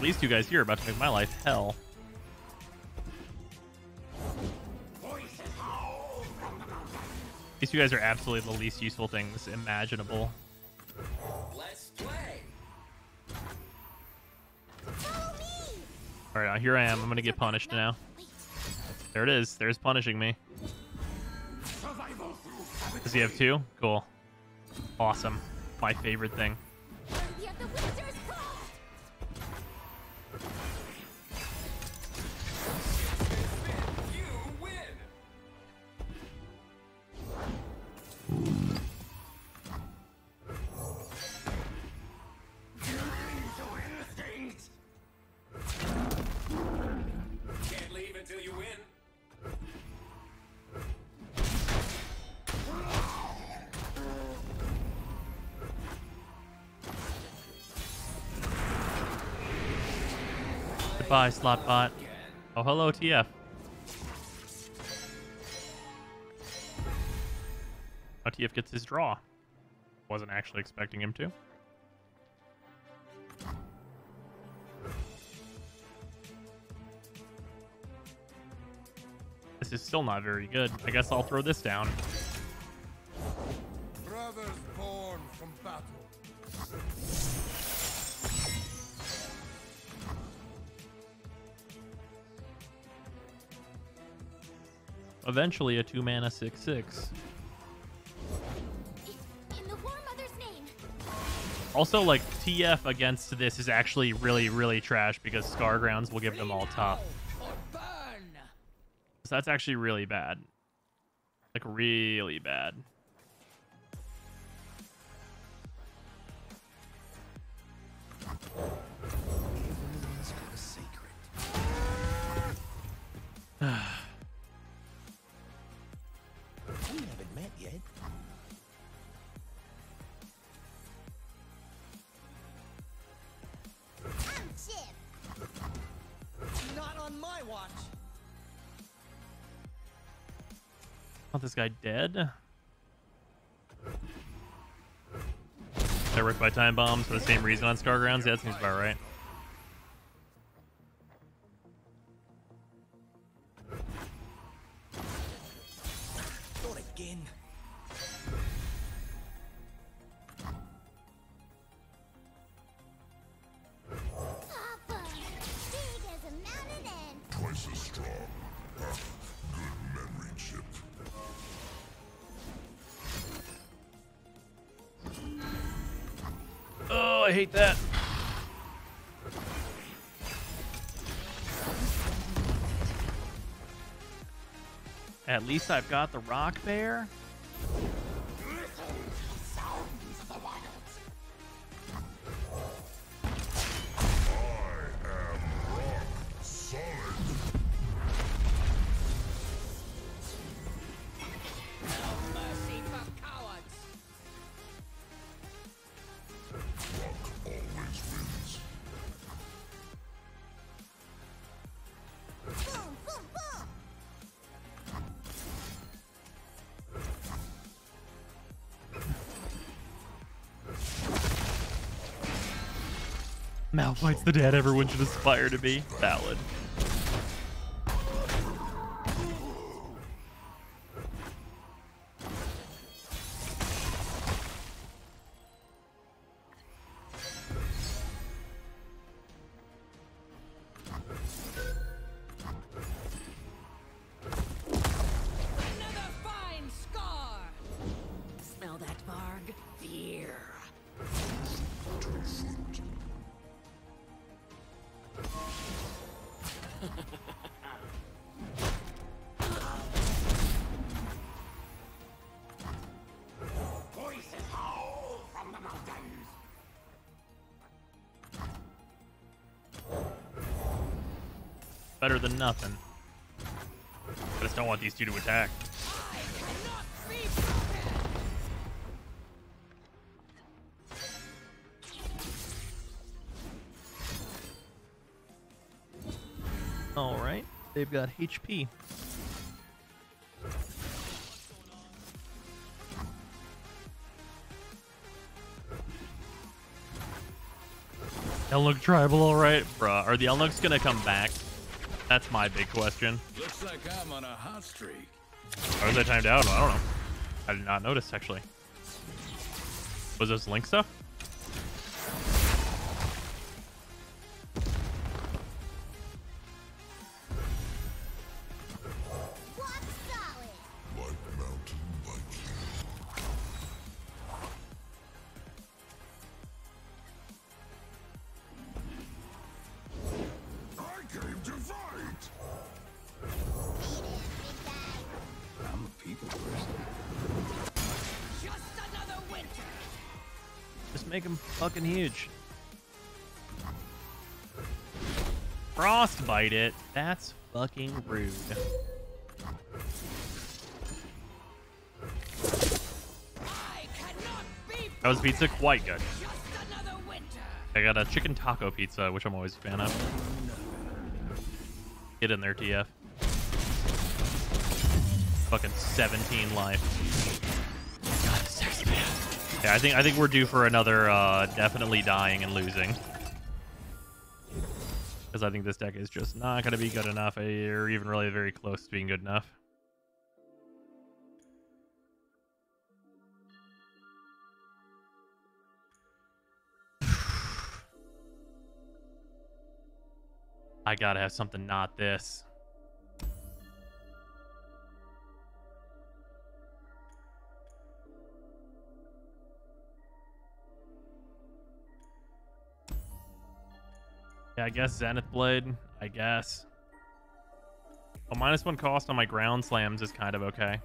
These two guys here are about to make my life hell. These two guys are absolutely the least useful things imaginable. Let's play. Alright, now here I am. I'm gonna get punished now. There it is. There's punishing me. Does he have 2? Cool. Awesome. My favorite thing. Can't leave until you win. Goodbye, Slotbot. Oh, hello, TF. Oh, TF gets his draw. Wasn't actually expecting him to. This is still not very good. I guess I'll throw this down. Brothers born from battle. Eventually a 2-mana 6/6. In the War Mother's name. Also, like, TF against this is actually really, really trash because Scargrounds will give them all tough. So that's actually really bad. Like, really bad. Everyone's got a secret. We haven't met yet. I'm Chip. Not on my watch. Want this guy dead? are wrecked by time bombs for the same reason on Stargrounds. Yeah, that seems about right. Not again. Papa, big as a mountain and Twice as strong. Good memory chip. Oh, I hate that. At least I've got the rock bear. Malphite's the dad everyone should aspire to be. Valid. Another fine scar. Smell that, Varg? Fear. Voices howl from the mountains. Better than nothing. I just don't want these two to attack. Alright, they've got HP. Elnuk tribal, alright? Bruh, are the Elnuks gonna come back? That's my big question. Looks like I'm on a hot streak. Or was I timed out? I don't know. I did not notice, actually. Was this Link stuff? I'm a people person. Just another winter. Just make him fucking huge. Frostbite it. That's fucking rude. That was pizza quite good. I got a chicken taco pizza, which I'm always a fan of. Get in there, TF. Fucking 17 life. God, sexy man. Yeah, I think we're due for another definitely dying and losing. Because I think this deck is just not going to be good enough, or even really very close to being good enough. I gotta have something not this. Yeah, I guess Zenith Blade. I guess. A -1 cost on my ground slams is kind of okay.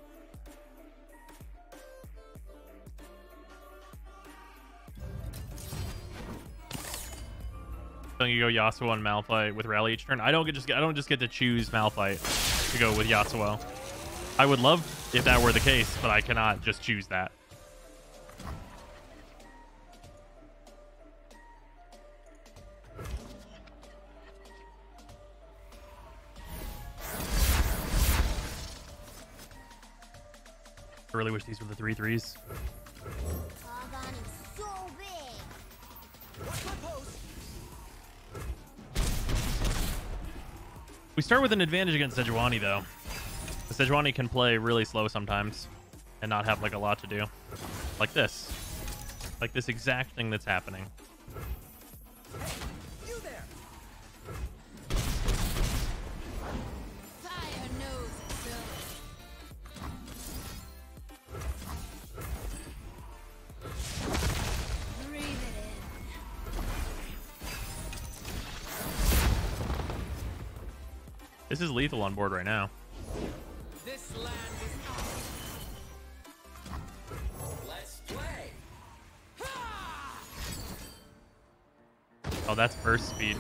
Don't you go Yasuo and Malphite with Rally each turn? I don't just get to choose Malphite to go with Yasuo. I would love if that were the case, but I cannot just choose that. I really wish these were the 3/3s. Argon is so big. We start with an advantage against Sejuani, though. The Sejuani can play really slow sometimes and not have like a lot to do. Like this. Like this exact thing that's happening. This is lethal on board right now. This land is ours. Let's play. Oh, that's burst speed.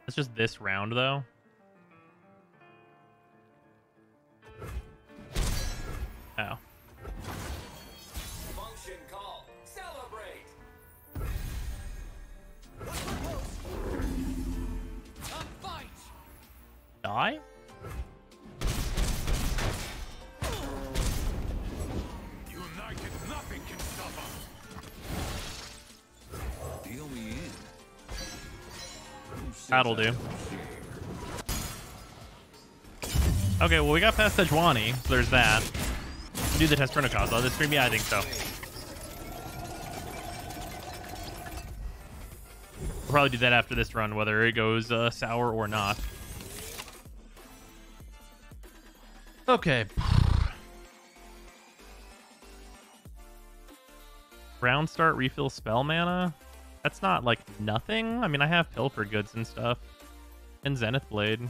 That's just this round, though. Oh. Function call. Celebrate. A fight. Die? United, nothing can stop us. Deal me in. That'll do. Okay, well, we got past Sejuani, so there's that. Do the test for Kazuha this stream? Yeah, I think so. We'll probably do that after this run, whether it goes sour or not. Okay. Round start, refill spell mana. That's not like nothing. I mean, I have Pilfer goods and stuff. And Zenith Blade.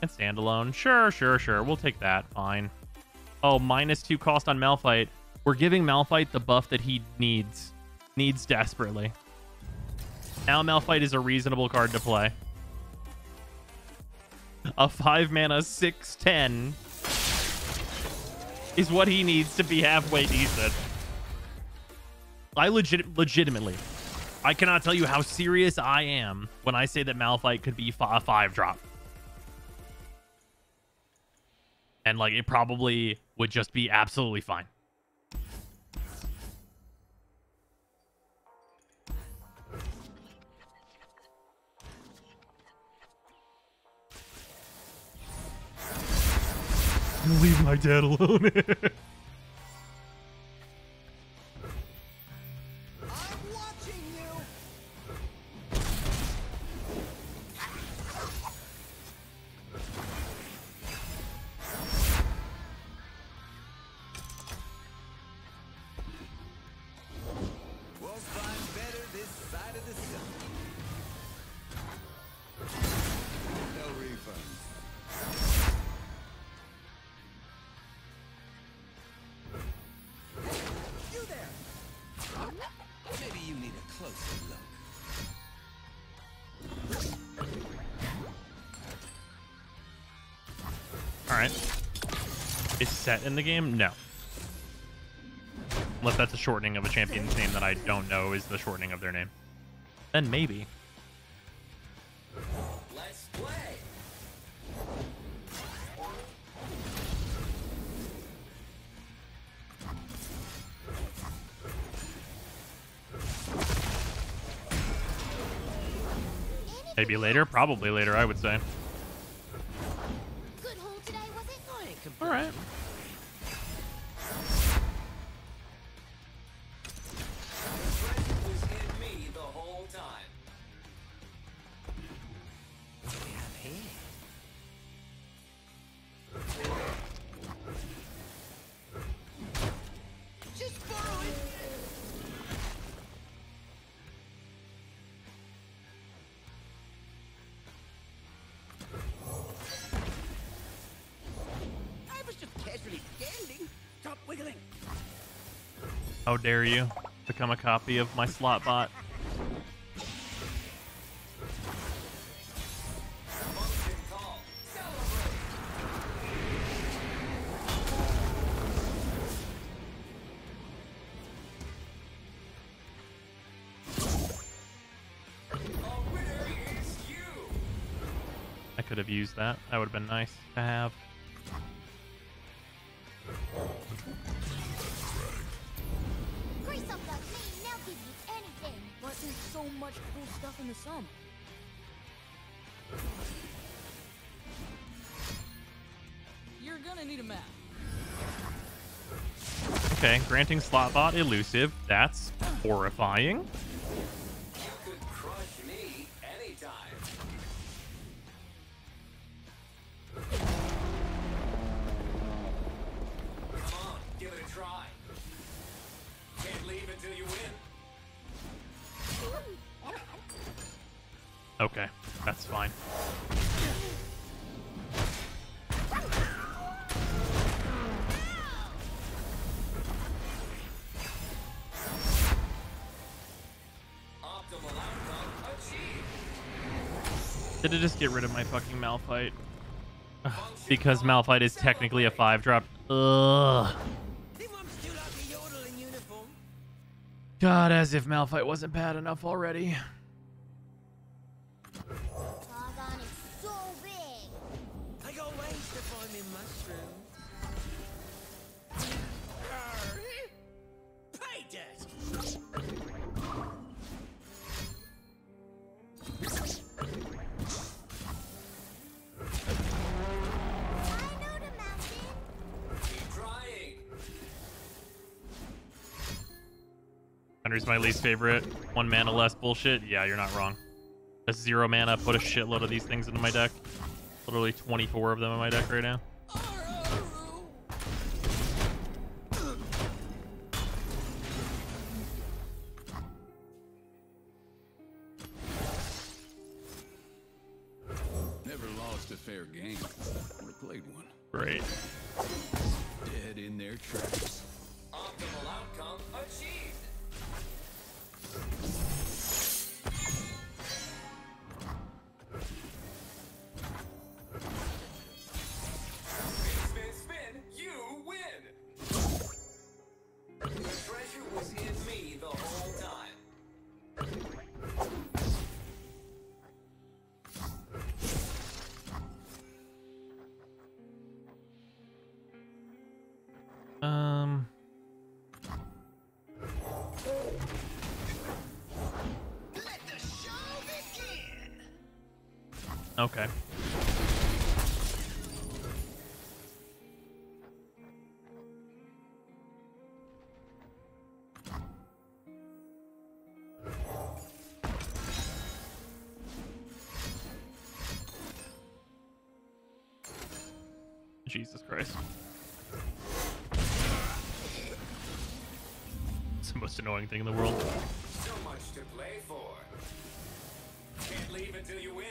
And standalone. Sure. We'll take that. Fine. Oh, -2 cost on Malphite. We're giving Malphite the buff that he needs. Needs desperately. Now Malphite is a reasonable card to play. A 5 mana 6/10 is what he needs to be halfway decent. I legitimately, I cannot tell you how serious I am when I say that Malphite could be a 5-drop. And like, it probably would just be absolutely fine. Leave my dad alone. Alright. Is set in the game? No. Unless that's a shortening of a champion's name that I don't know is the shortening of their name. Then maybe. Let's play. Maybe later? Probably later, I would say. All right. How dare you become a copy of my slot bot? I could have used that. That would have been nice to have. Grease up that meat. There's so much cool stuff in the sum. You're gonna need a map. Okay, granting Slotbot elusive. That's horrifying. You could crush me anytime. Come on, give it a try. Can't leave until you win. Okay, that's fine. Optimal outcome achieved. Did it just get rid of my fucking Malphite? Ugh, because Malphite is technically a 5-drop. Ugh. God, as if Malphite wasn't bad enough already. Doggone, it's so big. I got ways to find me mushrooms. Pay debt. Keep trying. Thunder's my least favorite. 1 mana less bullshit. Yeah, you're not wrong. That's 0 mana. Put a shitload of these things into my deck. Literally 24 of them in my deck right now. Never lost a fair game. Or played one. Great. Dead in their tracks. Optimal outcome achieved. Spin, spin, spin, you win. The treasure was in me the whole time. Let the show begin. Okay. Jesus Christ. It's the most annoying thing in the world. So much to play for. Can't leave until you win.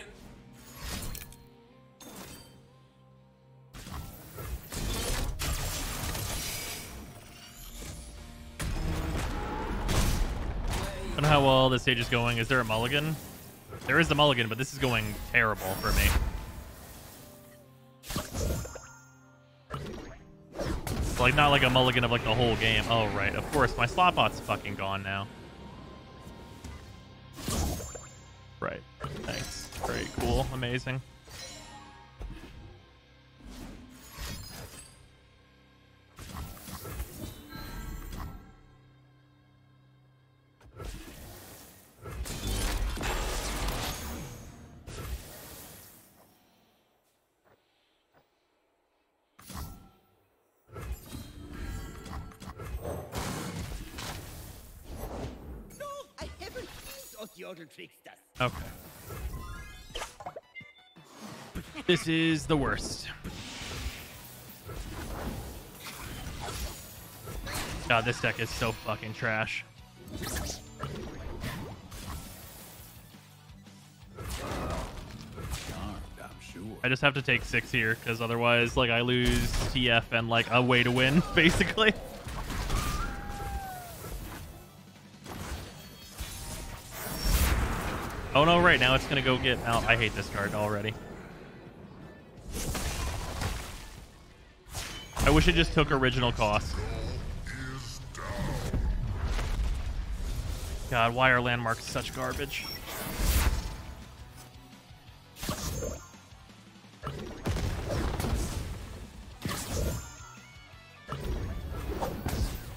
I don't know how well this stage is going. Is there a mulligan? There is the mulligan, but this is going terrible for me. It's like not like a mulligan of like the whole game. Oh right, of course my Slotbot's fucking gone now. Right. Thanks. Great, cool, amazing. Okay. This is the worst. God, this deck is so fucking trash. I just have to take 6 here, because otherwise, like, I lose TF and, like, a way to win, basically. Oh no, right now it's gonna go get out. I hate this card already. I wish it just took original cost. God, why are landmarks such garbage?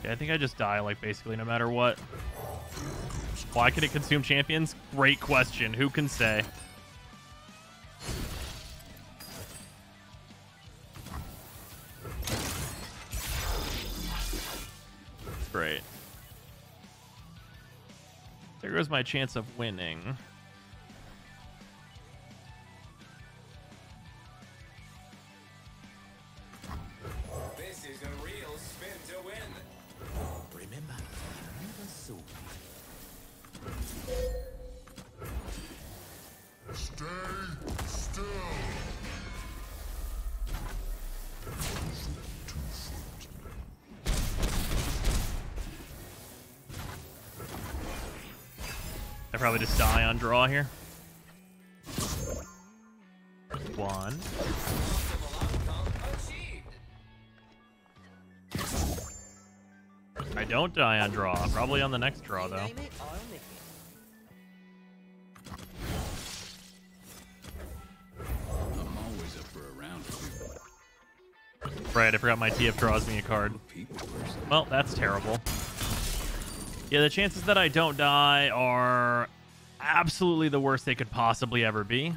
Yeah, I think I just die, like, basically no matter what. Why can it consume champions? Great question. Who can say? Great. There goes my chance of winning. This is a real spin to win. Remember, never soon. Stay still. I probably just die on draw here. One. I don't die on draw. Probably on the next draw, though. I'm always up for a round or two. Right, I forgot my TF draws me a card. Well, that's terrible. Yeah, the chances that I don't die are absolutely the worst they could possibly ever be.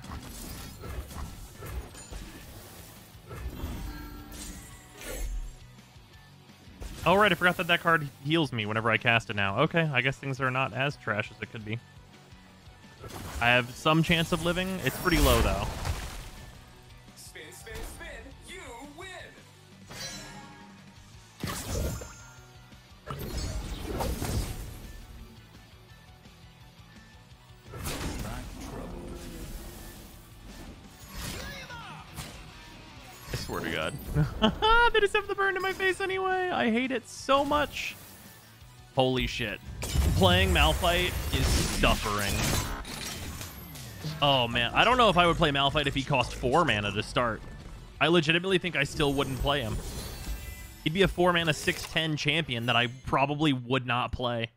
Oh, right, I forgot that that card heals me whenever I cast it now. Okay, I guess things are not as trash as it could be. I have some chance of living. It's pretty low, though. Spin, spin, spin. You win. I swear to God. They just have the burn in my face anyway. I hate it so much. Holy shit. Playing Malphite is suffering. Oh, man. I don't know if I would play Malphite if he cost 4 mana to start. I legitimately think I still wouldn't play him. He'd be a 4 mana 6/10 champion that I probably would not play.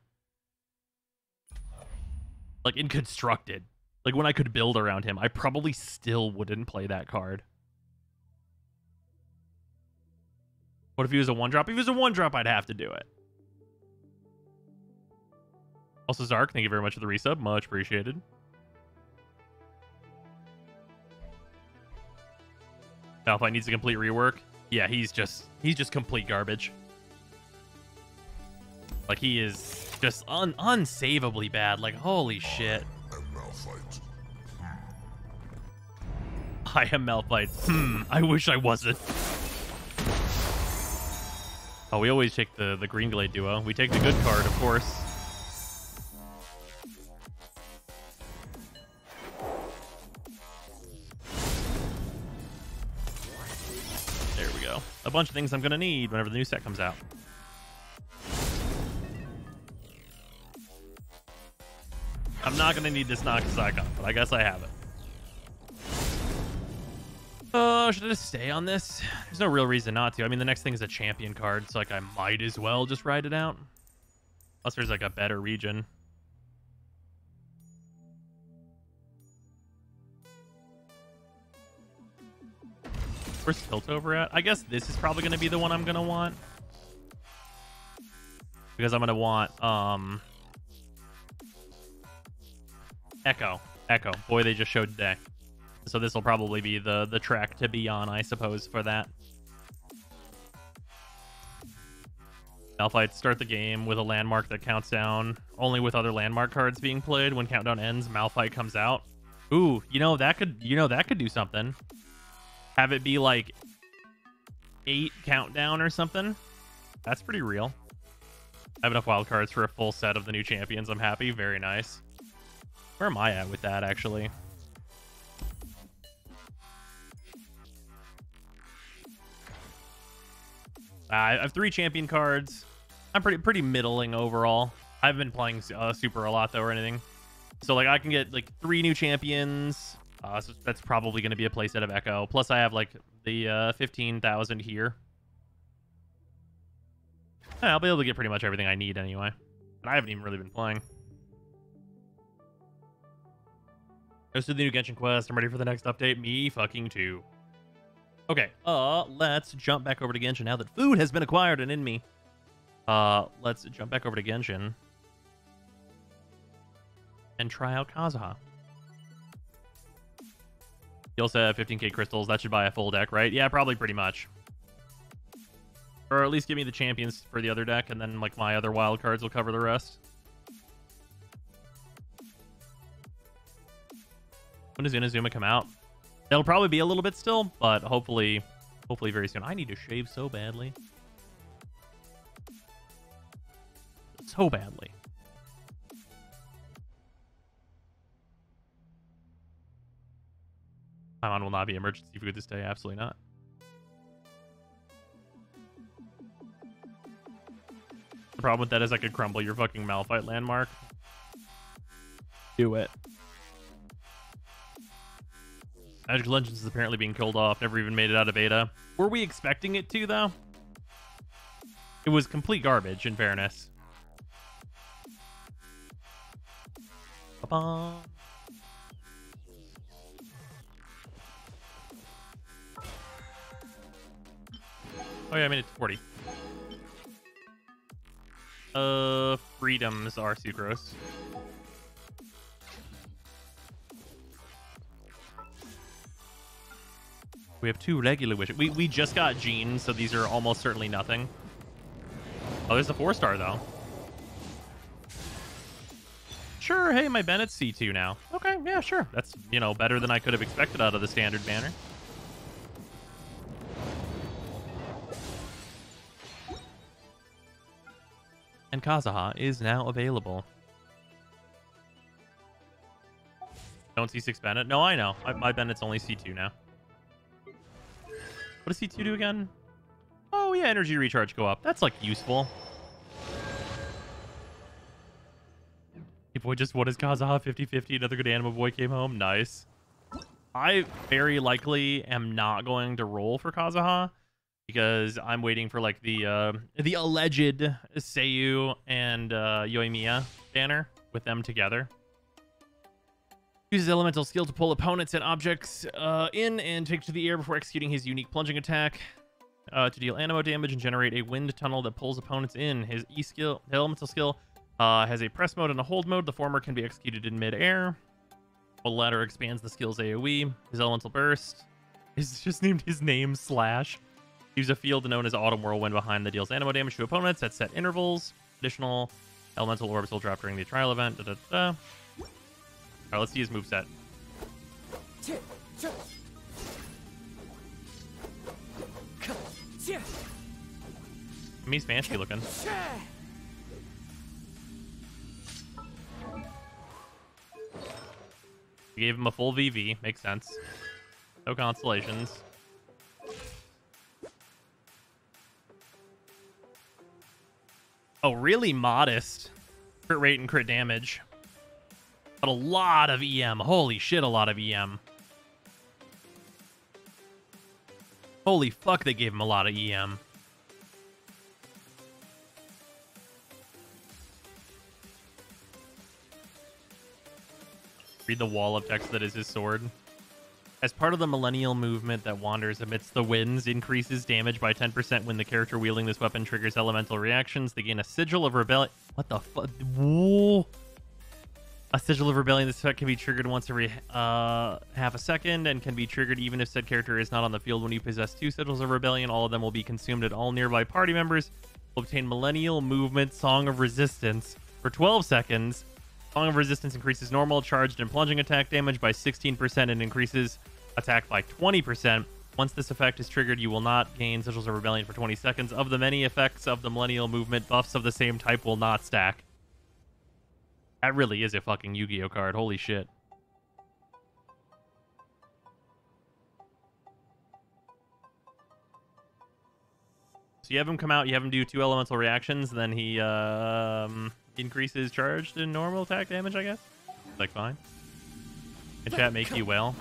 Like, in Constructed. Like, when I could build around him, I probably still wouldn't play that card. What if he was a 1-drop? If he was a 1-drop, I'd have to do it. Also, Zark, thank you very much for the resub. Much appreciated. Malphite needs a complete rework. Yeah, he's just complete garbage. Like, he is just unsavably bad. Like, holy shit. I am Malphite. I wish I wasn't. Oh, we always take the Green Glade duo. We take the good card, of course. There we go. A bunch of things I'm going to need whenever the new set comes out. I'm not going to need this Noxus icon, but I guess I have it. Should I just stay on this? There's no real reason not to. I mean, the next thing is a champion card, so like I might as well just ride it out. Plus there's like a better region. Where's Tiltover at? I guess this is probably going to be the one I'm going to want. Because I'm going to want, Echo. Boy, they just showed today. So this will probably be the track to be on, I suppose, for that. Malphite, start the game with a landmark that counts down only with other landmark cards being played. When countdown ends, Malphite comes out. Ooh, that could do something. Have it be like 8 countdown or something. That's pretty real. I have enough wild cards for a full set of the new champions. I'm happy. Very nice. Where am I at with that, actually? I have 3 champion cards. I'm pretty middling overall. I haven't been playing Super a lot, though, or anything. So, like, I can get, like, 3 new champions. So that's probably going to be a playset of Echo. Plus, I have, like, the 15,000 here. Yeah, I'll be able to get pretty much everything I need anyway. And I haven't even really been playing. Goes to the new Genshin quest. I'm ready for the next update. Me fucking too. Okay, let's jump back over to Genshin now that food has been acquired and in me. Let's jump back over to Genshin. and try out Kazuha. You also have 15k crystals. That should buy a full deck, right? Yeah, probably pretty much. Or at least give me the champions for the other deck, and then like my other wild cards will cover the rest. When does Inazuma come out? It'll probably be a little bit still, but hopefully very soon. I need to shave so badly. So badly. Paimon will not be emergency food this day. Absolutely not. The problem with that is I could crumble your fucking Malphite landmark. Do it. Magic Legends is apparently being killed off. Never even made it out of beta. Were we expecting it to, though? It was complete garbage, in fairness. Ba-bum. Oh yeah, I made it to 40. Freedoms are sucrose. We have 2 regular wishes. We just got Jean, so these are almost certainly nothing. Oh, there's a 4-star though. Sure, hey, my Bennett's C2 now. Okay, yeah, sure. That's, you know, better than I could have expected out of the standard banner. And Kazuha is now available. Don't see 6 Bennett? No, I know. My Bennett's only C2 now. What does C2 do again? Oh, yeah, energy recharge go up. That's, like, useful. Hey, boy, just what is Kazuha? 50-50, another good anime boy came home. Nice. I very likely am not going to roll for Kazuha because I'm waiting for, like, the alleged Seiyu and Yoimiya banner with them together. Uses elemental skill to pull opponents and objects in and take to the air before executing his unique plunging attack to deal animo damage and generate a wind tunnel that pulls opponents in. His E-skill, the elemental skill, has a press mode and a hold mode. The former can be executed in mid-air, while the latter expands the skill's AoE. His elemental burst is just named his name Slash. Use a field known as Autumn Whirlwind behind that deals animo damage to opponents at set intervals. Additional elemental orbs will drop during the trial event. Alright, let's see his moveset. He's fancy looking. We gave him a full VV. Makes sense. No constellations. Oh, really modest crit rate and crit damage. But a lot of EM. Holy shit, a lot of EM. Holy fuck, they gave him a lot of EM. Read the wall of text that is his sword. As part of the millennial movement that wanders amidst the winds, increases damage by 10% when the character wielding this weapon triggers elemental reactions. They gain a sigil of rebellion. What the fuck? Whoa. A sigil of rebellion. This effect can be triggered once every half a second and can be triggered even if said character is not on the field. When you possess 2 sigils of rebellion, all of them will be consumed at all nearby party members. Will obtain millennial movement Song of Resistance for 12 seconds. Song of Resistance increases normal, charged, and plunging attack damage by 16% and increases attack by 20%. Once this effect is triggered, you will not gain Sigils of Rebellion for 20 seconds. Of the many effects of the millennial movement, buffs of the same type will not stack. That really is a fucking Yu-Gi-Oh card. Holy shit. So you have him come out, you have him do 2 elemental reactions, then he increases charged and normal attack damage, I guess. Like, fine. Can chat make you well?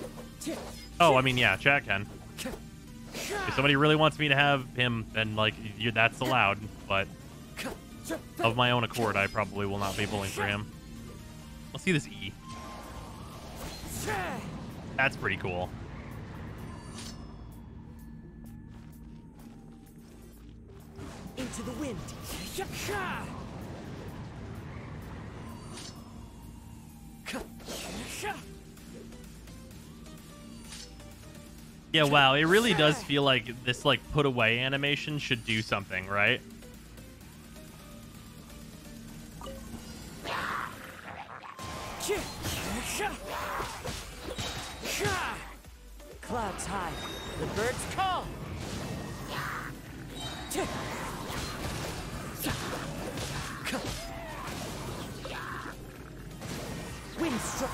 Oh, I mean, yeah, chat can. If somebody really wants me to have him, then, like, that's allowed. But of my own accord, I probably will not be pulling for him. Let's see this E. That's pretty cool. Into the wind. Yeah, wow, it really does feel like this like put away animation should do something, right? Clouds high, the birds call. Wind struck.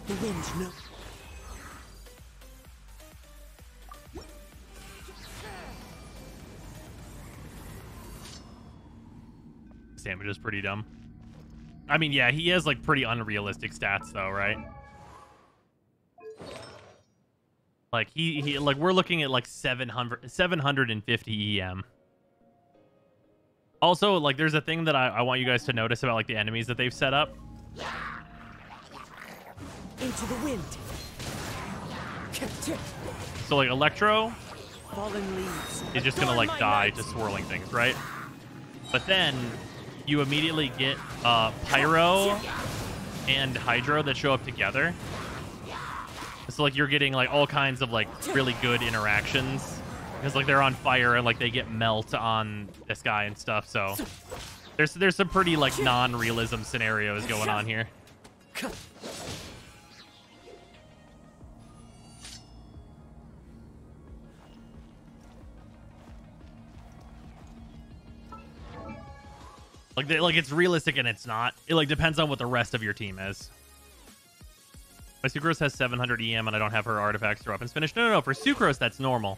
The wind no. This damage is pretty dumb. I mean, yeah, he has like pretty unrealistic stats though, right? Like he like we're looking at like 750 EM. Also, like there's a thing that I want you guys to notice about like the enemies that they've set up. Into the wind. So like Electro Fallen leaves. is just gonna like die to swirling things, right? But then you immediately get Pyro and Hydro that show up together. So like you're getting like all kinds of like really good interactions because like they're on fire and like they get melt on this guy and stuff. So there's some pretty like non-realism scenarios going on here. Like it's realistic and it's not. It like depends on what the rest of your team is. My Sucrose has 700 EM and I don't have her artifacts or weapons finished. No. For Sucrose, that's normal.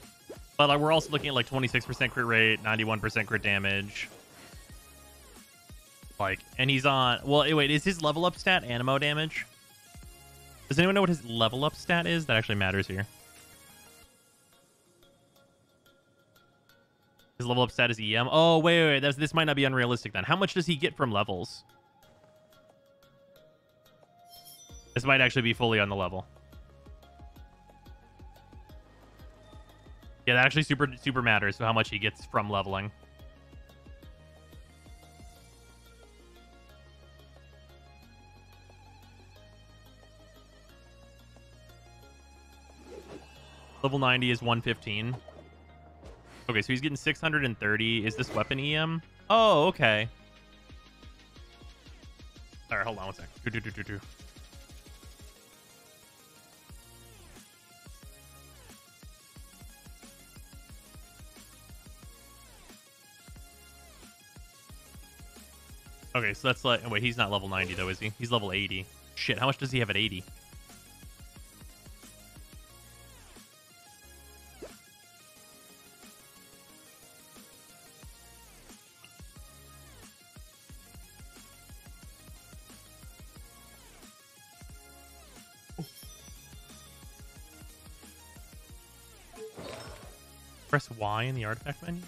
But like we're also looking at like 26% crit rate, 91% crit damage. Like, and he's on... Well, wait, is his level up stat Animo damage? Does anyone know what his level up stat is? That actually matters here. His level up stat is EM. Oh, wait. This might not be unrealistic then. How much does he get from levels? This might actually be fully on the level. Yeah, that actually super matters. So how much he gets from leveling. Level 90 is 115. Okay, so he's getting 630. Is this weapon EM? Oh, okay. All right, hold on one sec. Okay, so that's like... Wait, he's not level 90 though, is he? He's level 80. Shit, how much does he have at 80? Press Y in the artifact menu?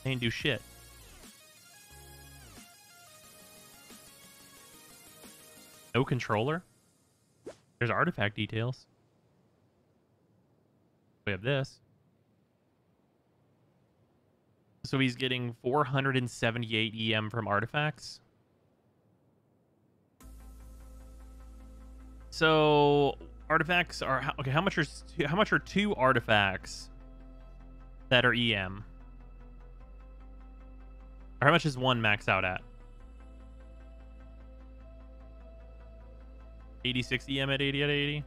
They didn't do shit. No controller? There's artifact details. We have this. So he's getting 478 EM from artifacts. So artifacts are okay. How much are two artifacts that are EM? Or how much is one max out at? 86 EM at 80 at 80.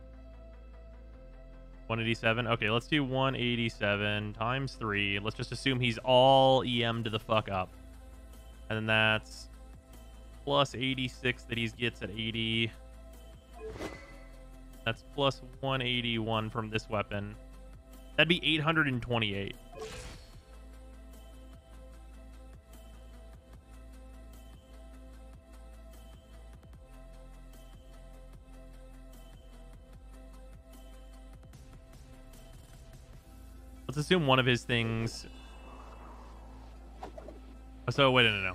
187. Okay, let's do 187 times 3. Let's just assume he's all EM to the fuck up. And then that's plus 86 that he gets at 80. That's plus 181 from this weapon. That'd be 828. Let's assume one of his things... So, wait, no.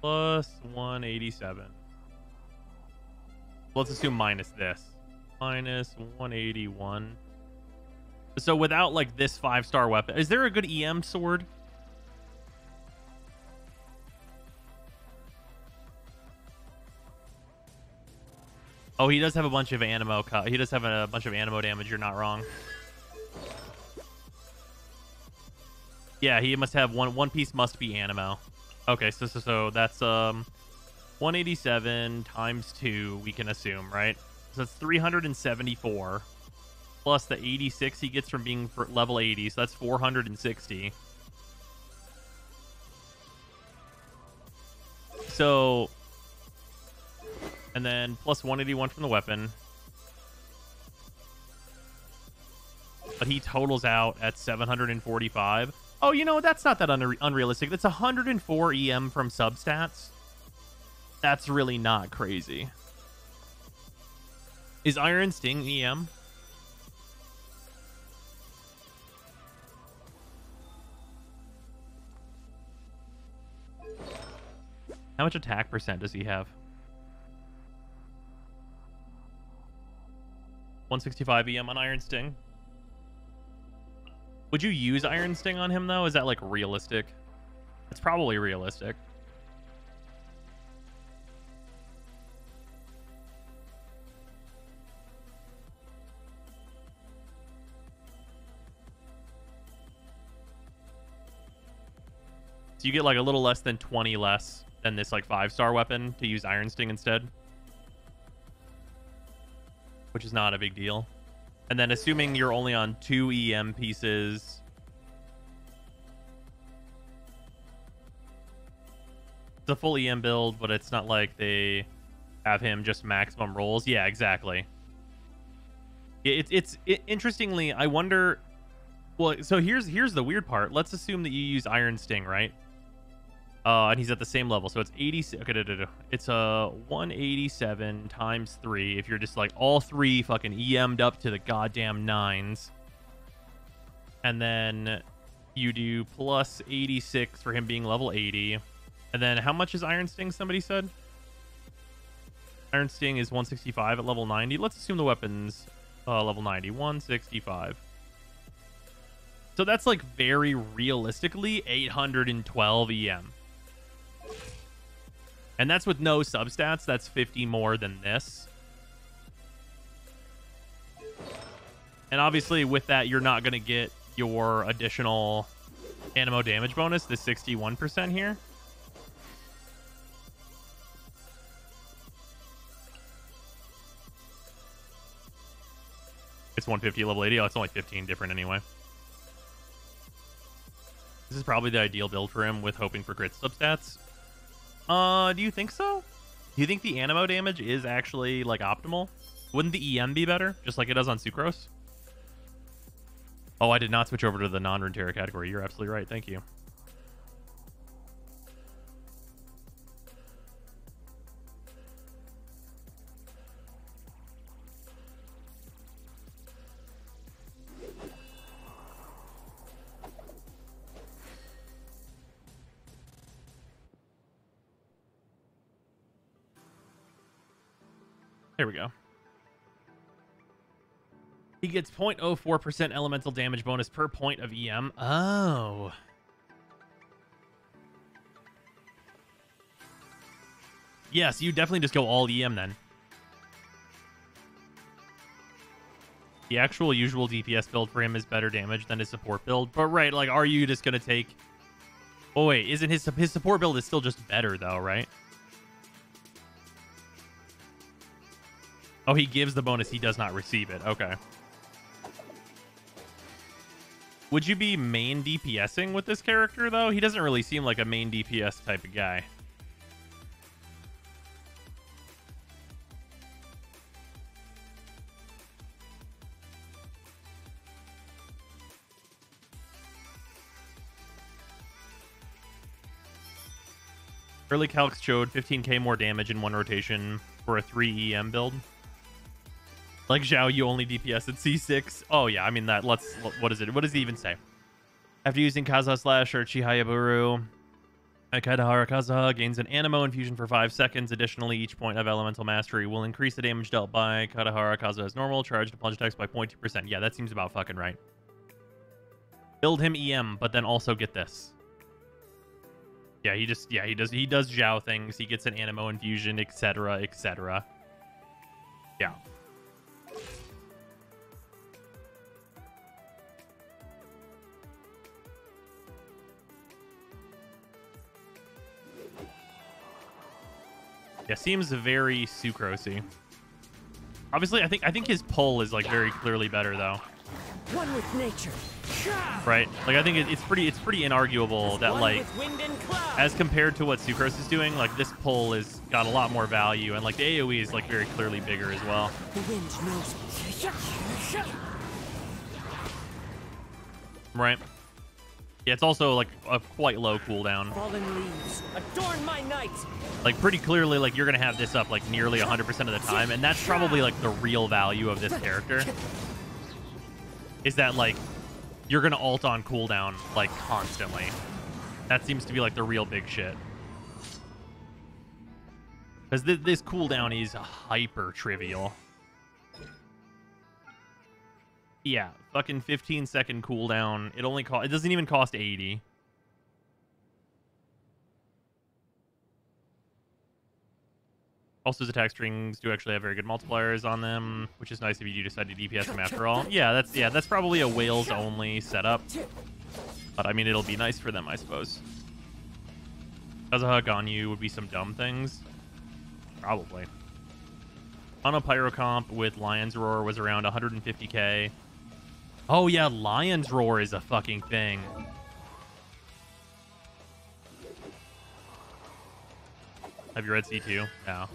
Plus 187. Let's assume minus this. Minus 181. So without, like, this 5-star weapon... Is there a good EM sword? Oh, he does have a bunch of animo. He does have a bunch of animo damage. You're not wrong. Yeah, he must have one piece must be animo. Okay, so that's 187 times 2, we can assume, right? So that's 374 plus the 86 he gets from being for level 80, so that's 460. So, and then plus 181 from the weapon. But he totals out at 745. Oh, you know, that's not that unrealistic. That's 104 EM from substats. That's really not crazy. Is Iron Sting EM? How much attack percent does he have? 165 EM on Iron Sting. Would you use Iron Sting on him, though? Is that, like, realistic? It's probably realistic. So you get, like, a little less than 20 less than this, like, 5-star weapon to use Iron Sting instead. Which is not a big deal. And then assuming you're only on 2 EM pieces... It's a full EM build, but it's not like they have him just maximum rolls. Yeah, exactly. Interestingly, I wonder... Well, so here's the weird part. Let's assume that you use Iron Sting, right? And he's at the same level, so it's 80. Okay, it's 187 times 3. If you're just like all 3 fucking EM'd up to the goddamn 9s, and then you do plus 86 for him being level 80, and then how much is Iron Sting? Somebody said Iron Sting is 165 at level 90. Let's assume the weapon's level 90, 165. So that's like very realistically 812 EM. And that's with no substats. That's 50 more than this. And obviously with that, you're not going to get your additional animo damage bonus, the 61% here. It's 150 level 80. Oh, it's only 15 different anyway. This is probably the ideal build for him with hoping for crit substats. Do you think so? Do you think the animo damage is actually, like, optimal? Wouldn't the EM be better? Just like it does on Sucrose? Oh, I did not switch over to the non-Runeterra category. You're absolutely right. Thank you. There we go. He gets 0.04% elemental damage bonus per point of EM. Oh. Yes, you definitely just go all EM then. The actual usual DPS build for him is better damage than his support build. But right, like, are you just going to take... Oh, wait, isn't his support build is still just better, though, right? Oh, he gives the bonus. He does not receive it. Okay. Would you be main DPSing with this character, though? He doesn't really seem like a main DPS type of guy. Early calcs showed 15k more damage in one rotation for a 3 EM build. Like Zhao, you only DPS at C6. Oh yeah, I mean that. What is it? What does he even say? After using Kazuha Slash or Chihayaburu, Kaitahara Kazuha gains an animo infusion for 5 seconds. Additionally, each point of elemental mastery will increase the damage dealt by Kaitahara Kazuha as normal. Charge to plunge attacks by 0.2%. Yeah, that seems about fucking right. Build him EM, but then also get this. Yeah, he does Zhao things. He gets an animo infusion, etc., etc. Yeah. Yeah, seems very sucrosy. Obviously, I think his pull is like very clearly better though. One with nature. Right? Like I think it's pretty inarguable that like as compared to what Sucrose is doing, like this pull is got a lot more value, and like the AoE is like very clearly bigger as well. The wind knows. Right? Yeah, it's also like a quite low cooldown. Fallen leaves adorn my night. Like pretty clearly, like you're gonna have this up like nearly 100% of the time, and that's probably like the real value of this character. Is that like you're gonna ult on cooldown like constantly. That seems to be like the real big shit. Because this cooldown is hyper trivial. Yeah, fucking 15-second cooldown. It doesn't even cost 80. Also, his attack strings do actually have very good multipliers on them, which is nice if you do decide to DPS them after all. Yeah, that's probably a whales only setup. But I mean, it'll be nice for them, I suppose. Kazuha Ganyu would be some dumb things. Probably. On a pyro comp with Lion's Roar was around 150k. Oh yeah, Lion's Roar is a fucking thing. Have you read C2? No.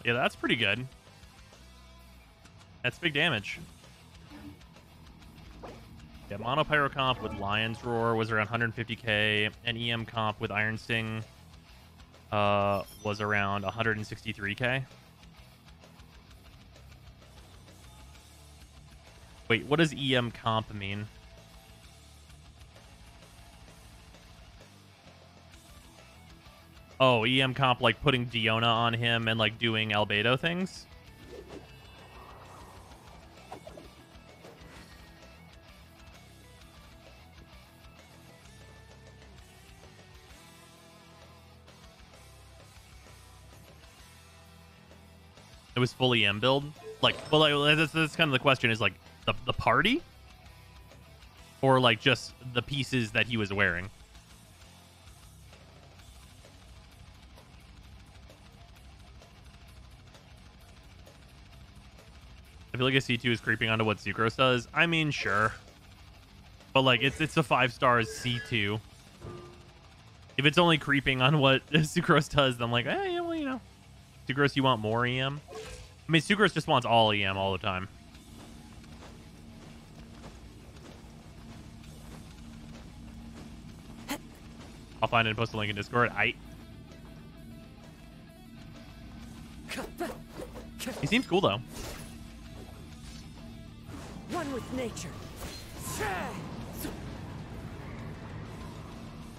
Yeah, that's pretty good. That's big damage. Yeah, Mono Pyro comp with Lion's Roar was around 150k, and EM comp with Iron Sting was around 163k. Wait, what does EM comp mean? Oh, EM comp, like putting Diona on him and like doing Albedo things? It was full EM build? Like, well, like, that's kind of the question, is like the party? Or like just the pieces that he was wearing? I feel like a C2 is creeping onto what Sucrose does. I mean, sure. But like, it's a 5 stars C2. If it's only creeping on what Sucrose does, then I'm like, yeah, well, you know. Sucrose, you want more EM? I mean, Sucrose just wants all EM all the time. I'll find it and post a link in Discord. He seems cool, though. One with nature.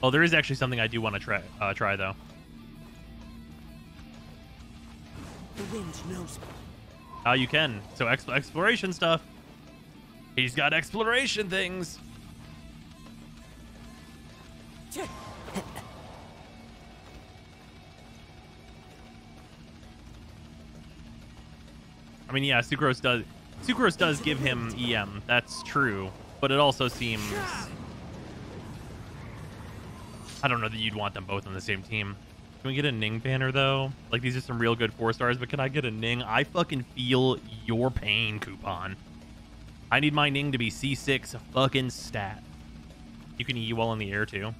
Oh, there is actually something I do want to try though. The wind knows. Oh, you can. So exploration stuff. He's got exploration things. I mean, yeah, Sucrose does give him EM. That's true, but it also seems, I don't know that you'd want them both on the same team. Can we get a Ning banner though? Like, these are some real good 4 stars, but can I get a Ning? I fucking feel your pain, Coupon. I need my Ning to be C6 fucking stat. You can E well in the air too.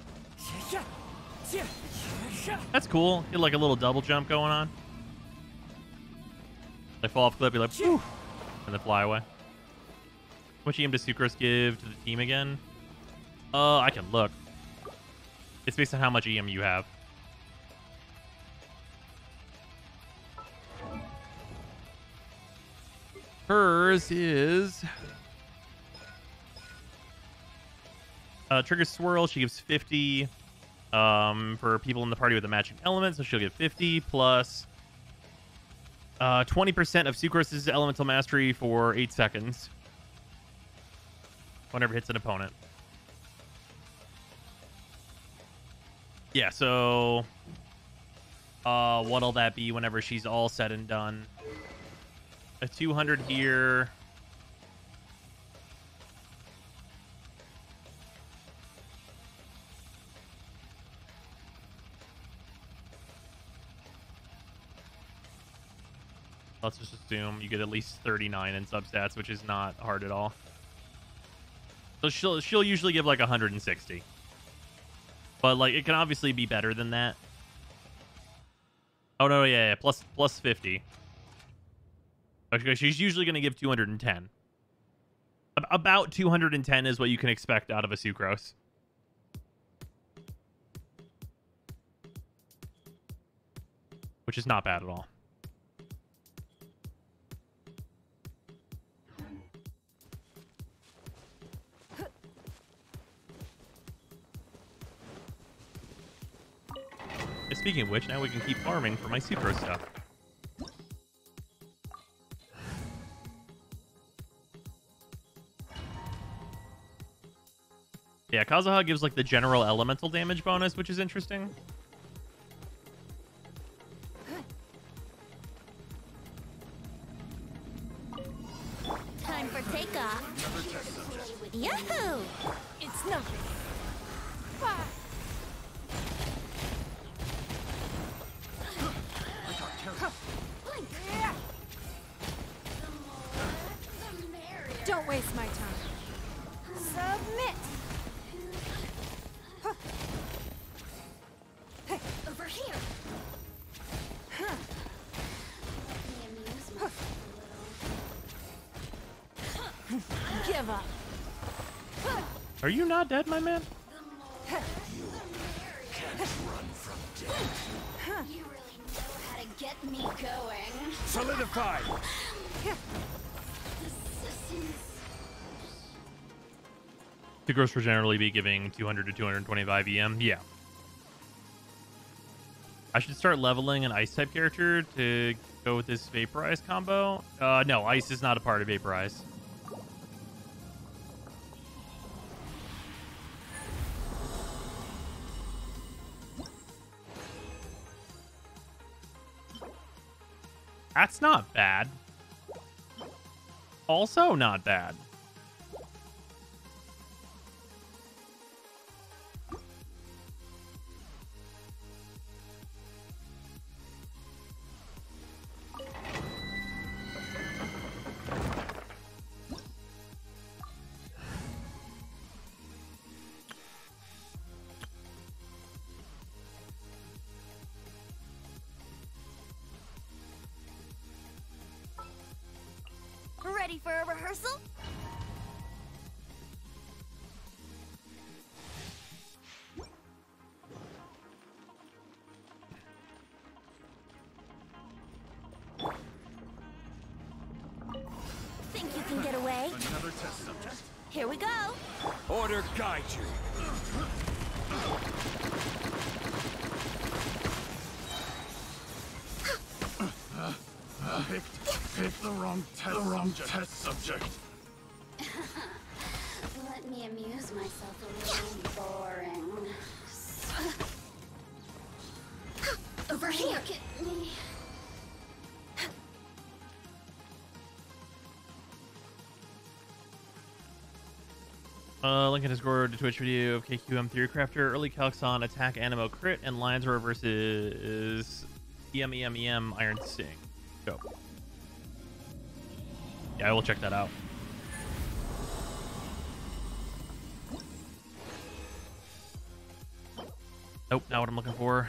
That's cool. Get like a little double jump going on. Like fall off cliff, be like, whew, and then fly away. How much EM does Sucrose give to the team again? I can look. It's based on how much EM you have. Hers is Trigger Swirl. She gives 50 for people in the party with a matching element, so she'll give 50 plus 20% of Sucrose's elemental mastery for 8 seconds whenever it hits an opponent. Yeah, so what'll that be whenever she's all said and done? A 200 here. Let's just assume you get at least 39 in substats, which is not hard at all. So she'll usually give like 160. But like it can obviously be better than that. Oh no, yeah, plus 50. Okay, she's usually going to give 210. About 210 is what you can expect out of a Sucrose. Which is not bad at all. Speaking of which, now we can keep farming for my Sucrose stuff. Yeah, Kazuha gives like the general elemental damage bonus, which is interesting. Time for takeoff. Yahoo! It's nothing. Don't waste my time. Submit. Hey, over here. Let me amuse myself a little. Give up. Are you not dead, my man? You can't run from death. You really know how to get me going. Solidify. Sucrose will generally be giving 200 to 225 EM. Yeah. I should start leveling an ice type character to go with this Vaporize combo. No, ice is not a part of Vaporize. That's not bad. Also not bad. Ready for a rehearsal? Think you can get away? Another test subject. Here we go. Order guide you. Picked the wrong test subject. Let me amuse myself a little. Boring. Over here. Look at me. Link in Discord to Twitch video of KQM Theory Crafter, early calcs on attack animo crit, and lines where versus EM Iron Sting. Go. Yeah, I will check that out. Nope, not what I'm looking for.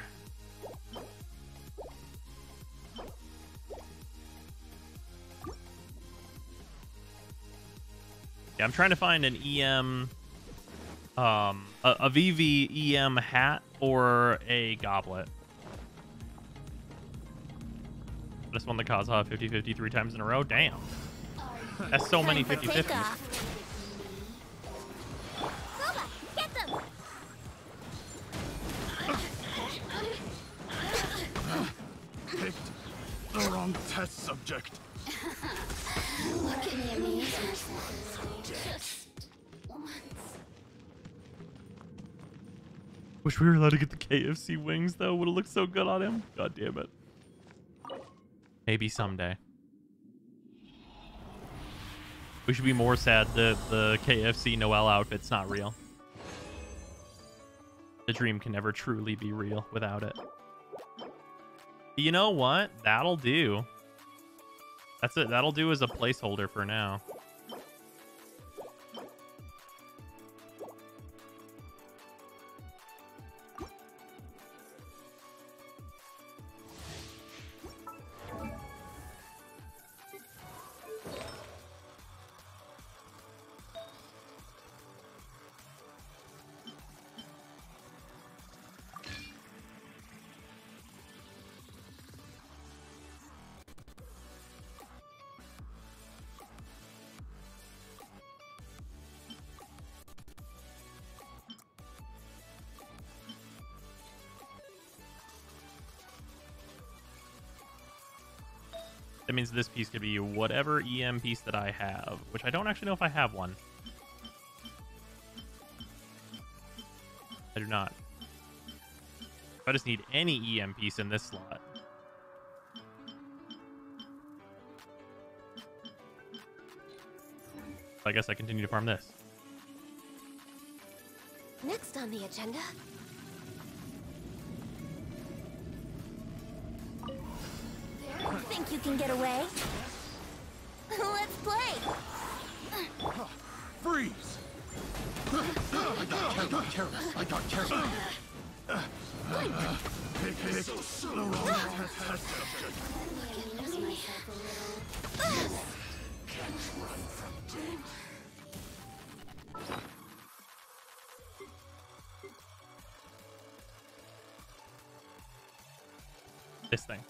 Yeah, I'm trying to find an EM, a VV EM hat or a goblet. I just won the Kazuha 50-50 3 times in a row. Damn. That's so many 50-50s. Get them! Picked the wrong test subject. Look at me amuse myself a little. Just once. Wish we were allowed to get the KFC wings, though. Would have looked so good on him. God damn it. Maybe someday. We should be more sad that the KFC Noel outfit's not real. The dream can never truly be real without it. You know what? That'll do. That's it. That'll do as a placeholder for now. That means this piece could be whatever EM piece that I have, which I don't actually know if I have one. I do not. I just need any EM piece in this slot. I guess I continue to farm this. Next on the agenda. Think you can get away? Let's play! Freeze! I got careless. Pick the wrong test subject. Can't run from death. This thing.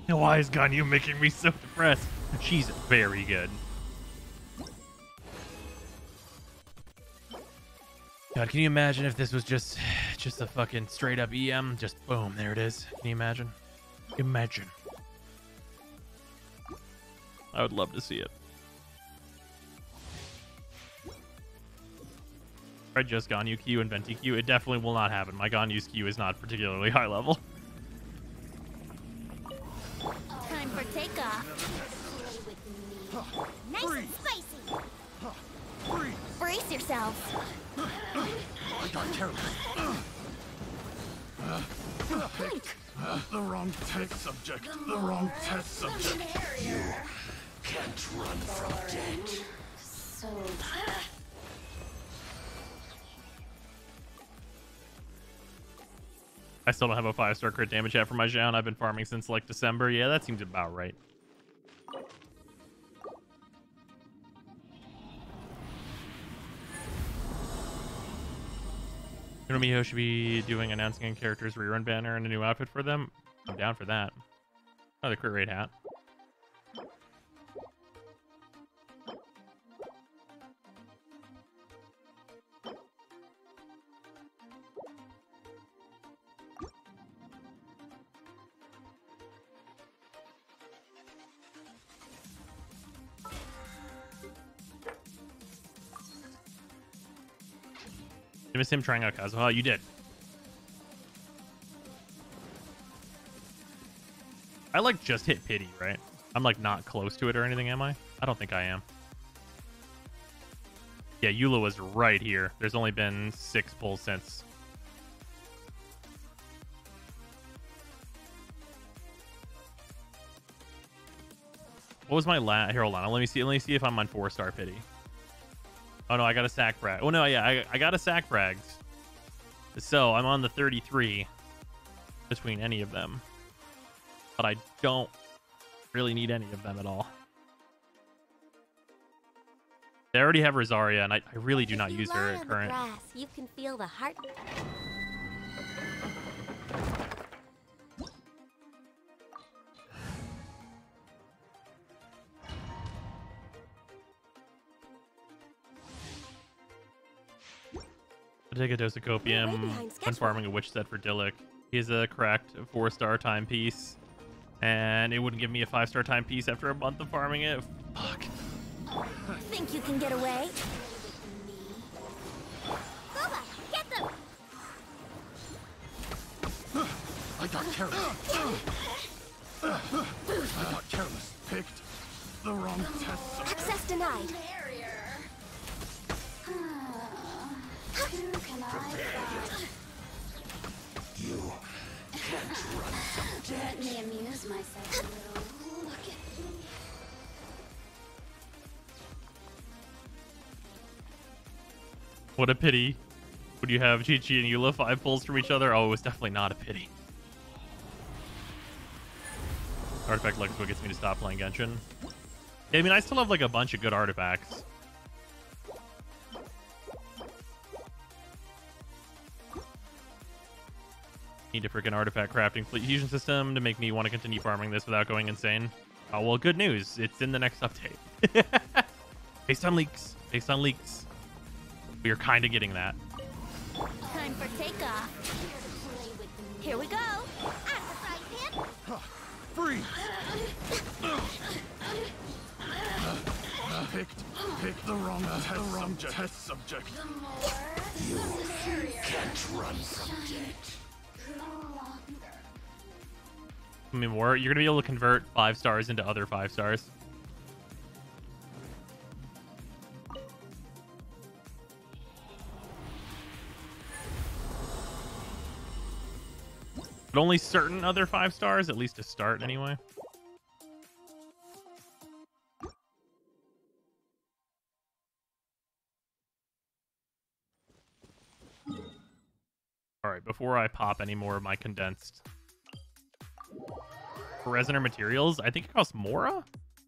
Why is Ganyu making me so depressed? She's very good. God, can you imagine if this was just a fucking straight up EM? Just boom, there it is. Can you imagine? Imagine. I would love to see it. Try just Ganyu Q and Venti Q. It definitely will not happen. My Ganyu's Q is not particularly high level. Time for takeoff. Nice and spicy. Brace yourselves. I got careless. Pick the wrong test subject. The wrong test subject. You can't run from death. So. I still don't have a 5-star crit damage yet for my Xiao. I've been farming since like December. Yeah, that seems about right. Miho should be doing announcing a character's rerun banner and a new outfit for them. I'm down for that. Oh, the crit rate hat. You miss him trying out Kazuha? You did. I like just hit pity, right? I'm like not close to it or anything, am I? I don't think I am. Yeah, Eula was right here. There's only been 6 pulls since. What was my last? Here, hold on. Let me see if I'm on 4-star pity. Oh no, I got a sack frag. Oh no, yeah, I got a sack frags. So I'm on the 33 between any of them. But I don't really need any of them at all. They already have Rosaria, and I really do not use her at current. Grass, you can feel the heart. I take a dose of copium when farming a witch set for Dillik. He has a cracked 4-star timepiece, and it wouldn't give me a 5-star timepiece after a month of farming it. Fuck. Think you can get away? Bubba, get them! I got careless. I got careless. Picked the wrong test subject. Access denied. You can't run from death. Let me amuse myself a little. Look at me. What a pity. Would you have Chi-Chi and Eula 5 pulls from each other? Oh, it was definitely not a pity. Artifact Luck is what gets me to stop playing Genshin. Yeah, I mean, I still have like a bunch of good artifacts. Need a freaking artifact crafting fleet fusion system to make me want to continue farming this without going insane. Oh, well, good news. It's in the next update. Based on leaks. Based on leaks. We are kind of getting that. Time for takeoff. Here we go. Freeze! Picked the wrong test subject. You can't run from death. I mean, more. You're gonna be able to convert 5 stars into other 5 stars. But only certain other 5 stars, at least to start anyway. Alright, before I pop any more of my condensed resin or materials, I think it costs Mora?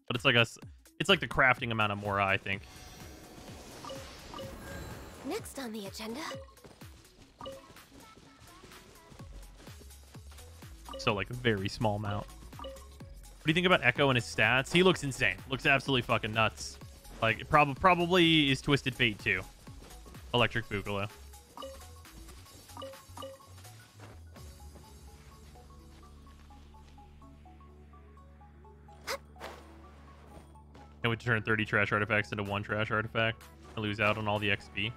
But it's like the crafting amount of Mora, I think. Next on the agenda. So, like, a very small amount. What do you think about Echo and his stats? He looks insane. Looks absolutely fucking nuts. Like, it probably is Twisted Fate too. Electric Boogaloo. And we turn 30 trash artifacts into 1 trash artifact. I lose out on all the XP.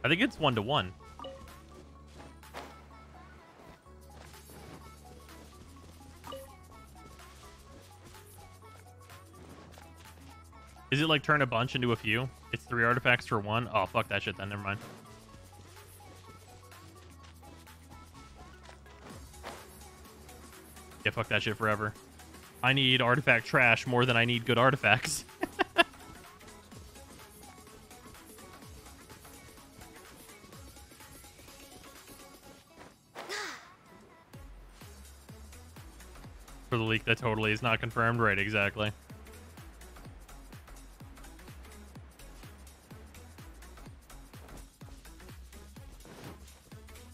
I think it's 1-to-1. Is it like turn a bunch into a few? It's 3 artifacts for 1? Oh, fuck that shit then. Never mind. Yeah, fuck that shit forever. I need artifact trash more than I need good artifacts. For the leak that totally is not confirmed. Right, exactly.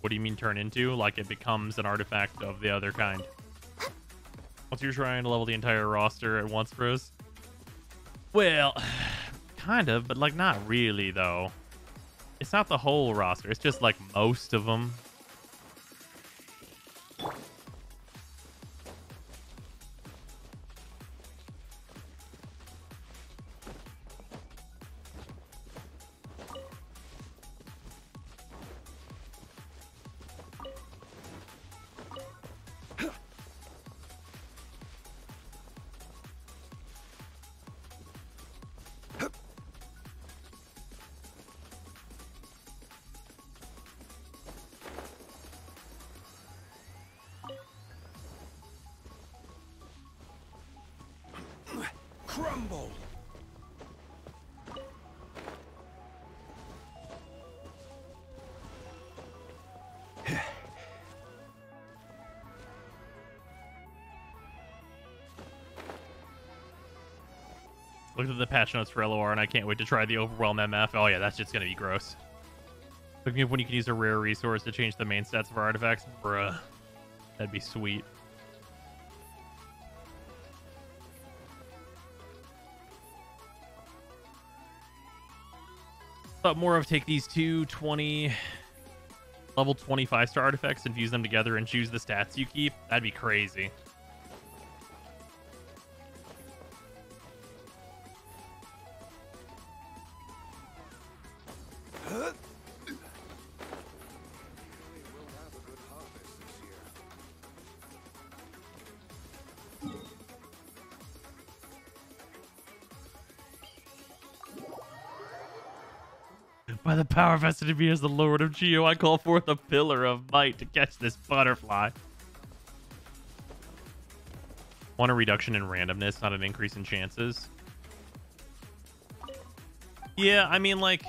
What do you mean turn into? Like it becomes an artifact of the other kind. Once you're trying to level the entire roster at once, bros? Well, kind of, but like not really though. It's not the whole roster. It's just like most of them. Crumble. Looked at the patch notes for LOR and I can't wait to try the Overwhelm MF. Oh yeah, that's just gonna be gross. Looking at when you can use a rare resource to change the main stats of our artifacts. Bruh. That'd be sweet. Thought more of take these 2 20 level 25-star artifacts and fuse them together and choose the stats you keep? That'd be crazy. By the power vested in me as the Lord of Geo, I call forth a pillar of might to catch this butterfly. Want a reduction in randomness, not an increase in chances. Yeah, I mean, like...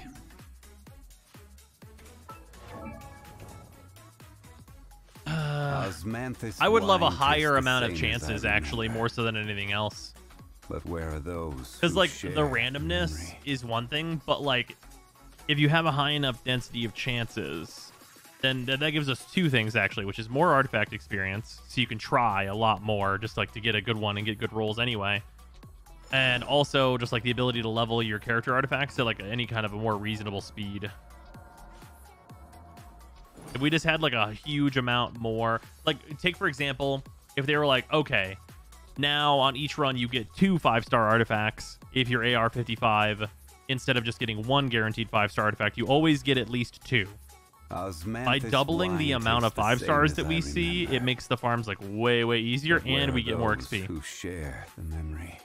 I would love a higher amount of chances, actually, more so than anything else. But where are those? Because, like, the randomness is one thing, but, like, if you have a high enough density of chances, then that gives us two things, actually, which is more artifact experience, so you can try a lot more, just, like, to get a good one and get good rolls anyway. And also, just, like, the ability to level your character artifacts to, like, any kind of a more reasonable speed. If we just had, like, a huge amount more... Like, take, for example, if they were like, okay, now on each run you get 2 5-star artifacts if you're AR-55... Instead of just getting 1 guaranteed 5-star artifact, you always get at least 2. By doubling the amount of 5 stars that we see, it makes the farms like way easier, and we get more XP. Who share the memory?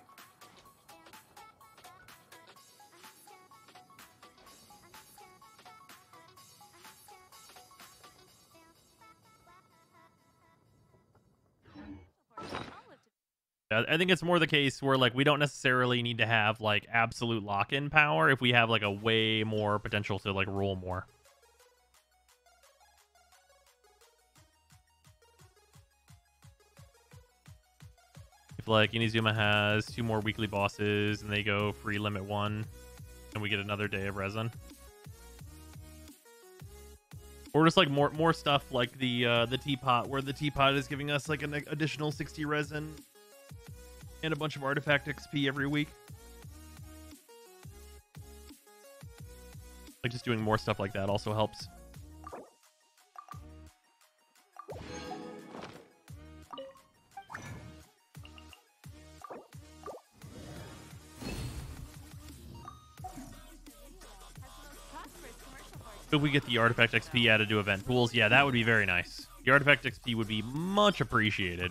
I think it's more the case where, like, we don't necessarily need to have, like, absolute lock-in power if we have, like, a way more potential to, like, roll more. If, like, Inazuma has 2 more weekly bosses and they go free limit 1, and we get another day of resin. Or just, like, more stuff like the teapot, where the teapot is giving us, like, an additional 60 resin and a bunch of artifact XP every week. Like, just doing more stuff like that also helps. If we get the artifact XP added to event pools, yeah, that would be very nice. The artifact XP would be much appreciated.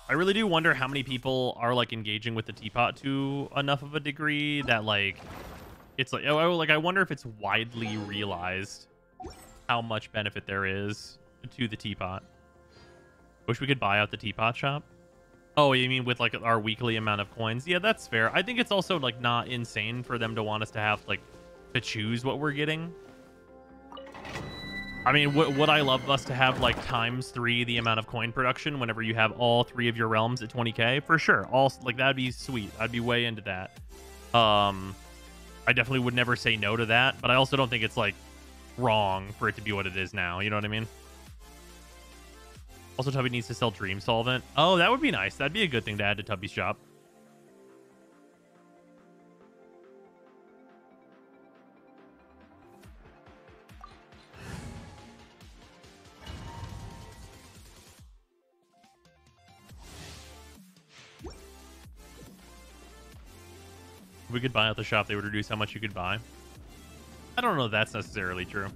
I really do wonder how many people are, like, engaging with the teapot to enough of a degree that, like, it's like, I wonder if it's widely realized how much benefit there is to the teapot. Wish we could buy out the teapot shop. Oh, you mean with, like, our weekly amount of coins? Yeah, that's fair. I think it's also, like, not insane for them to want us to have, like, to choose what we're getting. I mean, would I love us to have, like, ×3 the amount of coin production whenever you have all 3 of your realms at 20k? For sure. Like, that'd be sweet. I'd be way into that. I definitely would never say no to that, but I also don't think it's, like, wrong for it to be what it is now. You know what I mean? Also, Tubby needs to sell Dream Solvent. Oh, that would be nice. That'd be a good thing to add to Tubby's shop. If we could buy out the shop, they would reduce how much you could buy. I don't know if that's necessarily true.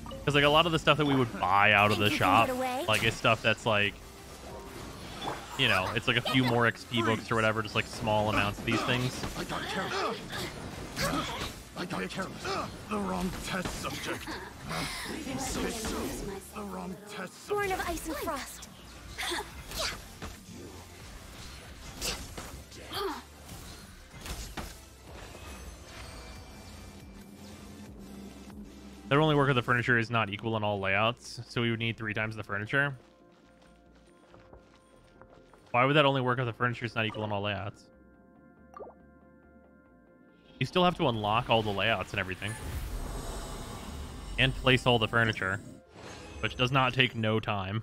Because, like, a lot of the stuff that we would buy out of the shop, like, is stuff that's, like, you know, it's like a few more XP books or whatever, just, like, small amounts of these things. I got careless. I got careless. The wrong test subject. The wrong test subject. Born of ice and frost. That only work of the furniture is not equal in all layouts, so we would need 3 times the furniture. Why would that only work if the furniture is not equal in all layouts? You still have to unlock all the layouts and everything. And place all the furniture, which does not take no time.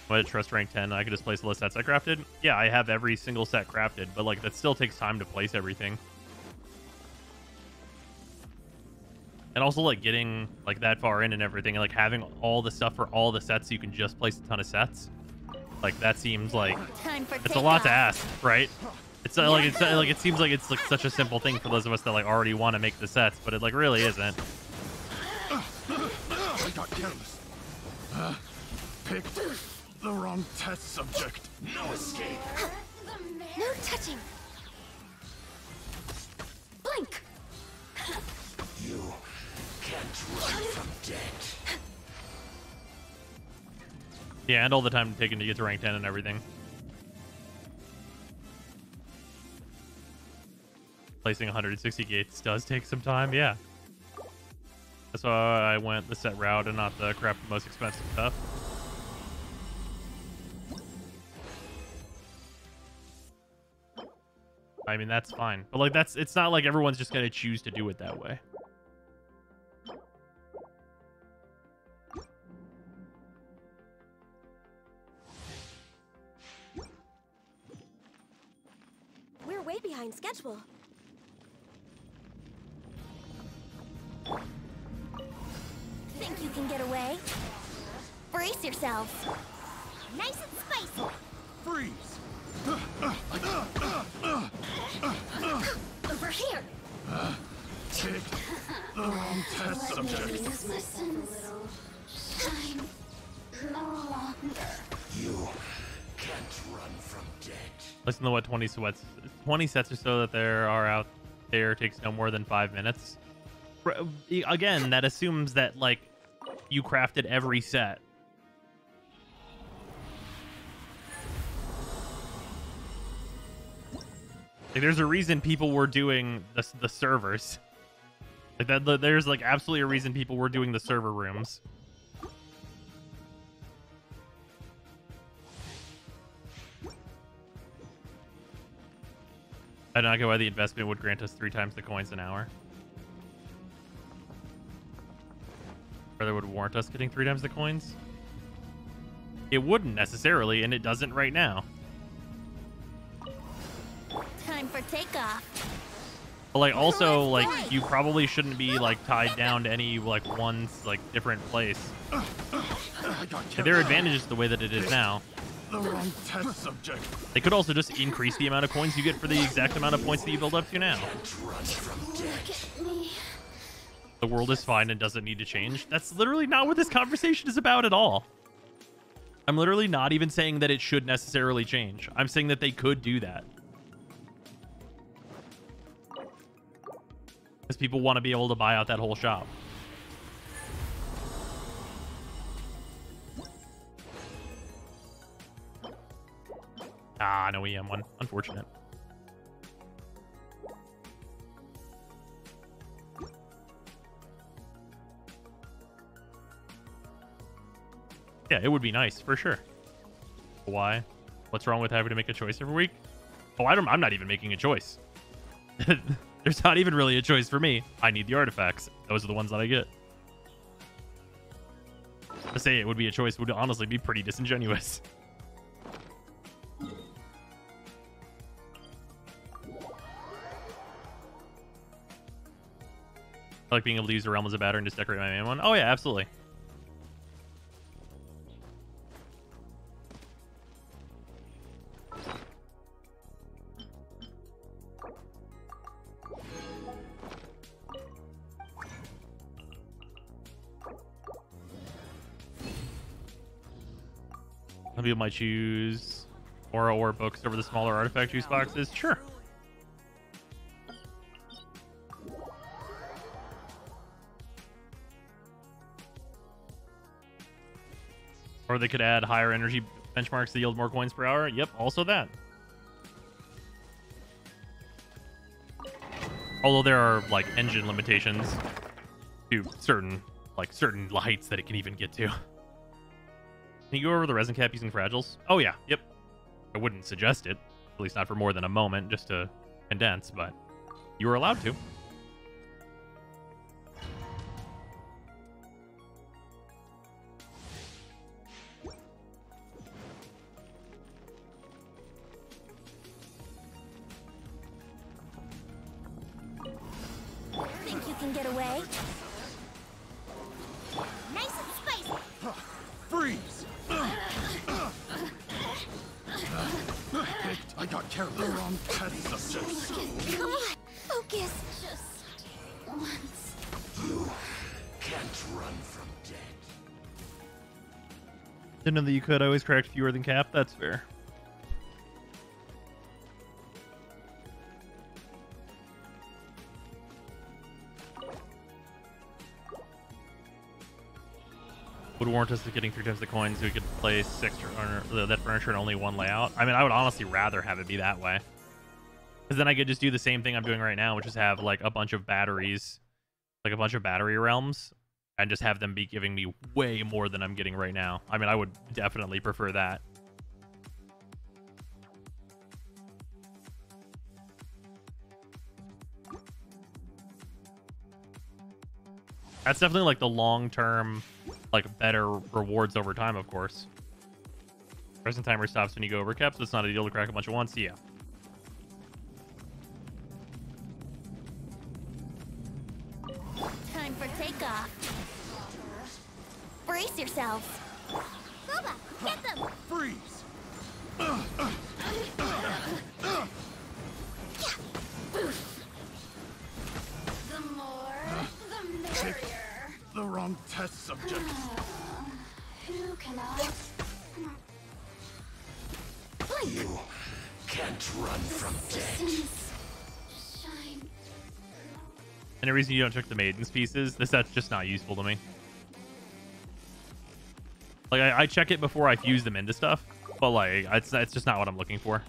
When I trust rank 10, I could just place all the sets I crafted. Yeah, I have every single set crafted, but like that still takes time to place everything. And also like getting like that far in and everything, and like having all the stuff for all the sets so you can just place a ton of sets. Like that seems like it's a lot to ask, right? It's like it seems like it's like such a simple thing for those of us that like already want to make the sets, but it like really isn't. I got careless. Picked the wrong test subject. No escape. No touching. Blink. You can't run from death. Yeah, and all the time taken to get to rank 10 and everything. Placing 160 gates does take some time, yeah. That's why I went the set route and not the craft the most expensive stuff. I mean, that's fine. But like it's not like everyone's just gonna choose to do it that way. We're way behind schedule. Think you can get away? Brace yourselves. Nice and spicy. Freeze. Over here. Picked the wrong test subject. You can't run from death. Listen to what 20 sets or so that there are out there takes no more than 5 minutes. Again, that assumes that like you crafted every set. Like, there's a reason people were doing the servers. Like that, there's like absolutely a reason people were doing the server rooms. I don't know why the investment would grant us 3 times the coins an hour. Or that would warrant us getting 3 times the coins. It wouldn't necessarily, and it doesn't right now. Time for takeoff. But like also like you probably shouldn't be like tied down to any like one like different place. There are advantages to the way that it is now. The wrong test subject. They could also just increase the amount of coins you get for the exact amount of points that you build up to now. The world is fine and doesn't need to change. That's literally not what this conversation is about at all. I'm literally not even saying that it should necessarily change. I'm saying that they could do that. Because people want to be able to buy out that whole shop. Ah, no EM1. Unfortunate. Yeah, it would be nice, for sure. Why? What's wrong with having to make a choice every week? Oh, I'm not even making a choice. There's not even really a choice for me. I need the artifacts. Those are the ones that I get. To say it would be a choice would honestly be pretty disingenuous. I like being able to use the Realm as a batter and just decorate my main one. Oh yeah, absolutely. Some people might choose Aura or books over the smaller artifact juice boxes. Sure. Or they could add higher energy benchmarks to yield more coins per hour. Yep, also that. Although there are like engine limitations to certain heights that it can even get to. Can you go over the resin cap using fragiles? Oh yeah, yep. I wouldn't suggest it, at least not for more than a moment, just to condense, but you are allowed to. get away? Nice and spicy. Freeze! I got carried the wrong test subjects. Come on, focus. Just once. You can't run from death. Didn't know that you could always correct fewer than Cap. That's fair. Would warrant us getting 3 times the coins so we could play 6 or that furniture in only one layout. I mean, I would honestly rather have it be that way. Because then I could just do the same thing I'm doing right now, which is have like a bunch of batteries, like a bunch of battery realms, and just have them be giving me way more than I'm getting right now. I mean, I would definitely prefer that. That's definitely like the long-term, like better rewards over time, of course. Present timer stops when you go over cap, so it's not a deal to crack a bunch at once. Yeah. Time for takeoff. Brace yourselves. Boba, get them. Freeze! The more, the merrier. The wrong test subject. Who can I? You can't run from death. Shine. Any reason you don't check the maidens pieces? This set's just not useful to me. Like, I check it before I fuse them into stuff, but like, it's just not what I'm looking for.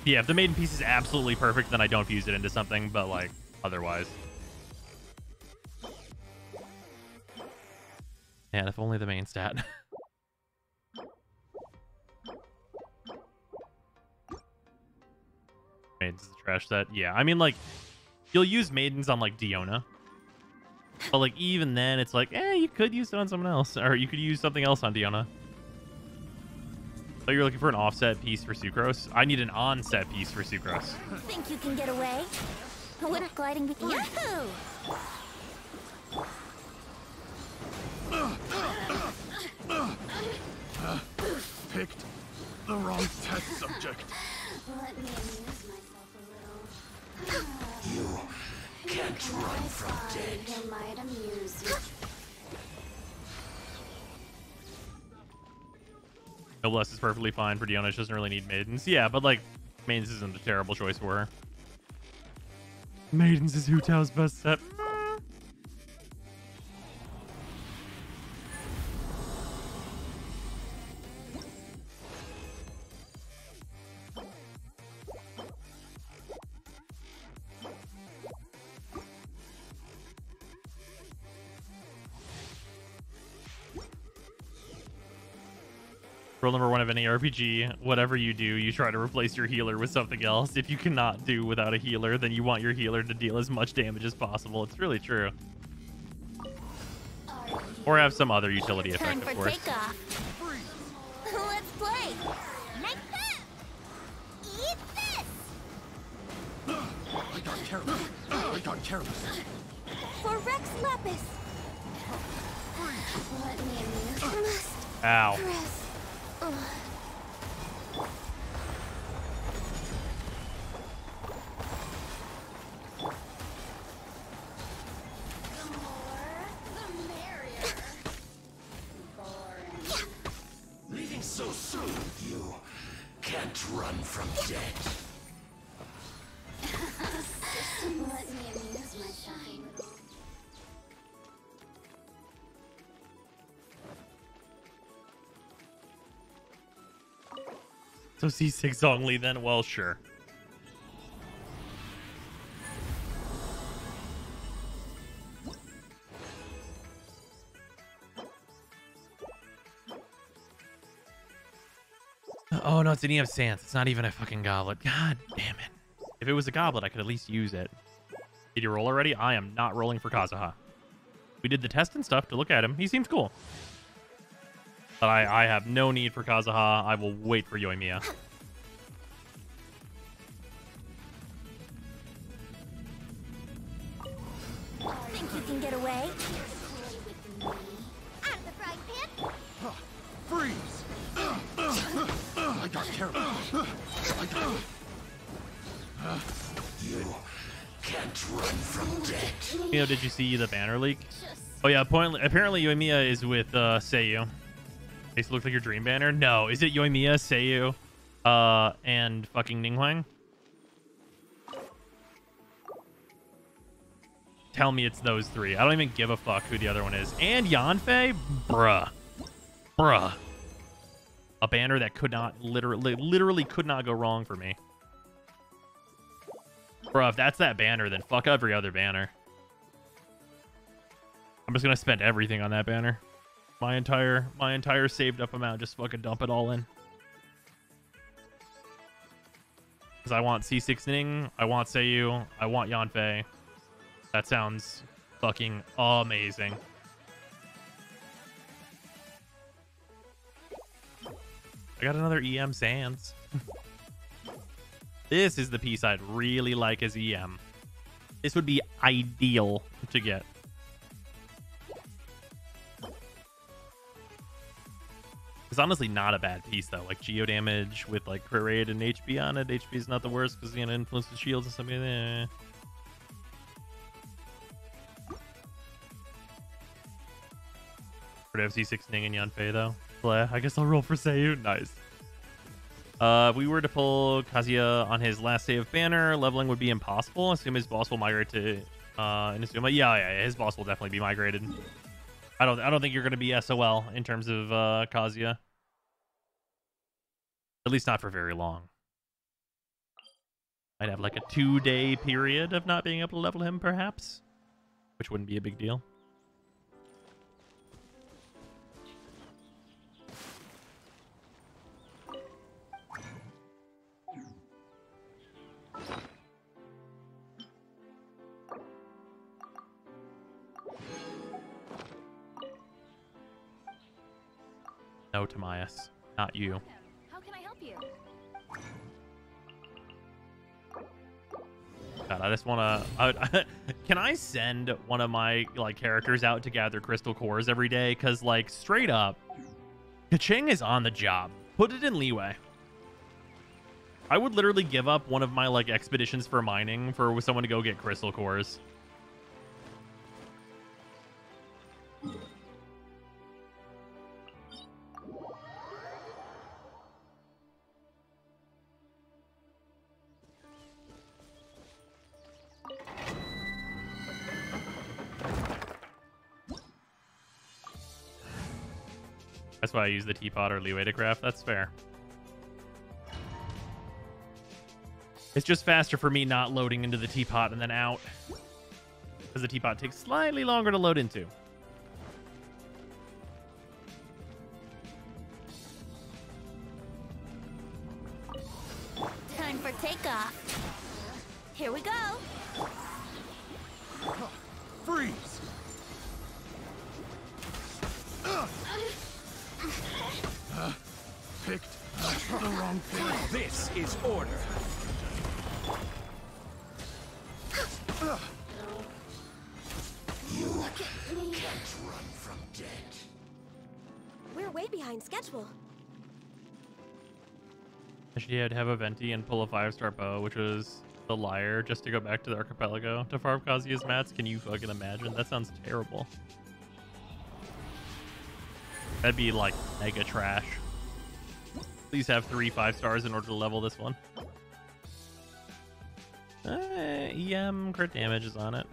Yeah, if the maiden piece is absolutely perfect, then I don't fuse it into something, but like, otherwise. Man, if only the main stat. Maidens is a trash set. Yeah, I mean, like, you'll use maidens on, like, Diona. But, like, even then, it's like, you could use it on someone else. Or you could use something else on Diona. So you're looking for an offset piece for Sucrose? I need an onset piece for Sucrose. Think you can get away? What if gliding with Yahoo! Picked the wrong test subject. Let me amuse myself a little. You can't run from death. It might amuse you. Noblesse is perfectly fine for Diona. She doesn't really need maidens. Yeah, but like, maidens isn't a terrible choice for her. Maidens is Hu Tao's best set. Rule number 1 of any RPG, whatever you do, you try to replace your healer with something else. If you cannot do without a healer, then you want your healer to deal as much damage as possible. It's really true. Or have some other utility effect, of course. Takeoff. Let's play. Like that. Eat this. I got careless. I got careless. For Rex Lapis. Let me amuse. Ow. Press. Leaving so soon, you can't run from death. Let me amuse myself a little. So C6 Zhongli then? Well, sure. Oh, no, it's an EF Sans. It's not even a fucking goblet. God damn it. If it was a goblet, I could at least use it. Did you roll already? I am not rolling for Kazuha. We did the test and stuff to look at him. He seems cool. But I have no need for Kazuha. I will wait for Yoimiya. can get away? Out of the frying pan. Freeze! I got careful. I got You can't run from death. You know, did you see the banner leak? Oh yeah, apparently Yoimiya is with Seiyu. Makes it look like your dream banner. No, is it Yoimiya, Seiyu, and fucking Ningguang? Tell me it's those three. I don't even give a fuck who the other one is. And Yanfei? Bruh. A banner that could not, literally could not go wrong for me. Bruh, if that's that banner, then fuck every other banner. I'm just gonna spend everything on that banner. My entire saved up amount, just fucking dump it all in. Because I want C6 Ning, I want Seiyu, I want Yanfei. That sounds fucking amazing. I got another EM Sans. This is the piece I'd really like as EM. This would be ideal to get. It's honestly not a bad piece though. Like geo damage with like crit rate and HP on it. HP is not the worst because you know influence the shields and something like that. Would have C6 Ning and Yanfei though. I guess I'll roll for Seiyu. Nice. If we were to pull Kazuha on his last save banner, leveling would be impossible. Assume his boss will migrate to Inazuma. Yeah, his boss will definitely be migrated. I don't think you're gonna be SOL in terms of Kazuha. At least not for very long. Might have like a 2-day period of not being able to level him, perhaps. Which wouldn't be a big deal. No, Tamias. Not you. How can I help you? God, I just want to... can I send one of my like characters out to gather crystal cores every day? Because, like, straight up, Kaching is on the job. Put it in leeway. I would literally give up one of my, like, expeditions for mining for someone to go get crystal cores. That's why I use the teapot or leeway to craft. That's fair. It's just faster for me not loading into the teapot and then out. Because the teapot takes slightly longer to load into. Time for takeoff. Here we go. Freeze! Picked the wrong thing. This is order. You can't run from death. We're way behind schedule. Actually, I'd have a Venti and pull a 5-star bow, which was the Liar, just to go back to the archipelago to farm Kazuya's mats. Can you fucking imagine? That sounds terrible. That'd be like mega trash. Please have 3 5-stars in order to level this one. EM crit damage is on it.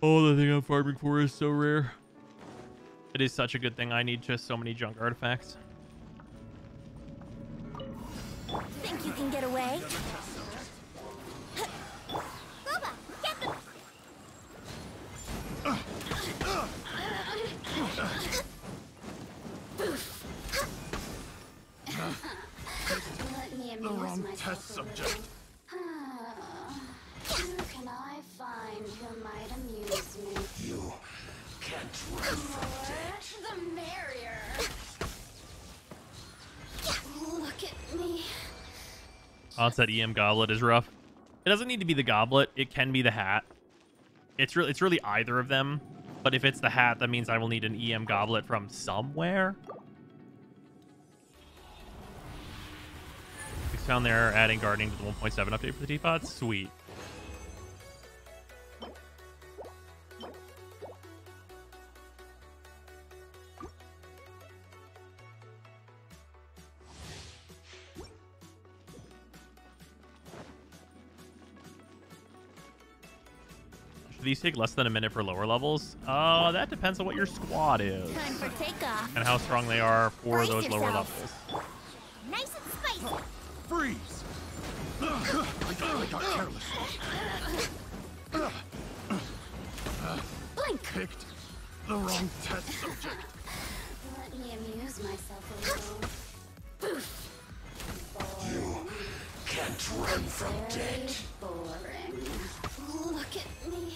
Oh, the thing I'm farming for is so rare. It is such a good thing. I need just so many junk artifacts. Think you can get away? Let me amuse the wrong test subject. Who can I find who might amuse me? You can't run from death. The merrier. Onset EM goblet is rough. It doesn't need to be the goblet. It can be the hat. It's really either of them. But if it's the hat, that means I will need an EM goblet from somewhere. It's found there adding gardening to the 1.7 update for the teapots. Sweet. These take less than a minute for lower levels. That depends on what your squad is. Time for takeoff. And how strong they are for Brace those lower yourself. levels. Nice and spicy. Freeze! I got careless. Blink. Picked the wrong test subject. Let me amuse myself a little. You can't run from death. Boring. Look at me.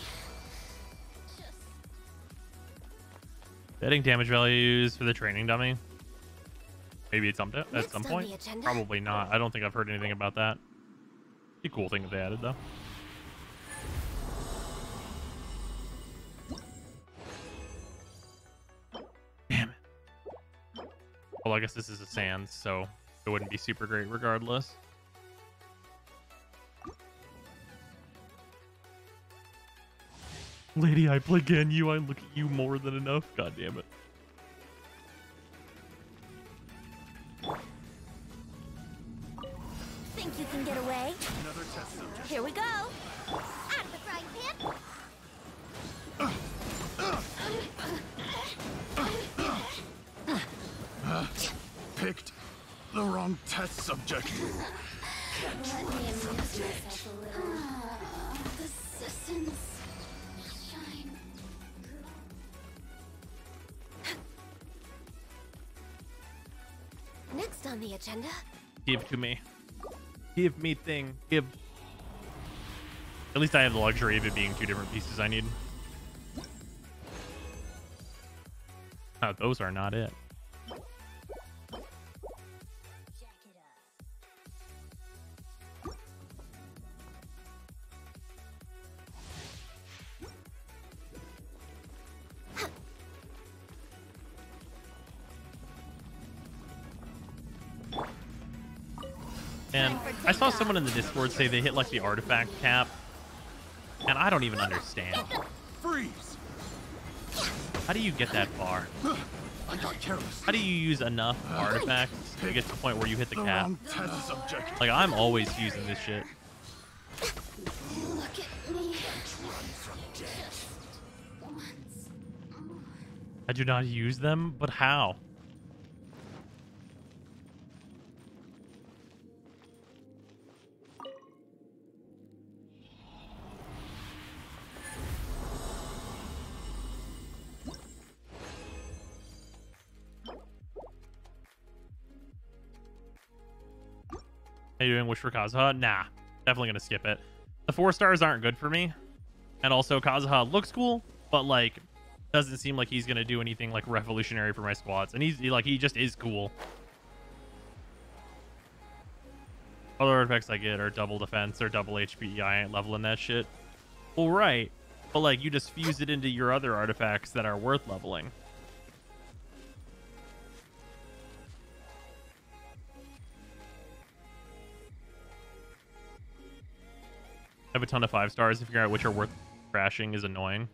Adding damage values for the training dummy. Maybe at some Next on point. the agenda. Probably not. I don't think I've heard anything about that. Be a cool thing if they added though. Damn it. Well, I guess this is a Sans, so it wouldn't be super great regardless. Lady, I blink in you. I look at you more than enough. God damn it. Think you can get away? Another test subject. Here we go. Out of the frying pan. Picked the wrong test subject. Let me amuse myself a little. The Sissons shine. Next on the agenda. Give to me. Give me thing. Give. At least I have the luxury of it being two different pieces I need. Oh, those are not it. And I saw someone in the Discord say they hit like the artifact cap, and I don't even understand. Freeze! How do you get that far? I got careless. How do you use enough artifacts to get to the point where you hit the cap? Wrong test subject. Like, I'm always using this shit. Look at me. I do not use them, but how? How you doing? Wish for Kazuha? Nah, definitely gonna skip it. The 4 stars aren't good for me, and also Kazuha looks cool, but like doesn't seem like he's gonna do anything like revolutionary for my squads, and he just is cool. Other artifacts I get are double defense or double HP. I ain't leveling that shit. Well, right, but like you just fuse it into your other artifacts that are worth leveling. I have a ton of 5 stars. To figure out which are worth crashing is annoying.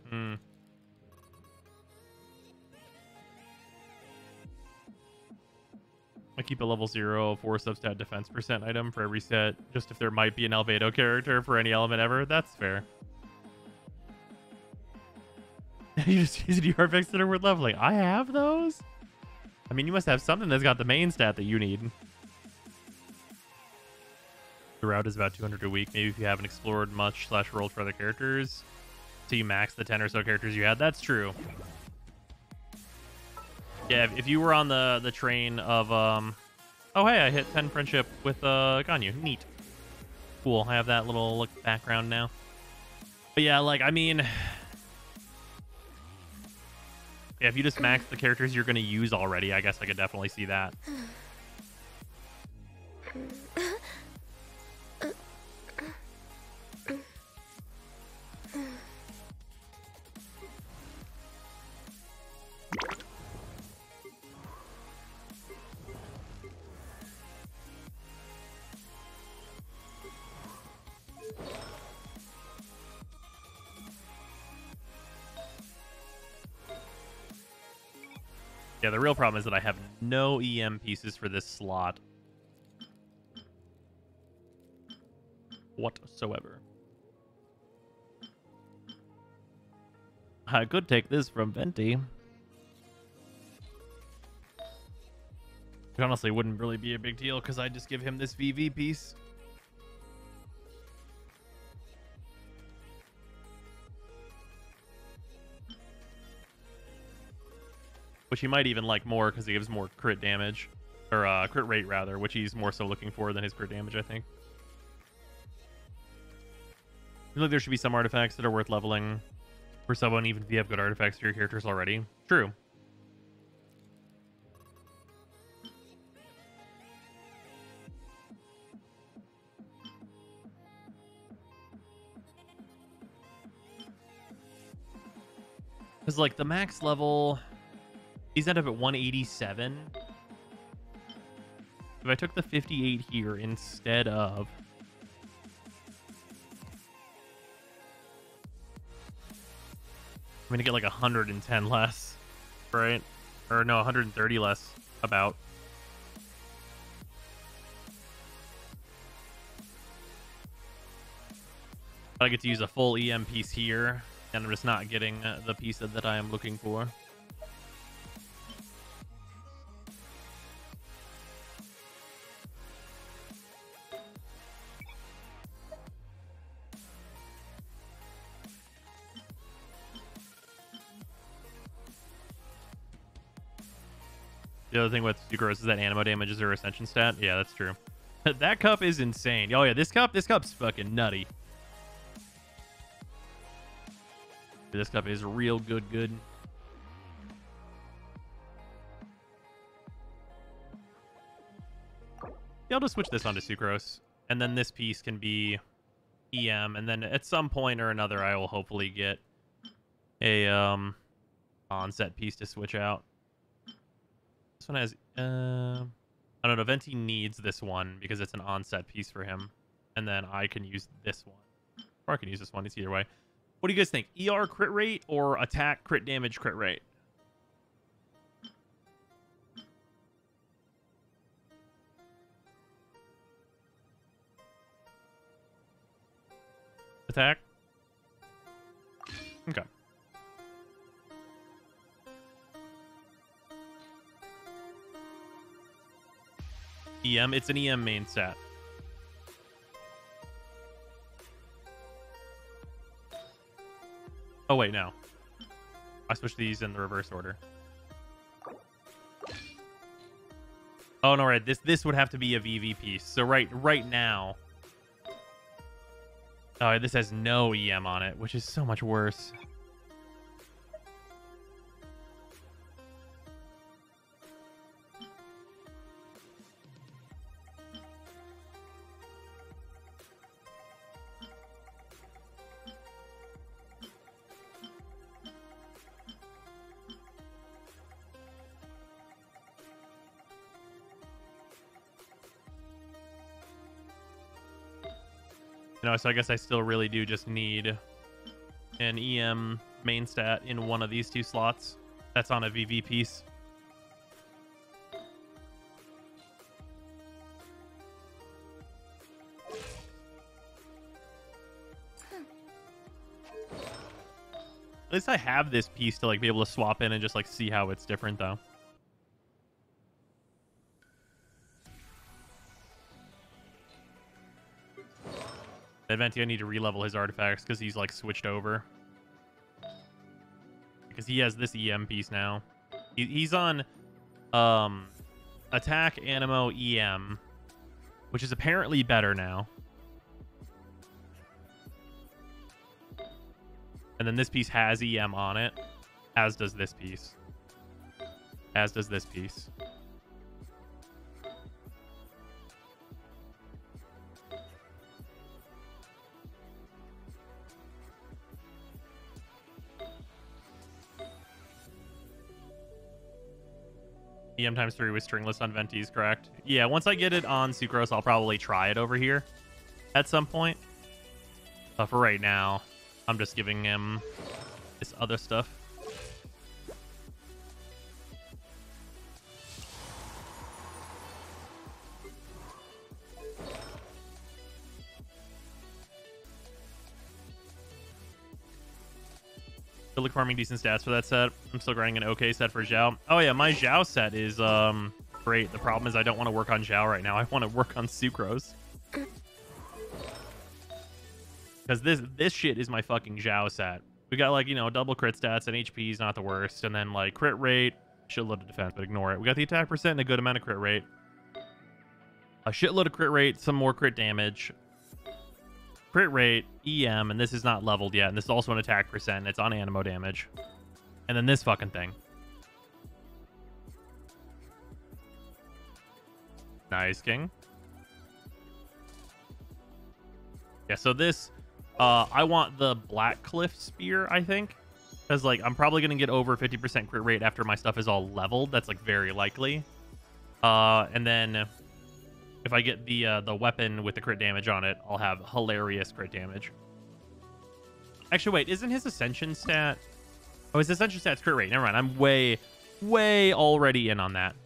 I keep a level 0 4 substat defense % item for every set, just if there might be an Albedo character for any element ever. That's fair. You just use the artifacts that are worth leveling. I have those? I mean, you must have something that's got the main stat that you need. The route is about 200 a week. Maybe if you haven't explored much / rolled for other characters, so you max the 10 or so characters you had. That's true. Yeah, if you were on the train of oh hey, I hit 10 friendship with Ganyu. Neat. Cool. I have that little look background now. But yeah, like I mean, yeah, if you just max the characters you're gonna use already, I guess I could definitely see that. Yeah, the real problem is that I have no EM pieces for this slot whatsoever. I could take this from Venti. It honestly wouldn't really be a big deal because I'd just give him this VV piece. Which he might even like more because he gives more crit damage. Or crit rate, rather, which he's more so looking for than his crit damage, I think. I feel like there should be some artifacts that are worth leveling for someone, even if you have good artifacts for your characters already. True. Because, like, the max level... He's ended up at 187. If I took the 58 here instead of... I'm going to get like 110 less, right? Or no, 130 less, about. I get to use a full EM piece here, and I'm just not getting the piece that I am looking for. The other thing with Sucrose is that animo damage is her ascension stat. Yeah, that's true. That cup is insane. Oh yeah, this cup's fucking nutty. This cup is real good. Yeah, I'll just switch this onto Sucrose. And then this piece can be EM. And then at some point or another, I will hopefully get a onset piece to switch out. This one has, I don't know, Venti needs this one because it's an onset piece for him. And then I can use this one. Or I can use this one, it's either way. What do you guys think? ER crit rate or attack crit damage crit rate? Attack? Okay. EM, it's an EM main stat. Oh wait, no. I switched these in the reverse order. Oh no, right. This would have to be a VV piece. So right now. Oh, this has no EM on it, which is so much worse. You know, so I guess I still really do just need an EM main stat in one of these two slots. That's on a VV piece. At least I have this piece to like be able to swap in and just like see how it's different though. Venti, I need to re-level his artifacts because he's like switched over. Because he has this EM piece now. He's on attack, animo, EM, which is apparently better now. And then this piece has EM on it, as does this piece. As does this piece. EM times 3 with stringless on Venti's, correct? Yeah, once I get it on Sucrose, I'll probably try it over here at some point. But for right now, I'm just giving him this other stuff. Still farming decent stats for that set. I'm still grinding an okay set for Zhao. Oh yeah, my Zhao set is great. The problem is I don't want to work on Zhao right now. I want to work on Sucrose. Because this shit is my fucking Zhao set. We got like, you know, double crit stats and HP is not the worst. And then like crit rate, shitload of defense, but ignore it. We got the attack percent and a good amount of crit rate. A shitload of crit rate, some more crit damage. Crit rate, EM, and this is not leveled yet. And this is also an attack percent. It's on Animo damage. And then this fucking thing. Nice, King. Yeah, so this... I want the Black Cliff Spear, I think. Because, like, I'm probably going to get over 50% crit rate after my stuff is all leveled. That's, like, very likely. And then... if I get the weapon with the crit damage on it, I'll have hilarious crit damage. Actually, wait, isn't his Ascension stat... oh, his Ascension stat's crit rate. Never mind. I'm way already in on that.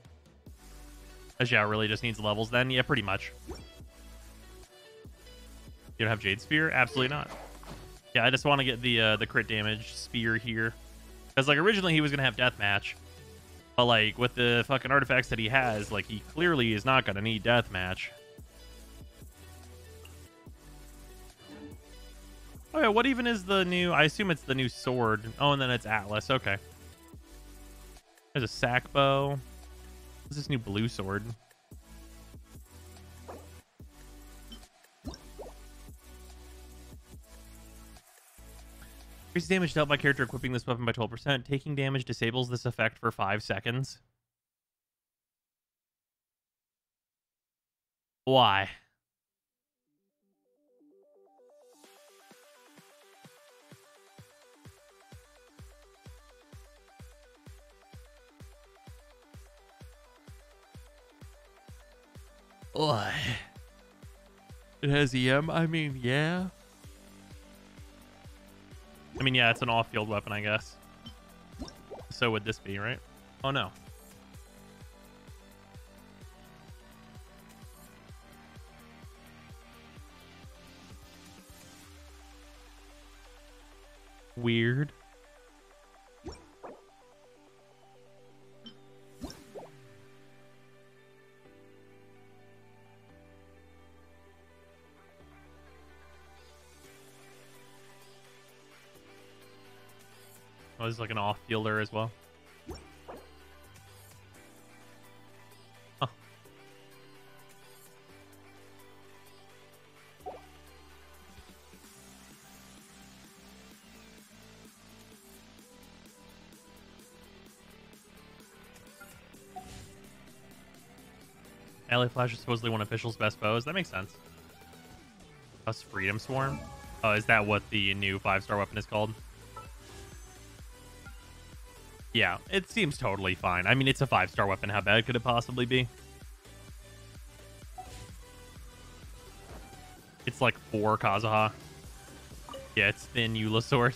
Zhao really just needs levels then? Yeah, pretty much. You don't have Jade Spear? Absolutely not. Yeah, I just want to get the crit damage spear here. Because, like, originally he was going to have Deathmatch. But, like, with the fucking artifacts that he has, like, he clearly is not going to need Deathmatch. Oh, yeah, what even is the new... I assume it's the new sword. Oh, and then it's Atlas. Okay. There's a sack bow. What's this new blue sword? Increases damage dealt by character equipping this weapon by 12%. Taking damage disables this effect for 5 seconds. Why? Why? It has EM? I mean, yeah. I mean, yeah, it's an off-field weapon, I guess. So would this be, right? Oh, no. Weird. Oh, this is like an off-fielder as well. Huh. Alley Flash is supposedly one of Official's best bows. That makes sense. Plus Freedom Swarm? Oh, is that what the new 5-star weapon is called? Yeah, it seems totally fine. I mean, it's a 5-star weapon. How bad could it possibly be? It's like 4 Kazuha. Yeah, it's thin Eula sword.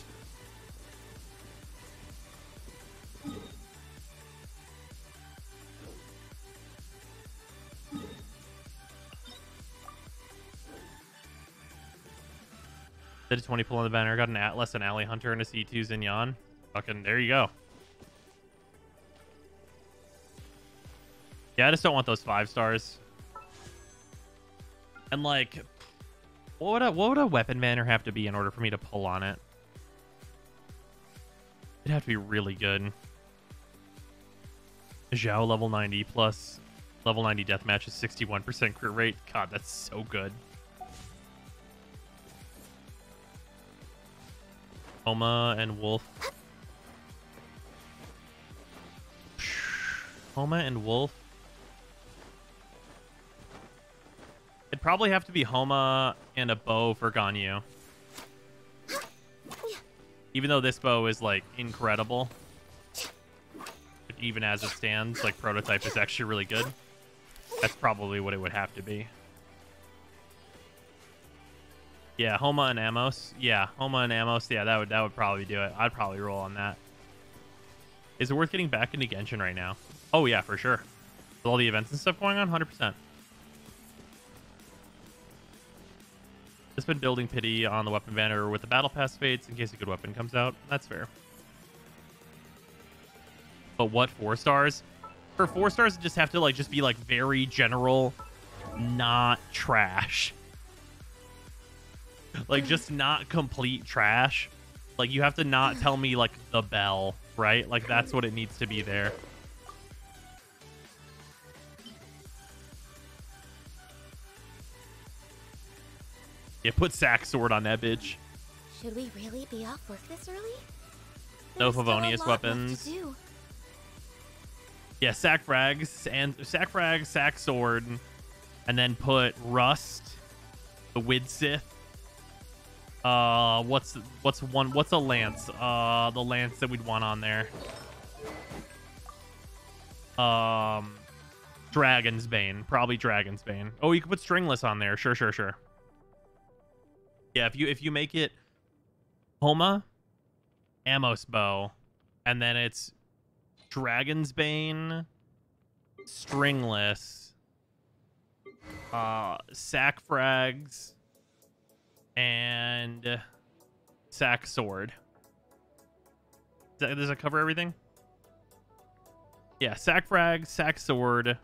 Did a 20 pull on the banner. Got an Atlas, an Alley Hunter, and a C2 Zinyan. Fucking, there you go. Yeah, I just don't want those 5 stars. And like, what would a weapon banner have to be in order for me to pull on it? It'd have to be really good. Zhao level 90 plus level 90 deathmatch is 61% crit rate. God, that's so good. Homa and Wolf. Homa and Wolf. It'd probably have to be Homa and a bow for Ganyu. Even though this bow is, like, incredible. Even as it stands, like, prototype is actually really good. That's probably what it would have to be. Yeah, Homa and Amos. Yeah, Homa and Amos. Yeah, that would probably do it. I'd probably roll on that. Is it worth getting back into Genshin right now? Oh, yeah, for sure. With all the events and stuff going on, 100%. Just been building pity on the weapon banner with the battle pass fates in case a good weapon comes out. That's fair. But what 4 stars? For 4 stars, it just have to like just be like very general, not trash. Like just not complete trash. Like you have to not tell me like the bell, right? Like that's what it needs to be there. Yeah, put sack sword on that bitch. Should we really be off work this early? No There's still a Favonius lot weapons. left to do. Yeah, sack frags and sack frag, sack sword, and then put rust, the Widsith. What's a lance? The lance that we'd want on there. Dragon's Bane, probably Dragon's Bane. Oh, you could put stringless on there. Sure. Yeah, if you make it Homa, Amos bow, and then it's Dragon's Bane, stringless, sack frags, and sack sword. Does that cover everything? Yeah, sack frag, sack sword,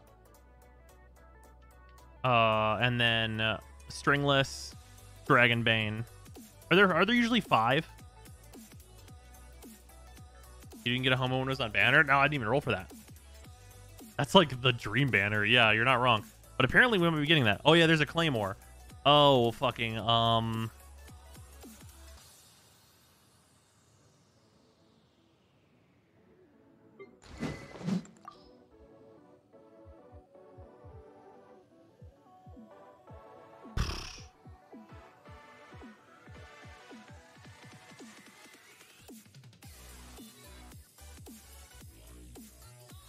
and then stringless, Dragon Bane. Are there usually 5? You didn't get a Homo when it was on banner? No, I didn't even roll for that. That's like the dream banner. Yeah, you're not wrong. But apparently we might be getting that. Oh yeah, there's a Claymore. Oh, fucking,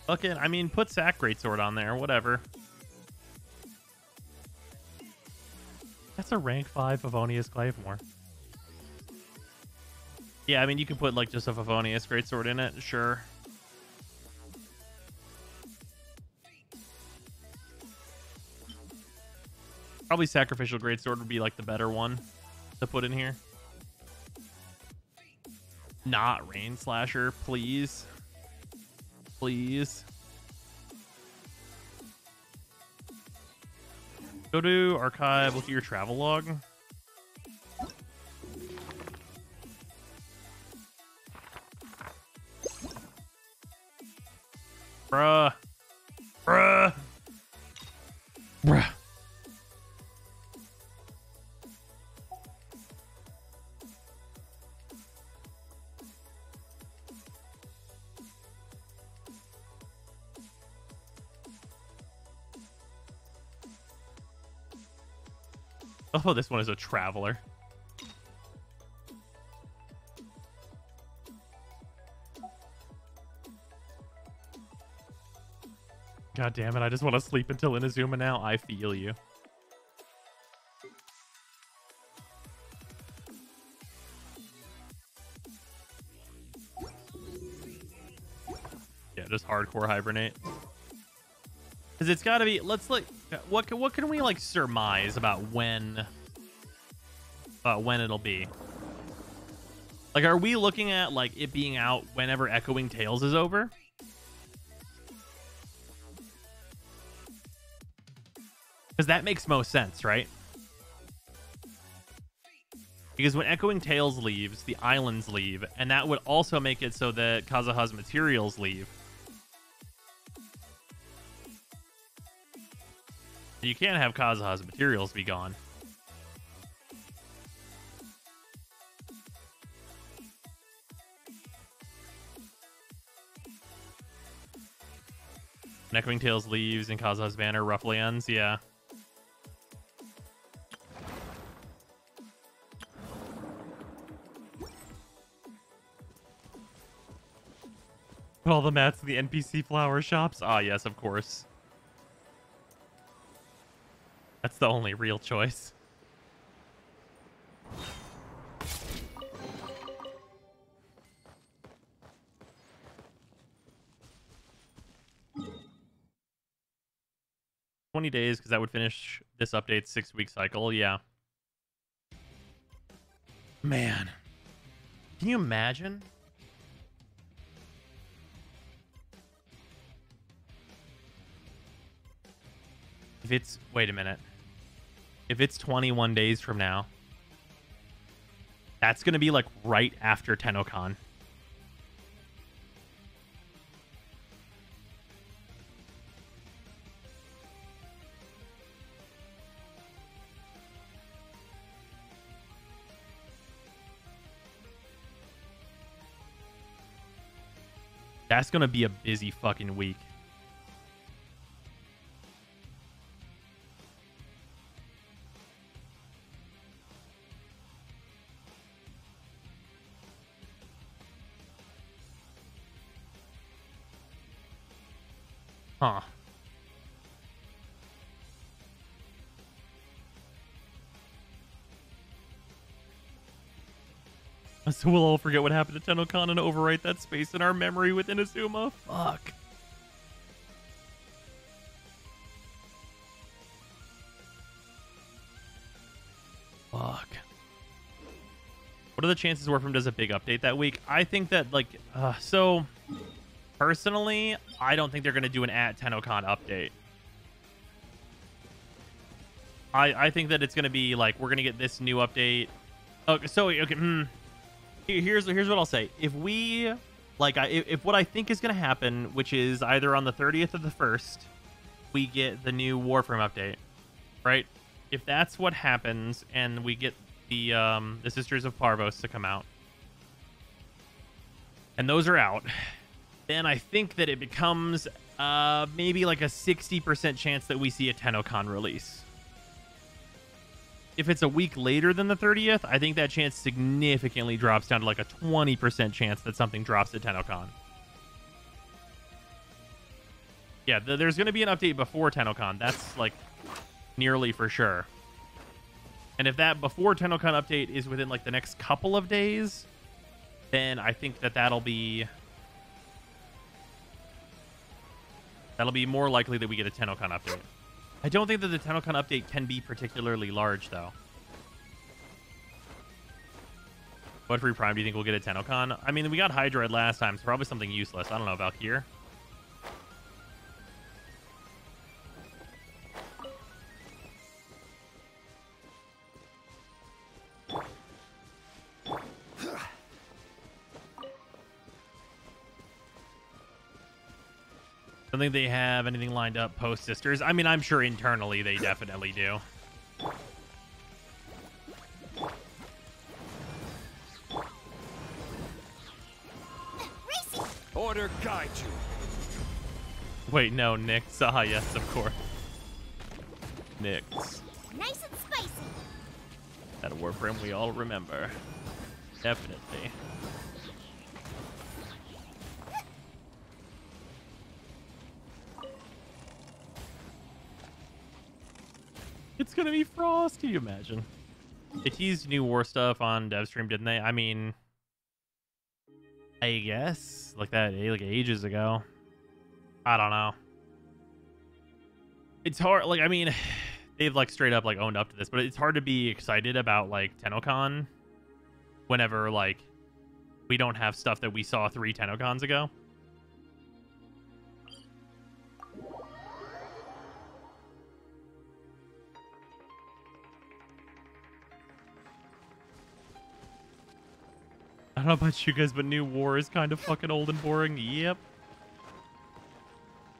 fucking, I mean, put sack greatsword on there, whatever. That's a rank 5 Favonius Claymore. Yeah, I mean, you can put like just a Favonius greatsword in it, sure. Probably sacrificial greatsword would be like the better one to put in here. Not rain slasher, please. Please. Go to archive, look at your travel log. Bruh. Oh, this one is a traveler. God damn it, I just want to sleep until Inazuma now. I feel you. Yeah, just hardcore hibernate. Because it's got to be, let's like, what can we like surmise about when it'll be? Like, are we looking at like it being out whenever Echoing Tales is over? Because that makes most sense, right? Because when Echoing Tales leaves, the islands leave, and that would also make it so that Kazuha's materials leave. You can't have Kazuha's materials be gone. When Echoing Tales leaves and Kazuha's banner roughly ends, yeah. Put all the mats in the NPC flower shops? Ah, yes, of course. That's the only real choice. $20 days, because that would finish this update's 6-week cycle. Yeah. Man. Can you imagine? If it's... Wait a minute. If it's 21 days from now, that's going to be like right after TennoCon. That's going to be a busy fucking week. Huh. So we'll all forget what happened to TennoCon and overwrite that space in our memory with Inazuma. Fuck. Fuck. What are the chances Warframe does a big update that week? I think that, like, so personally, I don't think they're going to do an at TennoCon update. I think that it's going to be like, we're going to get this new update. Okay, so, okay, here's what I'll say. If we, like, if what I think is going to happen, which is either on the 30th or the 1st, we get the new Warframe update, right? If that's what happens, and we get the Sisters of Parvos to come out, and those are out, then I think that it becomes maybe like a 60% chance that we see a TennoCon release. If it's a week later than the 30th, I think that chance significantly drops down to like a 20% chance that something drops at TennoCon. Yeah, there's going to be an update before TennoCon. That's like nearly for sure. And if that before TennoCon update is within like the next couple of days, then I think that that'll be more likely that we get a TennoCon update. I don't think that the TennoCon update can be particularly large, though. What free Prime do you think we'll get at TennoCon? I mean, we got Hydroid last time, so probably something useless. I don't know, Valkyr. Don't think they have anything lined up post Sisters. I mean, I'm sure internally they definitely do. Order guide you. Wait, no, Nyx. Ah, yes, of course. Nyx. Nice and spicy. That Warframe we all remember. Definitely. It's gonna be Frost. Can you imagine? They teased new war stuff on DevStream, didn't they? I mean, I guess like that, like ages ago. I don't know. It's hard. Like, I mean, they've like straight up like owned up to this, but it's hard to be excited about like TennoCon whenever like we don't have stuff that we saw 3 TennoCons ago. I don't know about you guys, but New War is kind of fucking old and boring. Yep.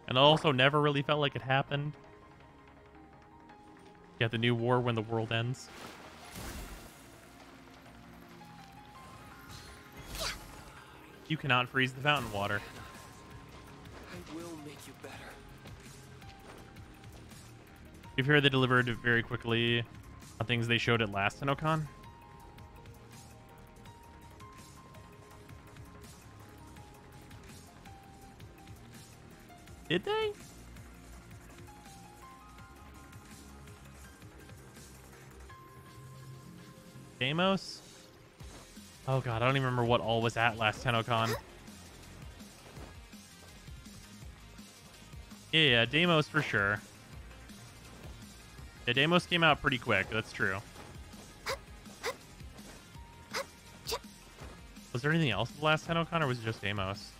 And also never really felt like it happened. Yeah, the New War when the world ends. You cannot freeze the fountain water. I will make you better. You've heard they delivered very quickly on things they showed at last TennoCon? Did they? Deimos? Oh god, I don't even remember what all was at last TennoCon. Yeah, Deimos for sure. Yeah, Deimos came out pretty quick, that's true. Was there anything else at the last TennoCon, or was it just Deimos?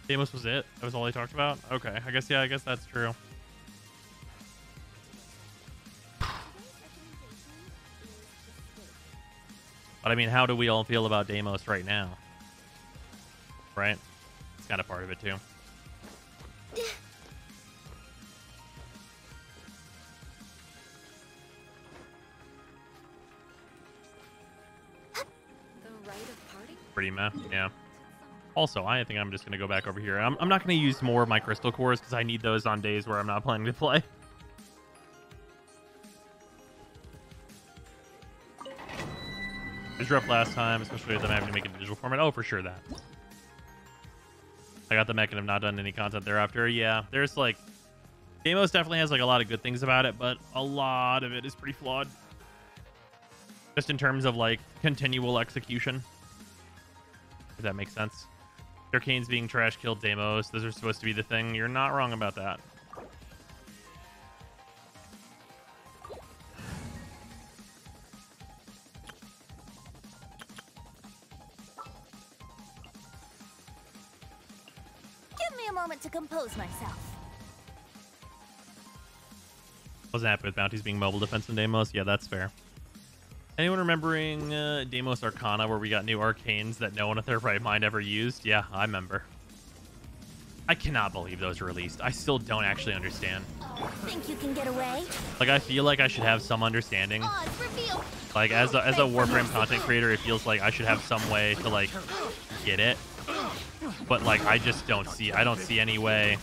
Deimos was it? That was all they talked about? Okay, I guess, yeah, I guess that's true. But I mean, how do we all feel about Deimos right now? Right? It's kind of part of it too. Pretty meh, yeah. Also, I think I'm just going to go back over here. I'm not going to use more of my crystal cores because I need those on days where I'm not planning to play. It was rough last time, especially with them having to make a digital format. Oh, for sure that. I got the mech and have not done any content thereafter. Yeah, there's like... Deimos definitely has like a lot of good things about it, but a lot of it is pretty flawed. Just in terms of like continual execution. If that makes sense. Arcane's being trash killed Deimos. Those are supposed to be the thing. You're not wrong about that. Give me a moment to compose myself. Wasn't happy with bounties being mobile defense in Deimos. Yeah, that's fair. Anyone remembering Deimos Arcana, where we got new arcanes that no one at their right mind ever used? Yeah, I remember. I cannot believe those were released. I still don't actually understand. Think you can get away? Like, I feel like I should have some understanding. Like, as a Warframe content creator, it feels like I should have some way to, like, get it. But, like, I just don't see... I don't see any way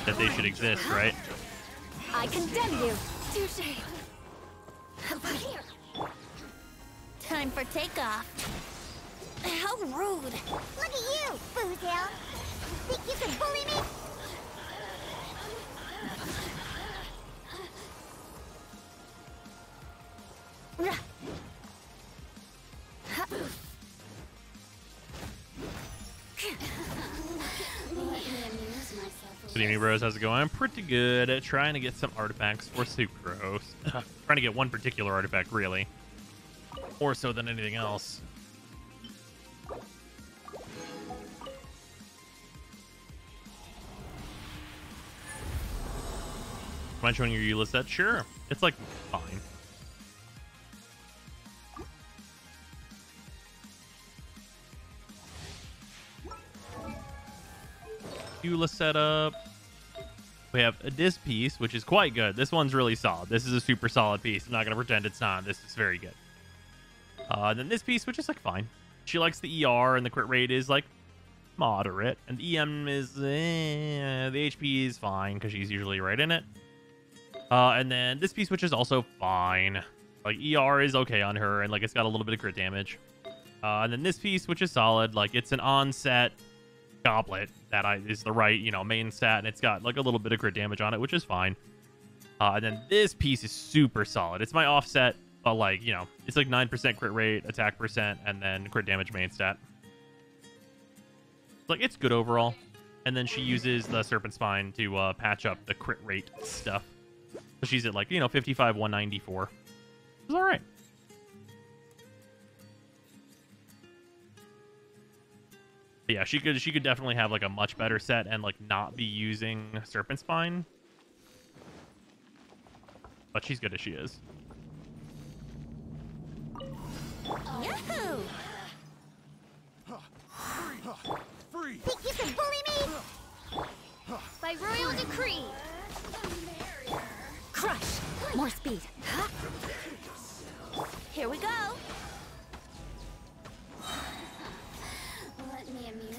that they should exist, right? I condemn you. Touché. Time for takeoff. How rude. Look at you, Boozle. Think you can bully me? Good evening, bros. How's it going? I'm pretty good at trying to get some artifacts for Sucrose. Trying to get one particular artifact, really. More so than anything else. Mind showing your Eula set? Sure. It's like fine. Eula setup. We have a disc piece, which is quite good. This one's really solid. This is a super solid piece. I'm not going to pretend it's not. This is very good. Then this piece, which is like fine. She likes the ER, and the crit rate is like moderate. And the EM is, the HP is fine, because she's usually right in it. And then this piece, which is also fine. Like, ER is okay on her, and like it's got a little bit of crit damage. And then this piece, which is solid. Like, it's an on-set goblet that is the right, main stat, and it's got like a little bit of crit damage on it, which is fine. And then this piece is super solid. It's my offset, but like, it's like 9% crit rate, attack percent, and then crit damage main stat. Like, it's good overall. And then she uses the Serpent Spine to patch up the crit rate stuff. So she's at like, 55, 194. It's all right. But yeah, she could definitely have like a much better set and like not be using Serpent Spine. But she's good as she is. Yahoo! Free! Think you can bully me? By royal decree. Crush! More speed. Here we go.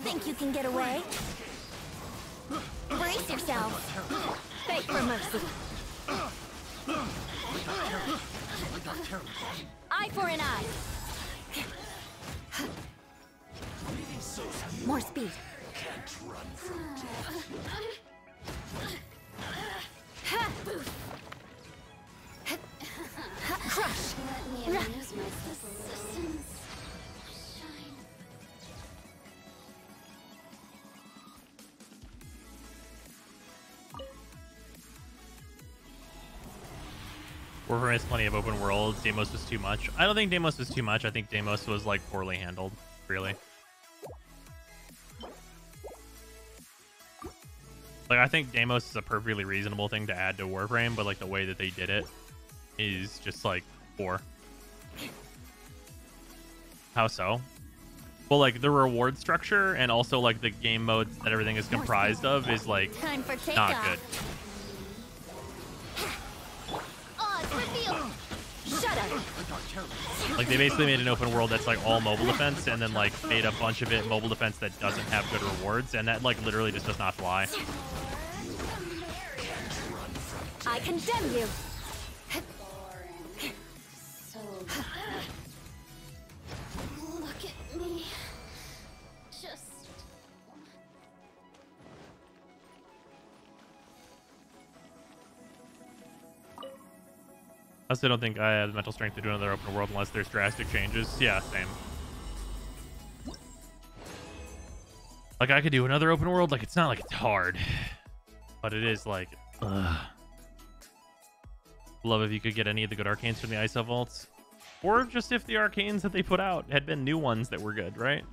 Think you can get away? Brace yourself. Beg for mercy. Eye for an eye. More speed. Can't run from death. Crush. Let me amuse myself. Warframe has plenty of open worlds. Deimos was too much. I don't think Deimos was too much. I think Deimos was like poorly handled, really. Like, I think Deimos is a perfectly reasonable thing to add to Warframe, but like the way that they did it is just like poor. How so? Well, like the reward structure and also like the game modes that everything is comprised of is like not good. Shut up. Like they basically made an open world that's like all mobile defense, and then like made a bunch of it mobile defense that doesn't have good rewards, and that like literally just does not fly. I condemn you. Look at me. Just... I also don't think I have the mental strength to do another open world unless there's drastic changes. Yeah, same. Like, I could do another open world. Like, it's not like it's hard. But it is like, ugh. Love if you could get any of the good arcanes from the ISO vaults. Or just if the arcanes that they put out had been new ones that were good, right?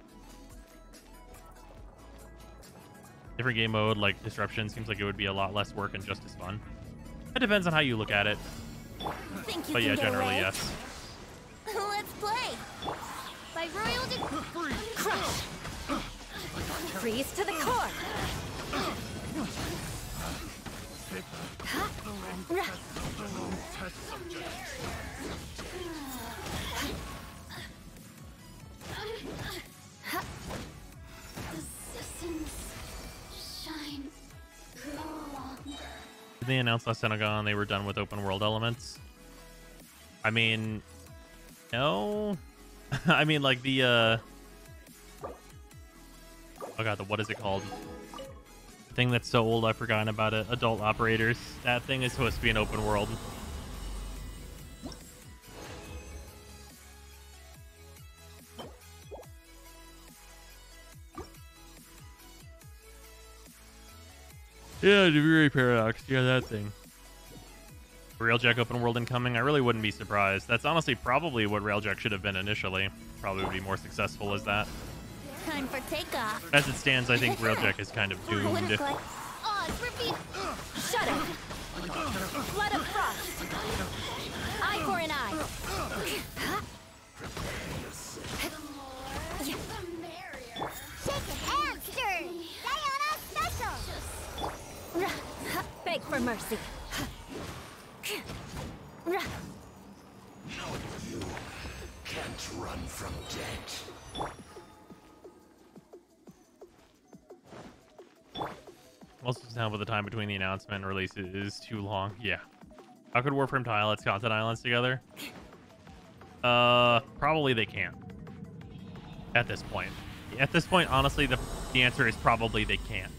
Different game mode, like Disruption, seems like it would be a lot less work and just as fun. It depends on how you look at it. But yeah, generally, yes. Let's play. By royal crush. Freeze to the core. Did they announce last Senegon they were done with open world elements? I mean, no. I mean, like the oh god, what is it called? The thing that's so old I've forgotten about it. Adult operators. That thing is supposed to be an open world. Yeah, Deviri Paradox. Yeah, that thing. Railjack open world incoming. I really wouldn't be surprised. That's honestly probably what Railjack should have been initially. Probably would be more successful as that. Time for takeoff. As it stands, I think Railjack is kind of doomed. Shut up. Flood of frost. Eye for an eye. Shake it, hamster! Diana special! Beg for mercy. You can't run from death. Also, now with the time between the announcement and release is too long. Yeah. How could Warframe tie its content islands together? Probably they can't. At this point. At this point, honestly, the answer is probably they can't.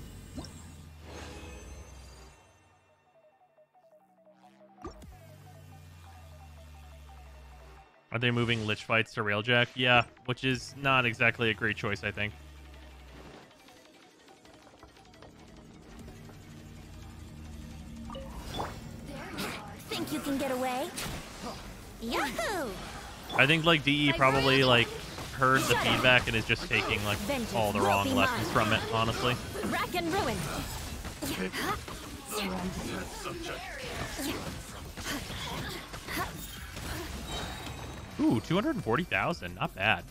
Are they moving Lich fights to Railjack? Yeah, which is not exactly a great choice, I think. Think you can get away? Yahoo! I think like DE probably like heard the feedback and is just taking like all the wrong lessons from it, honestly. Rack and ruin. Ooh, 240,000, not bad.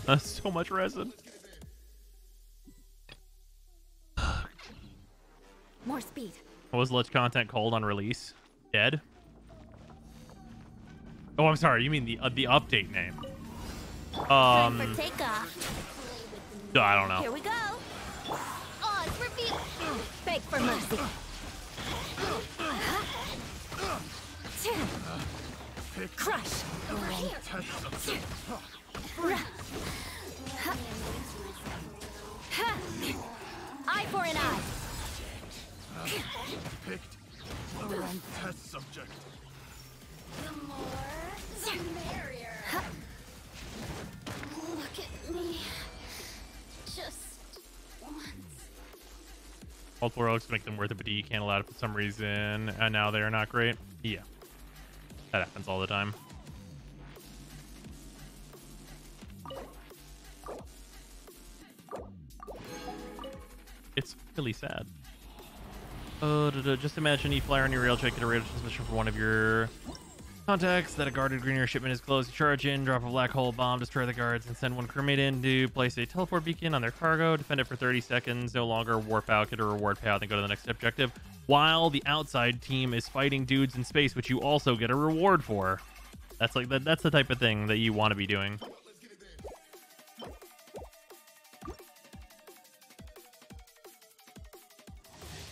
That's so much resin. More speed. What was Lich content called on release? Dead? Oh, I'm sorry. You mean the update name? Time for takeoff. I don't know. Here we go. Odds reveal. Beg for mercy. Crush. for an eye. Picked the wrong test subject. The more, the merrier. Look at me. Just once. Multiple relics make them worth it, but you can't allow it for some reason. And now they are not great. Yeah. That happens all the time. It's really sad. Just imagine you fly on your rail check, get a radar transmission from one of your contacts that a guarded greener shipment is close. You charge in, drop a black hole bomb, destroy the guards, and send one crewmate in to place a teleport beacon on their cargo, defend it for 30 seconds, no longer warp out, get a reward payout, then go to the next objective, while the outside team is fighting dudes in space, which you also get a reward for. That's like that's the type of thing that you want to be doing.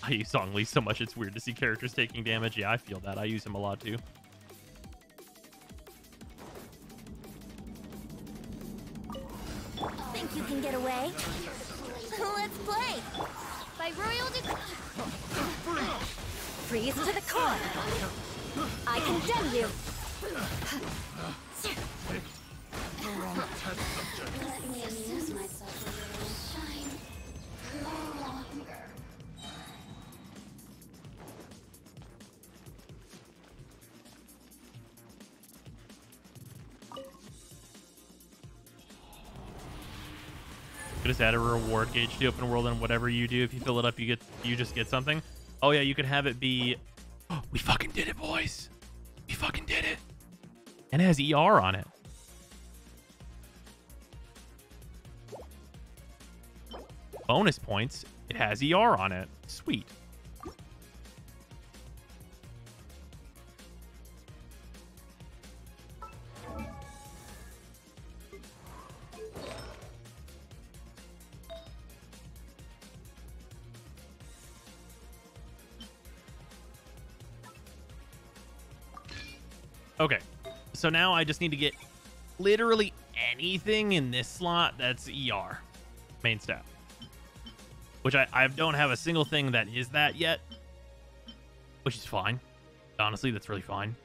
I use Songli so much it's weird to see characters taking damage. Yeah, I feel that. I use him a lot too. Think you can get away? Let's play! By royal freeze to the core! I condemn you! Let me amuse myself a little. Shine no longer. Just add a reward gauge to the open world, and whatever you do, if you fill it up, you just get something. Oh yeah, you could have it be. Oh, we fucking did it, boys. We fucking did it. And it has ER on it. Bonus points. It has ER on it. Sweet. Okay, so now I just need to get literally anything in this slot that's ER, main stat. Which I don't have a single thing that is that yet, which is fine. Honestly, that's really fine.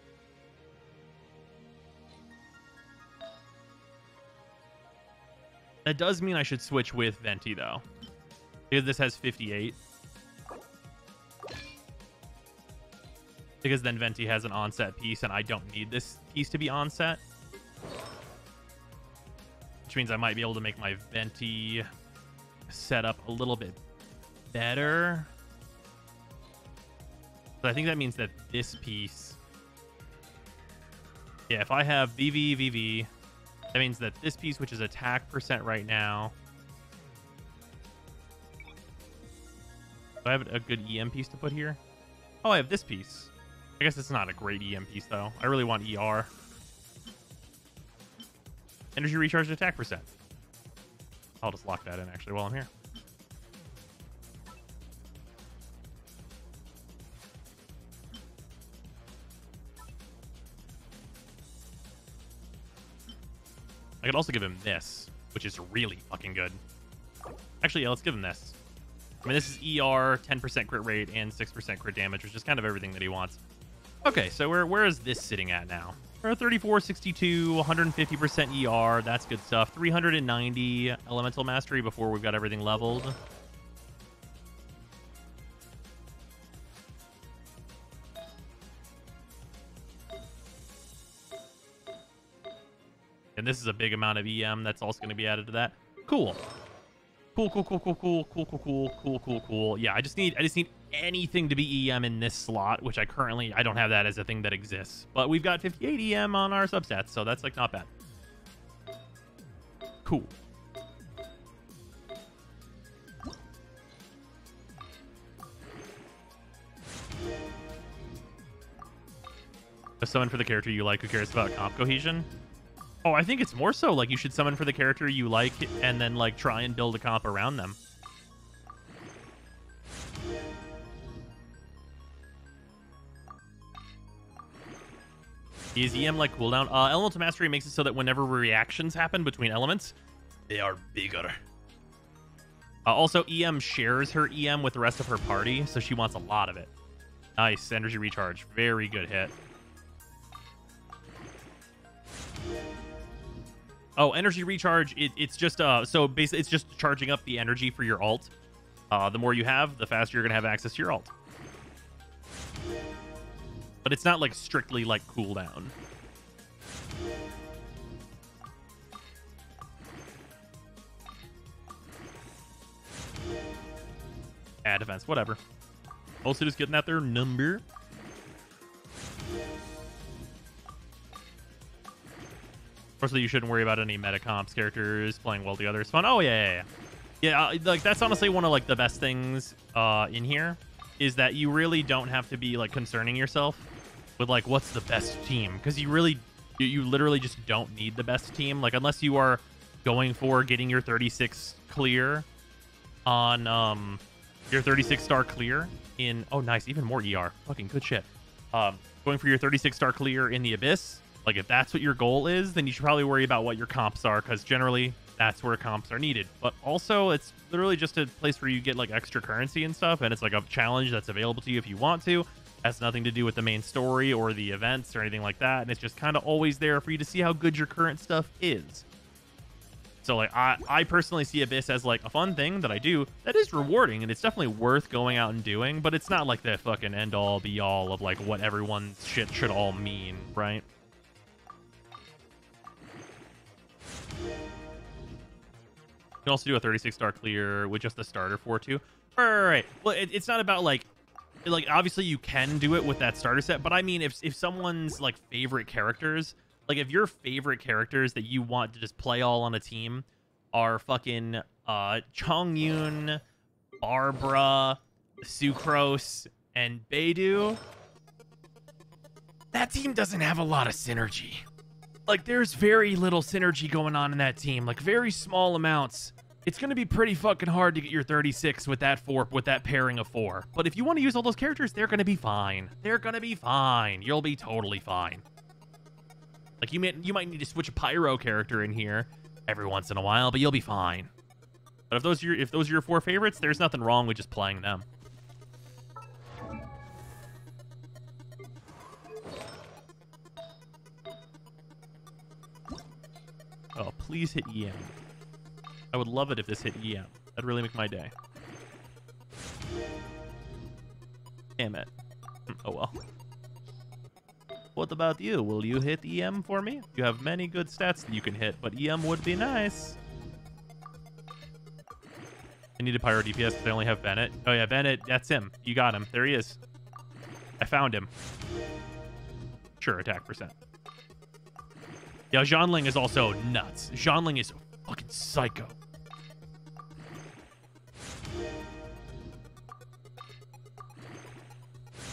That does mean I should switch with Venti, though, because this has 58. Because then Venti has an onset piece, and I don't need this piece to be onset. Which means I might be able to make my Venti setup a little bit better. But I think that means that this piece... Yeah, if I have VV, that means that this piece, which is attack percent right now... Do I have a good EM piece to put here? Oh, I have this piece. I guess it's not a great EM piece, though. I really want ER. Energy recharge and attack percent. I'll just lock that in, actually, while I'm here. I could also give him this, which is really fucking good. Actually, yeah, let's give him this. I mean, this is ER, 10% crit rate, and 6% crit damage, which is kind of everything that he wants. Okay, so where is this sitting at now? We're at 34, 62, 150% ER. That's good stuff. 390 elemental mastery before we've got everything leveled. And this is a big amount of EM that's also going to be added to that. Cool. Cool. Yeah, I just need anything to be EM in this slot, which I don't have that as a thing that exists. But we've got 58 EM on our substats, so that's like not bad. Cool. A summon for the character you like. Who cares about comp cohesion? Oh, I think it's more so like you should summon for the character you like and then like try and build a comp around them. Is EM like cooldown? Elemental Mastery makes it so that whenever reactions happen between elements, they are bigger. Also, EM shares her EM with the rest of her party, so she wants a lot of it. Nice. Energy recharge. Very good hit. Oh, energy recharge. It's just so basically it's just charging up the energy for your ult. The more you have, the faster you're gonna have access to your ult. But it's not like strictly like cooldown. Add defense, whatever. Also just getting out their number. Mostly you shouldn't worry about any meta comps. Characters playing well together is fun. Oh yeah. Like that's honestly one of like the best things in here is that you really don't have to be like concerning yourself with like what's the best team, because you literally just don't need the best team. Like unless you are going for getting your 36 clear on your 36 star clear in nice, even more ER. Fucking good shit. Going for your 36 star clear in the Abyss. Like, if that's what your goal is, then you should probably worry about what your comps are, because generally, that's where comps are needed. But also, it's literally just a place where you get, like, extra currency and stuff, and it's, like, a challenge that's available to you if you want to. Has nothing to do with the main story or the events or anything like that, and it's just kind of always there for you to see how good your current stuff is. So, like, I personally see Abyss as, like, a fun thing that I do that is rewarding, and it's definitely worth going out and doing, but it's not, like, the fucking end-all, be-all of, like, what everyone's shit should all mean, right? You can also do a 36 star clear with just the starter for too. Right. Well, it's not about like obviously you can do it with that starter set, but I mean if someone's like favorite characters, like if your favorite characters that you want to just play all on a team are fucking Chongyun, Barbara, Sucrose, and Beidou, that team doesn't have a lot of synergy. Like, there's very little synergy going on in that team. Like, very small amounts. It's going to be pretty fucking hard to get your 36 with that pairing of 4. But if you want to use all those characters, they're going to be fine. They're going to be fine. You'll be totally fine. Like, you might need to switch a Pyro character in here every once in a while, but you'll be fine. But if those are your 4 favorites, there's nothing wrong with just playing them. Oh, please hit EM. I would love it if this hit EM. That'd really make my day. Damn it. Oh well. What about you? Will you hit EM for me? You have many good stats that you can hit, but EM would be nice. I need a Pyro DPS because I only have Bennett. Oh yeah, Bennett, that's him. You got him. There he is. I found him. Sure, attack percent. Yeah, Zhanling is also nuts. Zhanling is fucking psycho.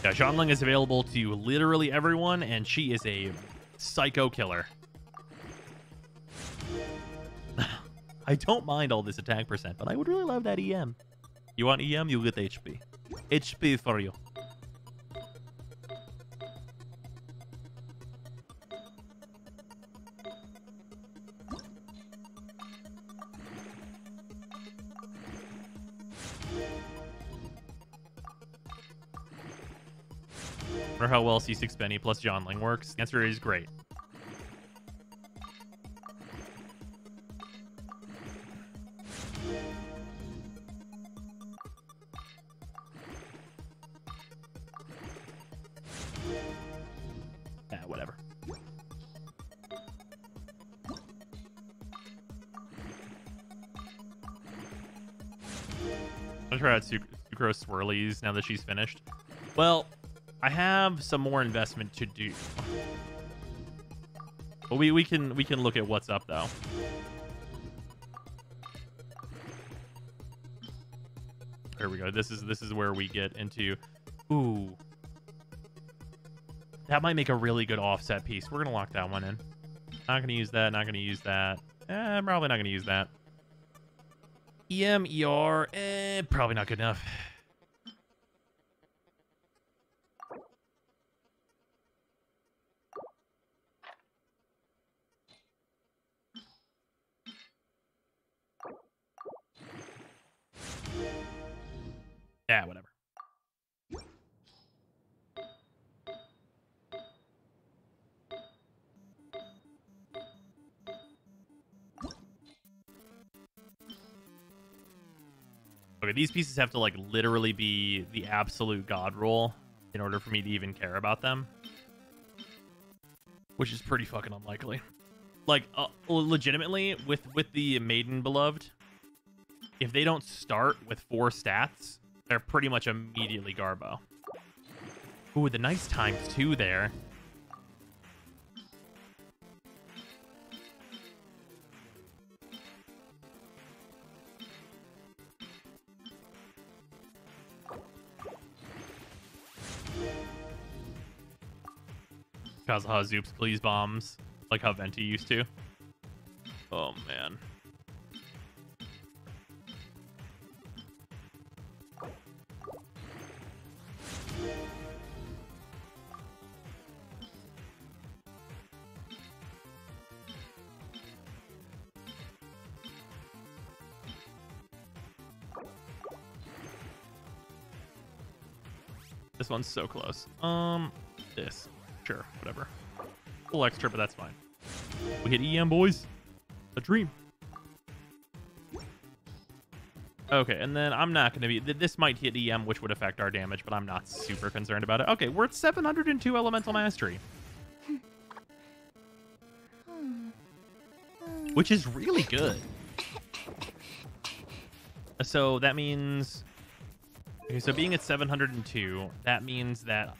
Yeah, Zhanling is available to literally everyone, and she is a psycho killer. I don't mind all this attack percent, but I would really love that EM. You want EM? You get HP. HP for you. Wonder how well C6 Benny plus Zhanling works. The answer is great. Whatever. I'll try out Sucrose Swirlies now that she's finished. Well, I have some more investment to do. But we can look at what's up though. There we go. This is where we get into. Ooh. That might make a really good offset piece. We're gonna lock that one in. Not gonna use that, not gonna use that. Probably not gonna use that. EM, ER, probably not good enough. Yeah, whatever. Okay, these pieces have to, like, literally be the absolute god roll in order for me to even care about them. Which is pretty fucking unlikely. Like, legitimately, with the Maiden Beloved, if they don't start with 4 stats, they're pretty much immediately Garbo. Ooh, the nice ×2 there. Kazuha Zoops please bombs, like how Venti used to. Oh, man. This one's so close. This. Sure, whatever. A little extra, but that's fine. We hit EM, boys. A dream. Okay, and then I'm not going to be... This might hit EM, which would affect our damage, but I'm not super concerned about it. Okay, we're at 702 Elemental Mastery. Which is really good. So that means... Okay, so being at 702, that means that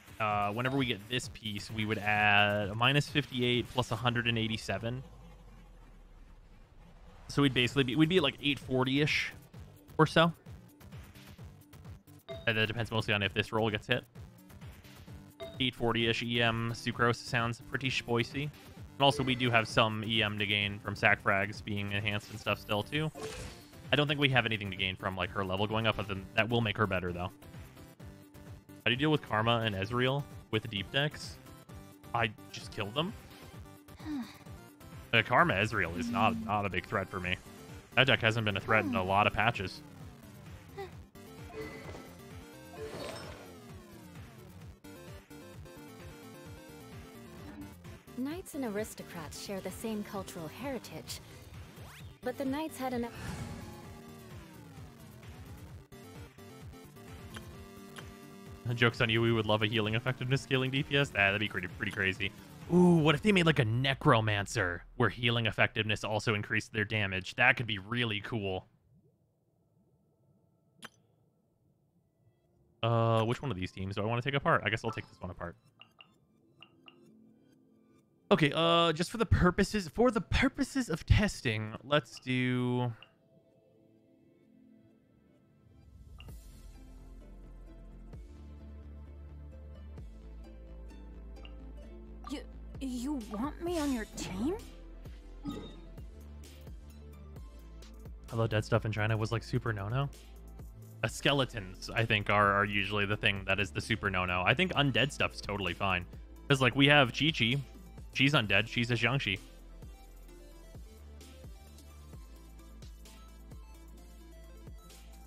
whenever we get this piece, we would add a -58 plus 187. So we'd basically be, we'd be at like 840-ish or so. And that depends mostly on if this roll gets hit. 840-ish EM Sucrose sounds pretty spicy. And also we do have some EM to gain from sac frags being enhanced and stuff still too. I don't think we have anything to gain from like her level going up, but then that will make her better though. How do you deal with Karma and Ezreal with deep decks? I just kill them. Karma Ezreal is not a big threat for me. That deck hasn't been a threat in a lot of patches. Knights and aristocrats share the same cultural heritage, but the knights had an... Joke's on you, we would love a healing effectiveness scaling DPS. That'd be pretty crazy. Ooh, what if they made like a Necromancer where healing effectiveness also increased their damage? That could be really cool. Which one of these teams do I want to take apart? I guess I'll take this one apart. Okay, just for the purposes of testing, let's do... You want me on your team? Although dead stuff in China was like super no-no. Skeletons, I think, are usually the thing that is the super no-no. I think undead stuff's totally fine. Because like we have Chi-Chi. She's undead. She's a Xiangxi.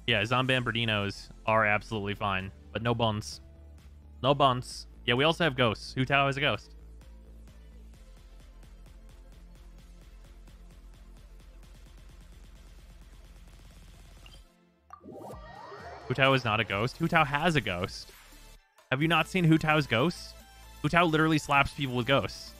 Yeah, Zombamberdinos are absolutely fine. But no buns. No buns. Yeah, we also have ghosts. Hu Tao is a ghost. Hu Tao is not a ghost. Hu Tao has a ghost. Have you not seen Hu Tao's ghosts? Hu Tao literally slaps people with ghosts.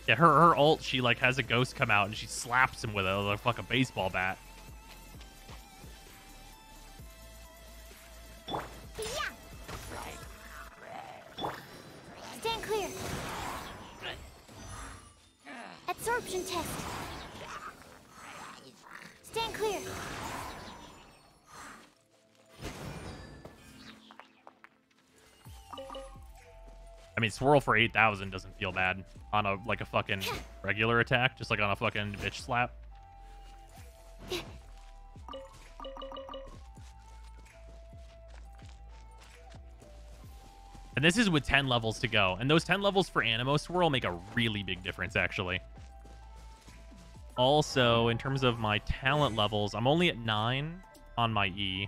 Yeah, her ult, she like has a ghost come out and she slaps him with it like a fucking baseball bat. Stand clear. Absorption test. Stand clear. I mean, swirl for 8,000 doesn't feel bad on a like a fucking regular attack, just like on a fucking bitch slap. And this is with 10 levels to go. And those 10 levels for Animo Swirl make a really big difference, actually. Also, in terms of my talent levels, I'm only at 9 on my E.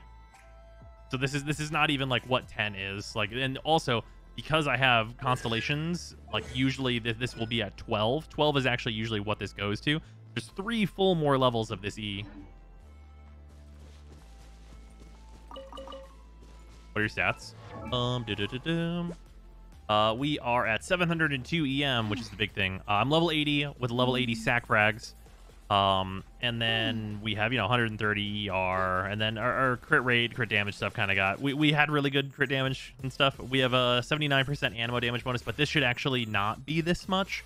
So this is not even like what 10 is. Like, and also, because I have constellations, like usually this will be at 12. 12 is actually usually what this goes to. There's 3 full more levels of this E. What are your stats? We are at 702 EM, which is the big thing. I'm level 80 with level 80 sack frags. And then we have, 130 ER, and then our crit rate, crit damage stuff kind of got... We had really good crit damage and stuff. We have a 79% animo damage bonus, but this should actually not be this much.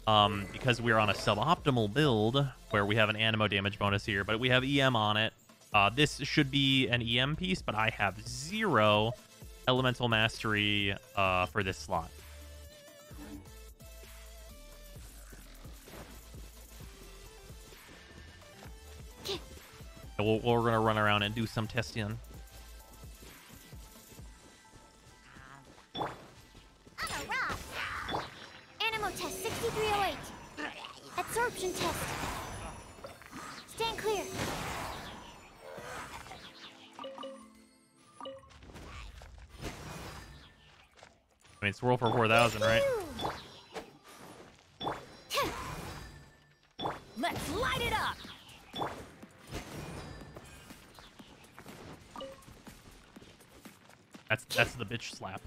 Because we're on a suboptimal build where we have an animo damage bonus here, but we have EM on it. This should be an EM piece, but I have 0 elemental mastery for this slot. So we're going to run around and do some testing. On a rock. Animo test 6308. Absorption test. Stand clear. I mean, swirl for 4,000, right? Let's light it up. That's the bitch slap.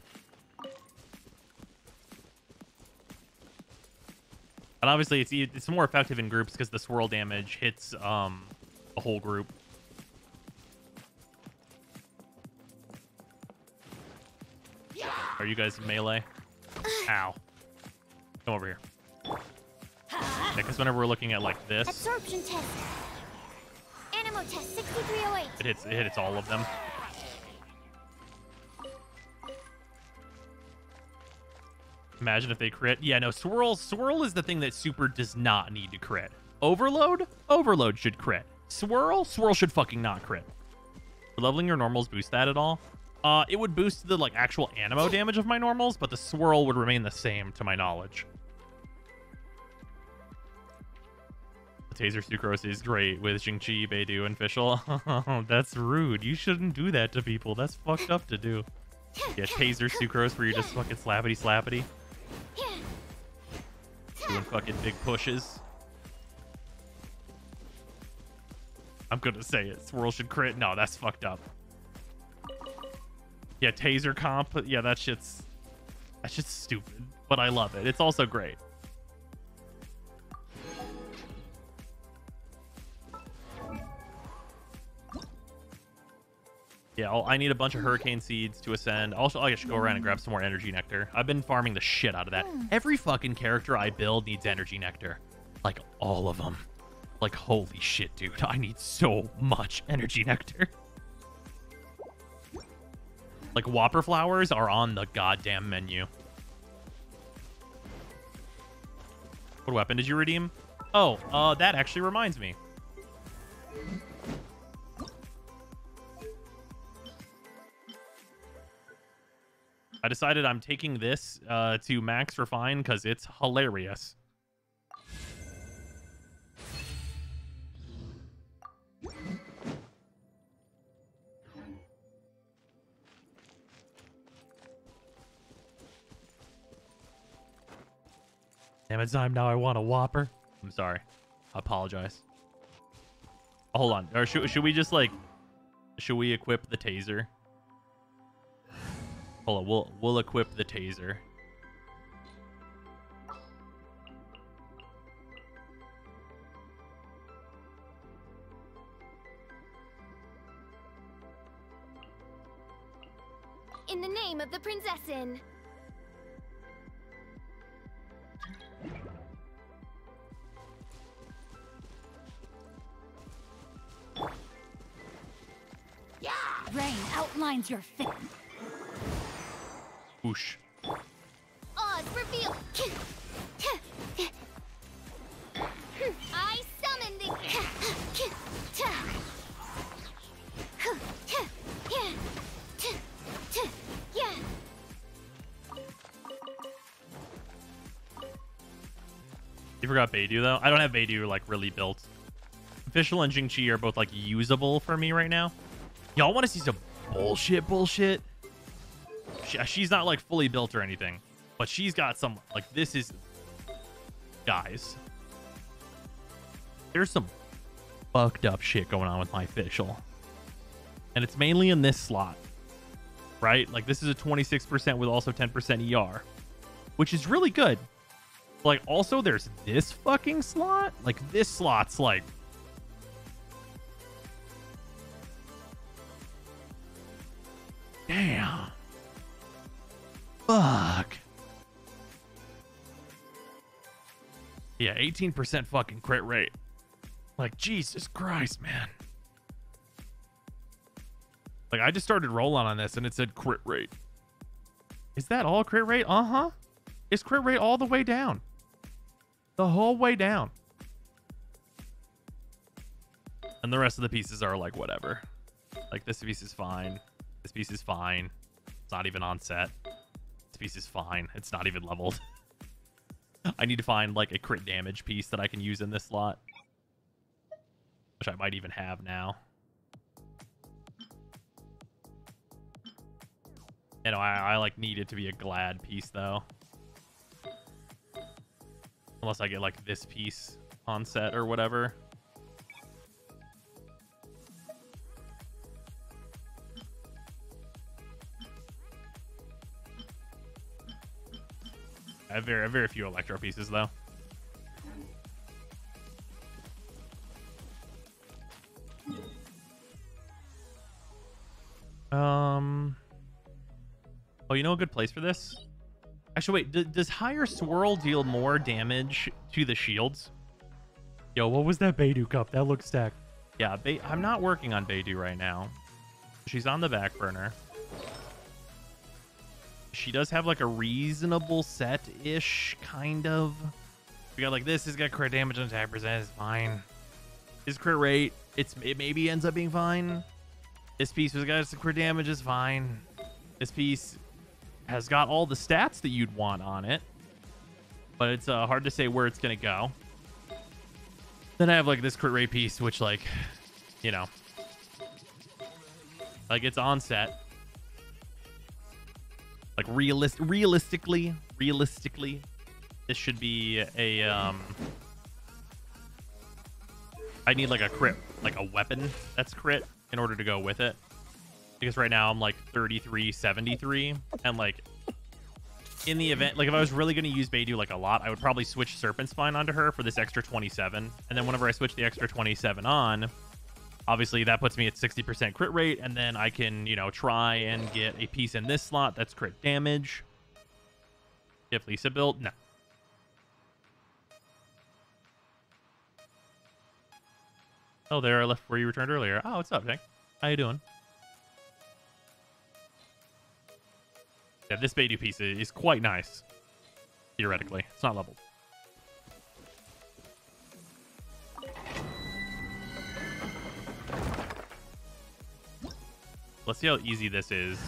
And obviously, it's more effective in groups because the swirl damage hits the whole group. Are you guys melee? Ow. Come over here. Yeah, because whenever we're looking at like this, Absorption test. Animo test 6308. it hits all of them. Imagine if they crit. Yeah, no, swirl is the thing that super does not need to crit. Overload should crit. Swirl should fucking not crit. Would leveling your normals boost that at all? It would boost the like actual animo damage of my normals, but the swirl would remain the same to my knowledge. The Taser Sucrose is great with Xingqi, Beidou, and Fischl. That's rude. You shouldn't do that to people. That's fucked up to do. Yeah, Taser Sucrose where you're just fucking slappity. Doing fucking big pushes. I'm gonna say it. Swirl should crit. No, that's fucked up. Yeah, Taser comp. Yeah, that shit's stupid. But I love it. It's also great. Yeah, I need a bunch of hurricane seeds to ascend. Also, I should go around and grab some more energy nectar. I've been farming the shit out of that. Every fucking character I build needs energy nectar. Like, all of them. Like, holy shit, dude. I need so much energy nectar. Like, Whopper flowers are on the goddamn menu. What weapon did you redeem? Oh, that actually reminds me. I decided I'm taking this to Max Refine because it's hilarious. Damn it, time now I want a Whopper. I'm sorry. I apologize. Oh, hold on. Or should we just like... Should we equip the taser? Hold on, we'll equip the taser. In the name of the Prinzessin. Rain outlines your fate. Whoosh. Oz reveal. I summon the. You forgot Beidou though. I don't have Beidou like really built. Official and Jingqi are both like usable for me right now. Y'all want to see some bullshit? She's not like fully built or anything, but she's got some like this is guys. There's some fucked up shit going on with my official. And it's mainly in this slot. Right? Like this is a 26% with also 10% ER, which is really good. Like, also, there's this fucking slot. Like, this slot's like... Damn. Fuck. Yeah, 18% fucking crit rate. Like, Jesus Christ, man. Like, I just started rolling on this, and it said crit rate. Is that all crit rate? Uh-huh. It's crit rate all the way down. The whole way down. And the rest of the pieces are like whatever. Like this piece is fine. This piece is fine. It's not even on set. This piece is fine. It's not even leveled. I need to find like a crit damage piece that I can use in this slot. Which I might even have now. You know, I like need it to be a glad piece though. Unless I get like this piece on set or whatever. I have very few electro pieces though. Oh, you know a good place for this? Actually, wait, does higher swirl deal more damage to the shields? Yo, what was that Beidou cup? That looks stacked. Yeah, I'm not working on Beidou right now. She's on the back burner. She does have like a reasonable set-ish, kind of. We got like this. It's got crit damage on attack percent. It's fine. His crit rate, it maybe ends up being fine. This piece has got some crit damage. Is fine. This piece has got all the stats that you'd want on it, but it's hard to say where it's gonna go. Then I have like this crit rate piece, which like, you know, like it's on set. Like realistically, this should be a I need like a crit, like a weapon that's crit in order to go with it. Because right now I'm like 33-73, and like in the event, like if I was really going to use Beidou like a lot, I would probably switch Serpent Spine onto her for this extra 27, and then whenever I switch the extra 27 on, obviously that puts me at 60% crit rate, and then I can, you know, try and get a piece in this slot that's crit damage. If Lisa built, no. Oh, there I left where you returned earlier. Oh, what's up, Hank? How you doing? Yeah, this Beidou piece is quite nice. Theoretically. It's not leveled. Let's see how easy this is.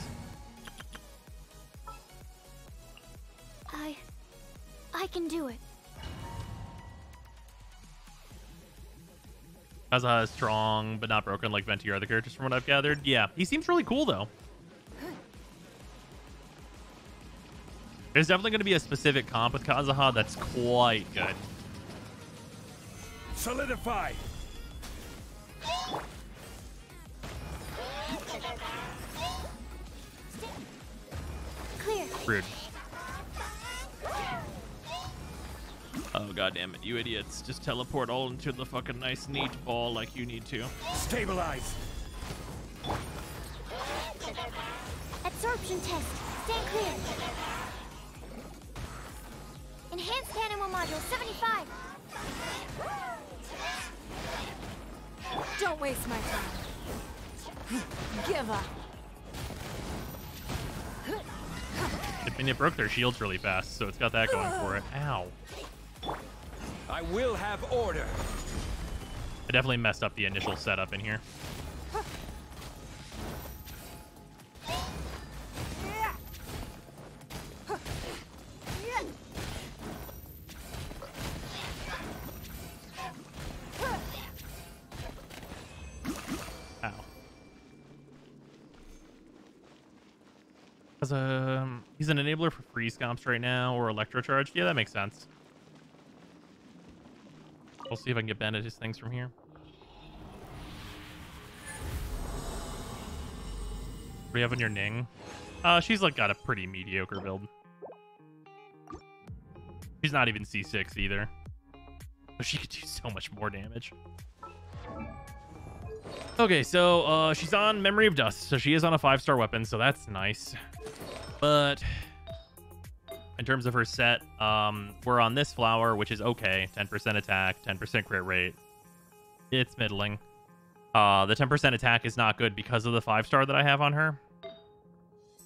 I can do it. Kazuha is strong, but not broken like Venti or other characters from what I've gathered. Yeah, he seems really cool, though. There's definitely going to be a specific comp with Kazuha that's quite good. Solidify! Clear. Rude. Oh, goddammit, you idiots. Just teleport all into the fucking nice, neat ball like you need to. Stabilize! Absorption test. Stand clear. Enhanced animal module 75. Don't waste my time. Give up. I mean, it broke their shields really fast, so it's got that going for it. Ow. I will have order. I definitely messed up the initial setup in here. Because he's an enabler for freeze comps right now, or electro charge. Yeah, that makes sense. We'll see if I can get banded his things from here. What do you have on your Ning? She's like got a pretty mediocre build. She's not even C6 either. So she could do so much more damage. Okay, so she's on Memory of Dust. So she is on a 5-star weapon, so that's nice. But in terms of her set, we're on this flower, which is okay. 10% attack, 10% crit rate. It's middling. The 10% attack is not good because of the 5-star that I have on her.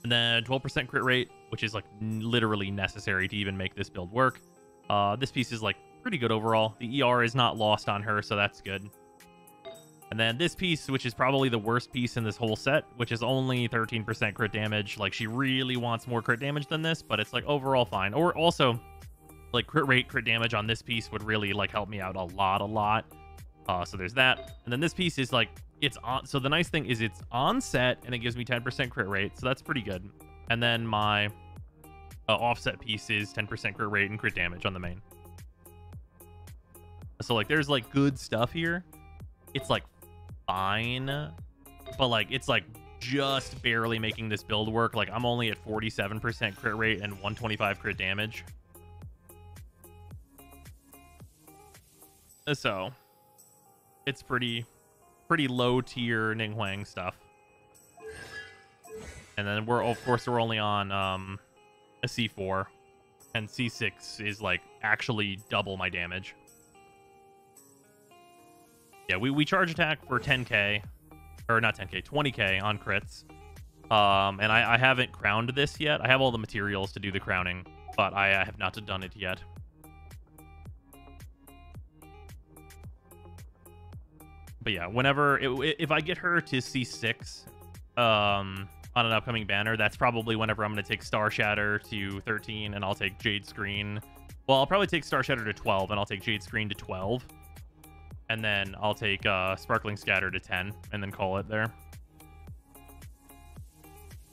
And then 12% crit rate, which is like literally necessary to even make this build work. This piece is like pretty good overall. The ER is not lost on her, so that's good. And then this piece, which is probably the worst piece in this whole set, which is only 13% crit damage. Like, she really wants more crit damage than this, but it's like overall fine. Or also, like, crit rate, crit damage on this piece would really like help me out a lot. So there's that. And then this piece is like, it's on. So the nice thing is it's on set and it gives me 10% crit rate. So that's pretty good. And then my offset piece is 10% crit rate and crit damage on the main. So like there's like good stuff here. It's like fine, but like it's like just barely making this build work. Like I'm only at 47% crit rate and 125 crit damage. So it's pretty low tier Ningguang stuff. And then we're only on a C4, and C6 is like actually double my damage. Yeah, we charge attack for 10k, or not 10k, 20k on crits. And I haven't crowned this yet. I have all the materials to do the crowning, but I have not done it yet. But yeah, whenever if I get her to C6 on an upcoming banner, that's probably whenever I'm going to take Star Shatter to 13 and I'll take Jade Screen. Well, I'll probably take Star Shatter to 12 and I'll take Jade Screen to 12. And then I'll take Sparkling Scatter to 10 and then call it there.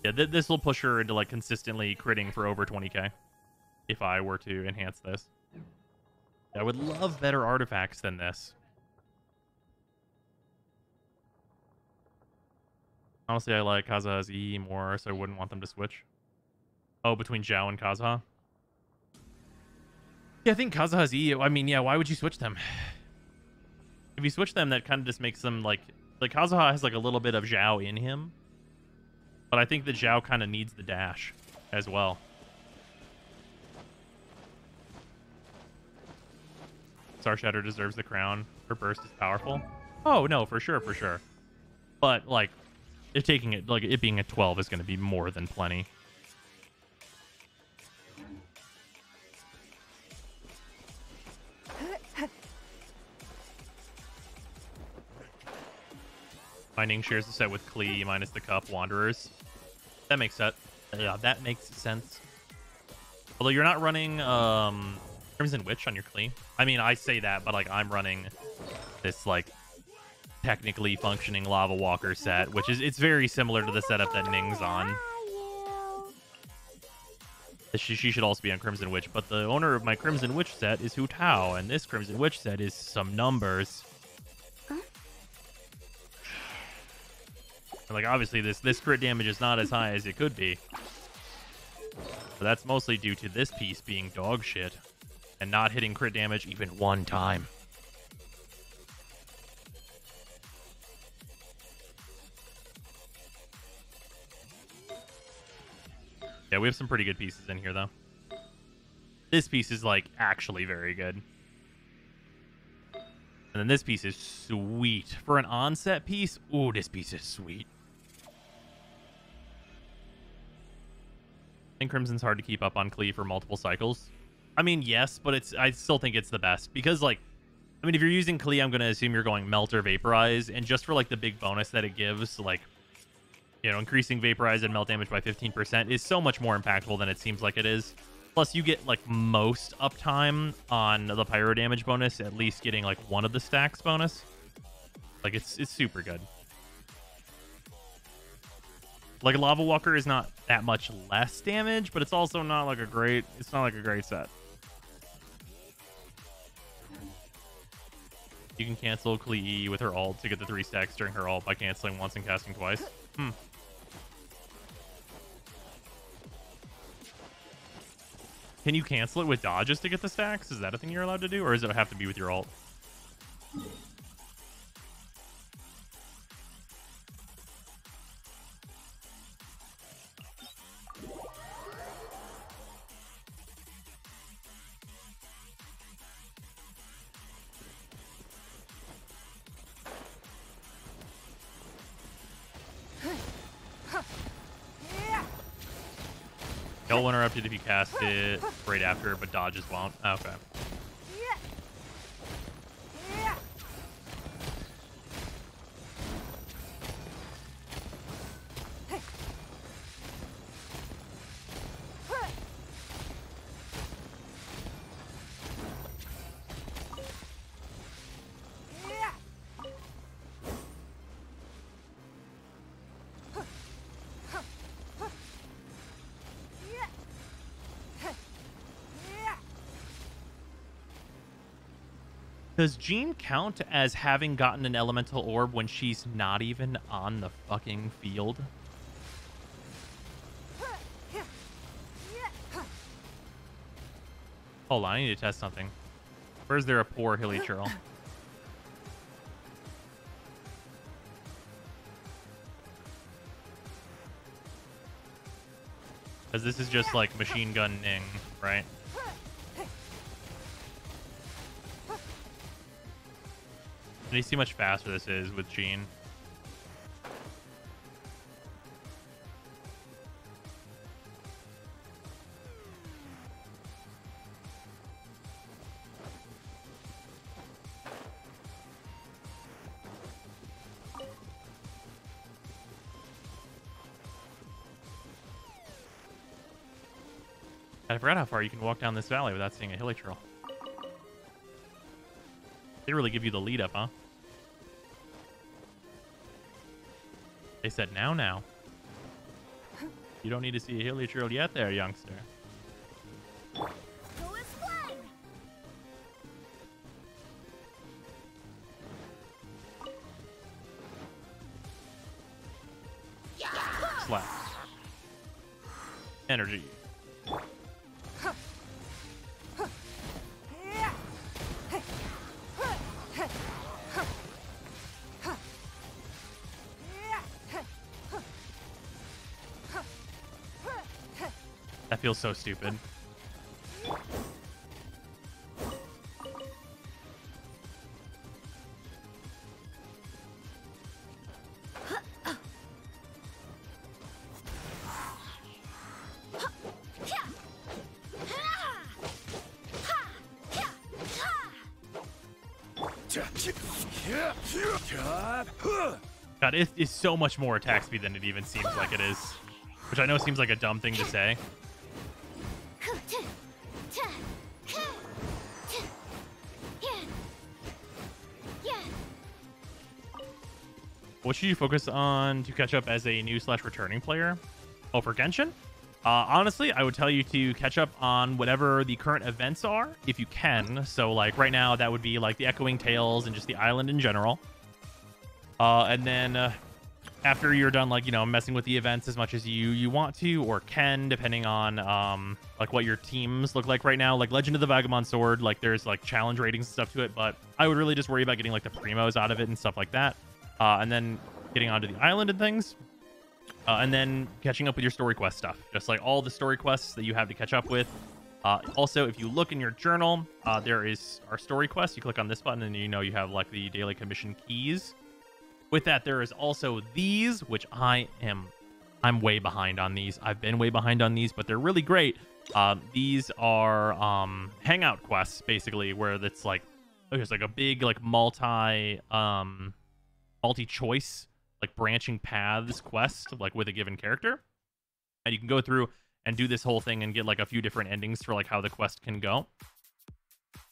Yeah, this will push her into like consistently critting for over 20k if I were to enhance this. Yeah, I would love better artifacts than this. Honestly, I like Kazuha's E more, so I wouldn't want them to switch. Oh, between Zhao and Kazuha? Yeah, I think Kazuha's E, I mean, yeah, why would you switch them? If you switch them, that kind of just makes them, like Kazuha has, like, a little bit of Zhao in him. But I think that Zhao kind of needs the dash as well. Star Shatter deserves the crown. Her burst is powerful. Oh, no, for sure, for sure. But, like, taking it, like, it being a 12 is going to be more than plenty. Finding shares the set with Klee minus the Cup Wanderers. That makes sense. Yeah, that makes sense. Although you're not running Crimson Witch on your Klee. I mean, I say that, but like I'm running this like technically functioning Lava Walker set, which is it's very similar to the setup that Ning's on. She should also be on Crimson Witch, but the owner of my Crimson Witch set is Hu Tao, and this Crimson Witch set is some numbers. Like, obviously, this crit damage is not as high as it could be. But that's mostly due to this piece being dog shit and not hitting crit damage even one time. Yeah, we have some pretty good pieces in here, though. This piece is, like, actually very good. And then this piece is sweet. For an onset piece, ooh, this piece is sweet. I think Crimson's hard to keep up on Klee for multiple cycles. I mean, yes, but I still think it's the best. Because, like, I mean, if you're using Klee, I'm going to assume you're going Melt or Vaporize. And just for, like, the big bonus that it gives, like, you know, increasing Vaporize and Melt damage by 15% is so much more impactful than it seems like it is. Plus, you get, like, most uptime on the Pyro damage bonus, at least getting, like, one of the stacks bonus. Like, it's super good. Like, Lava Walker is not that much less damage, but it's also not like a great... It's not like a great set. You can cancel Klee with her ult to get the 3 stacks during her ult by canceling once and casting twice. Can you cancel it with dodges to get the stacks? Is that a thing you're allowed to do? Or does it have to be with your ult? Y'all will interrupt it if you cast it right after, but dodges won't. Okay. Does Jean count as having gotten an elemental orb when she's not even on the fucking field? Hold on, I need to test something. Where's there a poor hilly churl? Because this is just like machine gunning, right? Do you see how much faster this is with Jean? I forgot how far you can walk down this valley without seeing a hilly trail. They really give you the lead up, huh? They said now. You don't need to see a hilly trail yet there, youngster. Slap. Energy. That feels so stupid. God, it is so much more attack speed than it even seems like it is. Which I know seems like a dumb thing to say. What should you focus on to catch up as a new/returning player? Oh, for Genshin? Honestly, I would tell you to catch up on whatever the current events are, if you can. So, like, right now, that would be, like, the Echoing Tales and just the island in general. And then, after you're done, like, you know, messing with the events as much as you want to or can, depending on, like, what your teams look like right now. Like, Legend of the Vagabond Sword, like, there's, like, challenge ratings and stuff to it, but I would really just worry about getting, like, the primos out of it and stuff like that. And then getting onto the island and things. And then catching up with your story quest stuff. Just like all the story quests that you have to catch up with. Also, if you look in your journal, there is our story quest. You click on this button and you know you have like the daily commission keys. With that, there is also these, which I'm way behind on these. I've been way behind on these, but they're really great. These are hangout quests, basically, where it's like there's like a big like multi-choice, like branching paths quest, like with a given character, and you can go through and do this whole thing and get like a few different endings for like how the quest can go,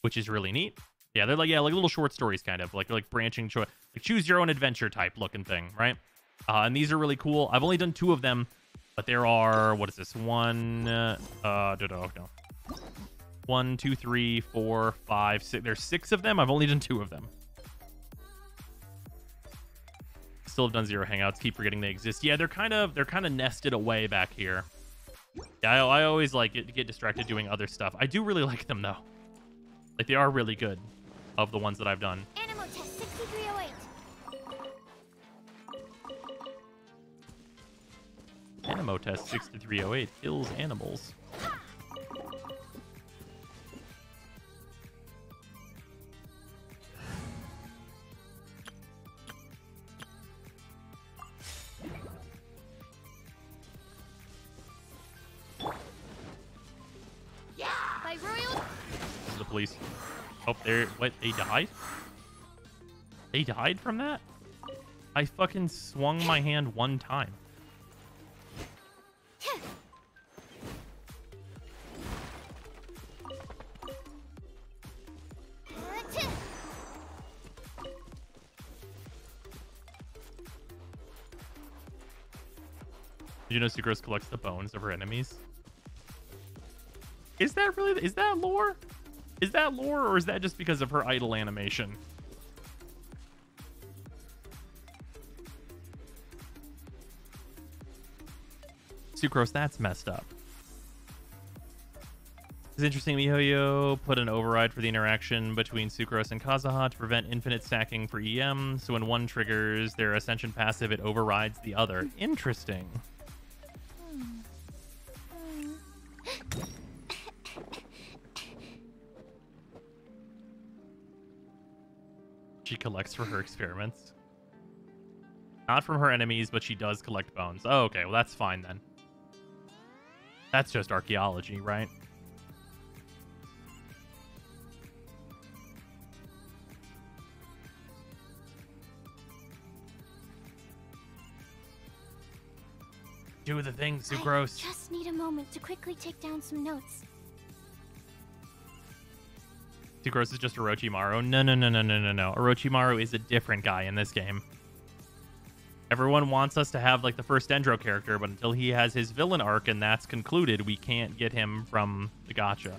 which is really neat. Yeah, they're like like little short stories, kind of like branching choice, like choose your own adventure type looking thing, right? And these are really cool. I've only done 2 of them, but there are, what is this? 1, no. 1, 2, 3, 4, 5, 6. There's 6 of them. I've only done 2 of them. Still have done 0 hangouts. Keep forgetting they exist. Yeah, they're kind of nested away back here. Yeah, I always like get distracted doing other stuff. I do really like them though. Like they are really good of the ones that I've done. Animal test 6308. Animo test 6308 kills animals. The police. Oh, there. What? They died? They died from that? I fucking swung my hand 1 time. Did you know Sucrose collects the bones of her enemies? Is that really? Is that lore? Is that lore, or is that just because of her idle animation? Sucrose, that's messed up. It's interesting. MiHoYo put an override for the interaction between Sucrose and Kazuha to prevent infinite stacking for EM. So when one triggers their Ascension passive, it overrides the other. Interesting. She collects for her experiments. Not from her enemies, but she does collect bones. Oh, okay. Well, that's fine then. That's just archaeology, right? Do the thing, Sucrose. I just need a moment to quickly take down some notes. Sucrose is just Orochimaru. No. Orochimaru is a different guy in this game. Everyone wants us to have like the first Dendro character, but until he has his villain arc and that's concluded, we can't get him from the gacha.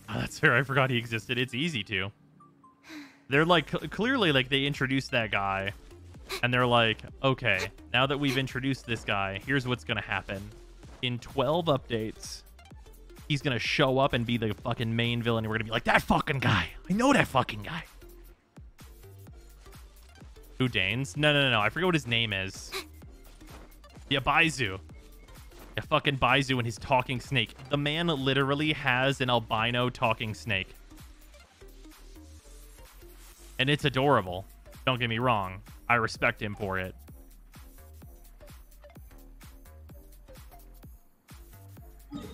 Oh, that's fair. I forgot he existed. It's easy to. They're like clearly like they introduced that guy. And they're like, okay, now that we've introduced this guy, here's what's going to happen. In 12 updates, he's going to show up and be the fucking main villain. And we're going to be like, that fucking guy. I know that fucking guy. Who, Danes? No. I forget what his name is. Yeah, Baizu. Yeah, fucking Baizu and his talking snake. The man literally has an albino talking snake. And it's adorable. Don't get me wrong. I respect him for it.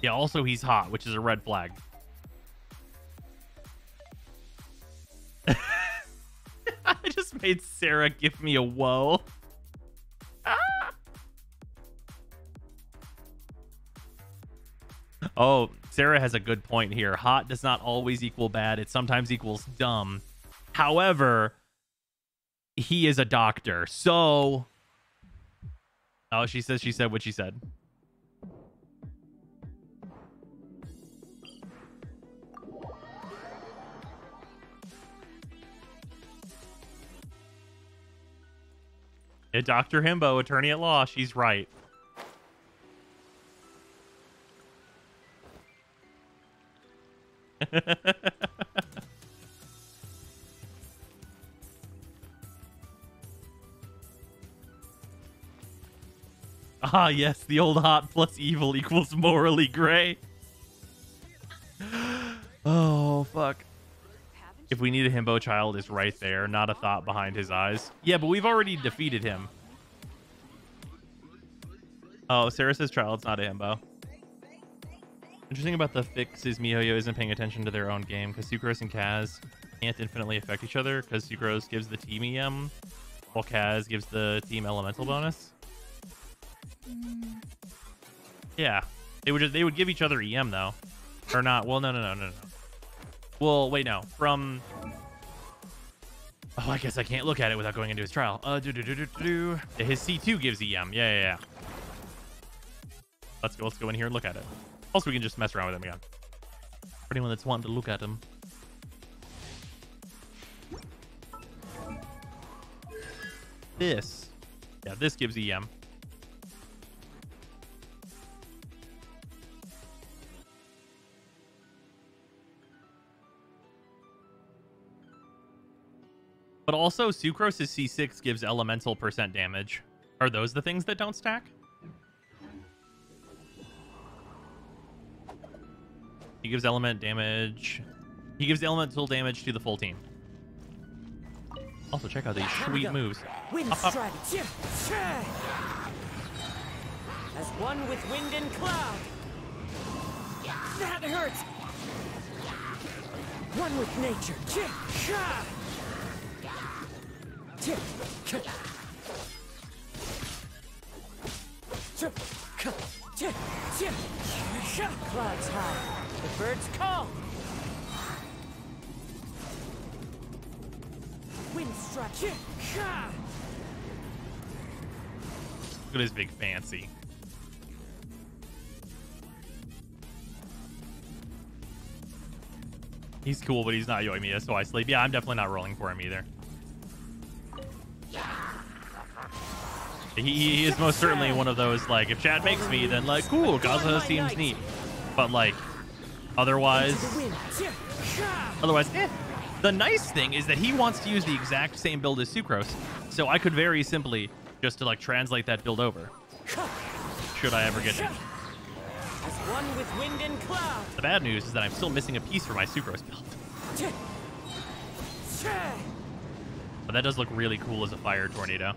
Yeah, also he's hot, which is a red flag. I just made Sarah give me a whoa. Ah! Oh, Sarah has a good point here. Hot does not always equal bad. It sometimes equals dumb. However, he is a doctor, so... Oh, she said what she said. Yeah, Dr. Himbo, attorney at law, she's right. Ah, yes, the old hot plus evil equals morally gray. Oh, fuck. If we need a himbo, child is right there, not a thought behind his eyes. Yeah, but we've already defeated him. Oh, Sarah says child's not a himbo. Interesting about the fix is MiHoYo isn't paying attention to their own game because Sucrose and Kaz can't infinitely affect each other because Sucrose gives the team EM while Kaz gives the team elemental bonus. Yeah, they would give each other EM though. Or not. Well, no. Well, wait, no. From... Oh, I guess I can't look at it without going into his trial. His C2 gives EM. Yeah. Let's go in here and look at it. Also, we can just mess around with him again. For anyone that's wanting to look at him. This. Yeah, this gives EM. But also, Sucrose's C6 gives elemental % damage. Are those the things that don't stack? He gives element damage. He gives elemental damage to the full team. Also, check out these sweet moves. Wind strike. As one with wind and cloud. That hurts. One with nature. Clouds high. The birds call. Wind strike. Look at his big fancy. He's cool, but he's not Yoimiya, so I sleep. Yeah, I'm definitely not rolling for him either. He is most certainly one of those, like, if chat makes me, then, like, cool, Kazuha seems neat. But, like, otherwise, eh. The nice thing is that he wants to use the exact same build as Sucrose, so I could very simply just to, like, translate that build over. Should I ever get to. As one with wind and cloud. The bad news is that I'm still missing a piece for my Sucrose build. But that does look really cool as a fire tornado.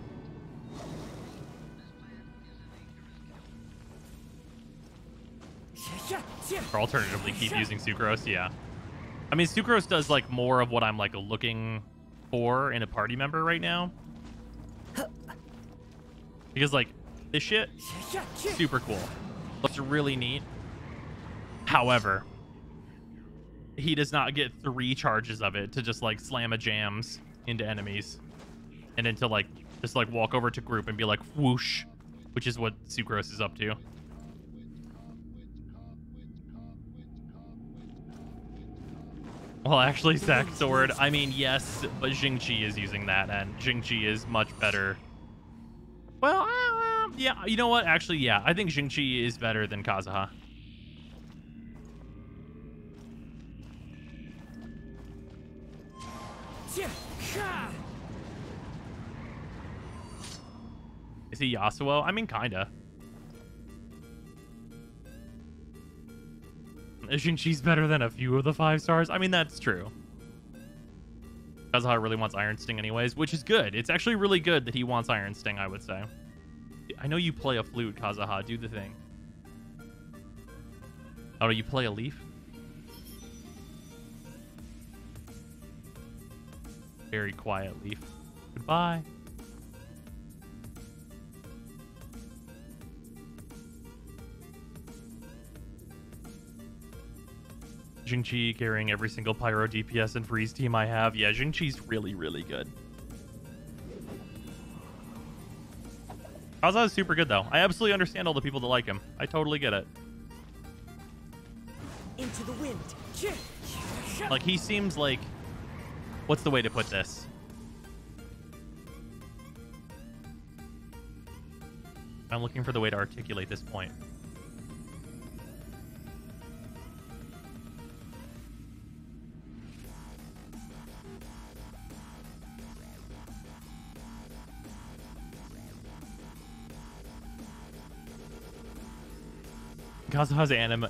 Or alternatively, keep using Sucrose, yeah. I mean, Sucrose does, like, more of what I'm, like, looking for in a party member right now. Because, like, this shit, super cool. Looks really neat. However, he does not get 3 charges of it to just, like, slam a jams into enemies. And then to, like, just, like, walk over to group and be like, whoosh, which is what Sucrose is up to. Well, actually, Sack Sword, I mean, yes, but Jingqi is using that, and Jingqi is much better. Well, yeah, you know what? Actually, yeah, I think Jingqi is better than Kazuha. Is he Yasuo? I mean, kinda. Jingqi's better than a few of the 5 stars. I mean, that's true. Kazuha really wants Iron Sting anyways, which is good. It's actually really good that he wants Iron Sting, I would say. I know you play a flute, Kazuha. Do the thing. Oh, do you play a leaf? Very quiet leaf. Goodbye. Jingqi carrying every single Pyro DPS and Freeze team I have. Yeah, Jingqi's really, really good. Kazuha is super good, though. I absolutely understand all the people that like him. I totally get it. Into the wind. Like, he seems like... What's the way to put this? I'm looking for the way to articulate this point. Kazuha's Animo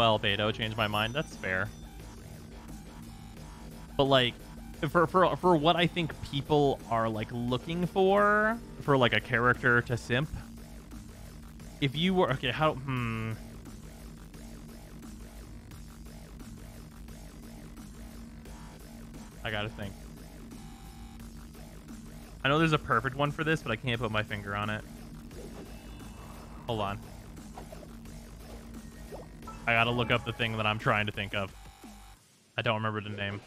Albedo changed my mind. That's fair. But, like, for what I think people are, like, looking for like, a character to simp, if you were... Okay, how... I gotta think. I know there's a perfect one for this, but I can't put my finger on it. Hold on. I gotta look up the thing that I'm trying to think of. I don't remember the name.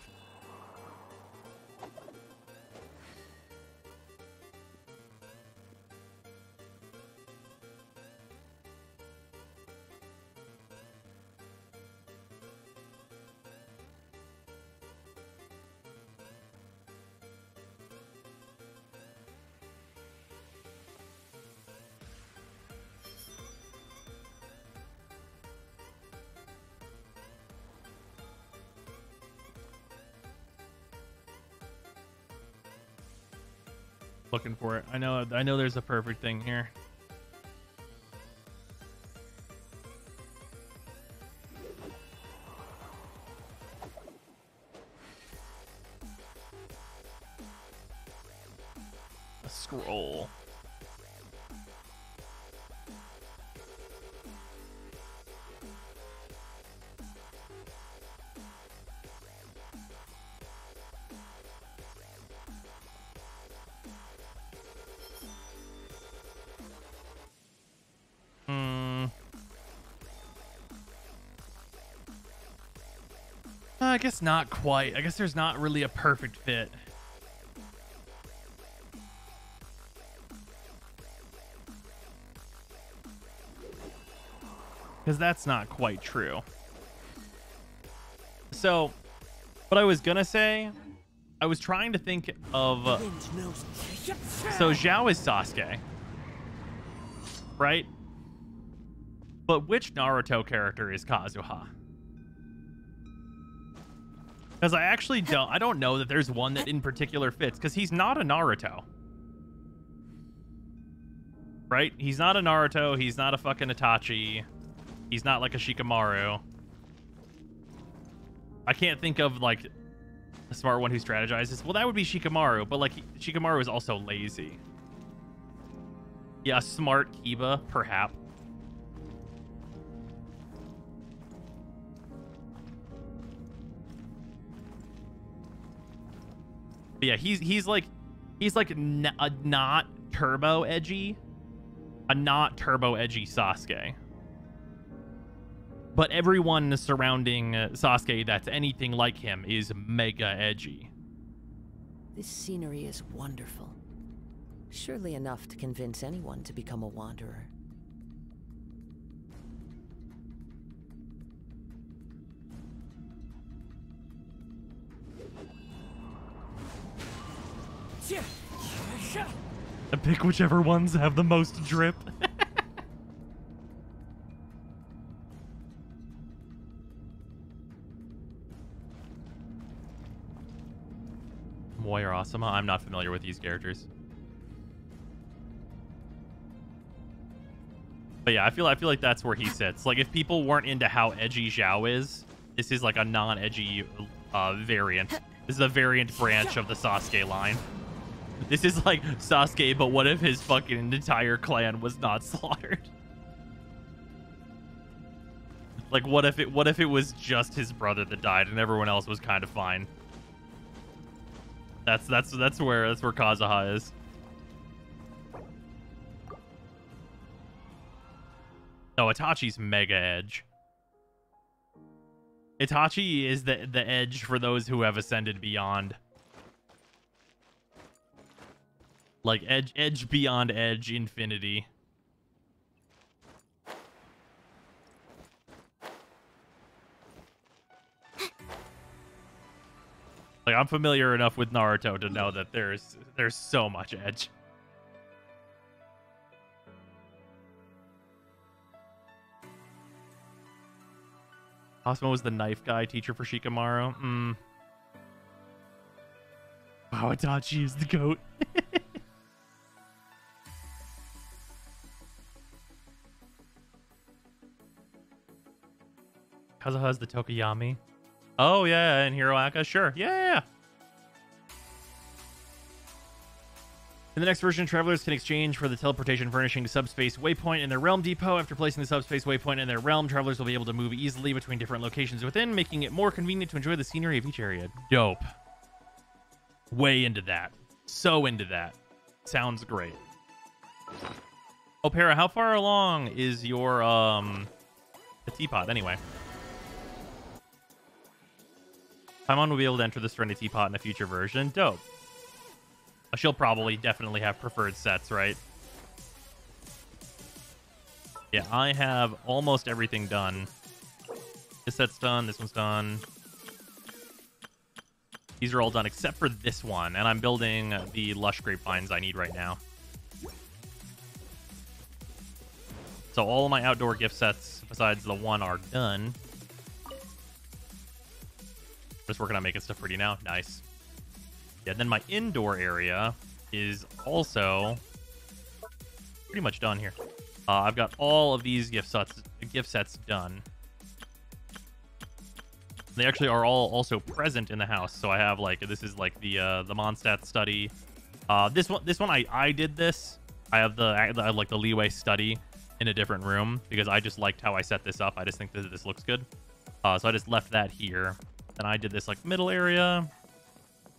Looking for it. I know there's a perfect thing here. A scroll. I guess not quite. I guess there's not really a perfect fit. Because that's not quite true. So, what I was gonna say, I was trying to think of... so Zhao is Sasuke. Right? But which Naruto character is Kazuha? Because I don't know that there's one that in particular fits, because he's not a Naruto. Right? He's not a Naruto, he's not a fucking Itachi, he's not like a Shikamaru. I can't think of like a smart one who strategizes. Well, that would be Shikamaru, but like Shikamaru is also lazy. Yeah, a smart Kiba, perhaps. But yeah, he's like a not turbo edgy Sasuke. But everyone surrounding Sasuke that's anything like him is mega edgy. This scenery is wonderful. Surely enough to convince anyone to become a wanderer. And pick whichever ones have the most drip. Moy or Asuma? I'm not familiar with these characters. But yeah, I feel like that's where he sits. Like, if people weren't into how edgy Zhao is, this is like a non-edgy variant. This is a variant branch of the Sasuke line. This is like Sasuke, but what if his fucking entire clan was not slaughtered? Like, what if it was just his brother that died and everyone else was kind of fine? That's where Kazuha is. Oh, Itachi's mega edge. Itachi is the edge for those who have ascended beyond. Like edge beyond edge infinity. Like, I'm familiar enough with Naruto to know that there's so much edge. Asuma was the knife guy teacher for Shikamaru. Wow, Itachi is the GOAT. Kazuha's the Tokuyami. Oh, yeah, in Hiroaka? Sure. Yeah. In the next version, travelers can exchange for the teleportation furnishing subspace waypoint in their realm depot. After placing the subspace waypoint in their realm, travelers will be able to move easily between different locations within, making it more convenient to enjoy the scenery of each area. Dope. Way into that. So into that. Sounds great. Oh, Para, how far along is your the teapot anyway. Paimon will be able to enter the Serenity Teapot in a future version. Dope. She'll probably definitely have preferred sets, right? Yeah, I have almost everything done. This set's done. This one's done. These are all done except for this one, and I'm building the lush grapevines I need right now. So all of my outdoor gift sets, besides the one, are done. Just working on making stuff pretty now. Nice. Yeah, then my indoor area is also pretty much done here. I've got all of these gift sets done. They actually are all also present in the house. So I have like, this is like the Mondstadt study. This one I did this. I have like the leeway study in a different room because I just liked how I set this up. I just think that this looks good. So I just left that here. Then I did this like middle area.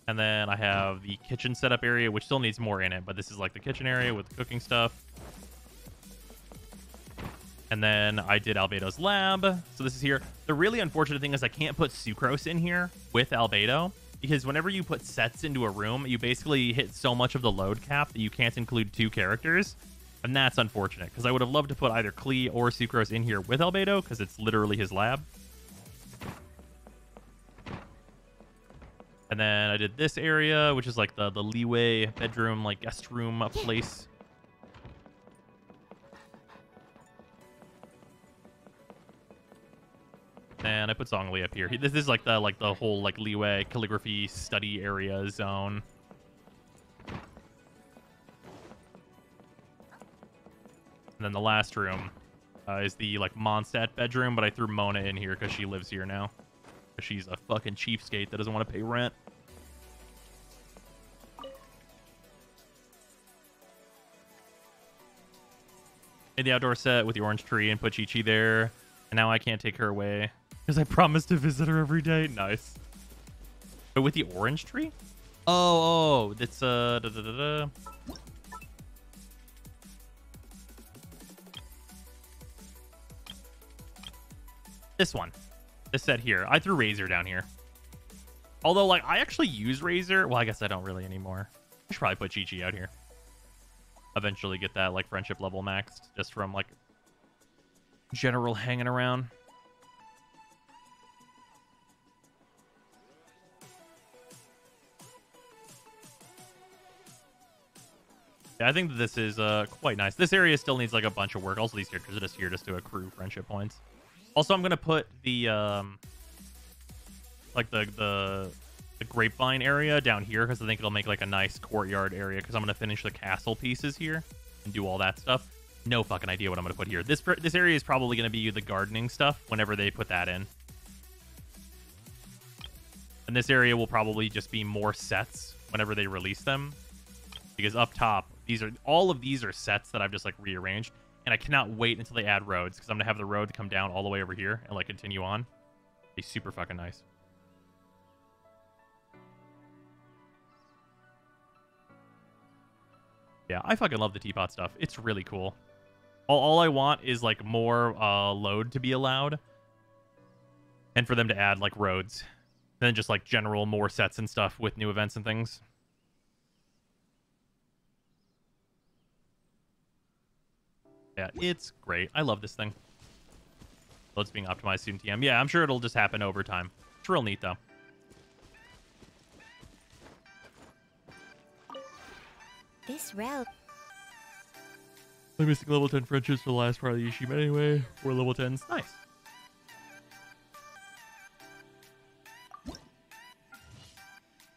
And then I have the kitchen setup area, which still needs more in it, but this is like the kitchen area with the cooking stuff. And then I did Albedo's lab. So this is here. The really unfortunate thing is I can't put Sucrose in here with Albedo because whenever you put sets into a room, you basically hit so much of the load cap that you can't include 2 characters. And that's unfortunate because I would have loved to put either Klee or Sucrose in here with Albedo because it's literally his lab. And then I did this area, which is like the leeway bedroom, like guest room place. And I put Zhongli up here. This is like the whole like leeway calligraphy study area zone. And then the last room is the like Mondstadt bedroom, but I threw Mona in here because she lives here now. She's a fucking cheapskate that doesn't want to pay rent. Made the outdoor set with the orange tree and put Chi-Chi there. And now I can't take her away because I promised to visit her every day. Nice. But with the orange tree? Oh, it's this one. This set here. I threw Razor down here. Although, like, I actually use Razor. Well, I guess I don't really anymore. I should probably put Chi-Chi out here. Eventually get that, like, friendship level maxed. Just from, like, general hanging around. Yeah, I think that this is quite nice. This area still needs, like, a bunch of work. Also, these characters are just here just to accrue friendship points. Also, I'm going to put the, like, the grapevine area down here because I think it'll make, like, a nice courtyard area because I'm going to finish the castle pieces here and do all that stuff. No fucking idea what I'm going to put here. This area is probably going to be the gardening stuff whenever they put that in. And this area will probably just be more sets whenever they release them. Because up top, all of these are sets that I've just, like, rearranged. And I cannot wait until they add roads, because I'm going to have the road come down all the way over here and, like, continue on. Be super fucking nice. Yeah, I fucking love the teapot stuff. It's really cool. All I want is, like, more load to be allowed. And for them to add, like, roads. And then just, like, general more sets and stuff with new events and things. Yeah, it's great. I love this thing. Loads being optimized soon, TM. Yeah, I'm sure it'll just happen over time. It's real neat, though. This route. I'm missing level 10 friendships for the last part of the Ishima anyway. 4 level 10s. Nice.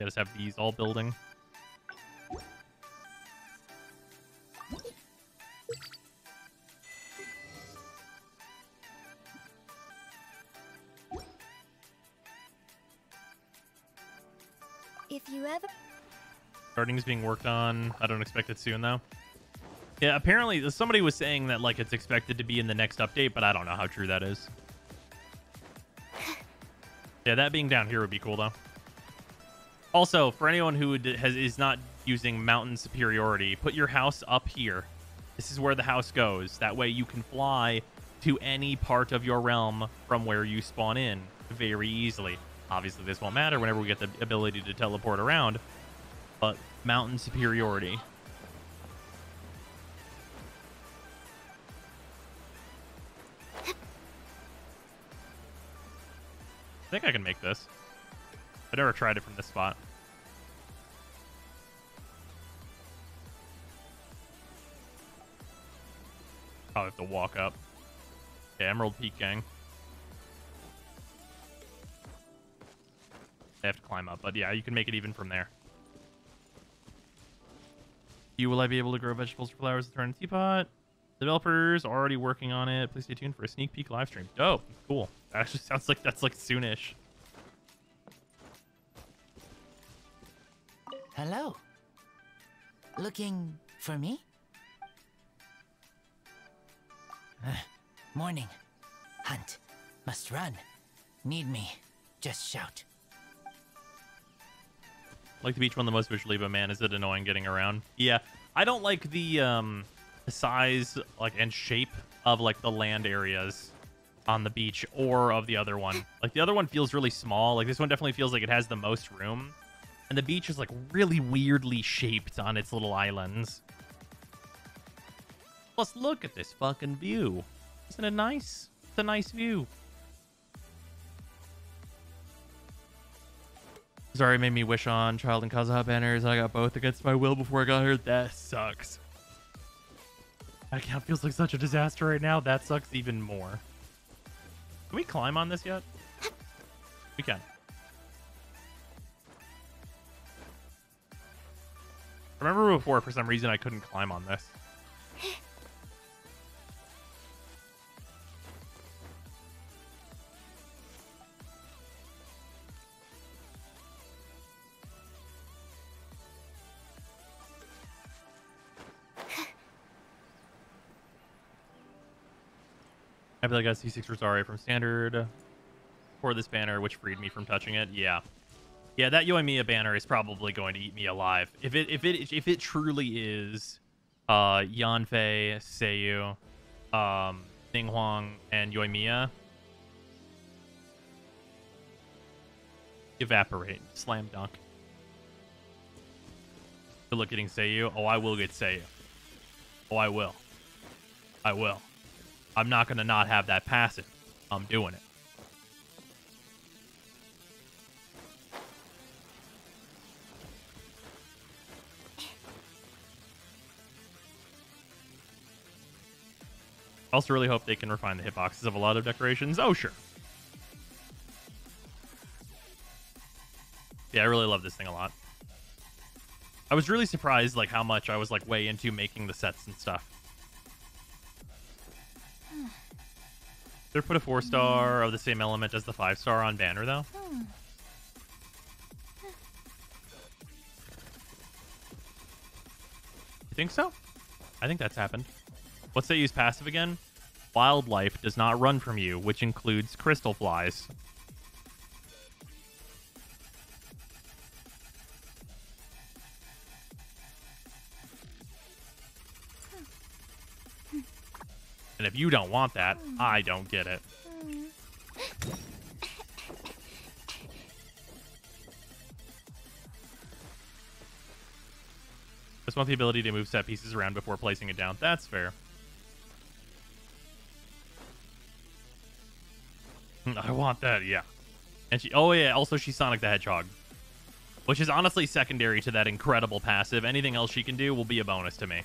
Yeah, just have these all building. If you ever... Gardening is being worked on. I don't expect it soon, though. Yeah, apparently somebody was saying that, like, it's expected to be in the next update, but I don't know how true that is. Yeah, that being down here would be cool, though. Also, for anyone who is not using mountain superiority, put your house up here. This is where the house goes. That way you can fly to any part of your realm from where you spawn in very easily. Obviously, this won't matter whenever we get the ability to teleport around, but mountain superiority. I think I can make this. I've never tried it from this spot. Probably have to walk up. Yeah, Emerald Peak gang. I have to climb up, but yeah, you can make it even from there. Will I be able to grow vegetables or flowers to turn in a teapot? Developers are already working on it. Please stay tuned for a sneak peek live stream. Dope. Cool. That actually sounds like that's like soonish. Hello. Looking for me? Morning. Hunt. Must run. Need me. Just shout. Like the beach one the most visually, but man, is it annoying getting around. Yeah, I don't like the size like and shape of like the land areas on the beach or of the other one. Like the other one feels really small. Like this one definitely feels like it has the most room. And the beach is like really weirdly shaped on its little islands. Plus, look at this fucking view. Isn't it nice? It's a nice view. Sorry, made me wish on Child and Kazuha banners. I got both against my will before I got here. That sucks. That account feels like such a disaster right now. That sucks even more. Can we climb on this yet? We can. Remember before, for some reason, I couldn't climb on this. I feel like I got C6 Rosaria from Standard for this banner, which freed me from touching it. Yeah. Yeah, that Yoimiya banner is probably going to eat me alive. If it truly is Yanfei, Seiyu, Ninghuang, and Yoimiya, evaporate. Slam dunk. Good luck getting Seiyu. Oh, I will get Seiyu. Oh, I will. I will. I'm not going to not have that passive. I'm doing it. I also really hope they can refine the hitboxes of a lot of decorations. Oh, sure. Yeah, I really love this thing a lot. I was really surprised like how much I was like way into making the sets and stuff. Should I put a 4-star of the same element as the 5-star on banner though? You think so? I think that's happened. What's Seiyu's passive again? Wildlife does not run from you, which includes crystal flies. And if you don't want that, I don't get it. Just want the ability to move set pieces around before placing it down. That's fair. I want that, yeah. And she, oh yeah, also she's Sonic the Hedgehog, which is honestly secondary to that incredible passive. Anything else she can do will be a bonus to me.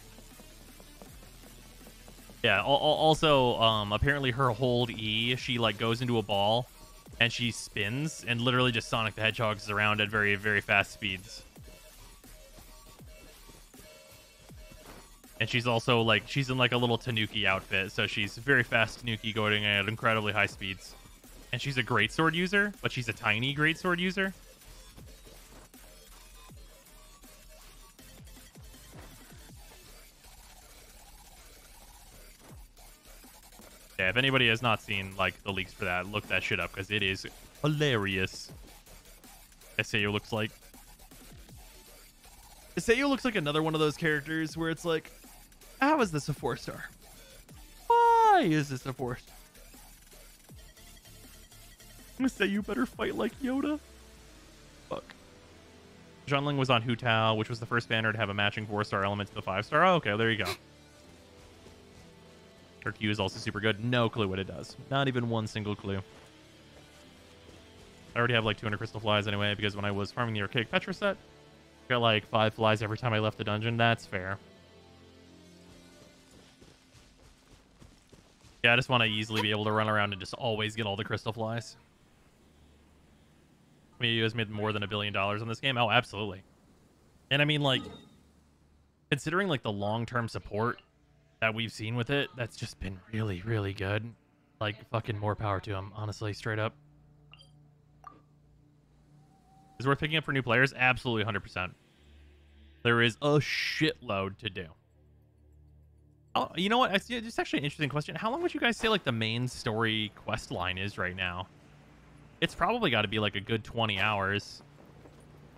Yeah, also, apparently her hold E, she like goes into a ball and she spins and literally just Sonic the Hedgehogs around at very, very fast speeds. And she's also like, she's in like a little Tanuki outfit, so she's very fast Tanuki going at incredibly high speeds. And she's a greatsword user, but she's a tiny greatsword user. Yeah, if anybody has not seen like the leaks for that, look that shit up because it is hilarious. Seiyu looks like another one of those characters where it's like, how is this a 4-star? Why? Why is this a force? I'm gonna say you better fight like Yoda. Fuck. Zhonling was on Hu Tao, which was the first banner to have a matching 4-star element to the 5-star. Oh, okay, there you go. Her Q is also super good. No clue what it does. Not even one single clue. I already have like 200 crystal flies anyway, because when I was farming the Archaic Petra set, I got like 5 flies every time I left the dungeon. That's fair. Yeah, I just want to easily be able to run around and just always get all the crystal flies. I mean, you guys made more than $1 billion on this game? Oh, absolutely. And I mean, like, considering like the long-term support that we've seen with it, that's just been really, really good. Like, fucking more power to them, honestly, straight up. Is it worth picking up for new players? Absolutely, 100%. There is a shitload to do. Oh, you know what? It's actually an interesting question. How long would you guys say, like, the main story quest line is right now? It's probably got to be, like, a good 20 hours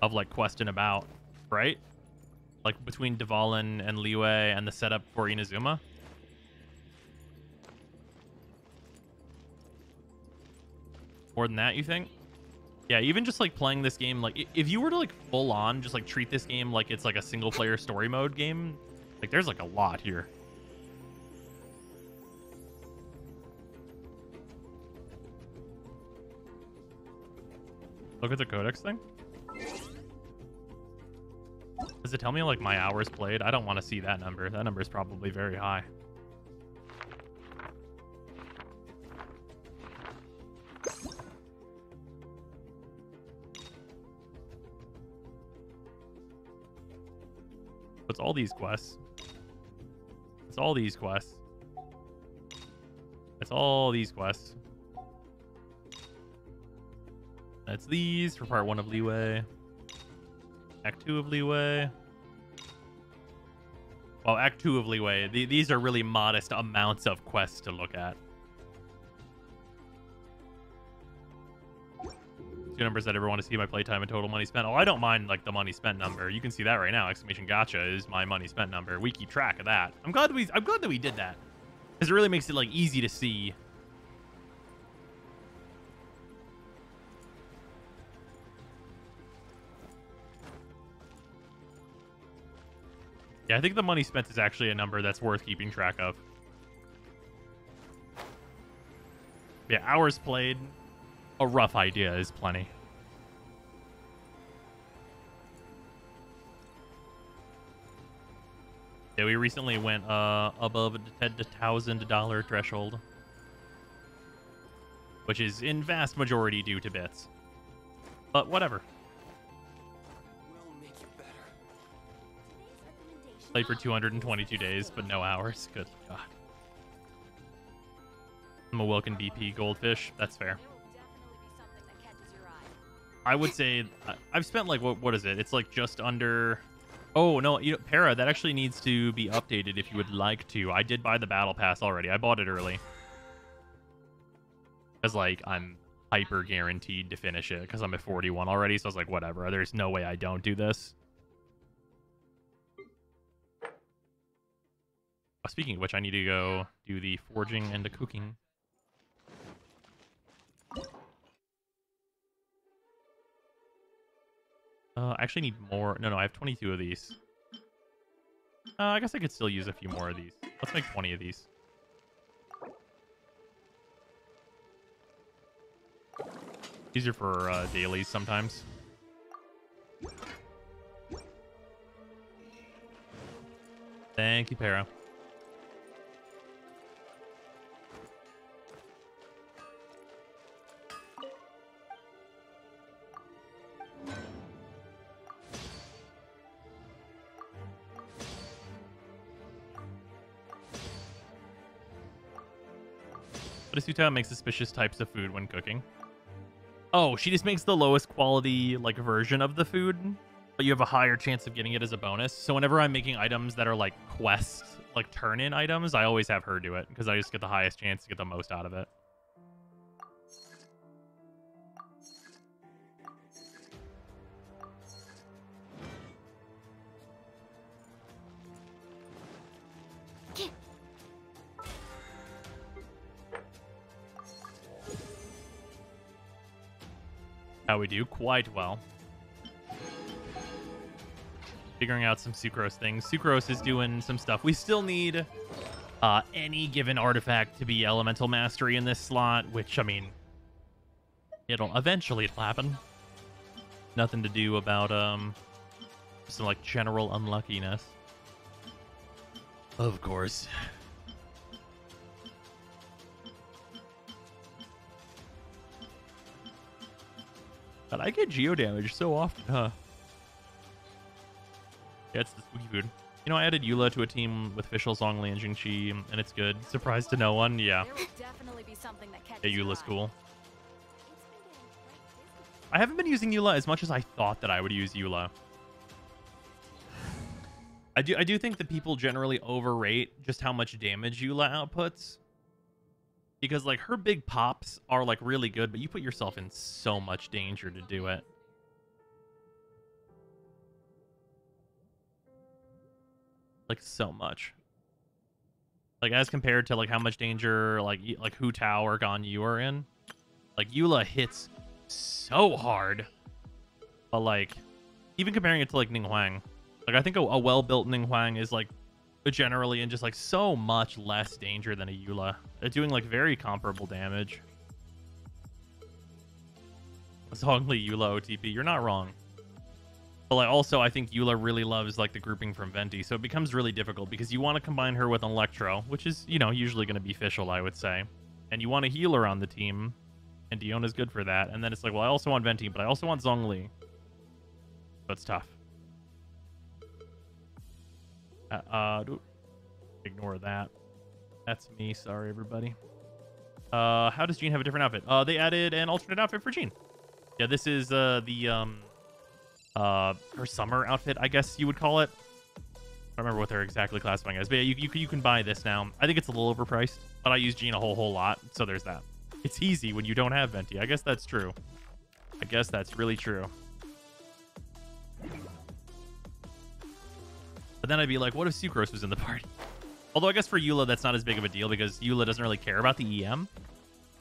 of, like, questing about, right? Like, between Dvalin and Liyue and the setup for Inazuma. More than that, you think? Yeah, even just, like, playing this game, like, if you were to, like, full on just, like, treat this game like it's, like, a single-player story mode game, like, there's, like, a lot here. Look at the codex thing. Does it tell me, like, my hours played? I don't want to see that number. That number is probably very high. It's all these quests. It's all these quests. It's all these quests. That's these for part 1 of Liyue. Act 2 of Liyue. Well, Act 2 of Liyue. These are really modest amounts of quests to look at. 2 numbers that everyone want to see: my playtime and total money spent. Oh, I don't mind, like, the money spent number. You can see that right now. Exclamation gotcha is my money spent number. We keep track of that. I'm glad that we did that, because it really makes it, like, easy to see. Yeah, I think the money spent is actually a number that's worth keeping track of. Yeah, hours played, a rough idea is plenty. Yeah, we recently went above the $1,000 threshold, which is in vast majority due to bits. But whatever. Played for 222 days, but no hours. Good God. I'm a Wilkin BP goldfish. That's fair. I would say I've spent, like, what is it? It's like just under... Oh, no, you know, Para, that actually needs to be updated if you would like to. I did buy the battle pass already. I bought it early. Because, like, I'm hyper guaranteed to finish it because I'm at 41 already. So I was like, whatever. There's no way I don't do this. Speaking of which, I need to go do the forging and the cooking. I actually need more. No, I have 22 of these. I guess I could still use a few more of these. Let's make 20 of these. These are for dailies sometimes. Thank you, Para. But Asuta makes suspicious types of food when cooking. Oh, she just makes the lowest quality, like, version of the food, but you have a higher chance of getting it as a bonus. So whenever I'm making items that are, like, quest, like, turn-in items, I always have her do it, because I just get the highest chance to get the most out of it. How we do? Quite well. Figuring out some Sucrose things. Sucrose is doing some stuff. We still need any given artifact to be Elemental Mastery in this slot, which, I mean, it'll happen. Nothing to do about some like general unluckiness. Of course. But I get geo damage so often, huh? Yeah, it's the spooky food. You know, I added Eula to a team with Fischl, Zhongli, and Jingqi, and it's good. Surprise to no one, yeah. There will definitely be something that catches Yeah, Eula's your eye. cool. I haven't been using Eula as much as I thought that I would use Eula. I do think that people generally overrate just how much damage Eula outputs. Because, like, her big pops are, like, really good, but you put yourself in so much danger to do it. Like, so much. Like, as compared to, like, how much danger, like Hu Tao or Gan Yu are in. Like, Eula hits so hard. But, like, even comparing it to, like, Ninghuang. Like, I think a well-built Ninghuang is, like, generally in just, like, so much less danger than a Eula. They're doing, like, very comparable damage. Zhongli, Eula, OTP. You're not wrong. But, like, also, I think Eula really loves, like, the grouping from Venti, so it becomes really difficult because you want to combine her with Electro, which is, you know, usually going to be Fischl, I would say. And you want a healer on the team, and Diona's good for that. And then it's like, well, I also want Venti, but I also want Zhongli. So it's tough. Ignore that. That's me. Sorry, everybody. How does Jean have a different outfit? They added an alternate outfit for Jean. Yeah, this is her summer outfit, I guess you would call it. I don't remember what they're exactly classifying as, but yeah, you can buy this now. I think it's a little overpriced, but I use Jean a whole lot, so there's that. It's easy when you don't have Venti. I guess that's true. I guess that's really true. But then I'd be like, what if Sucrose was in the party? Although I guess for Eula, that's not as big of a deal because Eula doesn't really care about the EM,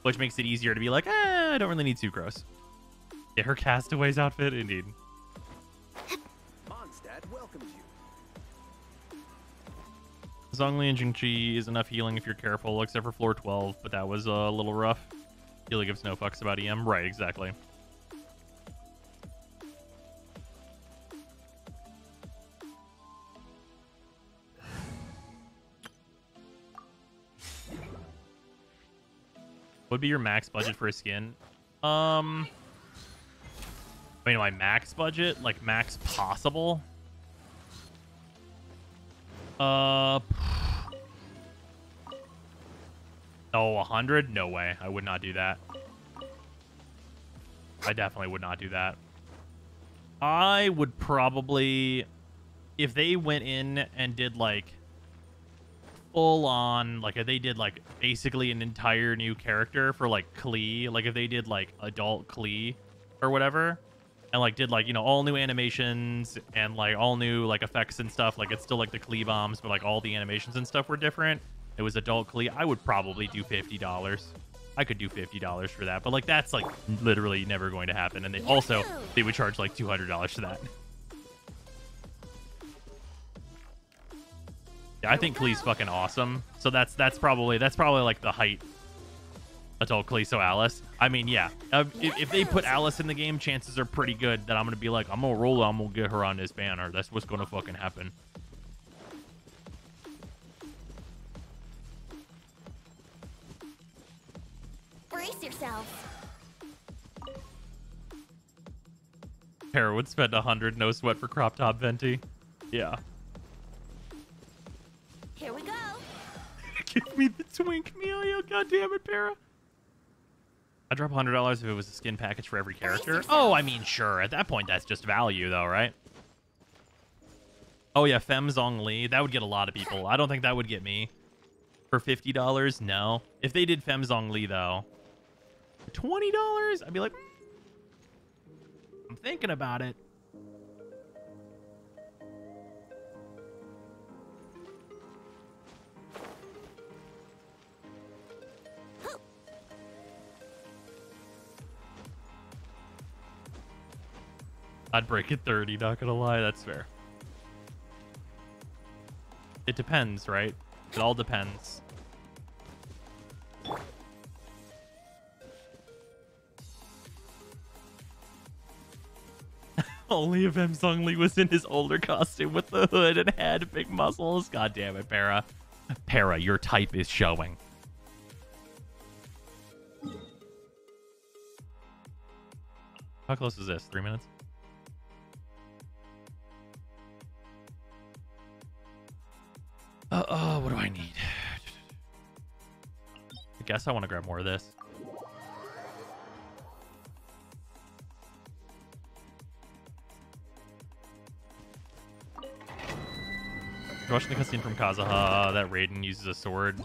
which makes it easier to be like, I don't really need Sucrose. Yeah, her Castaways outfit, indeed. Mondstadt welcomes you. Zhongli and Jingqi is enough healing if you're careful, except for floor 12, but that was a little rough. Healing gives no fucks about EM. Right, exactly. What would be your max budget for a skin? I mean, my max budget? Like, max possible? Oh, 100? No way. I would not do that. I definitely would not do that. I would probably... If they went in and did, like... full on, like, if they did, like, basically an entire new character for, like, Klee, like, if they did, like, adult Klee or whatever, and, like, did, like, you know, all new animations and, like, all new, like, effects and stuff, like, it's still, like, the Klee bombs, but, like, all the animations and stuff were different, it was adult Klee, I would probably do $50. I could do $50 for that, but, like, that's, like, literally never going to happen, and they also, they would charge, like, $200 for that. Yeah, I think Klee's fucking awesome. So that's probably like the height. Adult Klee, so Alice. I mean, yeah. If they put Alice in the game, chances are pretty good that I'm gonna be like, I'm gonna roll. I'm gonna get her on this banner. That's what's gonna fucking happen. Brace yourself. Hera would spend 100, no sweat for crop top Venti. Yeah. Here we go. Give me the twink, Melio. God damn it, Para. I'd drop $100 if it was a skin package for every character. Oh, I mean, sure. At that point, that's just value, though, right? Oh, yeah, Fem Zhongli. That would get a lot of people. I don't think that would get me. For $50, no. If they did Fem Zhongli, though, for $20, I'd be like, I'm thinking about it. I'd break it 30, not gonna lie. That's fair. It depends, right? It all depends. Only if M. Sung Lee was in his older costume with the hood and had big muscles. God damn it, Para. Para, your type is showing. How close is this? 3 minutes? What do I need? I guess I want to grab more of this. Watching the cutscene from Kazuha that Raiden uses a sword,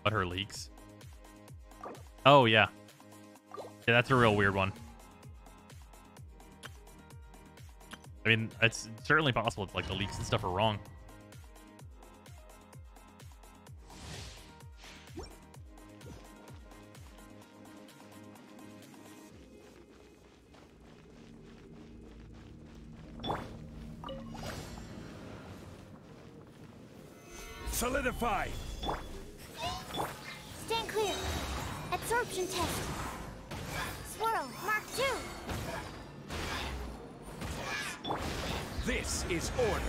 but her leaks. Oh, yeah. Yeah, that's a real weird one. I mean, it's certainly possible it's like the leaks and stuff are wrong. Solidify! Stand clear. Absorption test. Swirl, Mark 2. This is order.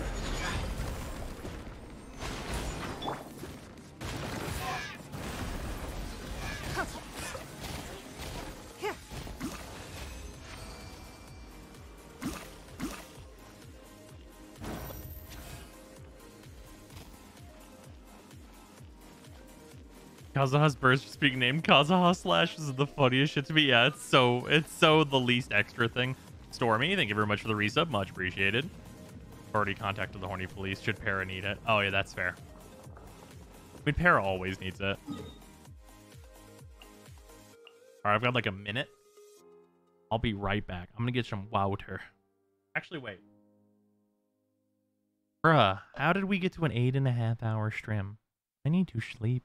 Kazuha's burst just being named Kazuha Slash is the funniest shit to me. Yeah, it's so the least extra thing. Stormy, thank you very much for the resub. Much appreciated. Already contacted the horny police. Should Para need it? Oh, yeah, that's fair. I mean, Para always needs it. Alright, I've got like a minute. I'll be right back. I'm gonna get some water. Actually, wait. Bruh, how did we get to an 8.5-hour stream? I need to sleep.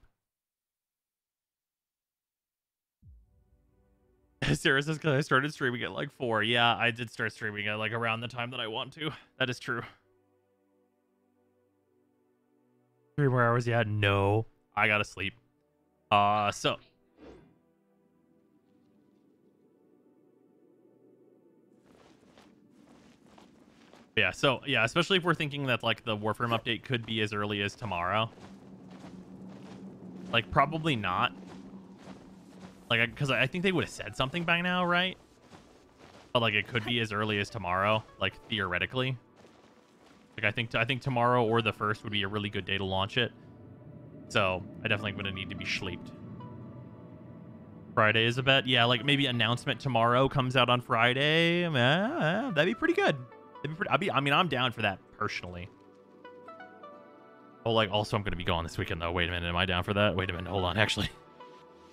Sarah says, because I started streaming at like 4. Yeah, I did start streaming at like around the time that I want to. That is true. 3 more hours? Yeah, no. I gotta sleep. So. Yeah, so, yeah, especially if we're thinking that like the Warframe update could be as early as tomorrow. Like, probably not. Like, because I think they would have said something by now, right? But like, it could be as early as tomorrow, like theoretically. Like, I think tomorrow or the 1st would be a really good day to launch it. So I definitely am gonna need to be sleeped. Friday is a bet. Yeah, like maybe announcement tomorrow comes out on Friday. That'd be pretty good. That'd be pretty. I mean, I'm down for that personally. Oh, like also I'm gonna be gone this weekend though. Wait a minute, am I down for that? Wait a minute, hold on. Actually.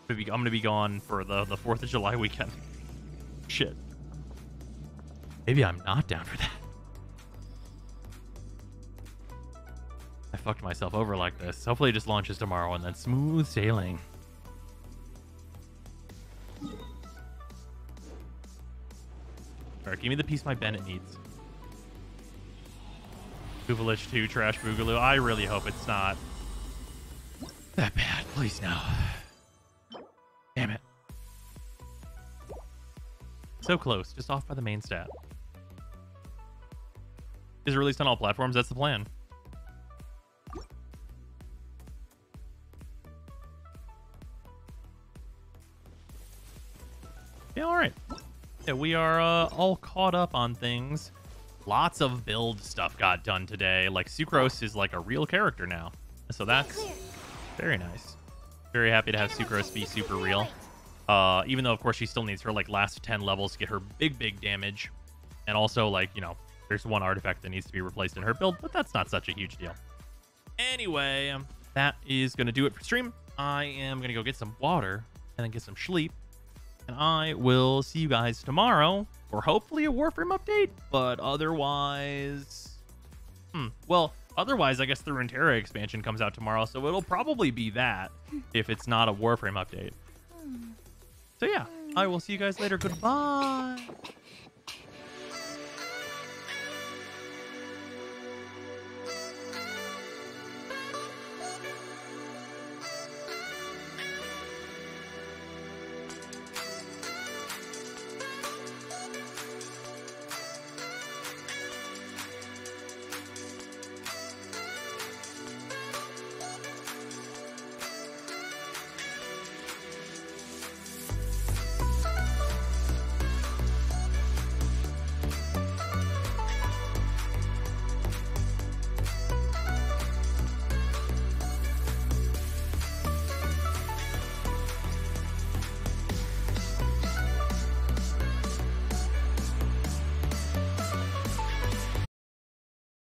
I'm going to be gone for the 4th of July weekend. Shit. Maybe I'm not down for that. I fucked myself over like this. Hopefully it just launches tomorrow and then smooth sailing. Alright, give me the piece my Bennett needs. Boovalich 2, Trash Boogaloo. I really hope it's not that bad. Please no. Damn it. So close, just off by the main stat. Is it released on all platforms? That's the plan. Yeah, alright. Yeah, we are all caught up on things. Lots of build stuff got done today. Like, Sucrose is like a real character now. So that's very nice. Very happy to have Sucrose be super real. Even though, of course, she still needs her, like, last 10 levels to get her big damage. And also, like, you know, there's one artifact that needs to be replaced in her build, but that's not such a huge deal. Anyway, that is going to do it for stream. I am going to go get some water and then get some sleep. And I will see you guys tomorrow for hopefully a Warframe update. But otherwise... Well... Otherwise, I guess the Runeterra expansion comes out tomorrow, so it'll probably be that if it's not a Warframe update. So yeah, I will see you guys later. Goodbye.